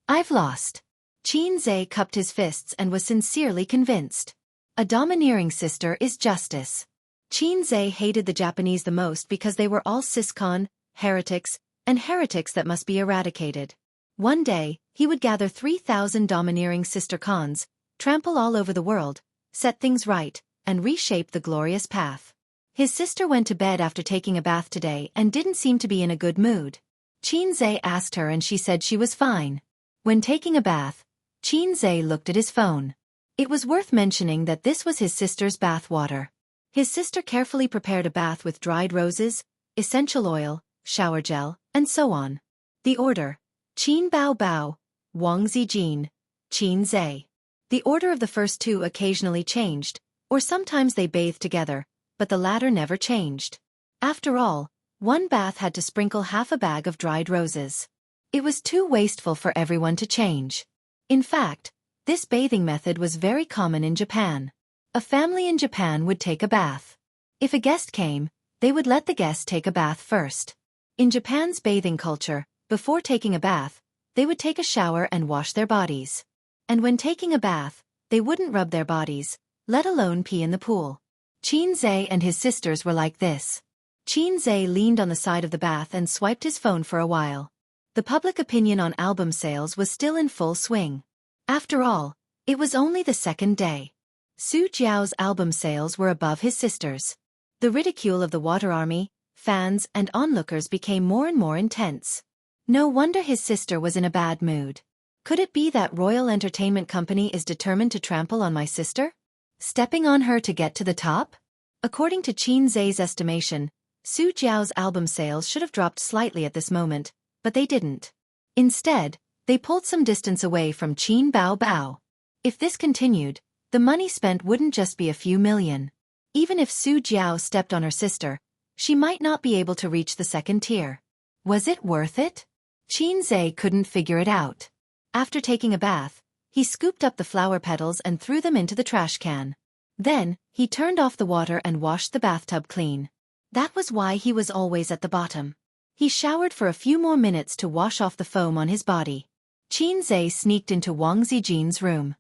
I've lost. Qin Zhe cupped his fists and was sincerely convinced. A domineering sister is justice. Qin Zhe hated the Japanese the most because they were all ciscon, heretics, and heretics that must be eradicated. One day, he would gather 3,000 domineering sister cons, trample all over the world, set things right, and reshape the glorious path. His sister went to bed after taking a bath today and didn't seem to be in a good mood. Qin Zhe asked her and she said she was fine. When taking a bath, Qin Zhe looked at his phone. It was worth mentioning that this was his sister's bath water. His sister carefully prepared a bath with dried roses, essential oil, shower gel, and so on. The order: Qin Bao Bao, Wang Zijin, Qin Zhe. The order of the first two occasionally changed, or sometimes they bathed together, but the latter never changed. After all, one bath had to sprinkle half a bag of dried roses. It was too wasteful for everyone to change. In fact, this bathing method was very common in Japan. A family in Japan would take a bath. If a guest came, they would let the guest take a bath first. In Japan's bathing culture, before taking a bath, they would take a shower and wash their bodies. And when taking a bath, they wouldn't rub their bodies, let alone pee in the pool. Qin Zhe and his sisters were like this. Qin Zhe leaned on the side of the bath and swiped his phone for a while. The public opinion on album sales was still in full swing. After all, it was only the second day. Su Jiao's album sales were above his sister's. The ridicule of the water army, fans, and onlookers became more and more intense. No wonder his sister was in a bad mood. Could it be that Royal Entertainment Company is determined to trample on my sister? Stepping on her to get to the top? According to Qin Zhe's estimation, Su Jiao's album sales should have dropped slightly at this moment, but they didn't. Instead, they pulled some distance away from Qin Bao Bao. If this continued, the money spent wouldn't just be a few million. Even if Su Jiao stepped on her sister, she might not be able to reach the second tier. Was it worth it? Qin Zhe couldn't figure it out. After taking a bath, he scooped up the flower petals and threw them into the trash can. Then, he turned off the water and washed the bathtub clean. That was why he was always at the bottom. He showered for a few more minutes to wash off the foam on his body. Qin Zhe sneaked into Wang Zijin's room.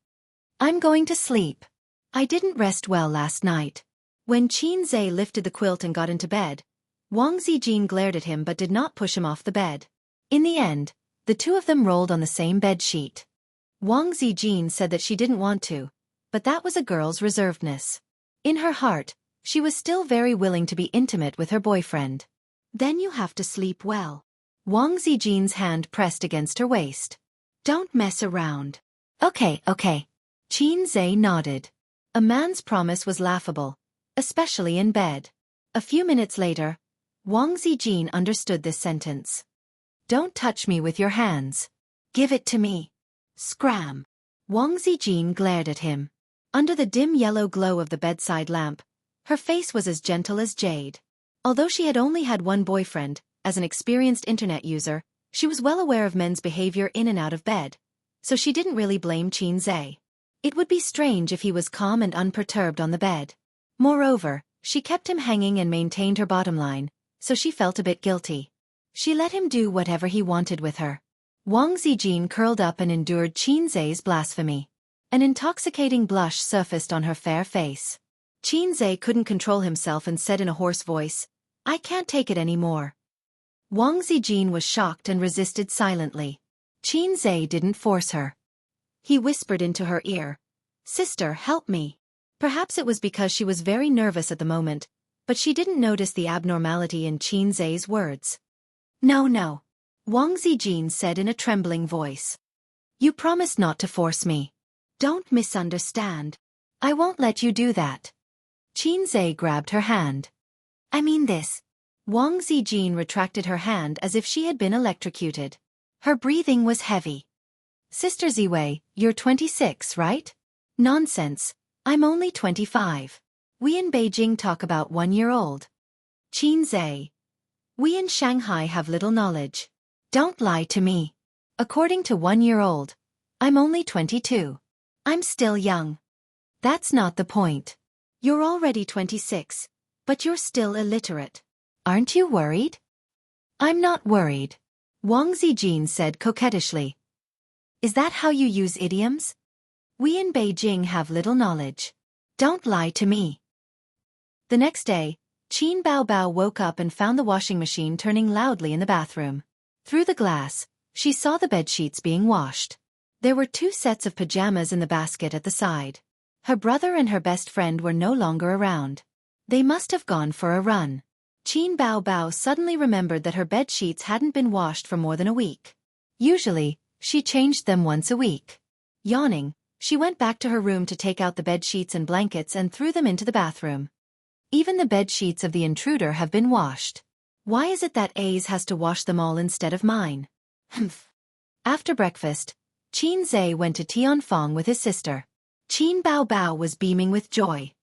I'm going to sleep. I didn't rest well last night. When Qin Zhe lifted the quilt and got into bed, Wang Zijin glared at him but did not push him off the bed. In the end, the two of them rolled on the same bed sheet. Wang Zijin said that she didn't want to, but that was a girl's reservedness. In her heart, she was still very willing to be intimate with her boyfriend. Then you have to sleep well. Wang Zijin's hand pressed against her waist. Don't mess around. Okay. Qin Zhe nodded. A man's promise was laughable, especially in bed. A few minutes later, Wang Zijin understood this sentence. Don't touch me with your hands. Give it to me. Scram. Wang Zijin glared at him. Under the dim yellow glow of the bedside lamp, her face was as gentle as jade. Although she had only had one boyfriend, as an experienced internet user, she was well aware of men's behavior in and out of bed, so she didn't really blame Qin Zhe. It would be strange if he was calm and unperturbed on the bed. Moreover, she kept him hanging and maintained her bottom line, so she felt a bit guilty. She let him do whatever he wanted with her. Wang Zijin curled up and endured Qin Zhe's blasphemy. An intoxicating blush surfaced on her fair face. Qin Zhe couldn't control himself and said in a hoarse voice, I can't take it anymore. Wang Zijin was shocked and resisted silently. Qin Zhe didn't force her. He whispered into her ear, Sister, help me. Perhaps it was because she was very nervous at the moment, but she didn't notice the abnormality in Qin Zhe's words. No. Wang Zijin said in a trembling voice. You promised not to force me. Don't misunderstand. I won't let you do that. Qin Zhe grabbed her hand. I mean this. Wang Zijin retracted her hand as if she had been electrocuted. Her breathing was heavy. Sister Ziwei, you're 26, right? Nonsense. I'm only 25. We in Beijing talk about 1-year-old. Qin Zhe. We in Shanghai have little knowledge. Don't lie to me. According to 1-year-old, I'm only 22. I'm still young. That's not the point. You're already 26, but you're still illiterate. Aren't you worried? I'm not worried, Wang Zijin said coquettishly. Is that how you use idioms? We in Beijing have little knowledge. Don't lie to me. The next day, Qin Baobao woke up and found the washing machine turning loudly in the bathroom. Through the glass, she saw the bedsheets being washed. There were 2 sets of pajamas in the basket at the side. Her brother and her best friend were no longer around. They must have gone for a run. Qin Baobao suddenly remembered that her bed sheets hadn't been washed for more than a week. Usually, she changed them once a week. Yawning, she went back to her room to take out the bed sheets and blankets and threw them into the bathroom. Even the bed sheets of the intruder have been washed. Why is it that A's has to wash them all instead of mine? Humph. After breakfast, Qin Zhe went to Tianfeng with his sister. Qin Baobao was beaming with joy.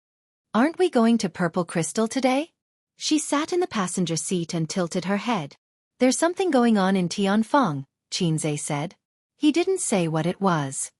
Aren't we going to Purple Crystal today? She sat in the passenger seat and tilted her head. There's something going on in Tianfeng, Qin Zhe said. He didn't say what it was.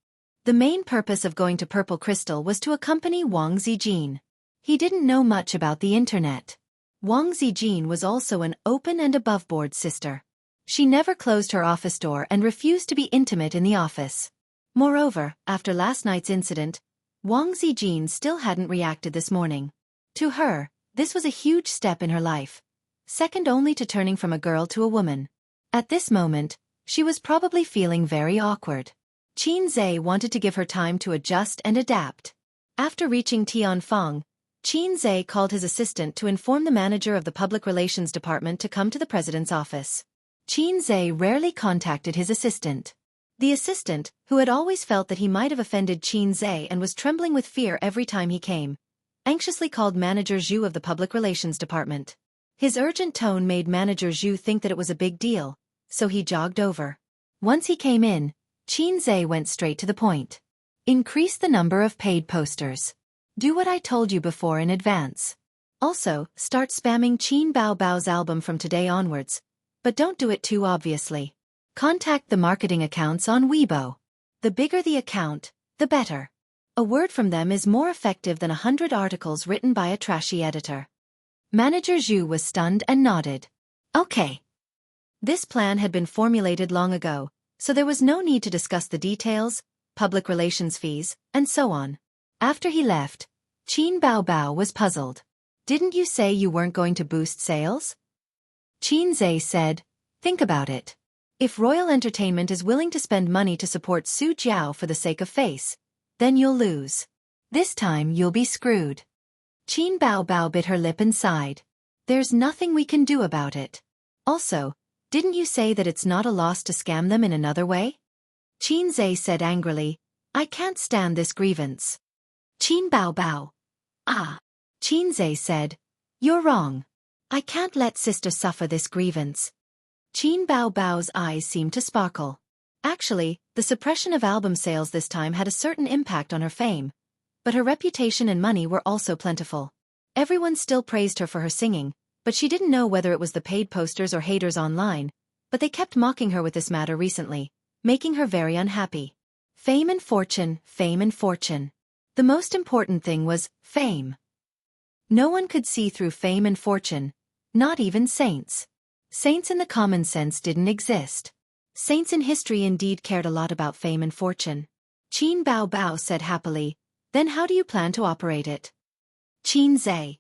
The main purpose of going to Purple Crystal was to accompany Wang Zijin. He didn't know much about the internet. Wang Zijin was also an open and above-board sister. She never closed her office door and refused to be intimate in the office. Moreover, after last night's incident, Wang Zijin still hadn't reacted this morning. To her, this was a huge step in her life, second only to turning from a girl to a woman. At this moment, she was probably feeling very awkward. Qin Zhe wanted to give her time to adjust and adapt. After reaching Tianfeng, Qin Zhe called his assistant to inform the manager of the public relations department to come to the president's office. Qin Zhe rarely contacted his assistant. The assistant, who had always felt that he might have offended Qin Zhe and was trembling with fear every time he came, anxiously called Manager Zhu of the public relations department. His urgent tone made Manager Zhu think that it was a big deal, so he jogged over. Once he came in, Qin Zhe went straight to the point. Increase the number of paid posters. Do what I told you before in advance. Also, start spamming Qin Baobao's album from today onwards, but don't do it too obviously. Contact the marketing accounts on Weibo. The bigger the account, the better. A word from them is more effective than 100 articles written by a trashy editor. Manager Zhu was stunned and nodded. Okay. This plan had been formulated long ago, so there was no need to discuss the details, public relations fees, and so on. After he left, Qin Baobao was puzzled. Didn't you say you weren't going to boost sales? Qin Zhe said, think about it. If Royal Entertainment is willing to spend money to support Su Jiao for the sake of face, then you'll lose. This time you'll be screwed. Qin Baobao bit her lip and sighed. There's nothing we can do about it. Also, didn't you say that it's not a loss to scam them in another way? Qin Zhe said angrily, I can't stand this grievance. Qin Baobao. Ah. Qin Zhe said, you're wrong. I can't let sister suffer this grievance. Qin Baobao's eyes seemed to sparkle. Actually, the suppression of album sales this time had a certain impact on her fame, but her reputation and money were also plentiful. Everyone still praised her for her singing, but she didn't know whether it was the paid posters or haters online, but they kept mocking her with this matter recently, making her very unhappy. Fame and fortune, fame and fortune. The most important thing was fame. No one could see through fame and fortune, not even saints. Saints in the common sense didn't exist. Saints in history indeed cared a lot about fame and fortune. Qin Baobao said happily, then how do you plan to operate it? Qin Zhe.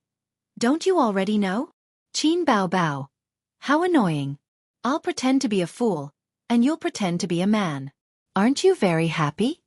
Don't you already know? Qin Baobao. How annoying. I'll pretend to be a fool, and you'll pretend to be a man. Aren't you very happy?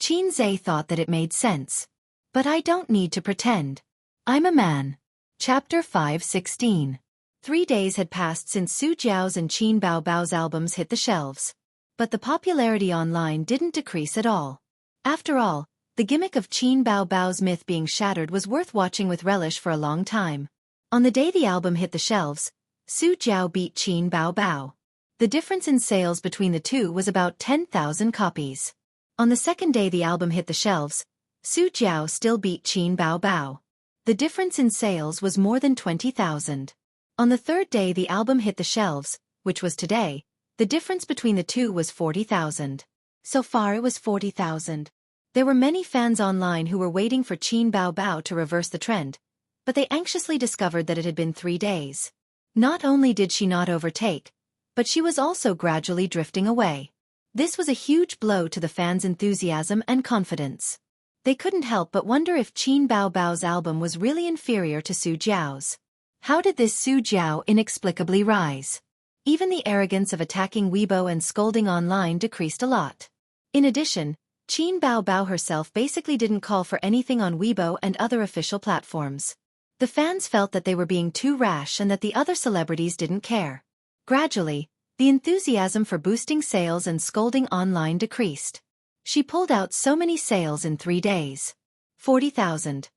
Qin Zhe thought that it made sense. But I don't need to pretend. I'm a man. Chapter 5:16. 3 days had passed since Su Jiao's and Qin Baobao's albums hit the shelves. But the popularity online didn't decrease at all. After all, the gimmick of Qin Baobao's myth being shattered was worth watching with relish for a long time. On the day the album hit the shelves, Su Jiao beat Qin Baobao. The difference in sales between the two was about 10,000 copies. On the second day the album hit the shelves, Su Jiao still beat Qin Baobao. The difference in sales was more than 20,000. On the third day the album hit the shelves, which was today, the difference between the two was 40,000. So far it was 40,000. There were many fans online who were waiting for Qin Bao Bao to reverse the trend, but they anxiously discovered that it had been 3 days. Not only did she not overtake, but she was also gradually drifting away. This was a huge blow to the fans' enthusiasm and confidence. They couldn't help but wonder if Qin Bao Bao's album was really inferior to Su Jiao's. How did this Su Jiao inexplicably rise? Even the arrogance of attacking Weibo and scolding online decreased a lot. In addition, Qin Bao Bao herself basically didn't call for anything on Weibo and other official platforms. The fans felt that they were being too rash and that the other celebrities didn't care. Gradually, the enthusiasm for boosting sales and scolding online decreased. She pulled out so many sales in 3 days. 40,000.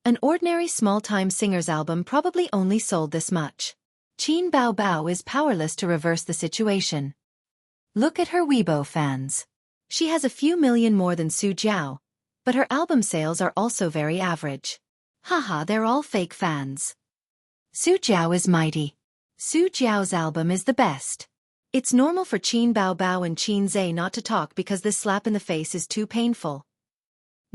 An ordinary small-time singer's album probably only sold this much. Qin Bao Bao is powerless to reverse the situation. Look at her Weibo fans. She has a few million more than Su Jiao, but her album sales are also very average. Haha, they're all fake fans. Su Jiao is mighty. Su Jiao's album is the best. It's normal for Qin Bao Bao and Qin Zhe not to talk because this slap in the face is too painful.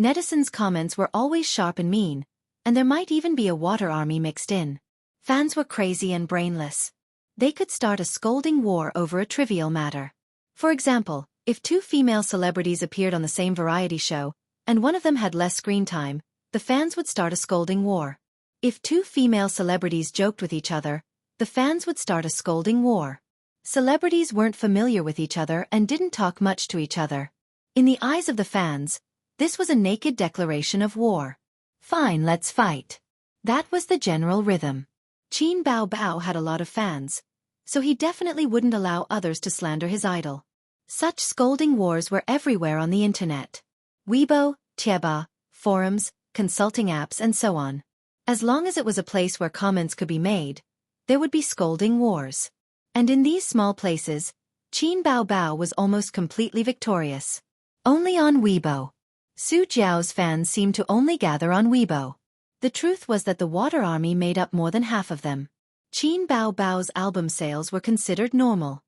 Netizens' comments were always sharp and mean, and there might even be a water army mixed in. Fans were crazy and brainless. They could start a scolding war over a trivial matter. For example, if 2 female celebrities appeared on the same variety show, and one of them had less screen time, the fans would start a scolding war. If 2 female celebrities joked with each other, the fans would start a scolding war. Celebrities weren't familiar with each other and didn't talk much to each other. In the eyes of the fans, this was a naked declaration of war. Fine, let's fight. That was the general rhythm. Qin Bao Bao had a lot of fans, so he definitely wouldn't allow others to slander his idol. Such scolding wars were everywhere on the internet. Weibo, Tieba, forums, consulting apps and so on. As long as it was a place where comments could be made, there would be scolding wars. And in these small places, Qin Bao Bao was almost completely victorious. Only on Weibo. Su Jiao's fans seemed to only gather on Weibo. The truth was that the Water Army made up more than half of them. Qin Bao Bao's album sales were considered normal.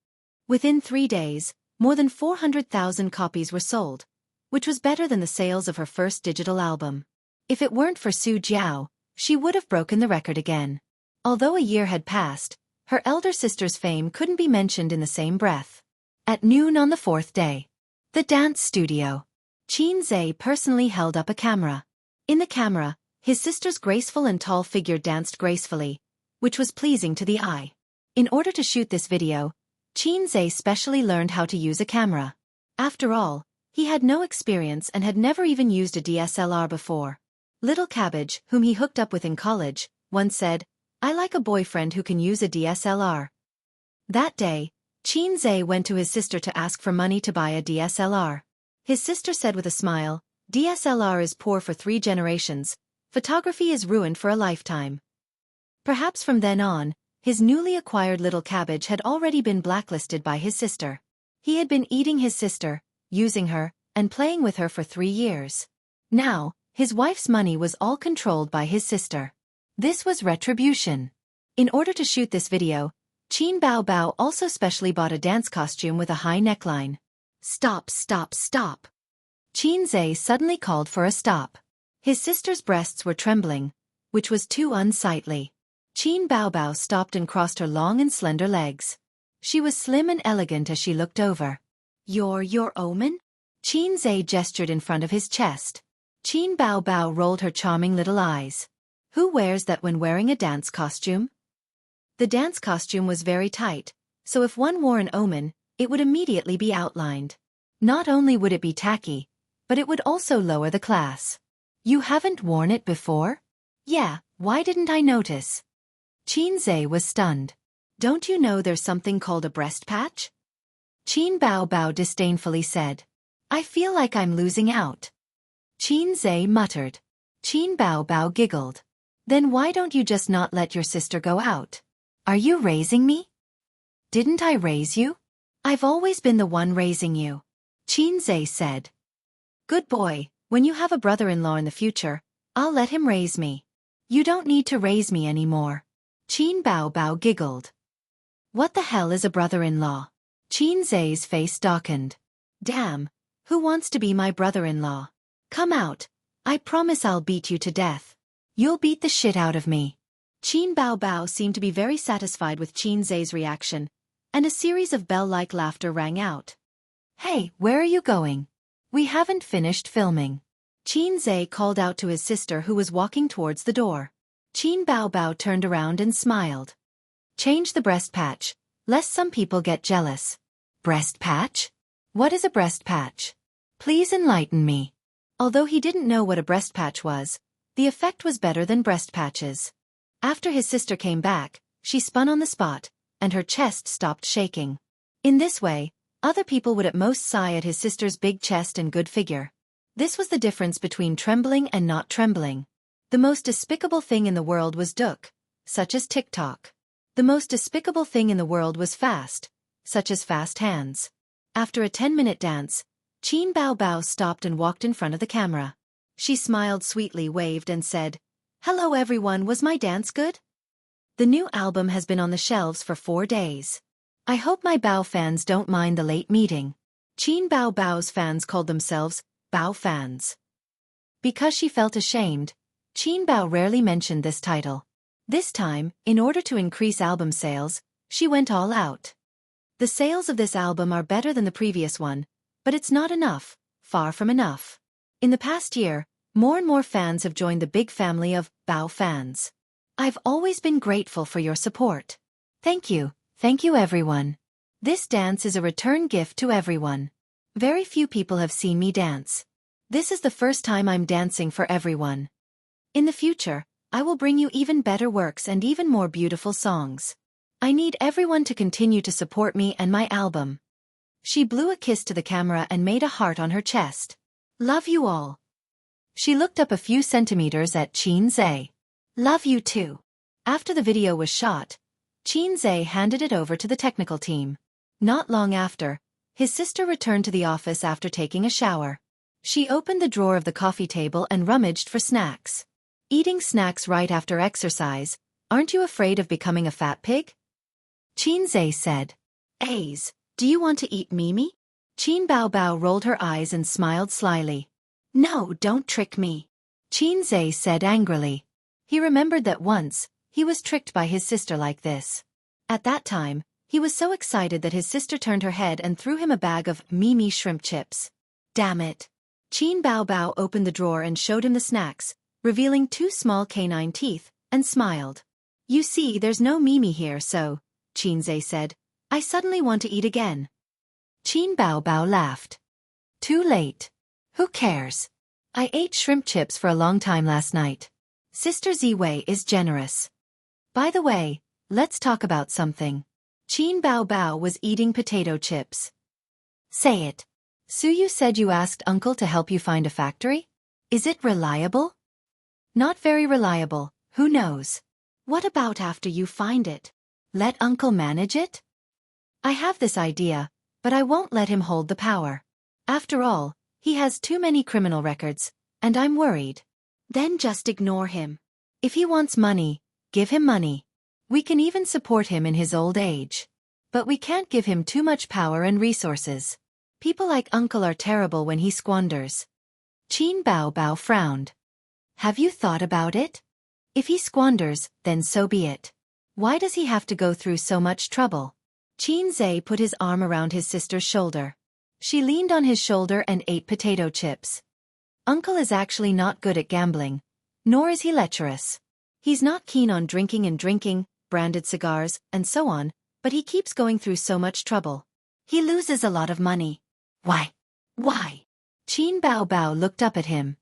Within 3 days, more than 400,000 copies were sold, which was better than the sales of her first digital album. If it weren't for Su Jiao, she would have broken the record again. Although a year had passed, her elder sister's fame couldn't be mentioned in the same breath. At noon on the 4th day. The dance studio. Qin Zhe personally held up a camera. In the camera, his sister's graceful and tall figure danced gracefully, which was pleasing to the eye. In order to shoot this video, Qin Zhe specially learned how to use a camera. After all, he had no experience and had never even used a DSLR before. Little Cabbage, whom he hooked up with in college, once said, "I like a boyfriend who can use a DSLR." That day, Qin Zhe went to his sister to ask for money to buy a DSLR. His sister said with a smile, "DSLR is poor for 3 generations, photography is ruined for a lifetime." Perhaps from then on, his newly acquired Little Cabbage had already been blacklisted by his sister. He had been eating his sister, using her, and playing with her for 3 years. Now, his wife's money was all controlled by his sister. This was retribution. In order to shoot this video, Qin Bao Bao also specially bought a dance costume with a high neckline. "Stop, stop, stop." Qin Zhe suddenly called for a stop. His sister's breasts were trembling, which was too unsightly. Qin Bao Bao stopped and crossed her long and slender legs. She was slim and elegant as she looked over. Your omen?" Qin Zhe gestured in front of his chest. Qin Bao Bao rolled her charming little eyes. Who wears that when wearing a dance costume? The dance costume was very tight, so if one wore an omen, it would immediately be outlined. Not only would it be tacky, but it would also lower the class. "You haven't worn it before?" "Yeah, why didn't I notice?" Qin Zhe was stunned. "Don't you know there's something called a breast patch?" Qin Bao Bao disdainfully said. "I feel like I'm losing out." Qin Zhe muttered. Qin Bao Bao giggled. "Then why don't you just not let your sister go out? Are you raising me?" "Didn't I raise you? I've always been the one raising you," Qin Zhe said. "Good boy, when you have a brother-in-law in the future, I'll let him raise me. You don't need to raise me anymore." Qin Bao Bao giggled. "What the hell is a brother-in-law?" Qin Zhe's face darkened. "Damn, who wants to be my brother-in-law?" Come out. I promise I'll beat you to death. You'll beat the shit out of me. Qin Bao Bao seemed to be very satisfied with Qin Zhe's reaction, and a series of bell-like laughter rang out. Hey, where are you going? We haven't finished filming. Qin Zhe called out to his sister who was walking towards the door. Qin Bao Bao turned around and smiled. Change the breast patch, lest some people get jealous. Breast patch? What is a breast patch? Please enlighten me. Although he didn't know what a breast patch was, the effect was better than breast patches. After his sister came back, she spun on the spot, and her chest stopped shaking. In this way, other people would at most sigh at his sister's big chest and good figure. This was the difference between trembling and not trembling. The most despicable thing in the world was duk, such as TikTok. The most despicable thing in the world was fast, such as fast hands. After a 10-minute dance, Qin Bao Bao stopped and walked in front of the camera. She smiled sweetly, waved and said, "Hello everyone, was my dance good? The new album has been on the shelves for 4 days. I hope my Bao fans don't mind the late meeting." Qin Bao Bao's fans called themselves Bao fans. Because she felt ashamed, Qin Bao rarely mentioned this title. This time, in order to increase album sales, she went all out. The sales of this album are better than the previous one, but it's not enough, far from enough. In the past year, more and more fans have joined the big family of Bao fans. I've always been grateful for your support. Thank you everyone. This dance is a return gift to everyone. Very few people have seen me dance. This is the first time I'm dancing for everyone. In the future, I will bring you even better works and even more beautiful songs. I need everyone to continue to support me and my album. She blew a kiss to the camera and made a heart on her chest. Love you all. She looked up a few centimeters at Qin Zhe. Love you too. After the video was shot, Qin Zhe handed it over to the technical team. Not long after, his sister returned to the office after taking a shower. She opened the drawer of the coffee table and rummaged for snacks. Eating snacks right after exercise, aren't you afraid of becoming a fat pig? Qin Zhe said. Aze, do you want to eat Mimi? Qin Bao Bao rolled her eyes and smiled slyly. No, don't trick me. Qin Zhe said angrily. He remembered that once, he was tricked by his sister like this. At that time, he was so excited that his sister turned her head and threw him a bag of Mimi shrimp chips. Damn it. Qin Bao Bao opened the drawer and showed him the snacks, revealing 2 small canine teeth, and smiled. You see, there's no Mimi here, so, Qin Zhe said, I suddenly want to eat again. Qin Bao Bao laughed. Too late. Who cares? I ate shrimp chips for a long time last night. Sister Ziwei is generous. By the way, let's talk about something. Qin Bao Bao was eating potato chips. Say it. Suyu said you asked Uncle to help you find a factory? Is it reliable? Not very reliable, who knows? What about after you find it? Let Uncle manage it? I have this idea, but I won't let him hold the power. After all, he has too many criminal records, and I'm worried. Then just ignore him. If he wants money, give him money. We can even support him in his old age. But we can't give him too much power and resources. People like Uncle are terrible when he squanders. Qin Bao Bao frowned. Have you thought about it? If he squanders, then so be it. Why does he have to go through so much trouble? Qin Zhe put his arm around his sister's shoulder. She leaned on his shoulder and ate potato chips. Uncle is actually not good at gambling, nor is he lecherous. He's not keen on drinking, branded cigars, and so on, but he keeps going through so much trouble. He loses a lot of money. Why? Qin Bao Bao looked up at him.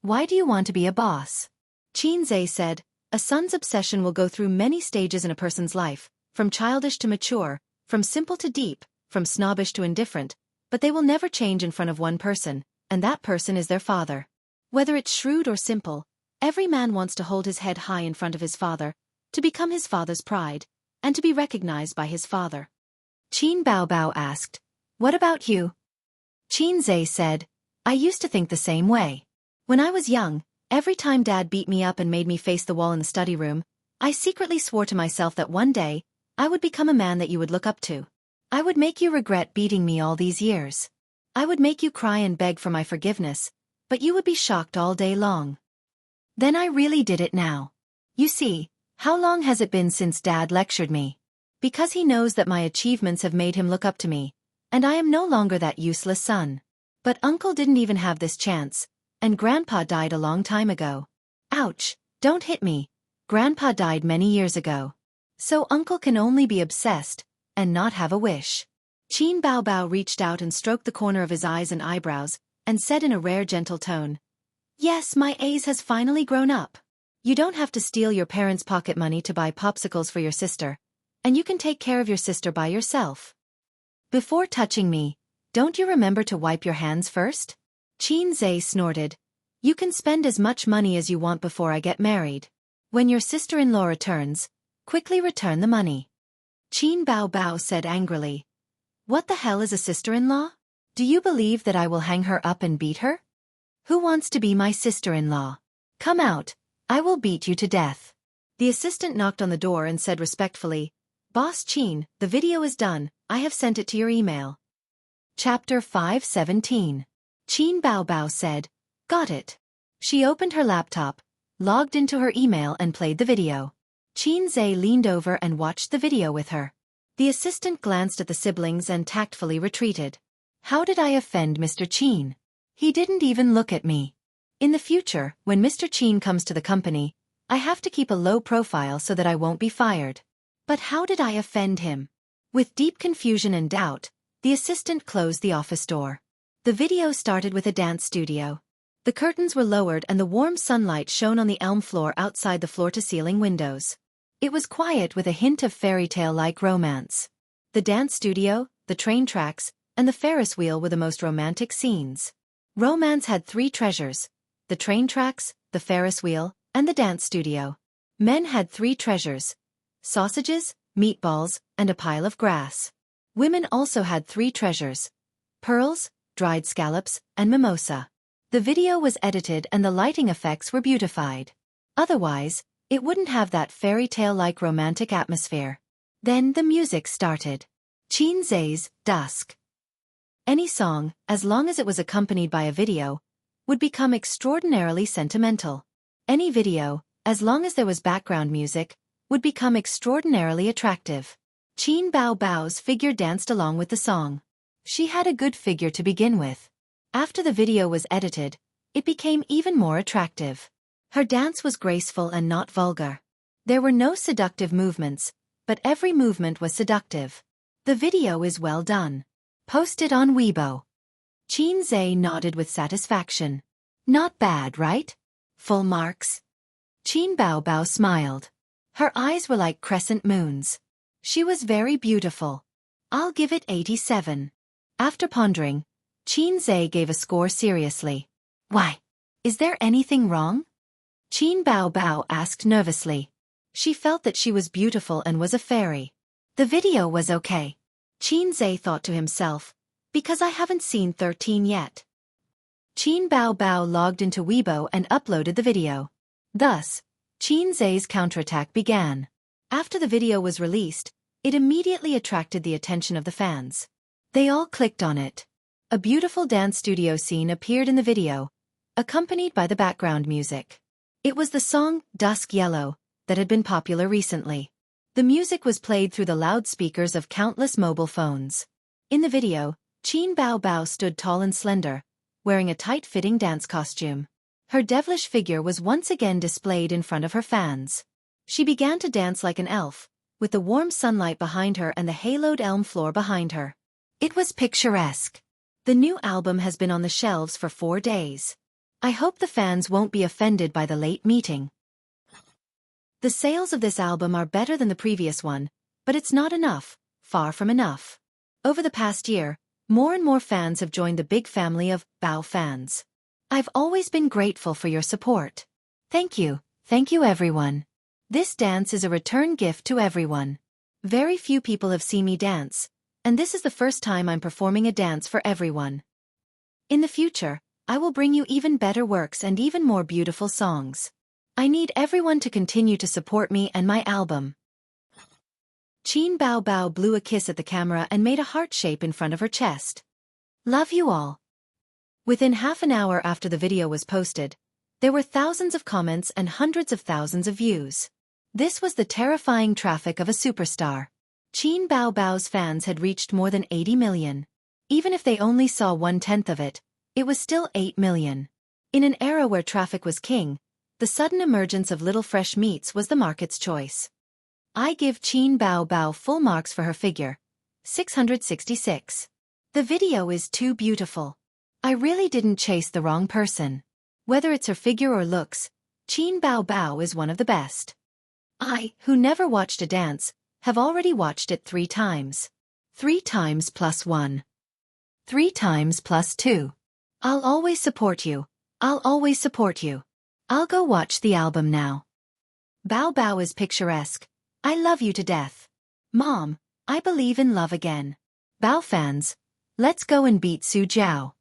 Why do you want to be a boss? Qin Zhe said, a son's obsession will go through many stages in a person's life, from childish to mature, from simple to deep, from snobbish to indifferent, but they will never change in front of one person, and that person is their father. Whether it's shrewd or simple, every man wants to hold his head high in front of his father, to become his father's pride, and to be recognized by his father. Qin Bao Bao asked, what about you? Qin Zhe said, I used to think the same way. When I was young, every time Dad beat me up and made me face the wall in the study room, I secretly swore to myself that one day, I would become a man that you would look up to. I would make you regret beating me all these years. I would make you cry and beg for my forgiveness, but you would be shocked all day long. Then I really did it now. You see, how long has it been since Dad lectured me? Because he knows that my achievements have made him look up to me, and I am no longer that useless son. But Uncle didn't even have this chance, and Grandpa died a long time ago. Ouch, don't hit me. Grandpa died many years ago. So Uncle can only be obsessed, and not have a wish. Qin Bao Bao reached out and stroked the corner of his eyes and eyebrows, and said in a rare gentle tone, "Yes, my Ace has finally grown up. You don't have to steal your parents' pocket money to buy popsicles for your sister, and you can take care of your sister by yourself. Before touching me, don't you remember to wipe your hands first?" Qin Zhe snorted. "You can spend as much money as you want before I get married. When your sister-in-law returns, quickly return the money." Qin Bao Bao said angrily, "What the hell is a sister-in-law? Do you believe that I will hang her up and beat her? Who wants to be my sister-in-law? Come out, I will beat you to death." The assistant knocked on the door and said respectfully, "Boss Qin, the video is done, I have sent it to your email." Chapter 517. Qin Bao Bao said, "Got it." She opened her laptop, logged into her email and played the video. Qin Zhe leaned over and watched the video with her. The assistant glanced at the siblings and tactfully retreated. How did I offend Mr. Qin? He didn't even look at me. In the future, when Mr. Qin comes to the company, I have to keep a low profile so that I won't be fired. But how did I offend him? With deep confusion and doubt, the assistant closed the office door. The video started with a dance studio. The curtains were lowered and the warm sunlight shone on the elm floor outside the floor-to-ceiling windows. It was quiet with a hint of fairy tale-like romance. The dance studio, the train tracks, and the Ferris wheel were the most romantic scenes. Romance had three treasures: the train tracks, the Ferris wheel, and the dance studio. Men had three treasures: sausages, meatballs, and a pile of grass. Women also had three treasures: pearls, dried scallops, and mimosa. The video was edited and the lighting effects were beautified. Otherwise, it wouldn't have that fairy tale-like romantic atmosphere. Then the music started. Qin Zhe's Dusk. Any song, as long as it was accompanied by a video, would become extraordinarily sentimental. Any video, as long as there was background music, would become extraordinarily attractive. Qin Bao Bao's figure danced along with the song. She had a good figure to begin with. After the video was edited, it became even more attractive. Her dance was graceful and not vulgar. There were no seductive movements, but every movement was seductive. The video is well done. Posted on Weibo. Qin Zhe nodded with satisfaction. Not bad, right? Full marks? Qin Bao Bao smiled. Her eyes were like crescent moons. She was very beautiful. I'll give it 87. After pondering, Qin Zhe gave a score seriously. Why? Is there anything wrong? Qin Bao Bao asked nervously. She felt that she was beautiful and was a fairy. The video was okay. Qin Zhe thought to himself, because I haven't seen 13 yet. Qin Bao Bao logged into Weibo and uploaded the video. Thus, Qin Zhe's counterattack began. After the video was released, it immediately attracted the attention of the fans. They all clicked on it. A beautiful dance studio scene appeared in the video, accompanied by the background music. It was the song Dusk Yellow that had been popular recently. The music was played through the loudspeakers of countless mobile phones. In the video, Qin Bao Bao stood tall and slender, wearing a tight-fitting dance costume. Her devilish figure was once again displayed in front of her fans. She began to dance like an elf, with the warm sunlight behind her and the haloed elm floor behind her. It was picturesque. The new album has been on the shelves for 4 days. I hope the fans won't be offended by the late meeting. The sales of this album are better than the previous one, but it's not enough, far from enough. Over the past year, more and more fans have joined the big family of Bao fans. I've always been grateful for your support. Thank you everyone. This dance is a return gift to everyone. Very few people have seen me dance, and this is the first time I'm performing a dance for everyone. In the future, I will bring you even better works and even more beautiful songs. I need everyone to continue to support me and my album. Qin Bao Bao blew a kiss at the camera and made a heart shape in front of her chest. Love you all. Within half an hour after the video was posted, there were thousands of comments and hundreds of thousands of views. This was the terrifying traffic of a superstar. Qin Bao Bao's fans had reached more than 80 million. Even if they only saw 1/10 of it, it was still 8 million. In an era where traffic was king, the sudden emergence of little fresh meats was the market's choice. I give Qin Bao Bao full marks for her figure. 666. The video is too beautiful. I really didn't chase the wrong person. Whether it's her figure or looks, Qin Bao Bao is one of the best. I, who never watched a dance, have already watched it 3 times. 3 times plus 1. 3 times plus 2. I'll always support you. I'll always support you. I'll go watch the album now. Bao Bao is picturesque. I love you to death. Mom, I believe in love again. Bao fans, let's go and beat Su Jiao.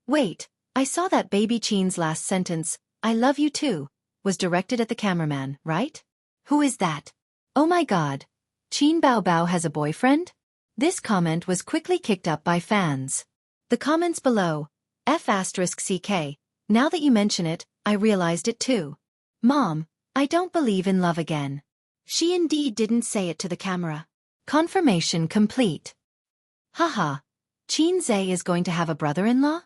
Wait, I saw that baby Qin's last sentence, I love you too, was directed at the cameraman, right? Who is that? Oh my god. Qin Bao Bao has a boyfriend? This comment was quickly kicked up by fans. The comments below, F*CK, now that you mention it, I realized it too. Mom, I don't believe in love again. She indeed didn't say it to the camera. Confirmation complete. Haha. Xianxia is going to have a brother-in-law?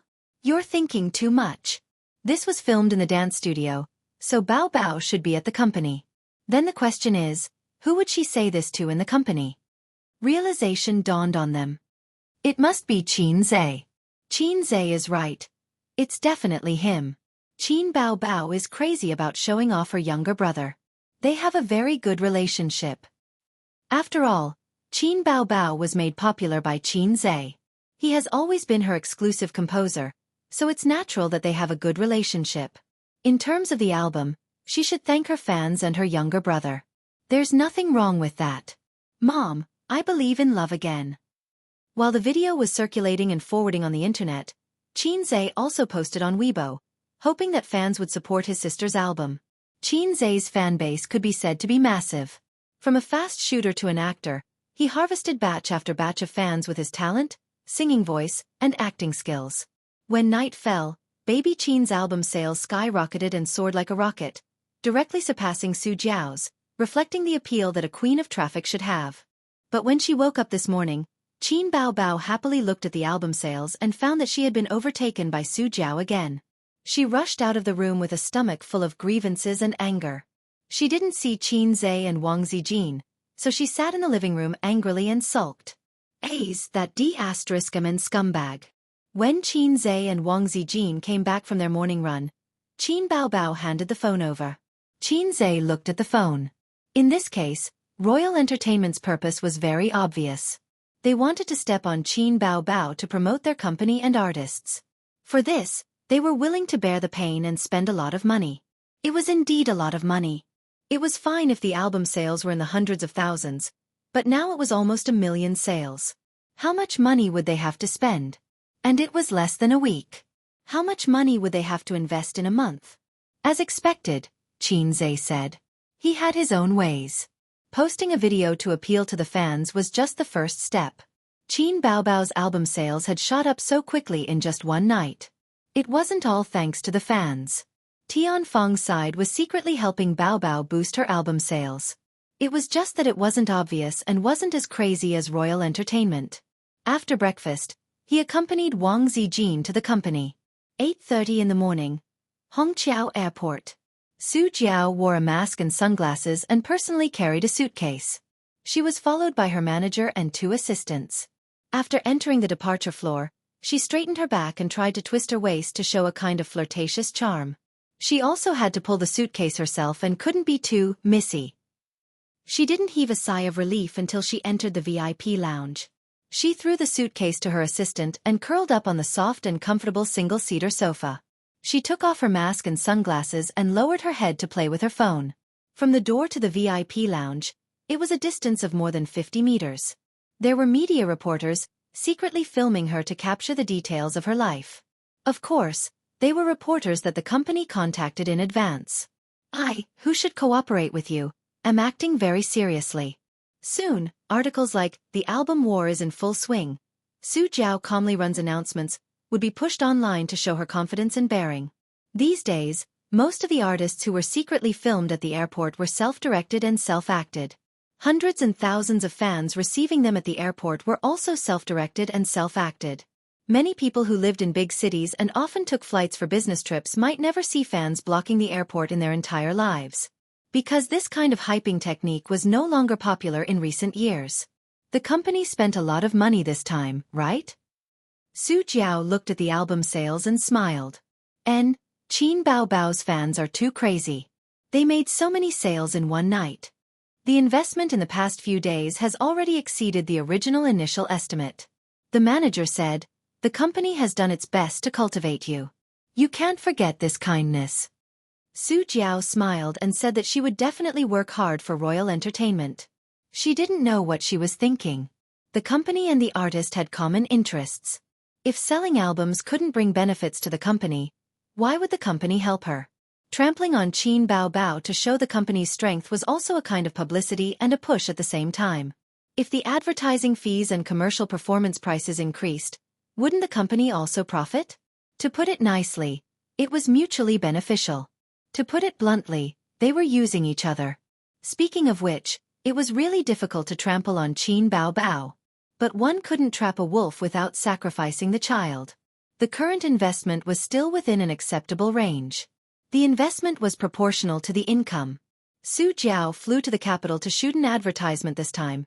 You're thinking too much. This was filmed in the dance studio, so Bao Bao should be at the company. Then the question is, who would she say this to in the company? Realization dawned on them. It must be Xianxia. Xianxia is right. It's definitely him. Qin Bao Bao is crazy about showing off her younger brother. They have a very good relationship. After all, Qin Bao Bao was made popular by Xianxia. He has always been her exclusive composer, so it's natural that they have a good relationship. In terms of the album, she should thank her fans and her younger brother. There's nothing wrong with that. Mom, I believe in love again. While the video was circulating and forwarding on the internet, Xianxia also posted on Weibo, hoping that fans would support his sister's album. Xianxia's fanbase could be said to be massive. From a fast shooter to an actor, he harvested batch after batch of fans with his talent, singing voice, and acting skills. When night fell, Baby Qin's album sales skyrocketed and soared like a rocket, directly surpassing Su Jiao's, reflecting the appeal that a queen of traffic should have. But when she woke up this morning, Qin Bao Bao happily looked at the album sales and found that she had been overtaken by Su Jiao again. She rushed out of the room with a stomach full of grievances and anger. She didn't see Xianxia and Wang Zijin, so she sat in the living room angrily and sulked. A's that D****** scumbag. When Xianxia and Wang Zijin came back from their morning run, Qin Bao Bao handed the phone over. Xianxia looked at the phone. In this case, Royal Entertainment's purpose was very obvious. They wanted to step on Qin Bao Bao to promote their company and artists. For this, they were willing to bear the pain and spend a lot of money. It was indeed a lot of money. It was fine if the album sales were in the hundreds of thousands, but now it was almost 1 million sales. How much money would they have to spend? And it was less than a week. How much money would they have to invest in a month? As expected, Xianxia said. He had his own ways. Posting a video to appeal to the fans was just the first step. Qin Bao Bao's album sales had shot up so quickly in just one night. It wasn't all thanks to the fans. Tian Feng's side was secretly helping Bao Bao boost her album sales. It was just that it wasn't obvious and wasn't as crazy as Royal Entertainment. After breakfast, he accompanied Wang Zijin to the company. 8:30 in the morning. Hongqiao Airport. Su Jiao wore a mask and sunglasses and personally carried a suitcase. She was followed by her manager and 2 assistants. After entering the departure floor, she straightened her back and tried to twist her waist to show a kind of flirtatious charm. She also had to pull the suitcase herself and couldn't be too missy. She didn't heave a sigh of relief until she entered the VIP lounge. She threw the suitcase to her assistant and curled up on the soft and comfortable single-seater sofa. She took off her mask and sunglasses and lowered her head to play with her phone. From the door to the VIP lounge, it was a distance of more than 50 meters. There were media reporters, secretly filming her to capture the details of her life. Of course, they were reporters that the company contacted in advance. I, who should cooperate with you, am acting very seriously. Soon, articles like, "The album war is in full swing. Su Jiao calmly runs announcements, would be pushed online to show her confidence and bearing. These days, most of the artists who were secretly filmed at the airport were self-directed and self-acted. Hundreds and thousands of fans receiving them at the airport were also self-directed and self-acted. Many people who lived in big cities and often took flights for business trips might never see fans blocking the airport in their entire lives. Because this kind of hyping technique was no longer popular in recent years. The company spent a lot of money this time, right? Su Jiao looked at the album sales and smiled. Qin Bao Bao's fans are too crazy. They made so many sales in one night. The investment in the past few days has already exceeded the original initial estimate. The manager said, "The company has done its best to cultivate you. You can't forget this kindness." Su Jiao smiled and said that she would definitely work hard for Royal Entertainment. She didn't know what she was thinking. The company and the artist had common interests. If selling albums couldn't bring benefits to the company, why would the company help her? Trampling on Qin Bao Bao to show the company's strength was also a kind of publicity and a push at the same time. If the advertising fees and commercial performance prices increased, wouldn't the company also profit? To put it nicely, it was mutually beneficial. To put it bluntly, they were using each other. Speaking of which, it was really difficult to trample on Qin Bao Bao. But one couldn't trap a wolf without sacrificing the child. The current investment was still within an acceptable range. The investment was proportional to the income. Su Jiao flew to the capital to shoot an advertisement this time,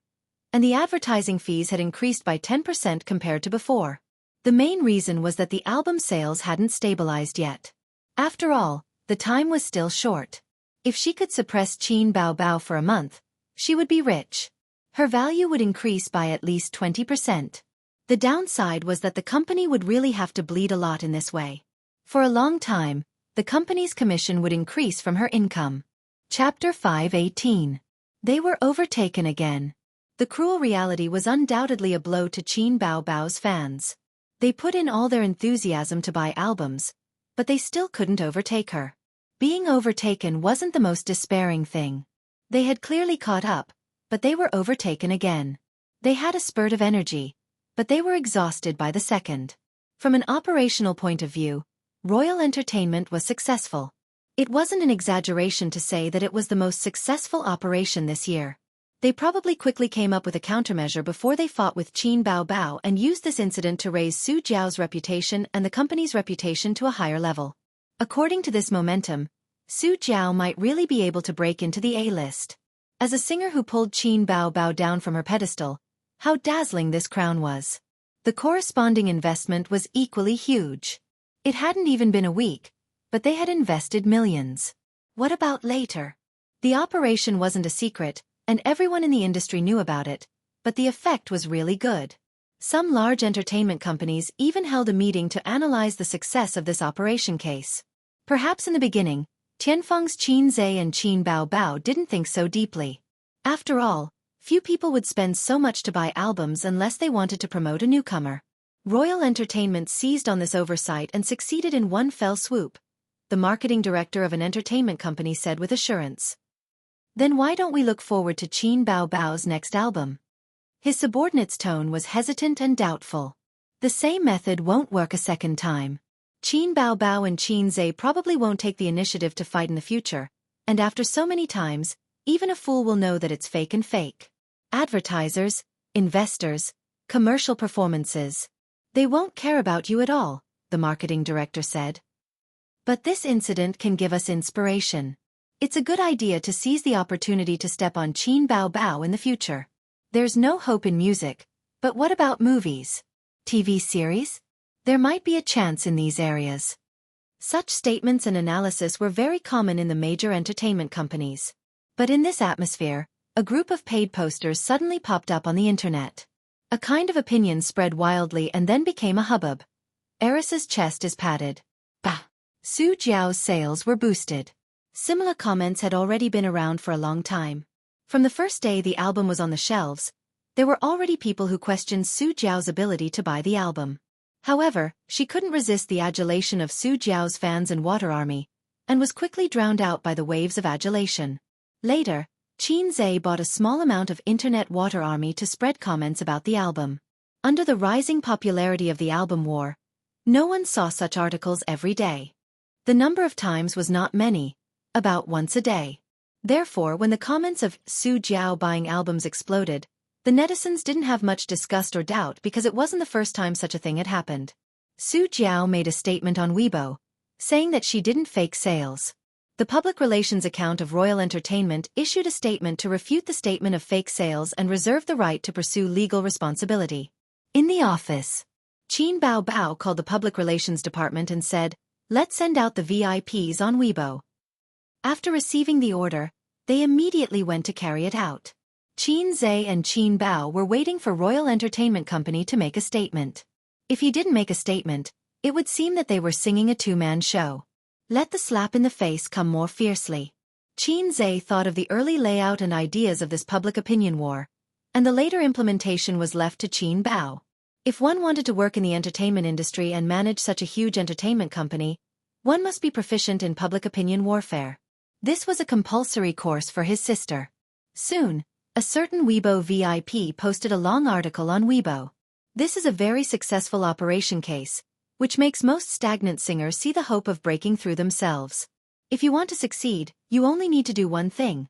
and the advertising fees had increased by 10% compared to before. The main reason was that the album sales hadn't stabilized yet. After all, the time was still short. If she could suppress Qin Bao Bao for a month, she would be rich. Her value would increase by at least 20%. The downside was that the company would really have to bleed a lot in this way. For a long time, the company's commission would increase from her income. Chapter 518. They were overtaken again. The cruel reality was undoubtedly a blow to Qin Bao Bao's fans. They put in all their enthusiasm to buy albums, but they still couldn't overtake her. Being overtaken wasn't the most despairing thing. They had clearly caught up, but they were overtaken again. They had a spurt of energy, but they were exhausted by the second. From an operational point of view, Royal Entertainment was successful. It wasn't an exaggeration to say that it was the most successful operation this year. They probably quickly came up with a countermeasure before they fought with Qin Bao Bao and used this incident to raise Su Jiao's reputation and the company's reputation to a higher level. According to this momentum, Su Jiao might really be able to break into the A-list. As a singer who pulled Qin Bao Bao down from her pedestal, how dazzling this crown was. The corresponding investment was equally huge. It hadn't even been a week, but they had invested millions. What about later? The operation wasn't a secret, and everyone in the industry knew about it, but the effect was really good. Some large entertainment companies even held a meeting to analyze the success of this operation case. Perhaps in the beginning, Tianfeng's Qin Zhe and Qin Bao Bao didn't think so deeply. After all, few people would spend so much to buy albums unless they wanted to promote a newcomer. Royal Entertainment seized on this oversight and succeeded in one fell swoop, the marketing director of an entertainment company said with assurance. Then why don't we look forward to Qin Bao Bao's next album? His subordinate's tone was hesitant and doubtful. The same method won't work a second time. Qin Bao Bao and Qin Zhe probably won't take the initiative to fight in the future, and after so many times, even a fool will know that it's fake and fake. Advertisers, investors, commercial performances. They won't care about you at all, the marketing director said. But this incident can give us inspiration. It's a good idea to seize the opportunity to step on Qin Bao Bao in the future. There's no hope in music, but what about movies? TV series? There might be a chance in these areas. Such statements and analysis were very common in the major entertainment companies. But in this atmosphere, a group of paid posters suddenly popped up on the internet. A kind of opinion spread wildly and then became a hubbub. Eris's chest is padded. Bah! Su Jiao's sales were boosted. Similar comments had already been around for a long time. From the first day the album was on the shelves, there were already people who questioned Su Jiao's ability to buy the album. However, she couldn't resist the adulation of Su Jiao's fans and water army, and was quickly drowned out by the waves of adulation. Later, Qin Zhe bought a small amount of internet water army to spread comments about the album. Under the rising popularity of the album war, No one saw such articles every day. The number of times was not many, about once a day. Therefore, when the comments of Su Jiao buying albums exploded, the netizens didn't have much disgust or doubt because it wasn't the first time such a thing had happened. Su Jiao made a statement on Weibo, saying that she didn't fake sales. The public relations account of Royal Entertainment issued a statement to refute the statement of fake sales and reserve the right to pursue legal responsibility. In the office, Qin Bao Bao called the public relations department and said, "Let's send out the VIPs on Weibo." After receiving the order, they immediately went to carry it out. Qin Zhe and Qin Bao were waiting for Royal Entertainment Company to make a statement. If he didn't make a statement, it would seem that they were singing a two-man show. Let the slap in the face come more fiercely. Qin Zhe thought of the early layout and ideas of this public opinion war, and the later implementation was left to Qin Bao. If one wanted to work in the entertainment industry and manage such a huge entertainment company, one must be proficient in public opinion warfare. This was a compulsory course for his sister. Soon, a certain Weibo VIP posted a long article on Weibo. This is a very successful operation case, which makes most stagnant singers see the hope of breaking through themselves. If you want to succeed, you only need to do one thing.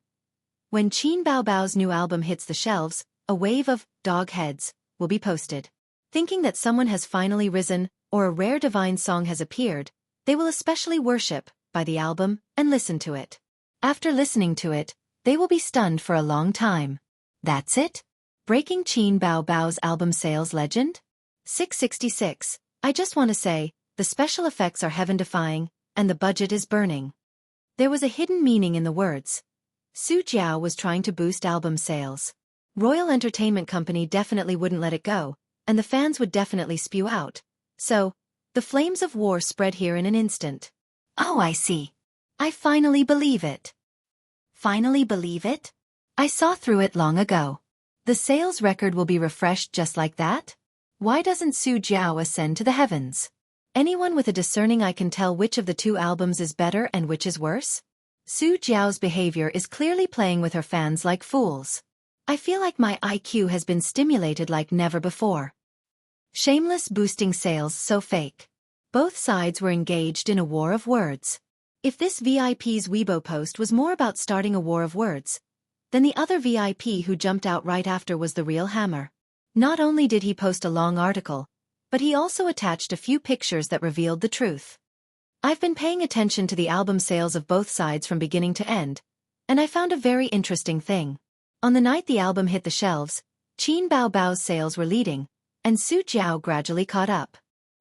When Qin Bao Bao's new album hits the shelves, a wave of dog heads will be posted. Thinking that someone has finally risen, or a rare divine song has appeared, they will especially worship, buy the album, and listen to it. After listening to it, they will be stunned for a long time. That's it? Breaking Qin Bao Bao's album sales legend? 666. I just want to say, the special effects are heaven-defying, and the budget is burning. There was a hidden meaning in the words. Su Jiao was trying to boost album sales. Royal Entertainment Company definitely wouldn't let it go, and the fans would definitely spew out. So, the flames of war spread here in an instant. Oh, I see. I finally believe it. Finally believe it? I saw through it long ago. The sales record will be refreshed just like that? Why doesn't Su Jiao ascend to the heavens? Anyone with a discerning eye can tell which of the two albums is better and which is worse? Su Jiao's behavior is clearly playing with her fans like fools. I feel like my IQ has been stimulated like never before. Shameless boosting sales so fake. Both sides were engaged in a war of words. If this VIP's Weibo post was more about starting a war of words, then the other VIP who jumped out right after was the real hammer. Not only did he post a long article, but he also attached a few pictures that revealed the truth. I've been paying attention to the album sales of both sides from beginning to end, and I found a very interesting thing. On the night the album hit the shelves, Qin Bao Bao's sales were leading, and Su Jiao gradually caught up.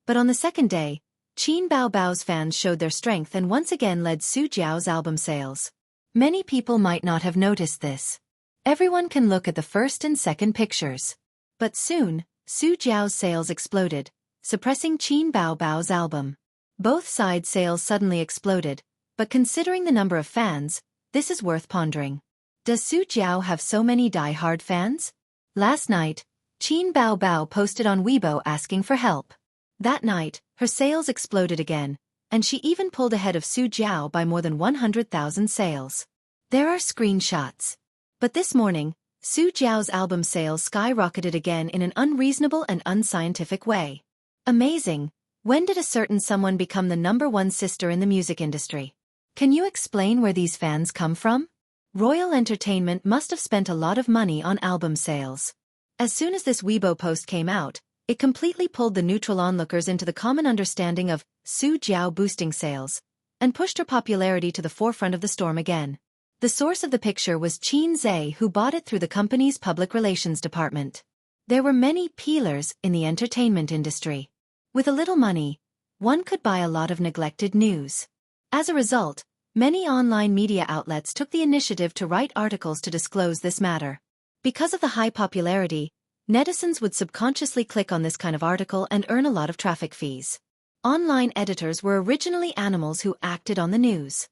But on the second day, Qin Bao Bao's fans showed their strength and once again led Su Jiao's album sales. Many people might not have noticed this. Everyone can look at the first and second pictures. But soon, Su Jiao's sales exploded, suppressing Qin Bao Bao's album. Both sides' sales suddenly exploded, but considering the number of fans, this is worth pondering. Does Su Jiao have so many die-hard fans? Last night, Qin Bao Bao posted on Weibo asking for help. That night, her sales exploded again, and she even pulled ahead of Su Jiao by more than 100,000 sales. There are screenshots. But this morning, Su Jiao's album sales skyrocketed again in an unreasonable and unscientific way. Amazing. When did a certain someone become the #1 sister in the music industry? Can you explain where these fans come from? Royal Entertainment must have spent a lot of money on album sales. As soon as this Weibo post came out, it completely pulled the neutral onlookers into the common understanding of Su Jiao boosting sales, and pushed her popularity to the forefront of the storm again. The source of the picture was Qin Zhe, who bought it through the company's public relations department. There were many peelers in the entertainment industry. With a little money, one could buy a lot of neglected news. As a result, many online media outlets took the initiative to write articles to disclose this matter. Because of the high popularity, netizens would subconsciously click on this kind of article and earn a lot of traffic fees. Online editors were originally animals who acted on the news.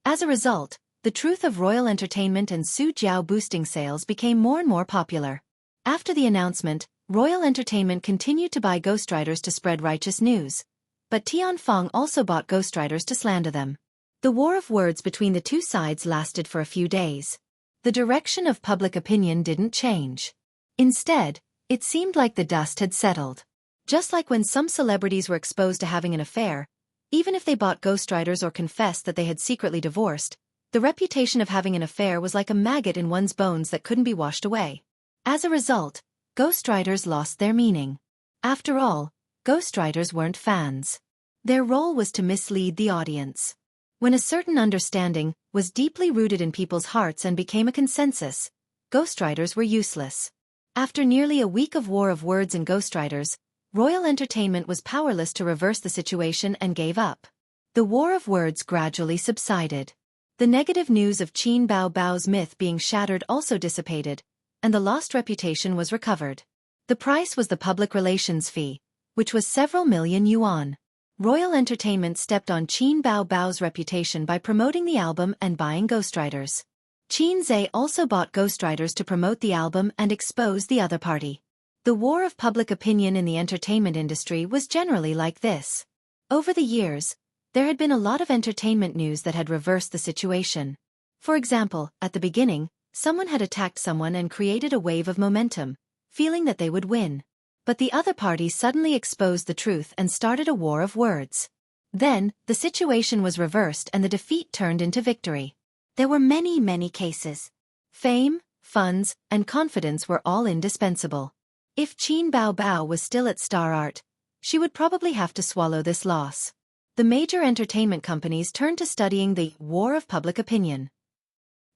As a result, the truth of Royal Entertainment and Su Jiao boosting sales became more and more popular. After the announcement, Royal Entertainment continued to buy ghostwriters to spread righteous news, but Tianfeng also bought ghostwriters to slander them. The war of words between the two sides lasted for a few days. The direction of public opinion didn't change. Instead, it seemed like the dust had settled. Just like when some celebrities were exposed to having an affair, even if they bought ghostwriters or confessed that they had secretly divorced, the reputation of having an affair was like a maggot in one's bones that couldn't be washed away. As a result, ghostwriters lost their meaning. After all, ghostwriters weren't fans. Their role was to mislead the audience. When a certain understanding was deeply rooted in people's hearts and became a consensus, ghostwriters were useless. After nearly a week of war of words and ghostwriters, Royal Entertainment was powerless to reverse the situation and gave up. The war of words gradually subsided. The negative news of Qin Bao Bao's myth being shattered also dissipated, and the lost reputation was recovered. The price was the public relations fee, which was several million yuan. Royal Entertainment stepped on Qin Bao Bao's reputation by promoting the album and buying ghostwriters. Xianxia also bought ghostwriters to promote the album and expose the other party. The war of public opinion in the entertainment industry was generally like this. Over the years, there had been a lot of entertainment news that had reversed the situation. For example, at the beginning, someone had attacked someone and created a wave of momentum, feeling that they would win. But the other party suddenly exposed the truth and started a war of words. Then, the situation was reversed and the defeat turned into victory. There were many cases. Fame, funds, and confidence were all indispensable. If Qin Bao Bao was still at Star Art, she would probably have to swallow this loss. The major entertainment companies turned to studying the war of public opinion.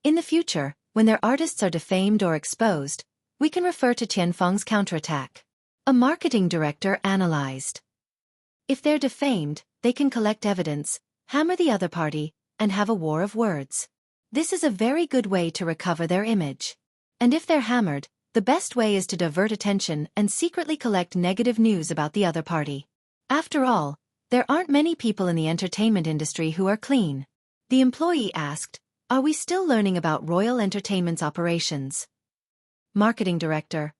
In the future, when their artists are defamed or exposed, we can refer to Tianfeng's counterattack. A marketing director analyzed. If they're defamed, they can collect evidence, hammer the other party, and have a war of words. This is a very good way to recover their image. And if they're hammered, the best way is to divert attention and secretly collect negative news about the other party. After all, there aren't many people in the entertainment industry who are clean. The employee asked, "Are we still learning about Royal Entertainment's operations?" Marketing director.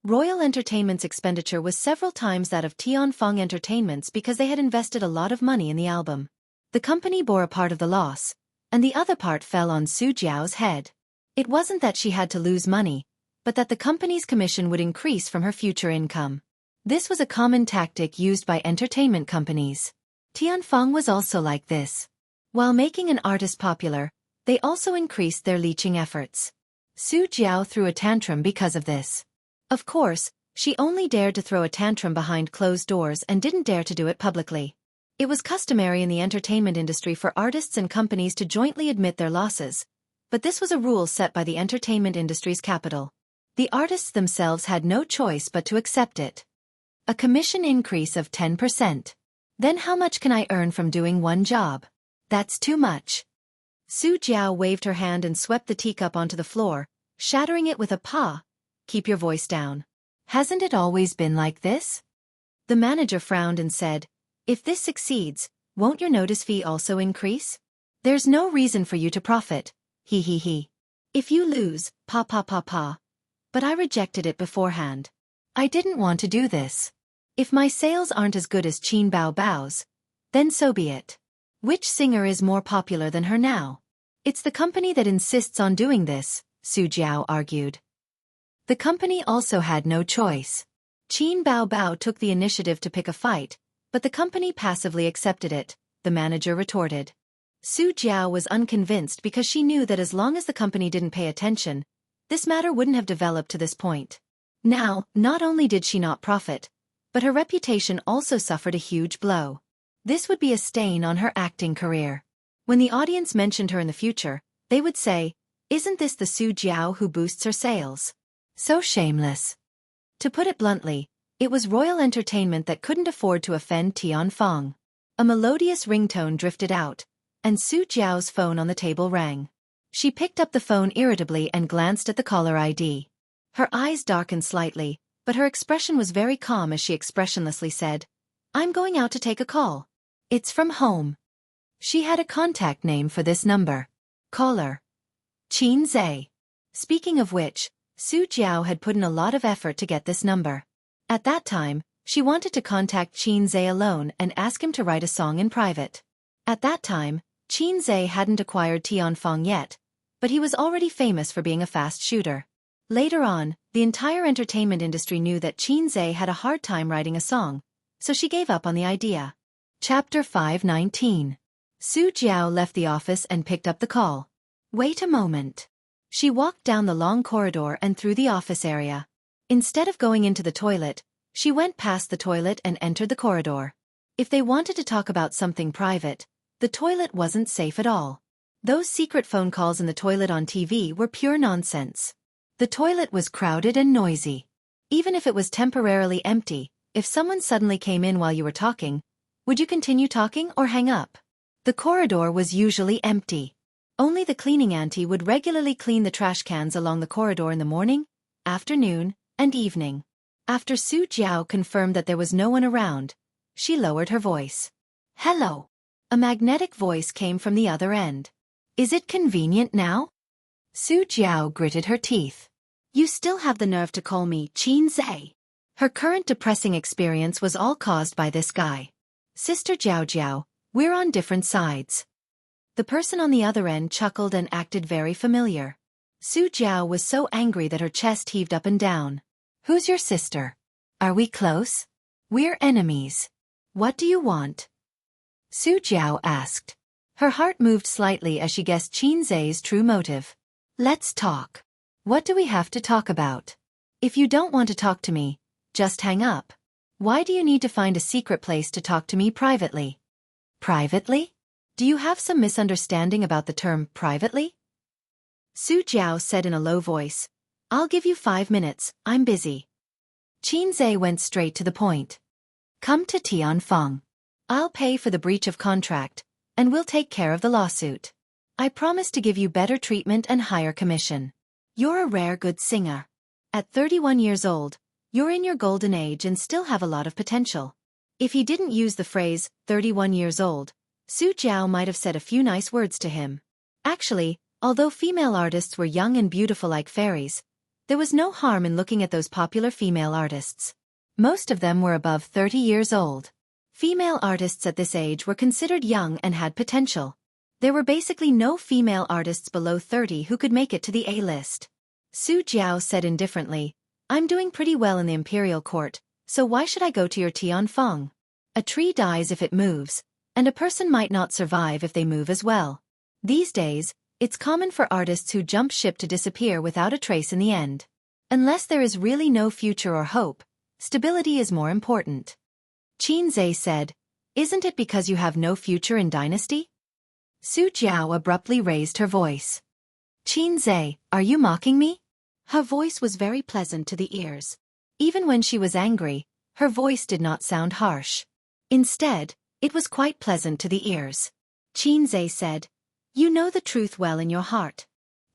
Royal Entertainment's expenditure was several times that of Tianfeng Entertainment's because they had invested a lot of money in the album. The company bore a part of the loss, and the other part fell on Su Jiao's head. It wasn't that she had to lose money, but that the company's commission would increase from her future income. This was a common tactic used by entertainment companies. Tianfeng was also like this. While making an artist popular, they also increased their leeching efforts. Su Jiao threw a tantrum because of this. Of course, she only dared to throw a tantrum behind closed doors and didn't dare to do it publicly. It was customary in the entertainment industry for artists and companies to jointly admit their losses, but this was a rule set by the entertainment industry's capital. The artists themselves had no choice but to accept it. A commission increase of 10%. Then how much can I earn from doing one job? That's too much. Su Jiao waved her hand and swept the teacup onto the floor, shattering it with a paw. Keep your voice down. Hasn't it always been like this? The manager frowned and said, "If this succeeds, won't your notice fee also increase? There's no reason for you to profit. He. If you lose, pa. But I rejected it beforehand. I didn't want to do this. If my sales aren't as good as Qin Bao Bao's, then so be it. Which singer is more popular than her now? It's the company that insists on doing this," Su Jiao argued. The company also had no choice. Qin Bao Bao took the initiative to pick a fight, but the company passively accepted it, the manager retorted. Su Jiao was unconvinced because she knew that as long as the company didn't pay attention, this matter wouldn't have developed to this point. Now, not only did she not profit, but her reputation also suffered a huge blow. This would be a stain on her acting career. When the audience mentioned her in the future, they would say, "Isn't this the Su Jiao who boosts her sales?" So shameless. To put it bluntly, it was Royal Entertainment that couldn't afford to offend Tianfeng. A melodious ringtone drifted out, and Su Jiao's phone on the table rang. She picked up the phone irritably and glanced at the caller ID. Her eyes darkened slightly, but her expression was very calm as she expressionlessly said, "I'm going out to take a call. It's from home." She had a contact name for this number. Caller. Xianxia. Speaking of which, Su Jiao had put in a lot of effort to get this number. At that time, she wanted to contact Xianxia alone and ask him to write a song in private. At that time, Xianxia hadn't acquired Tianfeng yet, but he was already famous for being a fast shooter. Later on, The entire entertainment industry knew that Xianxia had a hard time writing a song, so she gave up on the idea. Chapter 519. Su Jiao left the office and picked up the call. Wait a moment. She walked down the long corridor and through the office area. Instead of going into the toilet, she went past the toilet and entered the corridor. If they wanted to talk about something private, the toilet wasn't safe at all. Those secret phone calls in the toilet on TV were pure nonsense. The toilet was crowded and noisy. Even if it was temporarily empty, if someone suddenly came in while you were talking, would you continue talking or hang up? The corridor was usually empty. Only the cleaning auntie would regularly clean the trash cans along the corridor in the morning, afternoon, and evening. After Su Jiao confirmed that there was no one around, she lowered her voice. Hello. A magnetic voice came from the other end. Is it convenient now? Su Jiao gritted her teeth. You still have the nerve to call me Xianxia. Her current depressing experience was all caused by this guy. Sister Jiao Jiao, we're on different sides. The person on the other end chuckled and acted very familiar. Su Jiao was so angry that her chest heaved up and down. Who's your sister? Are we close? We're enemies. What do you want? Su Jiao asked. Her heart moved slightly as she guessed Xianxia's true motive. Let's talk. What do we have to talk about? If you don't want to talk to me, just hang up. Why do you need to find a secret place to talk to me privately? Privately? Do you have some misunderstanding about the term privately? Su Jiao said in a low voice. I'll give you 5 minutes, I'm busy. Xianxia went straight to the point. Come to Tianfeng. I'll pay for the breach of contract, and we'll take care of the lawsuit. I promise to give you better treatment and higher commission. You're a rare good singer. At 31 years old, you're in your golden age and still have a lot of potential. If he didn't use the phrase, 31 years old, Su Jiao might have said a few nice words to him. Actually, although female artists were young and beautiful like fairies, there was no harm in looking at those popular female artists. Most of them were above 30 years old. Female artists at this age were considered young and had potential. There were basically no female artists below 30 who could make it to the A-list. Su Jiao said indifferently, I'm doing pretty well in the imperial court, so why should I go to your Tianfeng? A tree dies if it moves, and a person might not survive if they move as well. These days, it's common for artists who jump ship to disappear without a trace in the end. Unless there is really no future or hope, stability is more important. Xianxia said, Isn't it because you have no future in dynasty? Su Jiao abruptly raised her voice. Xianxia, are you mocking me? Her voice was very pleasant to the ears. Even when she was angry, her voice did not sound harsh. Instead, it was quite pleasant to the ears. Xianxia said, You know the truth well in your heart.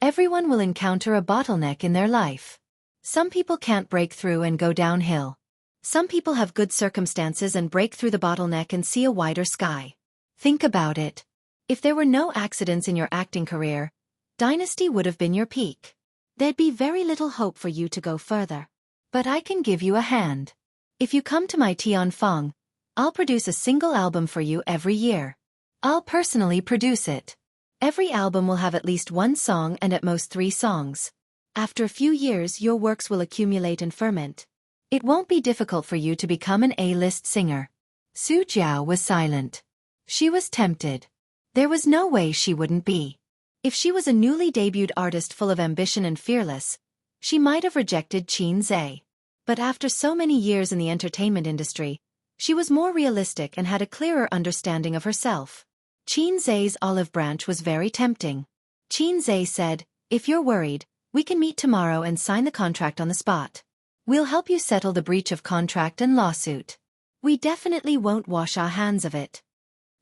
Everyone will encounter a bottleneck in their life. Some people can't break through and go downhill. Some people have good circumstances and break through the bottleneck and see a wider sky. Think about it. If there were no accidents in your acting career, dynasty would have been your peak. There'd be very little hope for you to go further. But I can give you a hand. If you come to my Tianfeng, I'll produce a single album for you every year. I'll personally produce it. Every album will have at least 1 song and at most 3 songs. After a few years your works will accumulate and ferment. It won't be difficult for you to become an A-list singer. Su Jiao was silent. She was tempted. There was no way she wouldn't be. If she was a newly debuted artist full of ambition and fearless, she might have rejected Xianxia. But after so many years in the entertainment industry, she was more realistic and had a clearer understanding of herself. Xianxia's olive branch was very tempting. Xianxia said, If you're worried, we can meet tomorrow and sign the contract on the spot. We'll help you settle the breach of contract and lawsuit. We definitely won't wash our hands of it.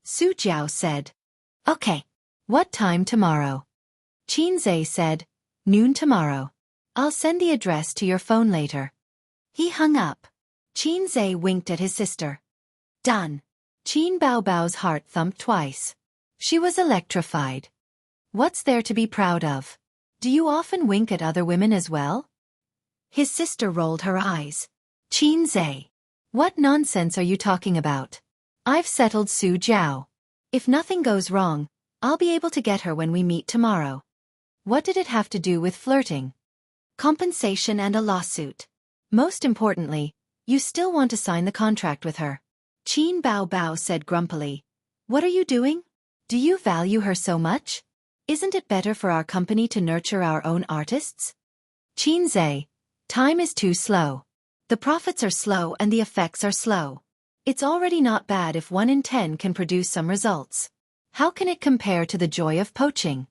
Su Jiao said. Okay. What time tomorrow? Xianxia said, Noon tomorrow. I'll send the address to your phone later. He hung up. Xianxia winked at his sister. Done. Qin Baobao's heart thumped twice. She was electrified. What's there to be proud of? Do you often wink at other women as well? His sister rolled her eyes. Xianxia. What nonsense are you talking about? I've settled Su Jiao. If nothing goes wrong, I'll be able to get her when we meet tomorrow. What did it have to do with flirting? compensation and a lawsuit. Most importantly, you still want to sign the contract with her. Qin Bao Bao said grumpily. What are you doing? Do you value her so much? Isn't it better for our company to nurture our own artists? Qin Zhe, time is too slow. The profits are slow and the effects are slow. It's already not bad if 1 in 10 can produce some results. How can it compare to the joy of poaching?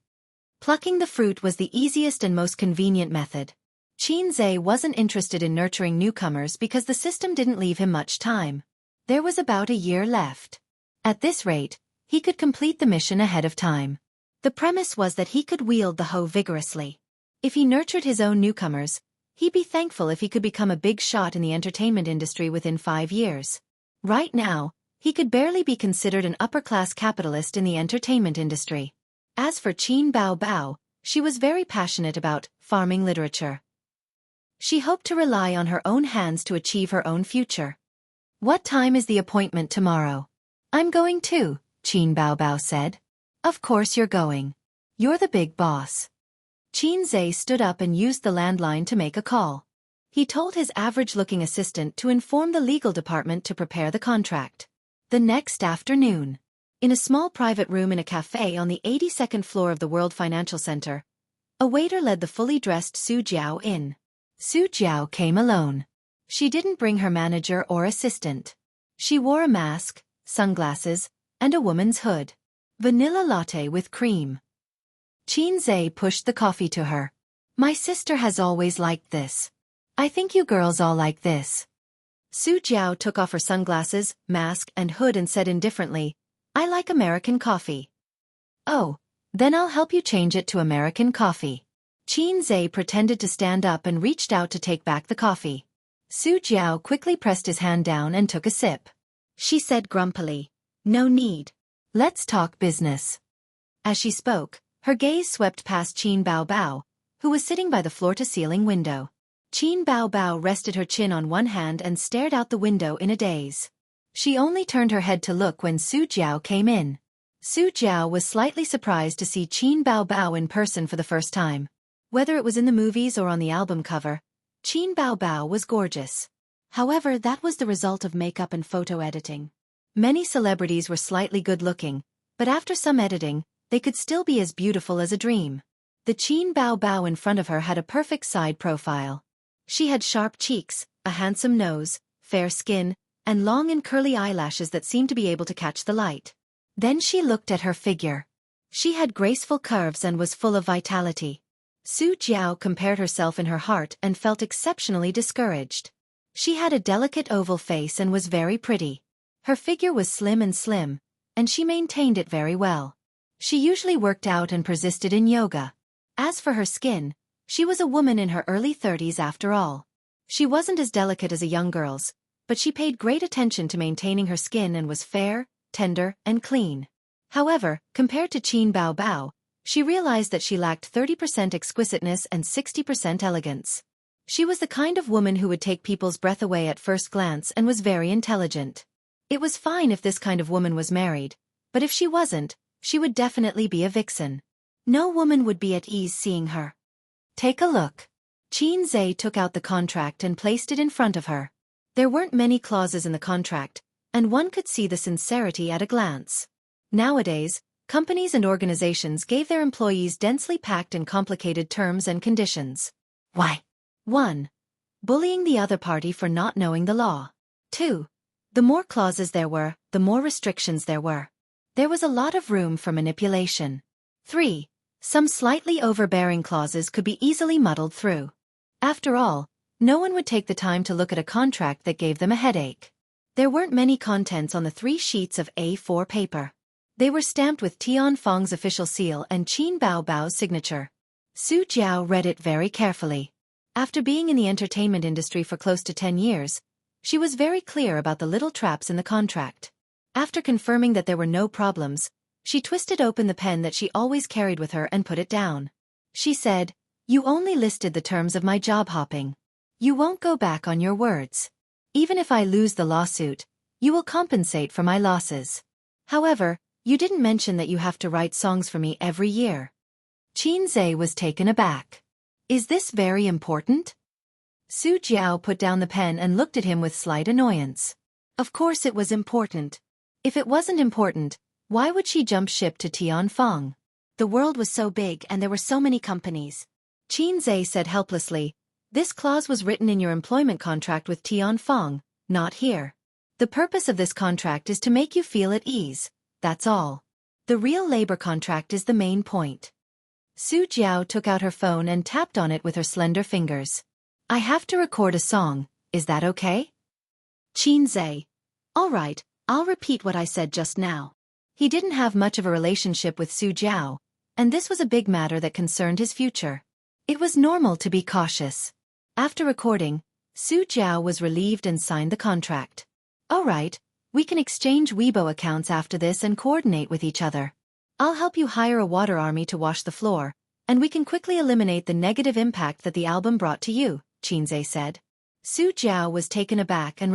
Plucking the fruit was the easiest and most convenient method. Qin Zhe wasn't interested in nurturing newcomers because the system didn't leave him much time. There was about a year left. At this rate, he could complete the mission ahead of time. The premise was that he could wield the hoe vigorously. If he nurtured his own newcomers, he'd be thankful if he could become a big shot in the entertainment industry within 5 years. Right now, he could barely be considered an upper-class capitalist in the entertainment industry. As for Qin Bao Bao, she was very passionate about farming literature. She hoped to rely on her own hands to achieve her own future. What time is the appointment tomorrow? I'm going too, Qin Bao Bao said. Of course you're going. You're the big boss. Qin Zhe stood up and used the landline to make a call. He told his average-looking assistant to inform the legal department to prepare the contract. The next afternoon, in a small private room in a cafe on the 82nd floor of the World Financial Center, a waiter led the fully dressed Su Jiao in. Su Jiao came alone. She didn't bring her manager or assistant. She wore a mask, sunglasses, and a woman's hood. Vanilla latte with cream. Qin Zhe pushed the coffee to her. My sister has always liked this. I think you girls all like this. Su Jiao took off her sunglasses, mask, and hood and said indifferently, I like American coffee. Oh, then I'll help you change it to American coffee. Qin Zhe pretended to stand up and reached out to take back the coffee. Su Jiao quickly pressed his hand down and took a sip. She said grumpily, No need. Let's talk business. As she spoke, her gaze swept past Qin Bao Bao, who was sitting by the floor-to-ceiling window. Qin Bao Bao rested her chin on one hand and stared out the window in a daze. She only turned her head to look when Su Jiao came in. Su Jiao was slightly surprised to see Qin Bao Bao in person for the first time. Whether it was in the movies or on the album cover, Qin Bao Bao was gorgeous. However, that was the result of makeup and photo editing. Many celebrities were slightly good-looking, but after some editing, they could still be as beautiful as a dream. The Qin Bao Bao in front of her had a perfect side profile. She had sharp cheeks, a handsome nose, fair skin, and long and curly eyelashes that seemed to be able to catch the light. Then she looked at her figure. She had graceful curves and was full of vitality. Su Jiao compared herself in her heart and felt exceptionally discouraged. She had a delicate oval face and was very pretty. Her figure was slim, and she maintained it very well. She usually worked out and persisted in yoga. As for her skin, she was a woman in her early 30s after all. She wasn't as delicate as a young girl's, but she paid great attention to maintaining her skin and was fair, tender, and clean. However, compared to Qin Bao Bao, she realized that she lacked 30% exquisiteness and 60% elegance. She was the kind of woman who would take people's breath away at first glance and was very intelligent. It was fine if this kind of woman was married, but if she wasn't, she would definitely be a vixen. No woman would be at ease seeing her. Take a look. Qin Zhe took out the contract and placed it in front of her. There weren't many clauses in the contract, and one could see the sincerity at a glance. Nowadays, companies and organizations gave their employees densely packed and complicated terms and conditions. Why? 1. Bullying the other party for not knowing the law. 2. The more clauses there were, the more restrictions there were. There was a lot of room for manipulation. 3. Some slightly overbearing clauses could be easily muddled through. After all, no one would take the time to look at a contract that gave them a headache. There weren't many contents on the 3 sheets of A4 paper. They were stamped with Tian Feng's official seal and Qin Bao Bao's signature. Su Jiao read it very carefully. After being in the entertainment industry for close to 10 years, she was very clear about the little traps in the contract. After confirming that there were no problems, she twisted open the pen that she always carried with her and put it down. She said, You only listed the terms of my job hopping. You won't go back on your words. Even if I lose the lawsuit, you will compensate for my losses. However, you didn't mention that you have to write songs for me every year. Qin Zhe was taken aback. Is this very important? Su Jiao put down the pen and looked at him with slight annoyance. Of course it was important. If it wasn't important, why would she jump ship to Tianfeng? The world was so big and there were so many companies. Xianxia said helplessly, "This clause was written in your employment contract with Tianfeng, not here. The purpose of this contract is to make you feel at ease, that's all. The real labor contract is the main point." Su Jiao took out her phone and tapped on it with her slender fingers. "I have to record a song, is that okay?" Xianxia. "All right, I'll repeat what I said just now." He didn't have much of a relationship with Su Jiao, and this was a big matter that concerned his future. It was normal to be cautious. After recording, Su Jiao was relieved and signed the contract. "All right, we can exchange Weibo accounts after this and coordinate with each other. I'll help you hire a water army to wash the floor, and we can quickly eliminate the negative impact that the album brought to you," Xianxia said. Su Jiao was taken aback and